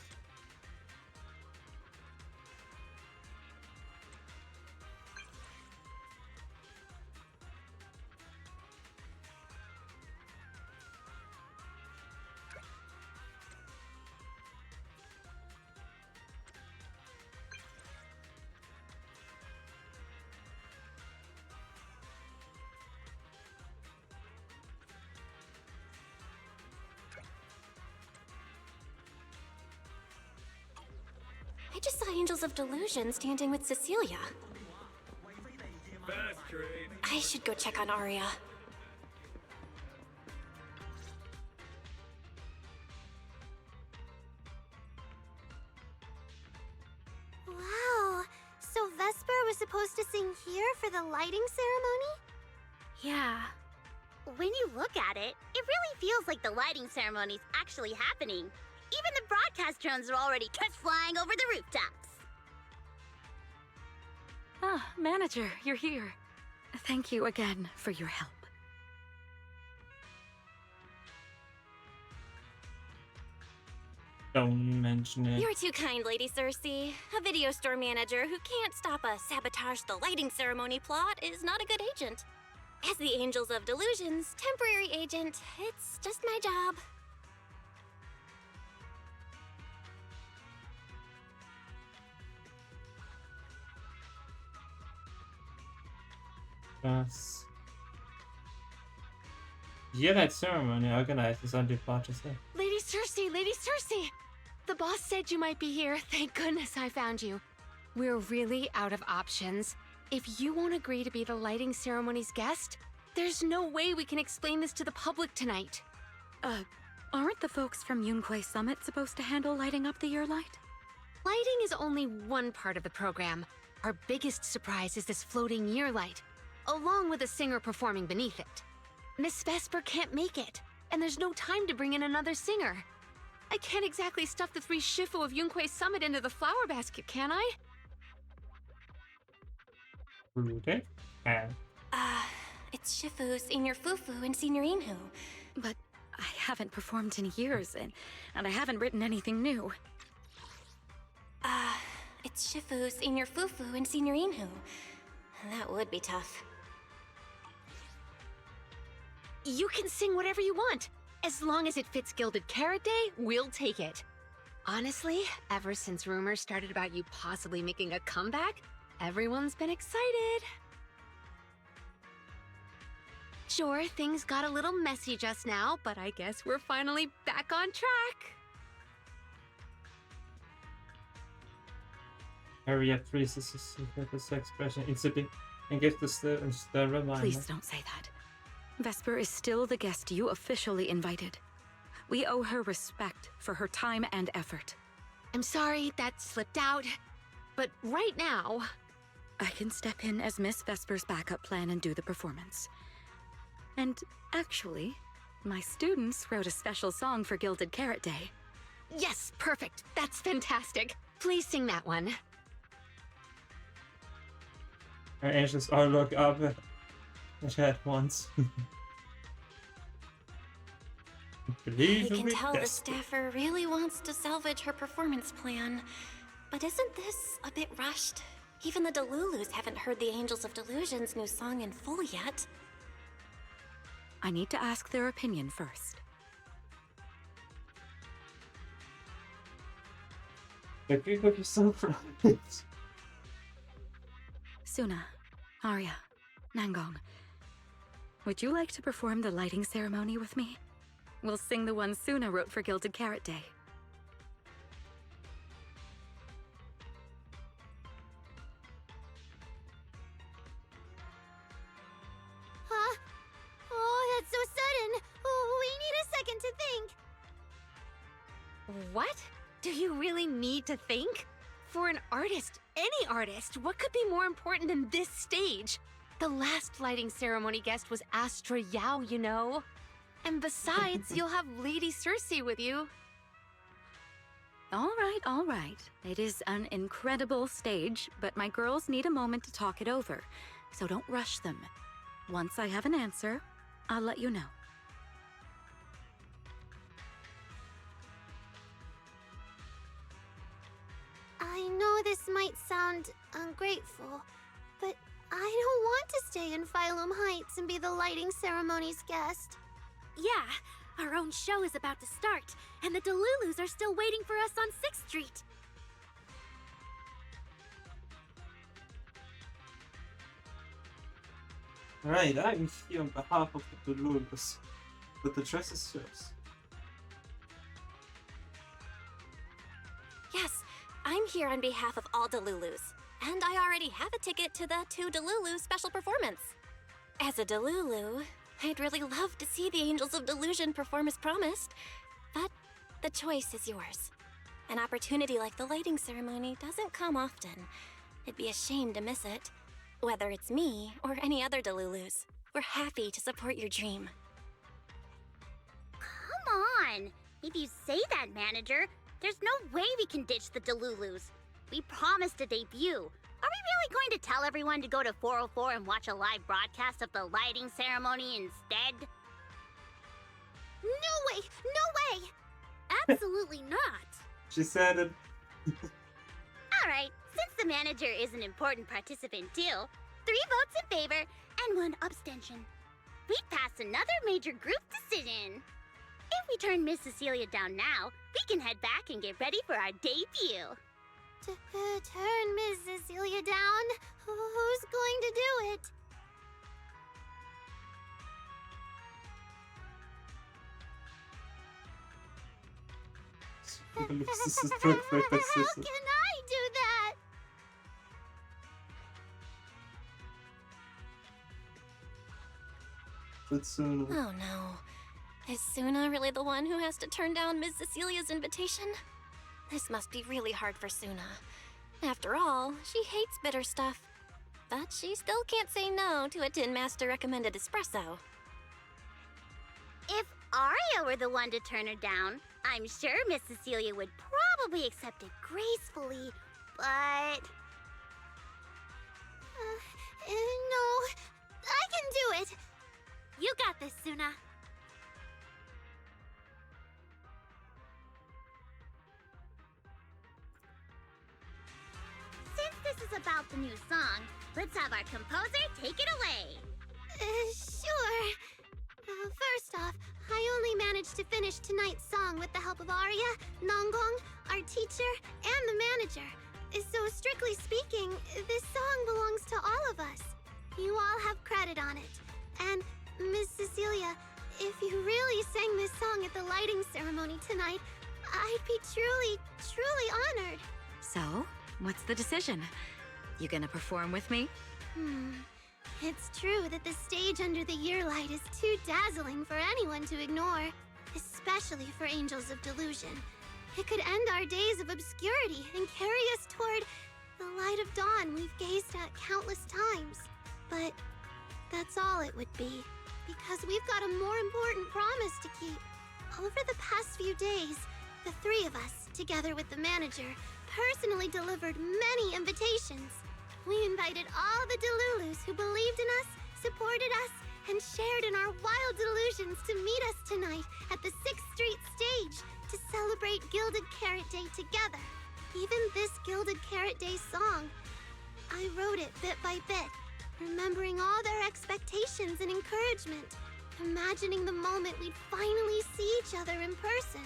I just saw Angels of Delusion standing with Cecilia. I should go check on Aria. Wow, so Vesper was supposed to sing here for the lighting ceremony? Yeah. When you look at it, it really feels like the lighting ceremony's actually happening. Even the broadcast drones are already test flying over the rooftops. Ah, manager, you're here. Thank you again for your help. Don't mention it. You're too kind, Lady Cersei. A video store manager who can't stop a sabotage the lighting ceremony plot is not a good agent. As the Angels of Delusions temporary agent, it's just my job. Yes. Yeah, that ceremony organized is under Bart's head. Lady Cersei! The boss said you might be here. Thank goodness I found you. We're really out of options. If you won't agree to be the lighting ceremony's guest, there's no way we can explain this to the public tonight. Aren't the folks from Yunquay Summit supposed to handle lighting up the year light? Lighting is only one part of the program. Our biggest surprise is this floating year light. along with a singer performing beneath it. Miss Vesper can't make it, and there's no time to bring in another singer. I can't exactly stuff the 3 Shifu of Yunque's summit into the flower basket, can I? Okay. It's Shifu, Senior Fufu, and Senior Inhu. But I haven't performed in years, and I haven't written anything new. It's Shifu, Senior Fufu, and Senior Inhu. That would be tough. You can sing whatever you want. As long as it fits Gilded Carrot Day, we'll take it. Honestly, ever since rumors started about you possibly making a comeback, everyone's been excited. Sure, things got a little messy just now, but I guess we're finally back on track. Aria freezes his expression instantly and gives the reminder. Please don't say that. Vesper is still the guest you officially invited. We owe her respect for her time and effort. I'm sorry that slipped out, but right now... I can step in as Miss Vesper's backup plan and do the performance. And actually, my students wrote a special song for Gilded Carrot Day. Yes, perfect. That's fantastic. Please sing that one. Her angels all look up at her at once. I can tell the staffer really wants to salvage her performance plan. But isn't this a bit rushed? Even the Delulus haven't heard the Angels of Delusions' new song in full yet. I need to ask their opinion first. Agree with yourself, right? Sunna, Aria, Nangong, would you like to perform the lighting ceremony with me? We'll sing the one Sunna wrote for Gilded Carrot Day. Huh? Oh, that's so sudden. Oh, we need a second to think. What? Do you really need to think? For an artist, any artist, what could be more important than this stage? The last lighting ceremony guest was Astra Yao, you know. And besides, you'll have Lady Cersei with you. All right. It is an incredible stage, but my girls need a moment to talk it over, so don't rush them. Once I have an answer, I'll let you know. I know this might sound ungrateful, but I don't want to stay in Phylum Heights and be the lighting ceremony's guest. Yeah, our own show is about to start, and the Delulus are still waiting for us on 6th Street. Right, I'm here on behalf of the Delulus, but the dress is yours. Yes, I'm here on behalf of all Delulus, and I already have a ticket to the 2 Delulu special performance. As a Delulu, I'd really love to see the Angels of Delusion perform as promised, but the choice is yours. An opportunity like the lighting ceremony doesn't come often. It'd be a shame to miss it. Whether it's me or any other Delulus, we're happy to support your dream. Come on! If you say that, manager, there's no way we can ditch the Delulus. We promised a debut. Are we really going to tell everyone to go to 404 and watch a live broadcast of the lighting ceremony instead? No way! No way! Absolutely not! She said it. Alright, since the manager is an important participant too, 3 votes in favor and 1 abstention. We've passed another major group decision. If we turn Miss Cecilia down now, we can head back and get ready for our debut. Turn Miss Cecilia down? Who's going to do it? How can I do that? Sunna. Oh no. Is Sunna really the one who has to turn down Miss Cecilia's invitation? This must be really hard for Sunna. After all, she hates bitter stuff. but she still can't say no to a Tin Master recommended espresso. If Aria were the one to turn her down, I'm sure Miss Cecilia would probably accept it gracefully, but... no, I can do it! You got this, Sunna. Since this is about the new song, let's have our composer take it away! Sure. First off, I only managed to finish tonight's song with the help of Aria, Nangong, our teacher, and the manager. So strictly speaking, this song belongs to all of us. You all have credit on it. And, Miss Cecilia, if you really sang this song at the lighting ceremony tonight, I'd be truly, truly honored. So, what's the decision? You gonna perform with me? It's true that the stage under the year light is too dazzling for anyone to ignore, especially for Angels of Delusion. It could end our days of obscurity and carry us toward the light of dawn we've gazed at countless times. But that's all it would be, because we've got a more important promise to keep. Over the past few days, the three of us, together with the manager, personally delivered many invitations. We invited all the Delulus who believed in us, supported us, and shared in our wild delusions to meet us tonight at the 6th Street stage to celebrate Gilded Carrot Day together. Even this Gilded Carrot Day song, I wrote it bit by bit, remembering all their expectations and encouragement, imagining the moment we'd finally see each other in person.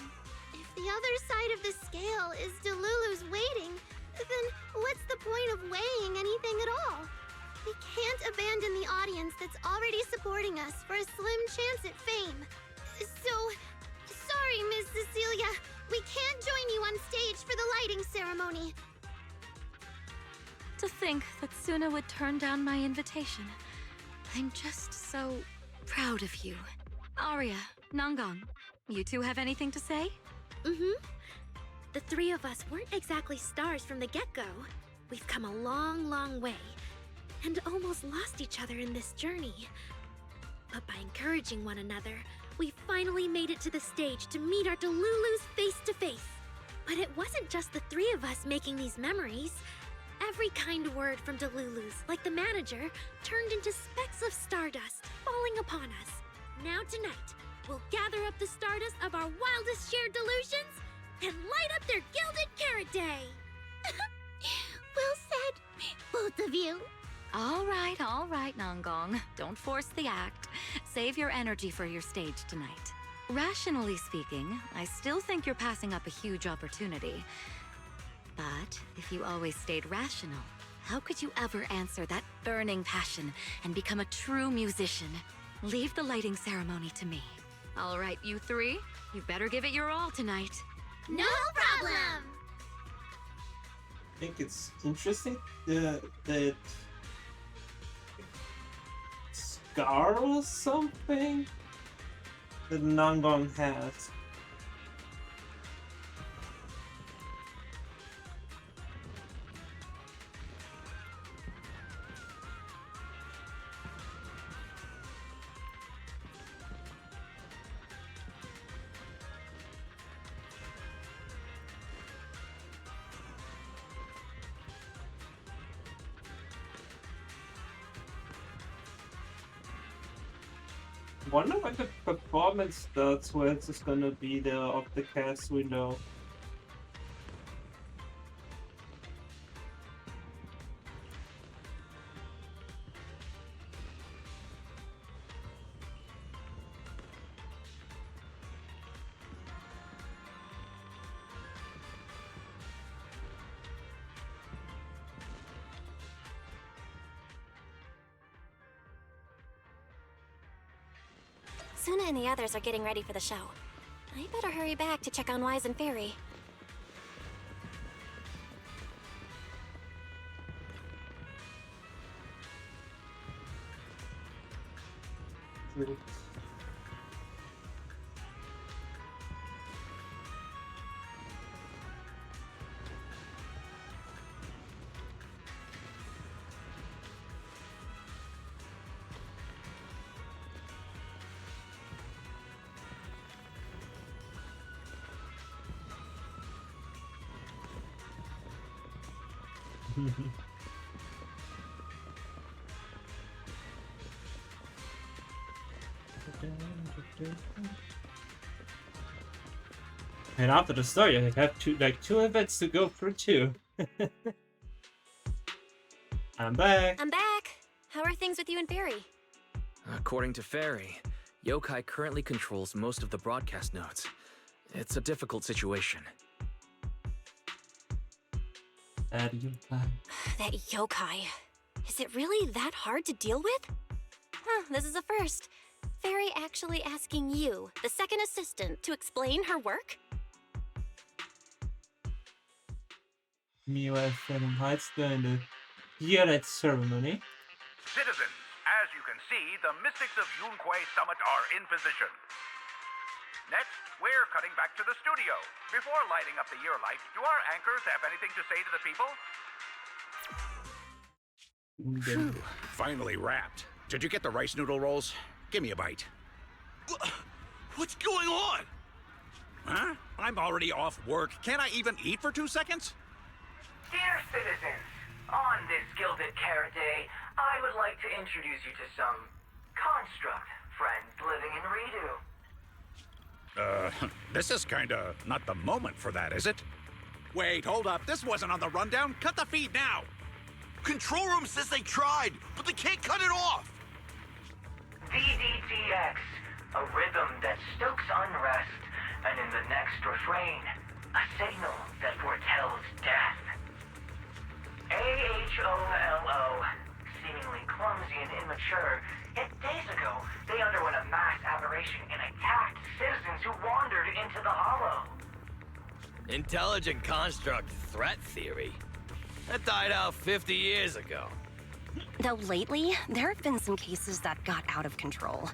If the other side of the scale is Delulu's waiting, then what's the point of weighing anything at all? We can't abandon the audience that's already supporting us for a slim chance at fame. So, sorry, Miss Cecilia, we can't join you on stage for the lighting ceremony. To think that Sunna would turn down my invitation. I'm just so proud of you. Aria, Nangong, you two have anything to say? The three of us weren't exactly stars from the get-go. We've come a long, long way, and almost lost each other in this journey. But by encouraging one another, we finally made it to the stage to meet our Delulus face to face. But it wasn't just the three of us making these memories. Every kind word from Delulus, like the manager, turned into specks of stardust, falling upon us. Now tonight, we'll gather up the stardust of our wildest shared delusions and light up their Gilded Carrot Day! Well said, both of you. All right, Nangong. Don't force the act. Save your energy for your stage tonight. Rationally speaking, I still think you're passing up a huge opportunity. But if you always stayed rational, how could you ever answer that burning passion and become a true musician? Leave the lighting ceremony to me. All right, you three, you better give it your all tonight. No problem! I think it's interesting that scar or something that Nangong has. Wonder when the performance starts, where it's just gonna be there of the cast we know. Sunna and the others are getting ready for the show. I better hurry back to check on Wise and Fairy. And after the story, I have two events to go through too. I'm back. I'm back. How are things with you and Barry? According to Fairy, Yokai currently controls most of the broadcast nodes. It's a difficult situation. That yokai. Is it really that hard to deal with? Huh, this is a first. Fairy actually asking you, the second assistant, to explain her work? Meanwhile, Salem Heights during the Gilded ceremony. Citizens, as you can see, the mystics of Yunquay Summit are in position. Next, we're cutting back to the studio. Before lighting up the year light, do our anchors have anything to say to the people? Phew, finally wrapped. Did you get the rice noodle rolls? Give me a bite. What's going on? Huh? I'm already off work. Can't I even eat for 2 seconds? Dear citizens, on this Gilded Carrot Day, I would like to introduce you to some construct friends living in Redo. This is kinda not the moment for that, is it? Wait, hold up. This wasn't on the rundown. Cut the feed now. Control room says they tried, but they can't cut it off. VDTX, a rhythm that stokes unrest, and in the next refrain, a signal that foretells death. AHOLO, seemingly clumsy and immature, yet days ago, they underwent a mass aberration and attacked citizens who wandered into the hollow. Intelligent construct threat theory? That died out 50 years ago. Though lately, there have been some cases that got out of control.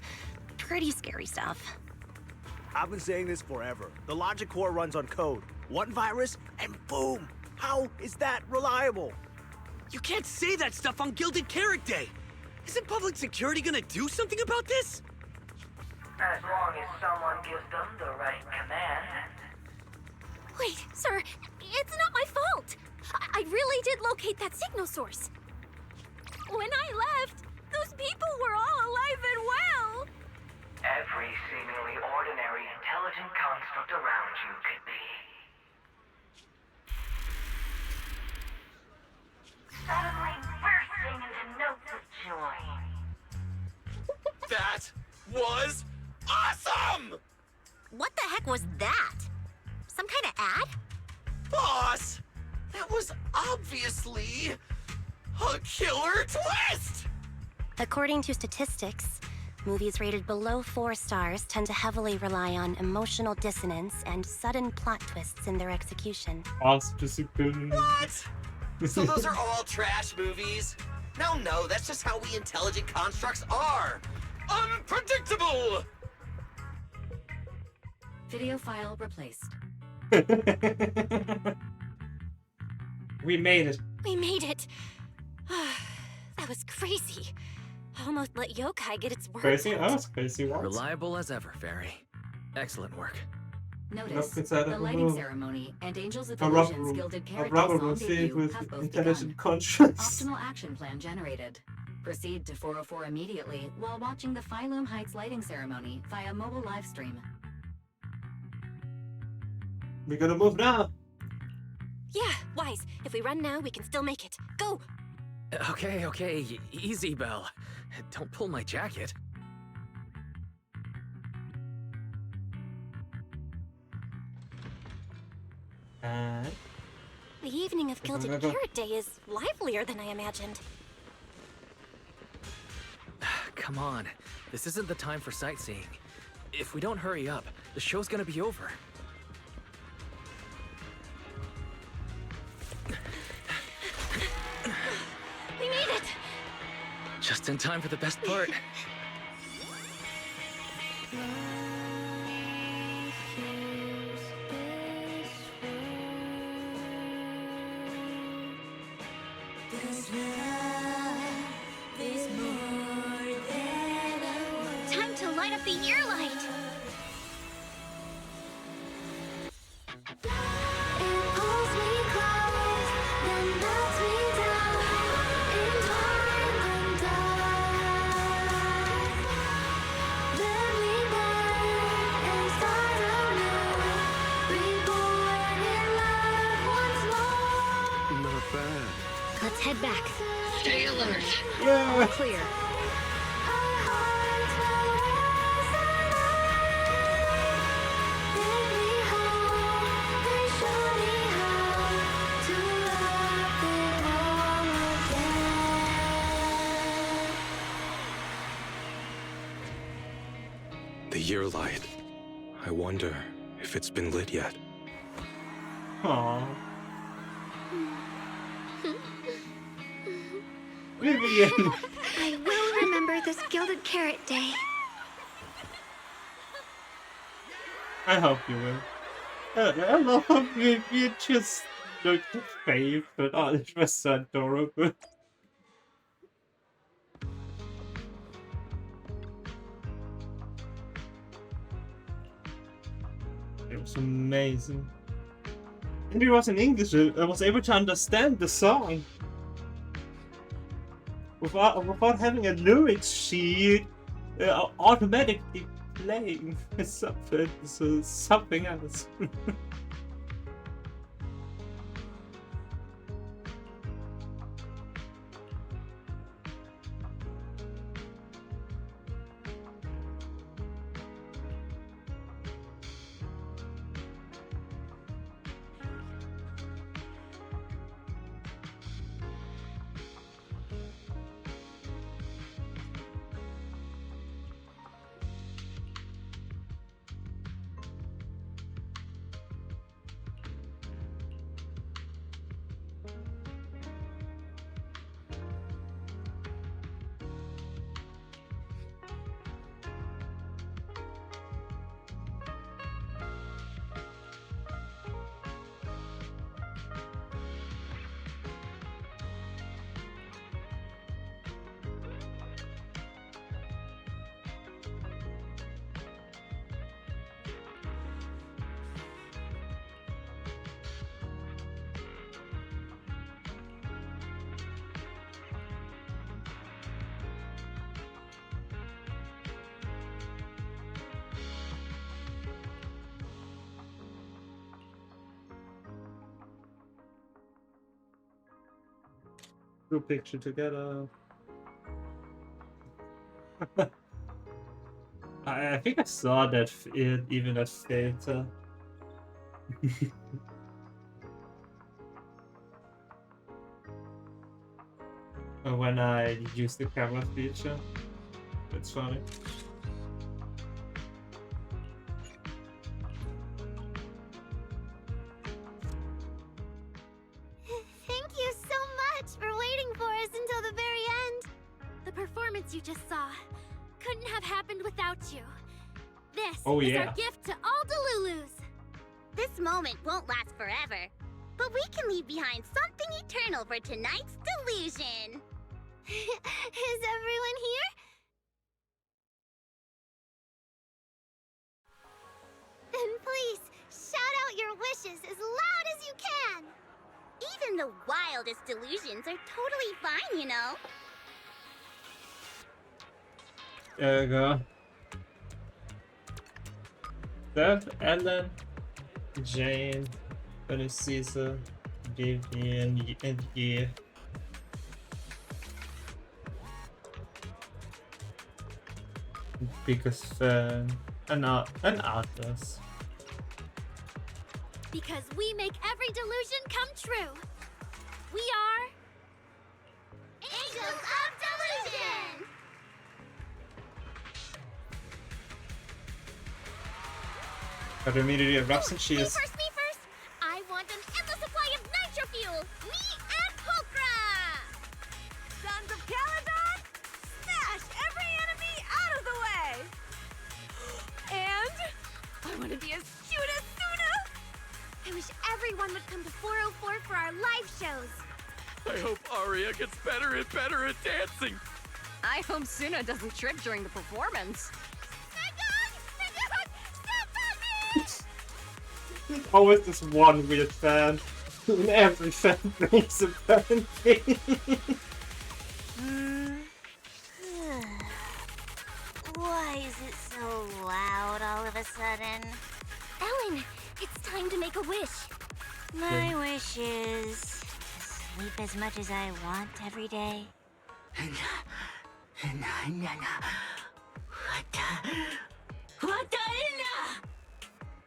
Pretty scary stuff. I've been saying this forever. The logic core runs on code. One virus, and boom! How is that reliable? You can't say that stuff on Gilded Carrot Day! Isn't public security gonna do something about this? As long as someone gives them the right command. Wait, sir, it's not my fault! I really did locate that signal source. When I left, those people were all alive and well! Every seemingly ordinary intelligent construct around you could be. Suddenly bursting into notes of joy. That was awesome! What the heck was that? Some kind of ad? Boss! That was obviously a killer twist! According to statistics, movies rated below 4 stars tend to heavily rely on emotional dissonance and sudden plot twists in their execution. What? So those are all trash movies? No, that's just how we intelligent constructs are! Unpredictable! Video file replaced. We made it. We made it! That was crazy. Almost let yokai get its work. Crazy? Oh, it's crazy. What? Reliable as ever, Fairy. Excellent work. Notice, inside the of a lighting room. ceremony and Angels of A rubber Delusions room. Gilded A Carrot rubber Days room on filled debut with have both intelligent begun. conscience. Optimal action plan generated. Proceed to 404 immediately while watching the Phylum Heights lighting ceremony via mobile live stream. We're gonna move now. Yeah, Wise. If we run now, we can still make it. Go! Okay, easy, Belle. Don't pull my jacket. The evening of Gilded Carrot Day is livelier than I imagined. Come on, this isn't the time for sightseeing. If we don't hurry up, the show's gonna be over. We made it! Just in time for the best part. Time to light up the ear light! It pulls me close, then knocks me Let's head back. Stay alert. Yeah. All clear. The year light. I wonder if it's been lit yet. Aww. Vivian! I will remember this Gilded Carrot Day. I hope you will. I love how Vivian just looked at Faith, but oh, it was so adorable. It was amazing. And it was in English, I was able to understand the song. Without having a lyrics sheet automatically playing something else. Group picture together. I think I saw that even that filter. When I use the camera feature. That's funny. Thank you so much for waiting for us until the very end. The performance you just saw couldn't have happened without you. This Oh, is yeah. our gift to all Delulus. This moment won't last forever, but we can leave behind something eternal for tonight's delusion. Is everyone here? Then please, shout out your wishes as loud as you can. Even the wildest delusions are totally fine, you know. There you go. Steph, Ellen, Jane, Caesar, Vivian, and Ye. Biggest fan, and others. Because we make every delusion come true. We are... Angels of Delusion! But immediately erupts and she is. Me first! I want an endless supply of nitro fuel! Me and Pokra! Sons of Caledon, smash every enemy out of the way! And I want to be as cute as Sunna! I wish everyone would come to 404 for our live shows. I hope Aria gets better and better at dancing. I hope Sunna doesn't trip during the performance. There's always this one weird fan. In every fan base, apparently. Why is it so loud all of a sudden? Ellen, it's time to make a wish. My wish is to sleep as much as I want every day?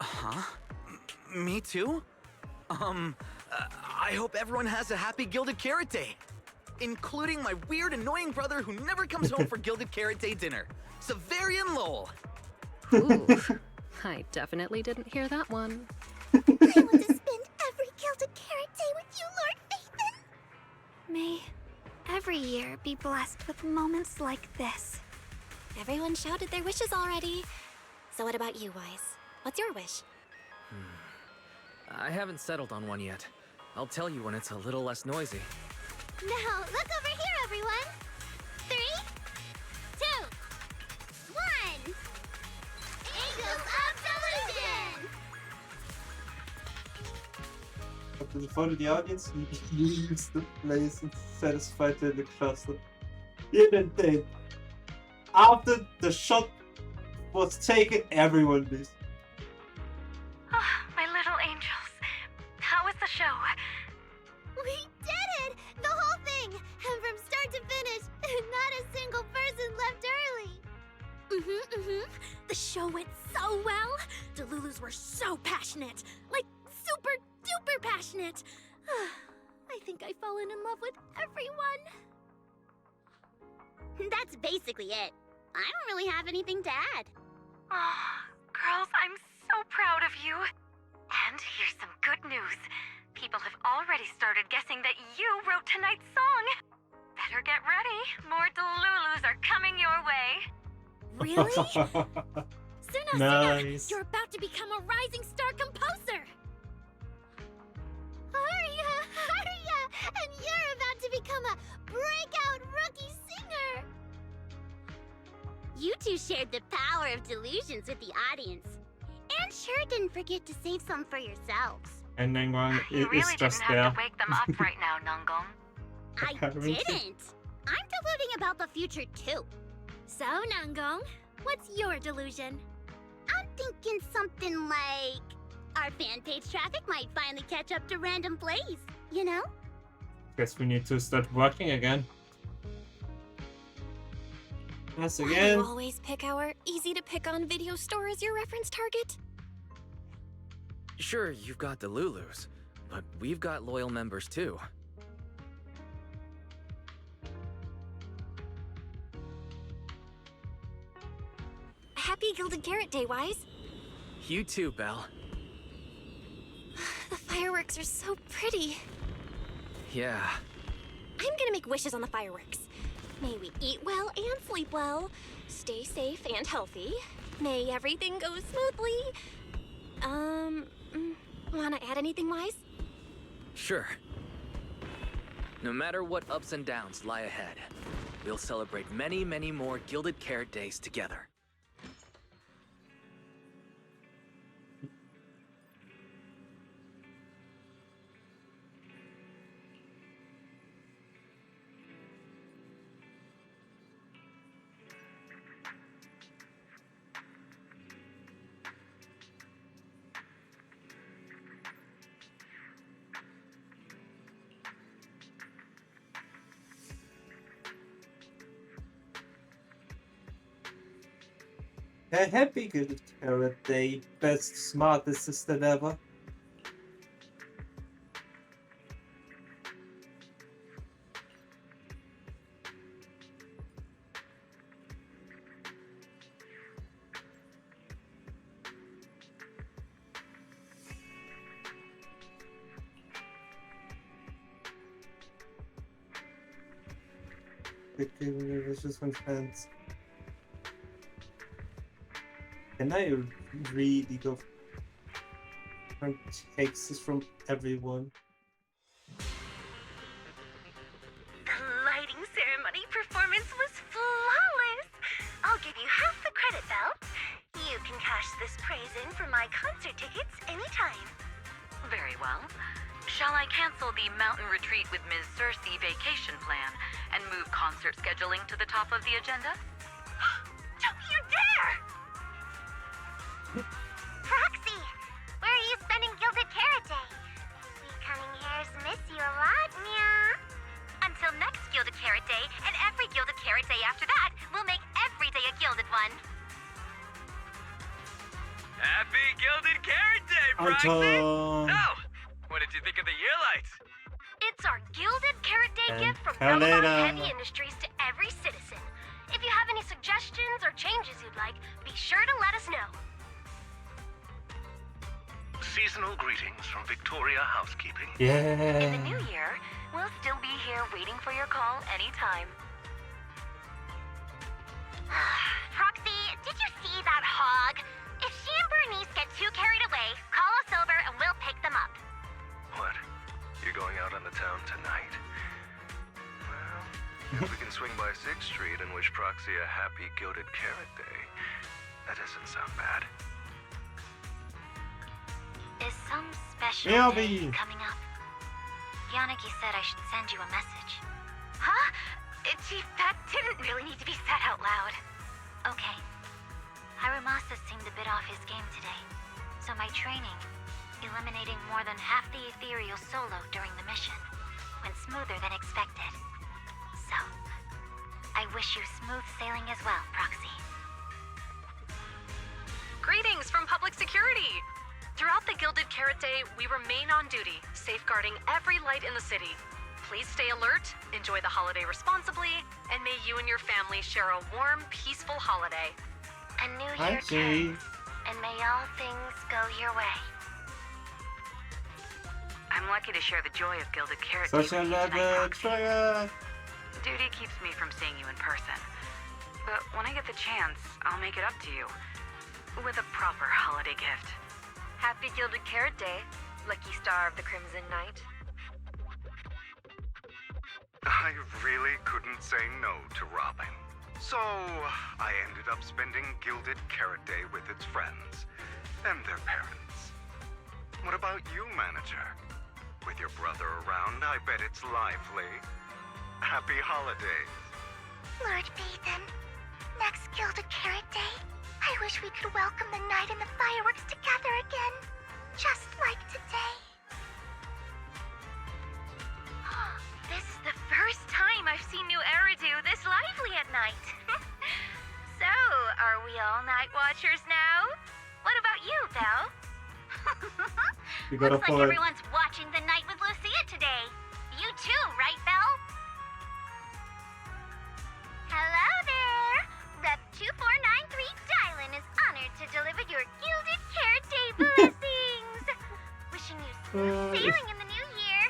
Huh? Me too? I hope everyone has a happy Gilded Carrot Day. Including my weird, annoying brother who never comes home for Gilded Carrot Day dinner, Severian Lowell. Ooh, I definitely didn't hear that one. I want to spend every Gilded Carrot Day with you, Lord Faithin. May every year be blessed with moments like this. Everyone shouted their wishes already. So what about you, Wise? What's your wish? I haven't settled on one yet. I'll tell you when it's a little less noisy. Now, look over here, everyone. 3, 2, 1. Angels of Delusion! Before the audience leaves the place and satisfied in the cluster. Even then, after the shot was taken, everyone leaves. My little angels. How was the show? We did it! The whole thing! And from start to finish, not a single person left early! The show went so well. Delulus were so passionate. Like, super duper passionate. I think I've fallen in love with everyone. That's basically it. I don't really have anything to add. Girls, I'm so proud of you. And here's some good news. People have already started guessing that you wrote tonight's song. Better get ready. More Delulus are coming your way. Really? Sunna, Nice. you're about to become a rising star composer. Aria! And you're about to become a breakout rookie singer! You two shared the power of delusions with the audience. And sure didn't forget to save some for yourselves. And Nangong You is really just didn't there. have to wake them up right now, Nangong. I didn't! I'm deluding about the future too. So, Nangong, what's your delusion? I'm thinking something like... our fan page traffic might finally catch up to random plays, you know? Guess we need to start working again. Yes, Why do again. you always pick our easy-to-pick-on video store as your reference target? Sure, you've got the Lulus, but we've got loyal members too. Happy Gilded Carrot Day, Wise. You too, Belle. The fireworks are so pretty. Yeah. I'm gonna make wishes on the fireworks. May we eat well and sleep well, stay safe and healthy. May everything go smoothly. Wanna add anything, Wise? Sure. No matter what ups and downs lie ahead, we'll celebrate many, many more Gilded Carrot Days together. A happy Gilded Carrot Day, best smart assistant ever. Wishes from fans. Can I really go from texts from everyone? The lighting ceremony performance was flawless. I'll give you half the credit, Belle. You can cash this praise in for my concert tickets anytime. Very well. Shall I cancel the mountain retreat with Ms. Cersei vacation plan and move concert scheduling to the top of the agenda? Don't you dare! Proxy, where are you spending Gilded Carrot Day? We cunning hairs miss you a lot, meow. Proxy? Anton. So, what did you think of the year lights? It's our Gilded Carrot Day And gift from Carolina. Belmont Heavy Industries to every citizen. If you have any suggestions or changes you'd like, be sure to let us know. Seasonal greetings from Victoria Housekeeping. Yeah. In the new year, we'll still be here waiting for your call anytime. Proxy, did you see that hog? If she and Bernice get too carried away, call us over and we'll pick them up. What? You're going out on the town tonight? Well, if we can swing by 6th Street and wish Proxy a happy Gilded Carrot Day, that doesn't sound bad. Is some special Elby. day coming up? Yanagi said I should send you a message. Huh? Chief, that didn't really need to be said out loud. Okay. Harumasa seemed a bit off his game today, so my training, eliminating more than half the ethereal solo during the mission, went smoother than expected. So, I wish you smooth sailing as well, Proxy. Greetings from Public Security! Throughout the Gilded Carrot Day, we remain on duty, safeguarding every light in the city. Please stay alert, enjoy the holiday responsibly, and may you and your family share a warm, peaceful holiday. A new year turns, and may all things go your way. I'm lucky to share the joy of Gilded Carrot Day with Social you tonight, level Proxy. trigger. Duty keeps me from seeing you in person. But when I get the chance, I'll make it up to you. With a proper holiday gift. Happy Gilded Carrot Day, lucky star of the Crimson Knight. I really couldn't say no to Robin. So, I ended up spending Gilded Carrot Day with its friends and their parents. What about you, Manager? With your brother around, I bet it's lively. Happy holidays. Lord Bathan, next Gilded Carrot Day, I wish we could welcome the night and the fireworks together again, just like today. This is the first time I've seen New Eridu this lively at night. So, are we all night watchers now? What about you, Belle? You got a Looks like point. everyone's watching the night with Lucia today. You too, right, Belle? Hello there! Rep 2493 Dylan is honored to deliver your Gilded Carrot Day blessings! Wishing you smooth sailing in the new year.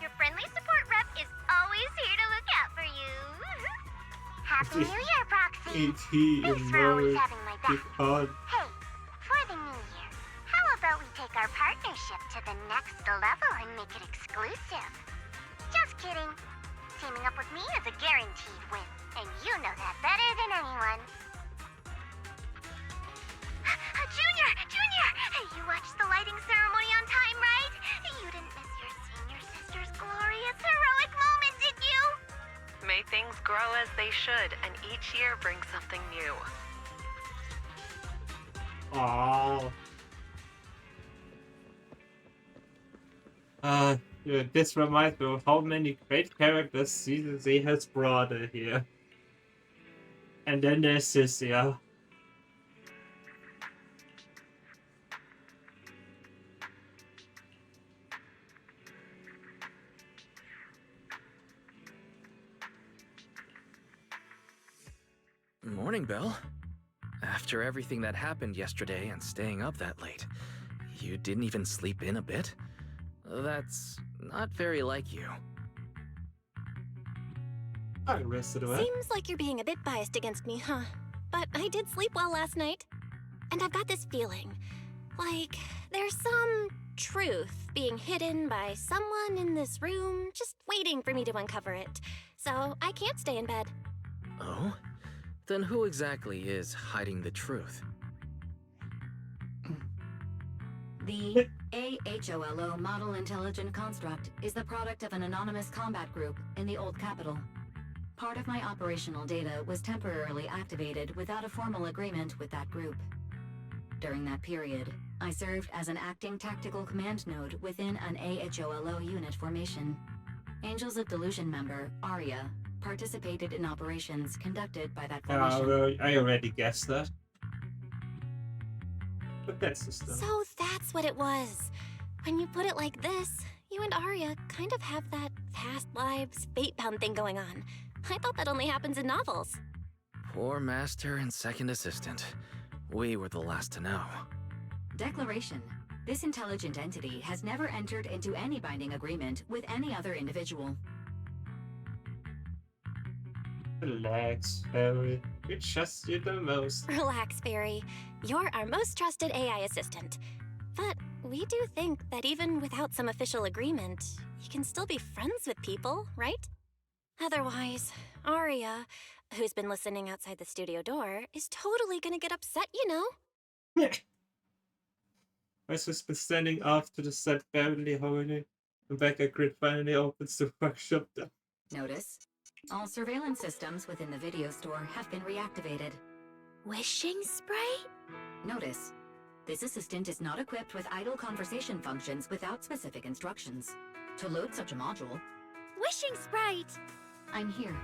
Your friendly support rep is always here to look out for you. Happy New Year, Proxy! Thanks for always having my back. Hey, for the new year, how about we take our partnership to the next level and make it exclusive? Just kidding. Teaming up with me is a guaranteed win, and you know that better than anyone. Junior! Junior! You watched the lighting ceremony on time, right? You didn't miss your senior sister's glorious heroic moment, did you? May things grow as they should, and each year bring something new. Aww. Yeah, this reminds me of how many great characters Season Z has brought here. And then there's this, yeah. Morning, Belle. After everything that happened yesterday and staying up that late, you didn't even sleep in a bit? That's not very like you. I rested away. Seems like you're being a bit biased against me, huh? But I did sleep well last night. And I've got this feeling, like there's some truth being hidden by someone in this room, just waiting for me to uncover it. So I can't stay in bed. Oh? Then who exactly is hiding the truth? The AHOLO Model Intelligent Construct is the product of an anonymous combat group in the Old Capital. Part of my operational data was temporarily activated without a formal agreement with that group. During that period, I served as an acting tactical command node within an AHOLO unit formation. Angels of Delusion member, Aria, participated in operations conducted by that formation. Well, I already guessed that. that system. So that's what it was. When you put it like this, you and Aria kind of have that past lives, fate-bound thing going on. I thought that only happens in novels. Poor master and second assistant. We were the last to know. Declaration. This intelligent entity has never entered into any binding agreement with any other individual. Relax, Harry. We trust you the most. Relax, Fairy. You're our most trusted AI assistant. But we do think that even without some official agreement, you can still be friends with people, right? Otherwise, Aria, who's been listening outside the studio door, is totally gonna get upset, you know? As we've been standing after the set barely holding, Rebecca Grid finally opens the workshop door. Notice, all surveillance systems within the video store have been reactivated. Wishing sprite? Notice, this assistant is not equipped with idle conversation functions without specific instructions. To load such a module... Wishing sprite! I'm here.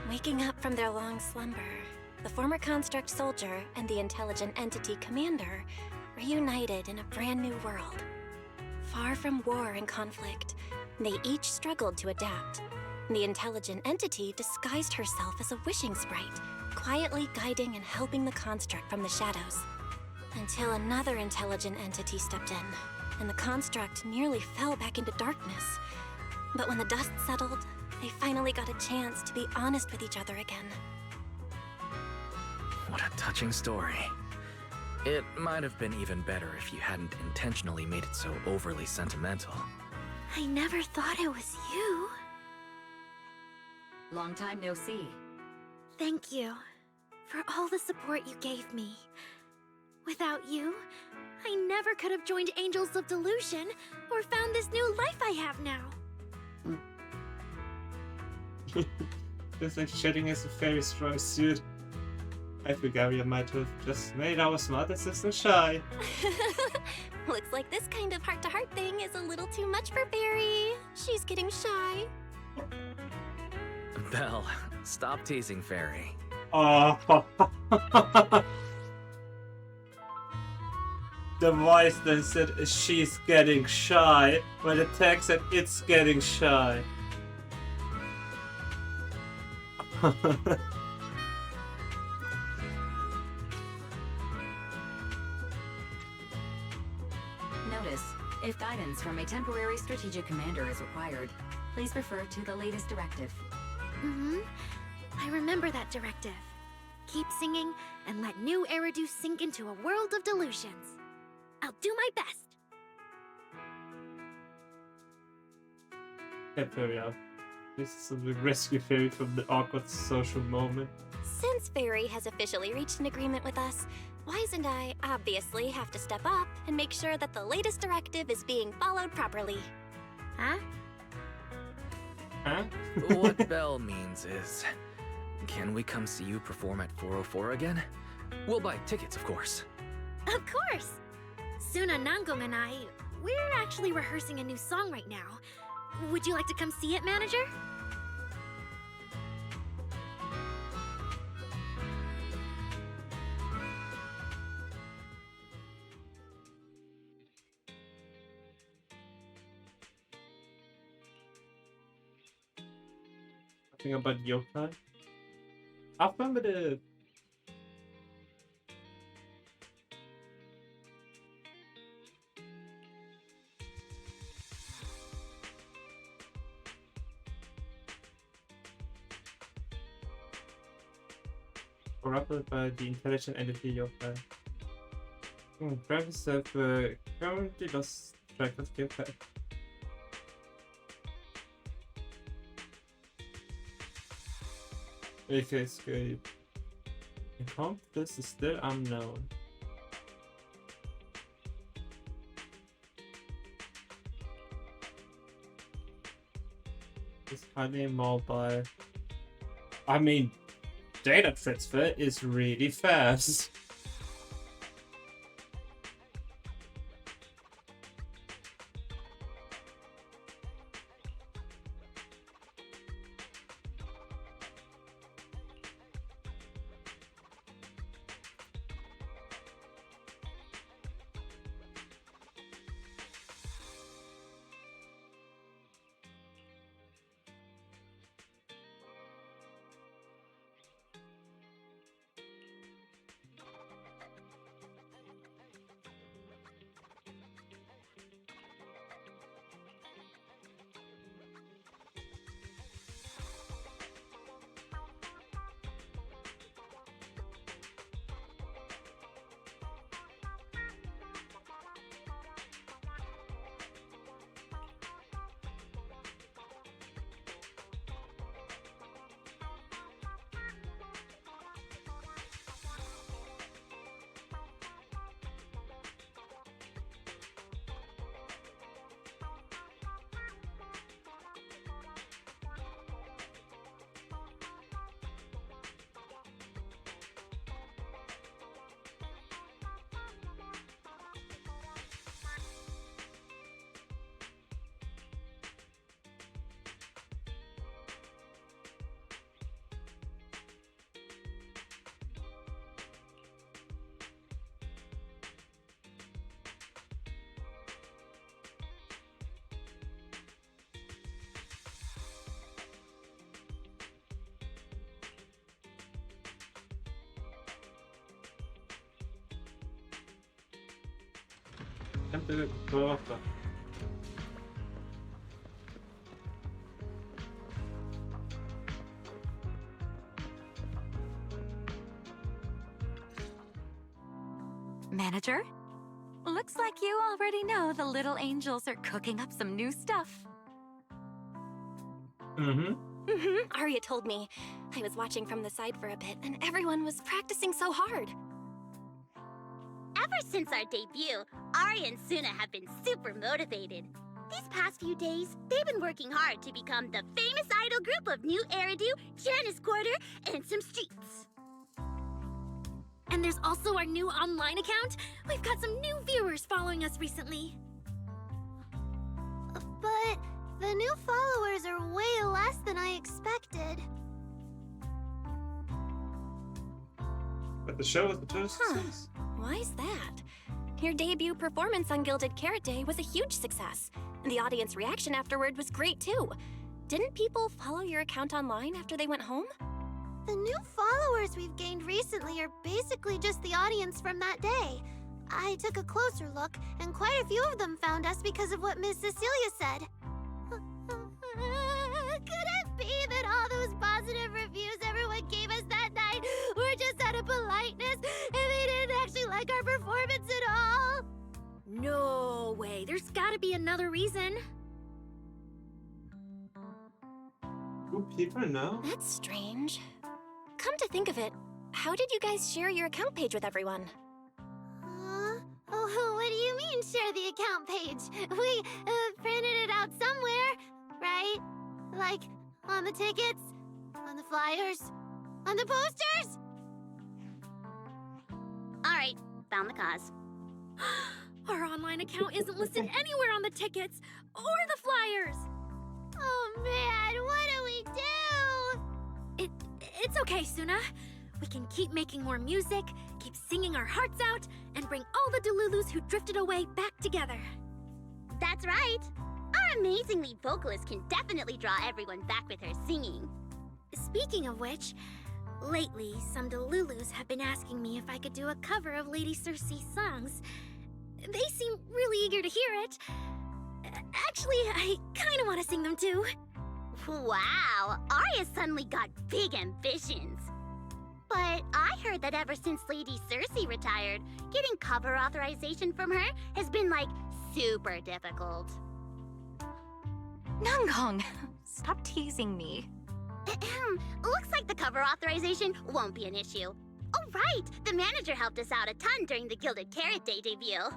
Waking up from their long slumber, the former construct soldier and the intelligent entity commander reunited in a brand new world. Far from war and conflict, they each struggled to adapt. The intelligent entity disguised herself as a wishing sprite, quietly guiding and helping the construct from the shadows. Until another intelligent entity stepped in, and the construct nearly fell back into darkness. But when the dust settled, they finally got a chance to be honest with each other again. What a touching story. It might have been even better if you hadn't intentionally made it so overly sentimental. I never thought it was you. Long time no see. Thank you for all the support you gave me. Without you, I never could have joined Angels of Delusion or found this new life I have now. Just like shedding as a very strong suit. I think Aria might have just made our smart assistant shy. Looks like this kind of heart-to-heart thing is a little too much for Barry. She's getting shy. Belle, stop teasing Fairy. The voice that said she's getting shy, when the text said it's getting shy. Notice, if guidance from a temporary strategic commander is required, please refer to the latest directive. I remember that directive. Keep singing and let new Eridu sink into a world of delusions. I'll do my best. Yeah, Fairy up. This is the rescue Fairy from the awkward social moment. Since Fairy has officially reached an agreement with us, Wise and I obviously have to step up and make sure that the latest directive is being followed properly. Huh? Huh? What Belle means is, can we come see you perform at 404 again? We'll buy tickets, of course. Of course! Sunna, Nangong, and I, we're actually rehearsing a new song right now. Would you like to come see it, manager? Think about yokai. I remember the corrupted by the intelligent entity yokai. Drivers have currently lost track of yokai. AK escape. Accomplice is still unknown. It's highly mobile. I mean, data transfer is really fast. Gilded Carrot. Manager? Looks like you already know the little angels are cooking up some new stuff. Aria told me. I was watching from the side for a bit, and everyone was practicing so hard. Ever since our debut, Aria and Sunna have been super motivated. These past few days, they've been working hard to become the famous idol group of New Eridu, Janice Quarter, and some streets. And there's also our new online account. We've got some new viewers following us recently. But the new followers are way less than I expected. But the show was the first success. Why is that? Your debut performance on Gilded Carrot Day was a huge success, and the audience reaction afterward was great too. Didn't people follow your account online after they went home? The new followers we've gained recently are basically just the audience from that day. I took a closer look, and quite a few of them found us because of what Miss Cecilia said. Could it be that all those positive reviews everyone gave us that night were just out of politeness, and they didn't actually like our performance at all? No way. There's gotta be another reason. Do people know? That's strange. Come to think of it, how did you guys share your account page with everyone? Oh, what do you mean, share the account page? We printed it out somewhere, right? Like, on the tickets, on the flyers, on the posters? Alright, found the cause. Our online account isn't listed anywhere on the tickets or the flyers. Oh man, what do we do? It's okay, Sunna. We can keep making more music, keep singing our hearts out, and bring all the Delulus who drifted away back together. That's right. Our amazing lead vocalist can definitely draw everyone back with her singing. Speaking of which, lately some Delulus have been asking me if I could do a cover of Lady Circe's songs. They seem really eager to hear it. Actually, I kind of want to sing them too. Wow, Aria suddenly got big ambitions. But I heard that ever since Lady Circe retired, getting cover authorization from her has been, like, super difficult. Nangong, stop teasing me. Looks like the cover authorization won't be an issue. Oh right, the manager helped us out a ton during the Gilded Carrot Day debut.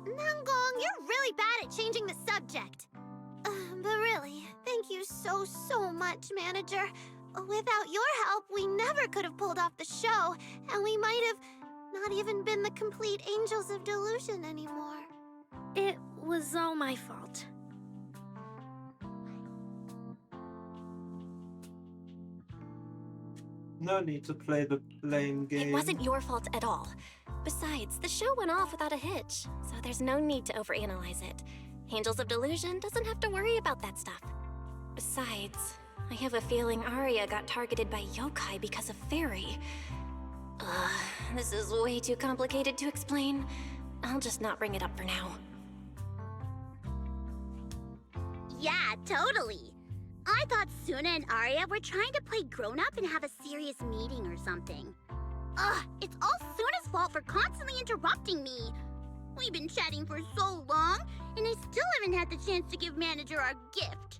Nangong, you're really bad at changing the subject. But really, thank you so much, manager. Without your help, we never could have pulled off the show, and we might have not even been the complete Angels of Delusion anymore. It was all my fault. No need to play the blame game. It wasn't your fault at all. Besides, the show went off without a hitch, so there's no need to overanalyze it. Angels of Delusion doesn't have to worry about that stuff. Besides, I have a feeling Aria got targeted by yokai because of Fairy. This is way too complicated to explain. I'll just not bring it up for now. Yeah, totally. I thought Sunna and Aria were trying to play grown-up and have a serious meeting or something. It's all Sunna's fault for constantly interrupting me. We've been chatting for so long, and I still haven't had the chance to give manager our gift.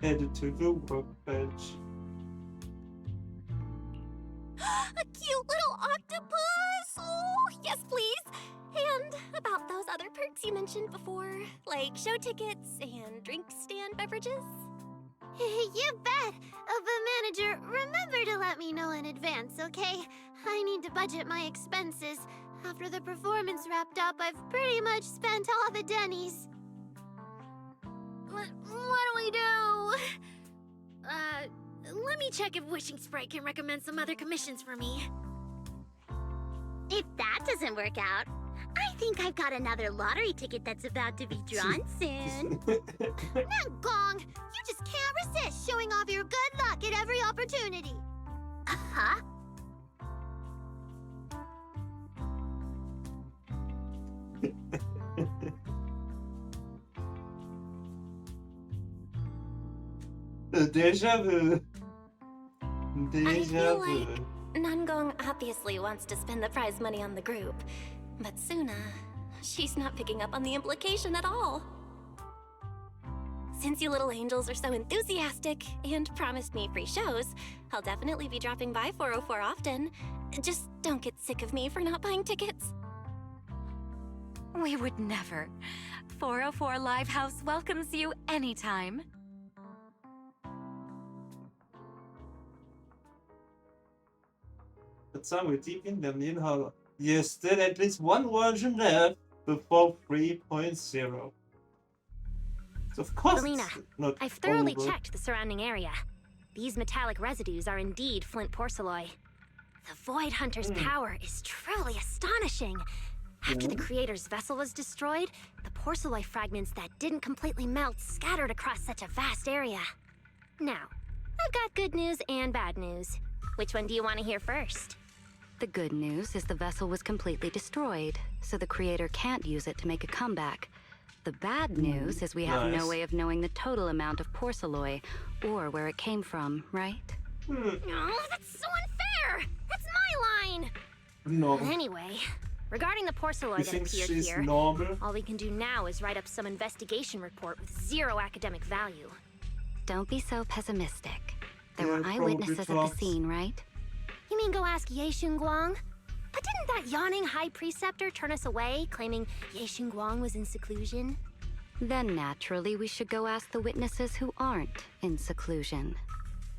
Headed to the workbench. A cute little octopus! Oh, yes, please! And about those other perks you mentioned before, like show tickets and drink stand beverages? You bet! But manager, remember to let me know in advance, okay? I need to budget my expenses. After the performance wrapped up, I've pretty much spent all the Denny's. What do we do? Let me check if Wishing Sprite can recommend some other commissions for me. If that doesn't work out, I think I've got another lottery ticket that's about to be drawn soon. Nangong, you just can't resist showing off your good luck at every opportunity. Uh-huh. Deja vu. I feel like Nangong obviously wants to spend the prize money on the group, but Sunna, she's not picking up on the implication at all. Since you little angels are so enthusiastic and promised me free shows, I'll definitely be dropping by 404 often. Just don't get sick of me for not buying tickets. We would never. 404 Livehouse welcomes you anytime. But somewhere deep in the new hollow, there's still at least one version left before 3.0. So of course Selena, it's not I've thoroughly over. checked the surrounding area. These metallic residues are indeed flint porcelain. The Void Hunter's power is truly astonishing. After the creator's vessel was destroyed, the porcelain fragments that didn't completely melt scattered across such a vast area. Now, I've got good news and bad news. Which one do you want to hear first? The good news is the vessel was completely destroyed, so the creator can't use it to make a comeback. The bad news is we have no way of knowing the total amount of porcelain or where it came from, right? Oh, that's so unfair! That's my line! No. Anyway, regarding the porcelain You that think appeared she's here, normal? all we can do now is write up some investigation report with zero academic value. Don't be so pessimistic. There were Yeah, eyewitnesses at the probably scene, right? You mean go ask Ye Guang? But didn't that yawning high preceptor turn us away, claiming Ye Guang was in seclusion? Then naturally we should go ask the witnesses who aren't in seclusion.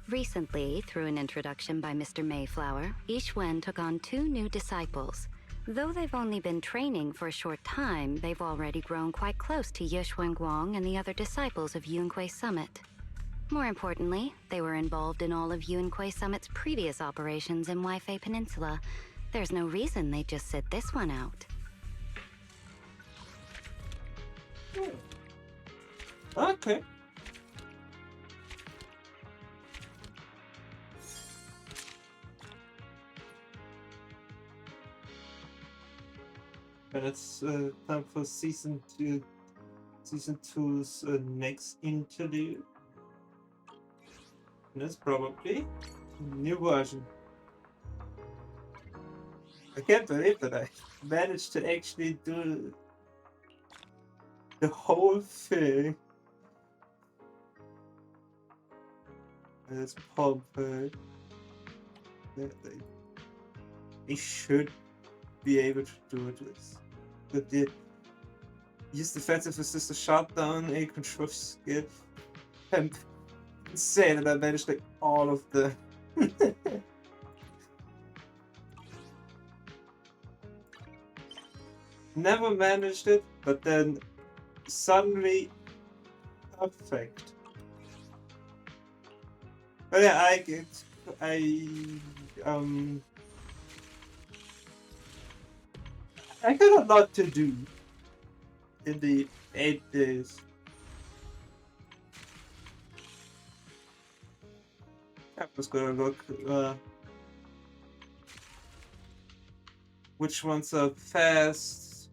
Recently, through an introduction by Mr. Mayflower, Yixuan took on 2 new disciples. Though they've only been training for a short time, they've already grown quite close to Yixuan Guang and the other disciples of Yunque Summit. More importantly, they were involved in all of Yunque Summit's previous operations in Waifei Peninsula. There's no reason they'd just sit this one out. Okay. And it's time for season 2. Season 2's next interlude. And it's probably a new version. I can't believe that I managed to actually do the whole thing. It's pumping. They should be able to do this. But they use defensive assist to shut down a control skill. And say that I managed like all of the never managed it, but then suddenly perfect. But yeah, I got a lot to do in the 8 days. I'm just gonna look which ones are fast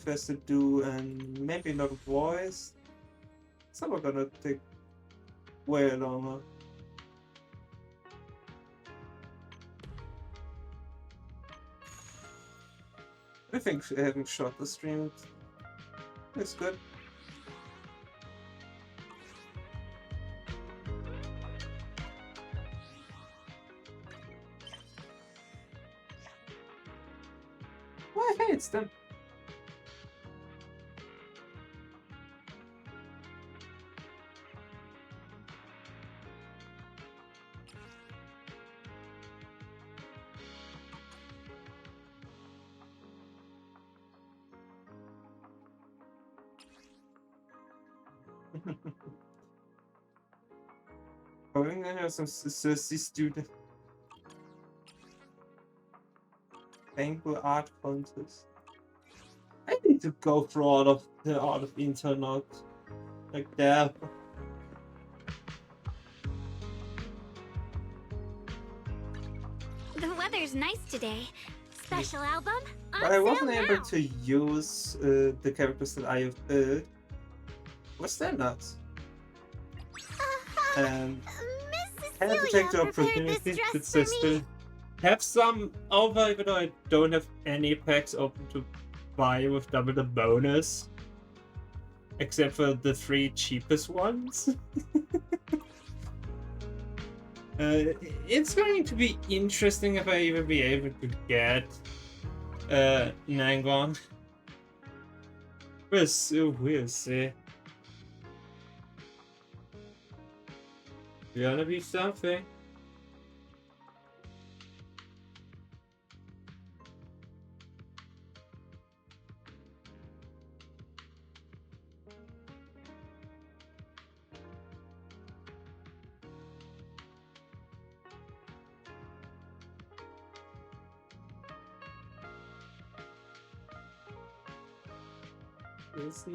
to do and maybe not voice. Some are gonna take way longer. I think having shot the stream is good. Well, hey, it's done. Oh, I'm gonna have some thirsty student. thankful art contest. I need to go through all of the art of internet. Like that. The weather's nice today. Special album on But I wasn't sale able now. to use the characters that I have built. Was that nuts? And I had to take the opportunity to still have some over, even though I don't have any packs open to buy with double the bonus. Except for the 3 cheapest ones. It's going to be interesting if I even be able to get Nangong. We'll see. Gonna be something. We'll see.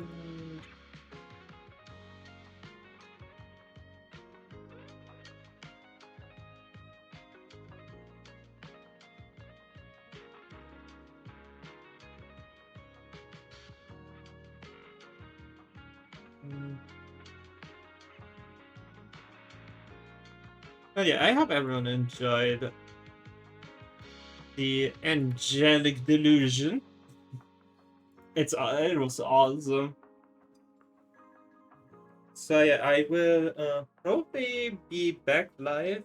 But yeah, I hope everyone enjoyed the angelic delusion. It was awesome. So yeah, I will probably be back live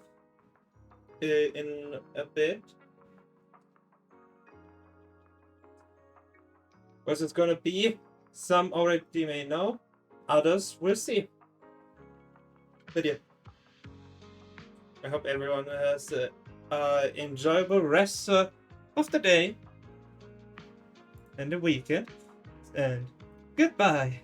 in a bit. What it's gonna be, some already may know, others will see. But yeah, I hope everyone has an enjoyable rest of the day and the weekend, and goodbye.